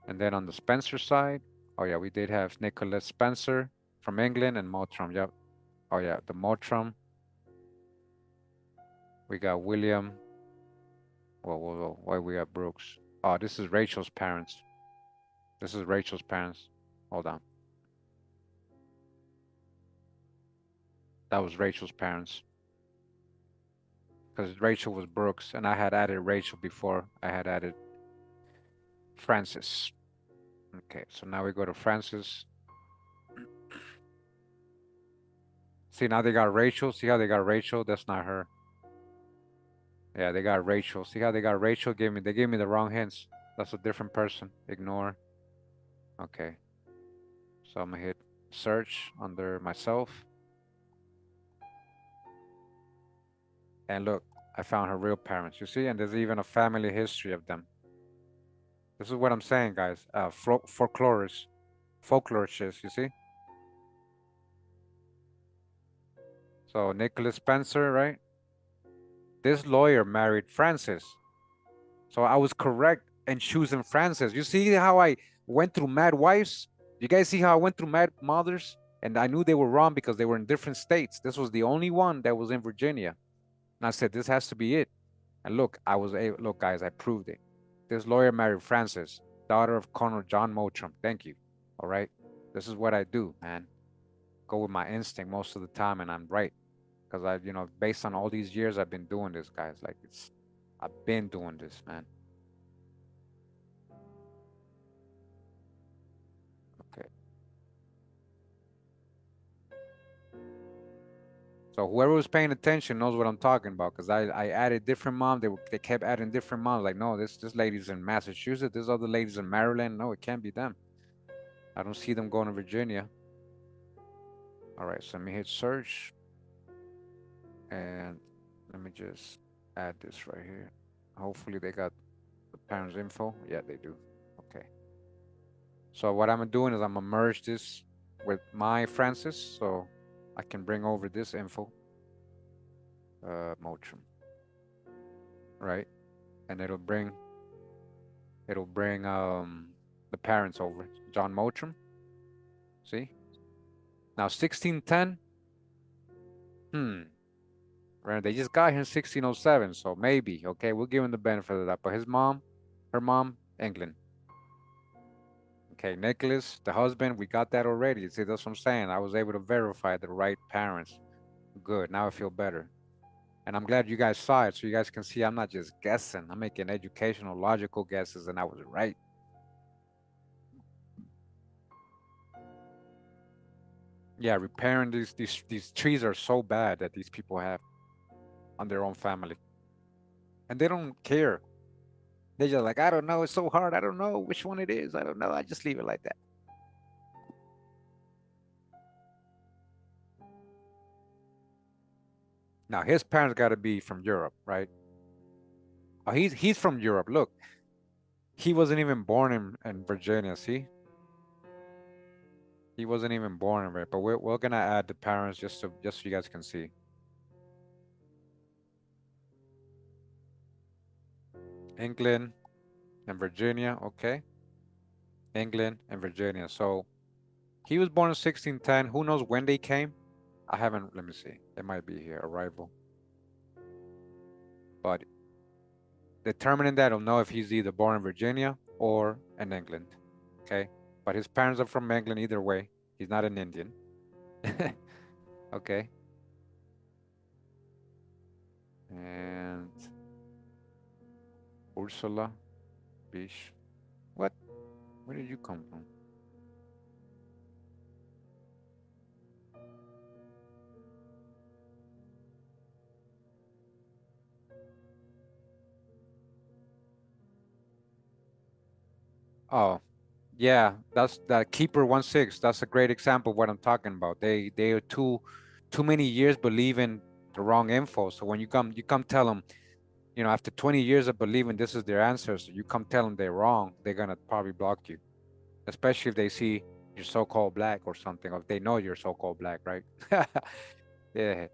And then on the Spencer side, oh yeah, we did have Nicholas Spencer from England and Mottram. Yep. Oh yeah, the Mottram. We got William. Whoa. Why we got Brooks? Oh, this is Rachel's parents. This is Rachel's parents. Hold on. That was Rachel's parents. Because Rachel was Brooks, and I had added Rachel before I had added Francis. Okay, so now we go to Francis. See, now they got Rachel. See how they got Rachel? That's not her. Yeah, they got Rachel. See how they got Rachel? They gave me the wrong hints. That's a different person. Ignore. Okay. So I'm gonna hit search under myself. And look, I found her real parents. You see, and there's even a family history of them. This is what I'm saying, guys. Folklorists, you see. So Nicholas Spencer, right? This lawyer married Francis. So I was correct in choosing Francis. You see how I went through mad wives. You guys see how I went through mad mothers? And I knew they were wrong because they were in different states. This was the only one that was in Virginia. And I said, this has to be it. And look, look, guys, I proved it. This lawyer married Frances, daughter of Colonel John Moultrie. Thank you. All right. This is what I do, man. Go with my instinct most of the time, and I'm right. Because based on all these years I've been doing this, guys. Like I've been doing this, man. Okay. So whoever was paying attention knows what I'm talking about, because I added different moms. They kept adding different moms. Like, no, this lady's in Massachusetts. This other lady's in Maryland. No, it can't be them. I don't see them going to Virginia. All right, so let me hit search. And let me just add this right here. Hopefully they got the parents' info. Yeah, they do. Okay. So what I'm doing is I'm gonna merge this with my Francis, so I can bring over this info. Moultrie. Right? And it'll bring the parents over. John Moultrie. See? Now 1610. Right, they just got here in 1607, so maybe, okay, we'll give him the benefit of that. But her mom, England. Okay, Nicholas, the husband, we got that already. See, that's what I'm saying. I was able to verify the right parents. Good, now I feel better. And I'm glad you guys saw it, so you guys can see I'm not just guessing. I'm making educational, logical guesses, and I was right. Yeah, repairing these trees are so bad that these people have on their own family. And they don't care. They're just like, I don't know, it's so hard. I don't know which one it is. I don't know. I just leave it like that. Now his parents got to be from Europe, right? Oh, he's from Europe. Look, he wasn't even born in Virginia. See, he wasn't even born in it. But we're gonna add the parents just so you guys can see. England and Virginia, okay. England and Virginia. So he was born in 1610. Who knows when they came? I haven't. Let me see. It might be here. Arrival. But determining that, I'll know if he's either born in Virginia or in England. Okay. But his parents are from England either way. He's not an Indian. Okay. And Ursula Bish. What? Where did you come from? Oh, yeah, that's that Keeper 16. That's a great example of what I'm talking about. They are too many years believing the wrong info. So when you come tell them, after 20 years of believing this is their answer, so you come tell them they're wrong, they're gonna probably block you, especially if they see you're so-called black or something, or if they know you're so-called black, right? Yeah,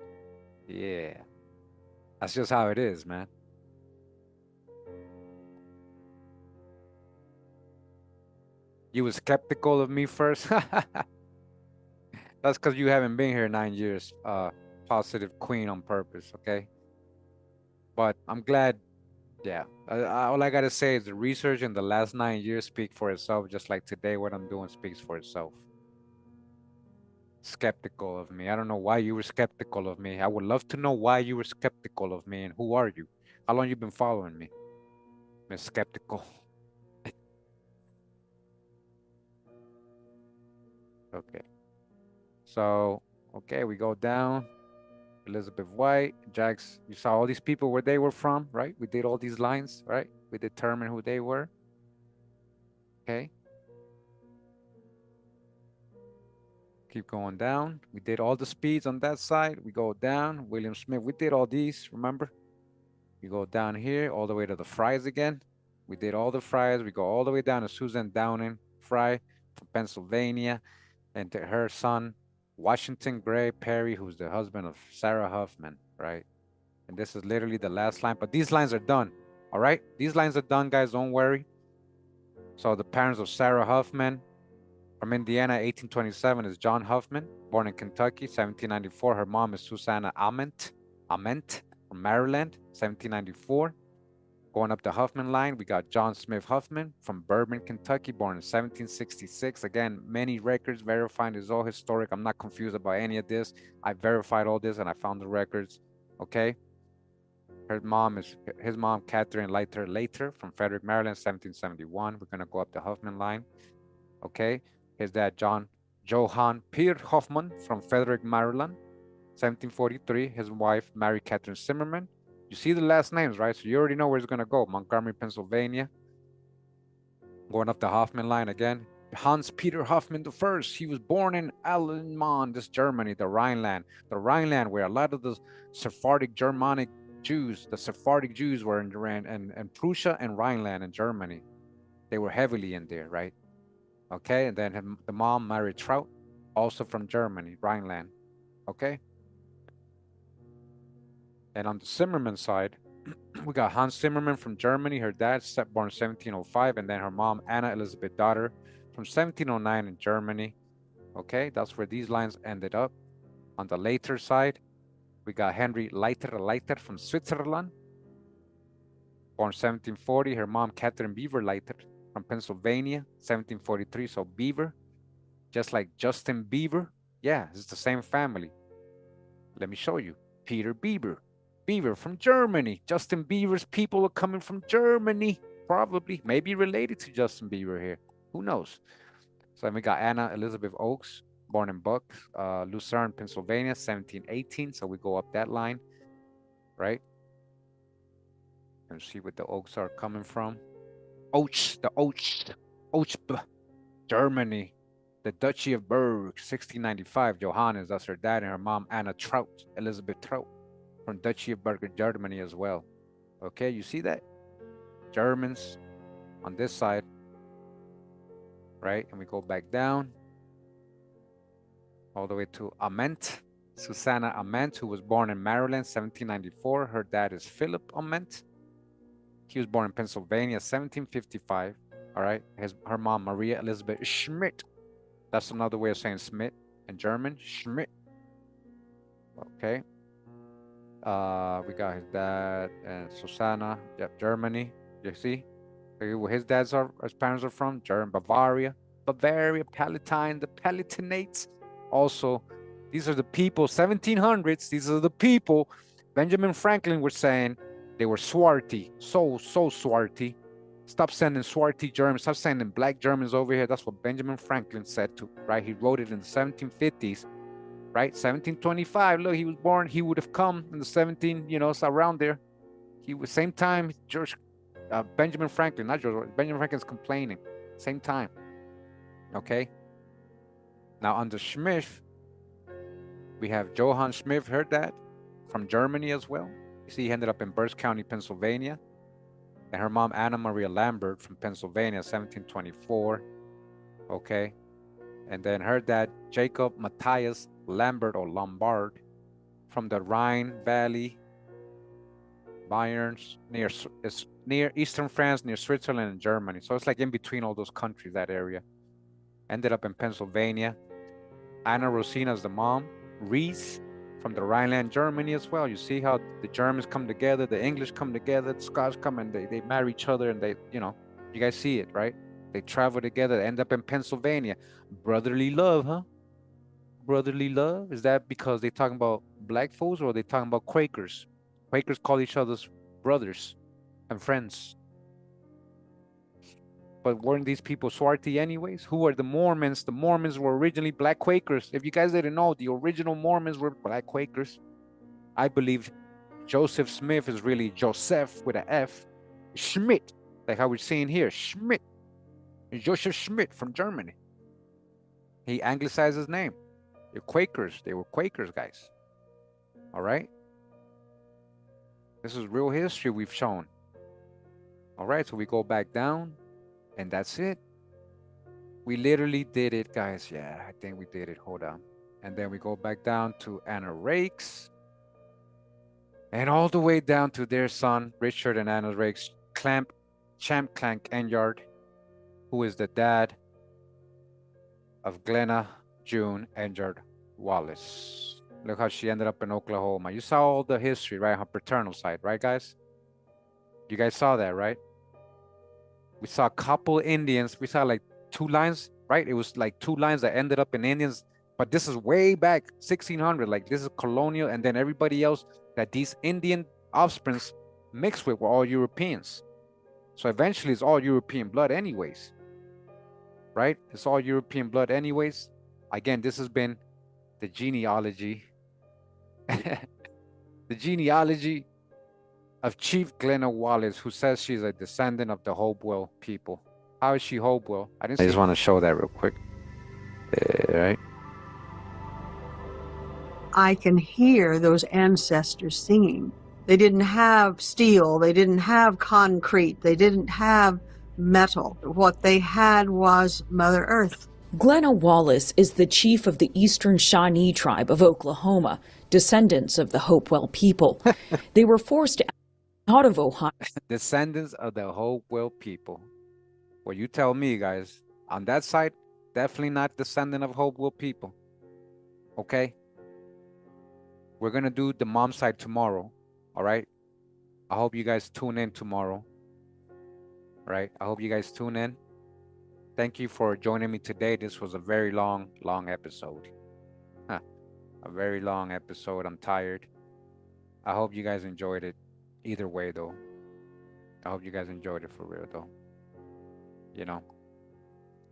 yeah. That's just how it is, man. You was skeptical of me first. That's because you haven't been here 9 years. Positive queen on purpose, okay? But I'm glad. Yeah, all I gotta say is the research in the last 9 years speak for itself. Just like today, what I'm doing speaks for itself. Skeptical of me. I don't know why you were skeptical of me. I would love to know why you were skeptical of me and who are you? How long you been following me? Miss Skeptical. Okay. So, okay, we go down. Elizabeth White, Jax, you saw all these people where they were from, right? We did all these lines, right? We determined who they were. Okay. Keep going down. We did all the speeds on that side. We go down. William Smith, we did all these, remember? We go down here all the way to the Fries again. We did all the Fries. We go all the way down to Susan Downing Fry from Pennsylvania, and to her son, Washington Gray Perry, who's the husband of Sarah Huffman, right? And this is literally the last line, but these lines are done, all right? These lines are done, guys, don't worry. So the parents of Sarah Huffman from Indiana, 1827, is John Huffman, born in Kentucky, 1794. Her mom is Susanna Ament from Maryland, 1794. Going up the Huffman line, we got John Smith Huffman from Bourbon, Kentucky, born in 1766. Again, many records verifying this is all historic. I'm not confused about any of this. I verified all this and I found the records. Okay. His mom, Catherine Later from Frederick, Maryland, 1771. We're gonna go up the Huffman line. Okay. His dad, Johann Peter Hoffman from Frederick, Maryland, 1743. His wife, Mary Catherine Zimmerman. You see the last names, right? So you already know where it's going to go. Montgomery, Pennsylvania. Going up the Hoffman line again. Hans Peter Hoffman I. He was born in Allenmann, this Germany, the Rhineland. The Rhineland, where a lot of the Sephardic Germanic Jews, the Sephardic Jews were in Prussia and Rhineland in Germany. They were heavily in there, right? Okay, and then the mom, Mary Trout, also from Germany, Rhineland. Okay. And on the Zimmerman side, we got Hans Zimmerman from Germany. Her dad, born 1705, and then her mom, Anna Elizabeth daughter, from 1709 in Germany. Okay, that's where these lines ended up. On the later side, we got Henry Leiter from Switzerland, born 1740. Her mom, Catherine Beaver Leiter from Pennsylvania, 1743. So Beaver, just like Justin Bieber. Yeah, it's the same family. Let me show you. Peter Bieber from Germany. Justin Bieber's people are coming from Germany, probably, maybe related to Justin Bieber here. Who knows? So then we got Anna Elizabeth Oakes, born in Buck, Lucerne, Pennsylvania, 1718. So we go up that line, right? And see what the Oakes are coming from. Oach, Germany. The Duchy of Berg, 1695. Johannes, that's her dad, and her mom, Anna Trout, Elizabeth Trout, from Duchy of Berg, Germany as well. Okay, you see that? Germans on this side, right? And we go back down all the way to Ament, Susanna Ament, who was born in Maryland, 1794. Her dad is Philip Ament. He was born in Pennsylvania, 1755. All right, her mom, Maria Elizabeth Schmidt. That's another way of saying Smith in German, Schmidt. Okay. We got his dad and Susanna, yep, Germany. You see where his parents are from? Bavaria, Palatine, the Palatinates. Also, these are the people, 1700s. These are the people. Benjamin Franklin was saying they were swarthy, so swarthy. Stop sending swarthy Germans. Stop sending black Germans over here. That's what Benjamin Franklin said to, right? He wrote it in the 1750s, right? 1725. Look, he was born. He would have come in the 17, it's around there. He was same time. Benjamin Franklin, not George. Benjamin Franklin's complaining. Same time. Okay. Now under Schmidt, we have Johann Schmidt. Heard that from Germany as well. You see, he ended up in Berks County, Pennsylvania. And her mom, Anna Maria Lambert from Pennsylvania, 1724. Okay. And then her dad, Jacob Matthias Lambert or Lombard from the Rhine Valley, Bayerns, near Eastern France, near Switzerland and Germany. So it's like in between all those countries, that area. Ended up in Pennsylvania. Anna Rosina is the mom. Reese from the Rhineland, Germany as well. You see how the Germans come together, the English come together, the Scots come and they marry each other and you guys see it, right? They travel together, end up in Pennsylvania. Brotherly love, huh? Brotherly love? Is that because they talking about black folks or are they talking about Quakers? Quakers call each other's brothers and friends. But weren't these people swarthy anyways? Who are the Mormons? The Mormons were originally black Quakers. If you guys didn't know, the original Mormons were black Quakers. I believe Joseph Smith is really Joseph with an F. Schmidt, like how we're seeing here, Schmidt. Joseph Schmidt from Germany. He anglicized his name. They're Quakers. They were Quakers, guys. All right? This is real history we've shown. All right, so we go back down. And that's it. We literally did it, guys. Yeah, I think we did it. Hold on. And then we go back down to Anna Rakes. And all the way down to their son, Richard and Anna Rakes, Champ Clank Enyard. who is the dad of Glenna June Enyard Wallace. Look how she ended up in Oklahoma. You saw all the history, right? Her paternal side, right, guys? You guys saw that, right? We saw a couple Indians. We saw like 2 lines, right? It was like 2 lines that ended up in Indians. But this is way back, 1600. Like, this is colonial. And then everybody else that these Indian offsprings mixed with were all Europeans. So eventually it's all European blood anyways, right? It's all European blood anyways. Again, this has been the genealogy, the genealogy of Chief Glenna Wallace, who says she's a descendant of the Hopewell people. How is she Hopewell? I just want to show that real quick. Right? I can hear those ancestors singing. They didn't have steel, they didn't have concrete, they didn't have metal. What they had was Mother Earth. Glenna Wallace is the chief of the Eastern Shawnee tribe of Oklahoma, descendants of the Hopewell people. They were forced out of Ohio. Descendants of the Hopewell people. Well, you tell me, guys. On that side, definitely not descendant of Hopewell people. Okay? We're going to do the mom side tomorrow. All right? I hope you guys tune in tomorrow. All right? I hope you guys tune in. Thank you for joining me today. This was a very long episode. A very long episode. I'm tired. I hope you guys enjoyed it. Either way, though. I hope you guys enjoyed it for real, though. You know,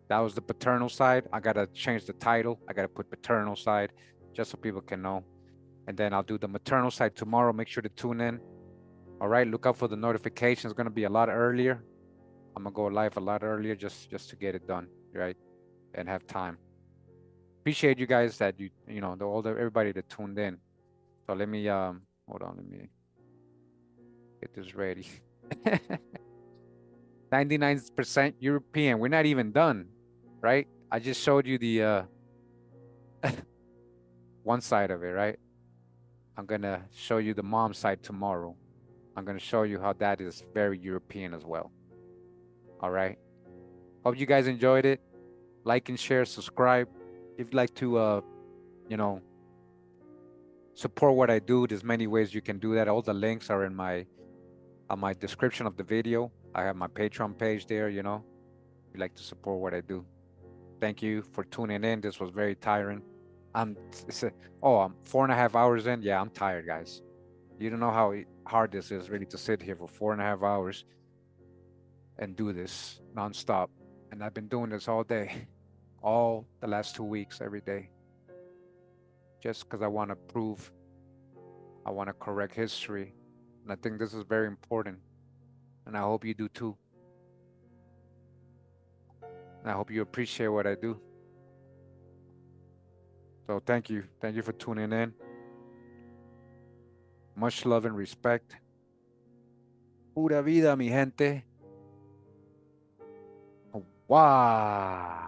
that was the paternal side. I got to change the title. I got to put paternal side just so people can know. And then I'll do the maternal side tomorrow. Make sure to tune in. All right. Look out for the notifications. It's going to be a lot earlier. I'm going to go live a lot earlier just to get it done. Right. And have time. Appreciate you guys that you know, everybody that tuned in. So let me, hold on. Let me get this ready. 99% European. We're not even done, right? I just showed you the one side of it, right? I'm gonna show you the mom side tomorrow. I'm gonna show you how that is very European as well. All right. Hope you guys enjoyed it. Like and share, subscribe. If you'd like to, you know, support what I do, there's many ways you can do that. All the links are in my description of the video. I have my Patreon page there, you know, if you'd like to support what I do. Thank you for tuning in. This was very tiring. I'm 4.5 hours in. Yeah, I'm tired, guys. You don't know how hard this is really to sit here for 4.5 hours and do this nonstop. And I've been doing this all day, all the last 2 weeks, every day. Just because I want to prove, I want to correct history. And I think this is very important. And I hope you do too. And I hope you appreciate what I do. So thank you. Thank you for tuning in. Much love and respect. Pura vida, mi gente. Wow.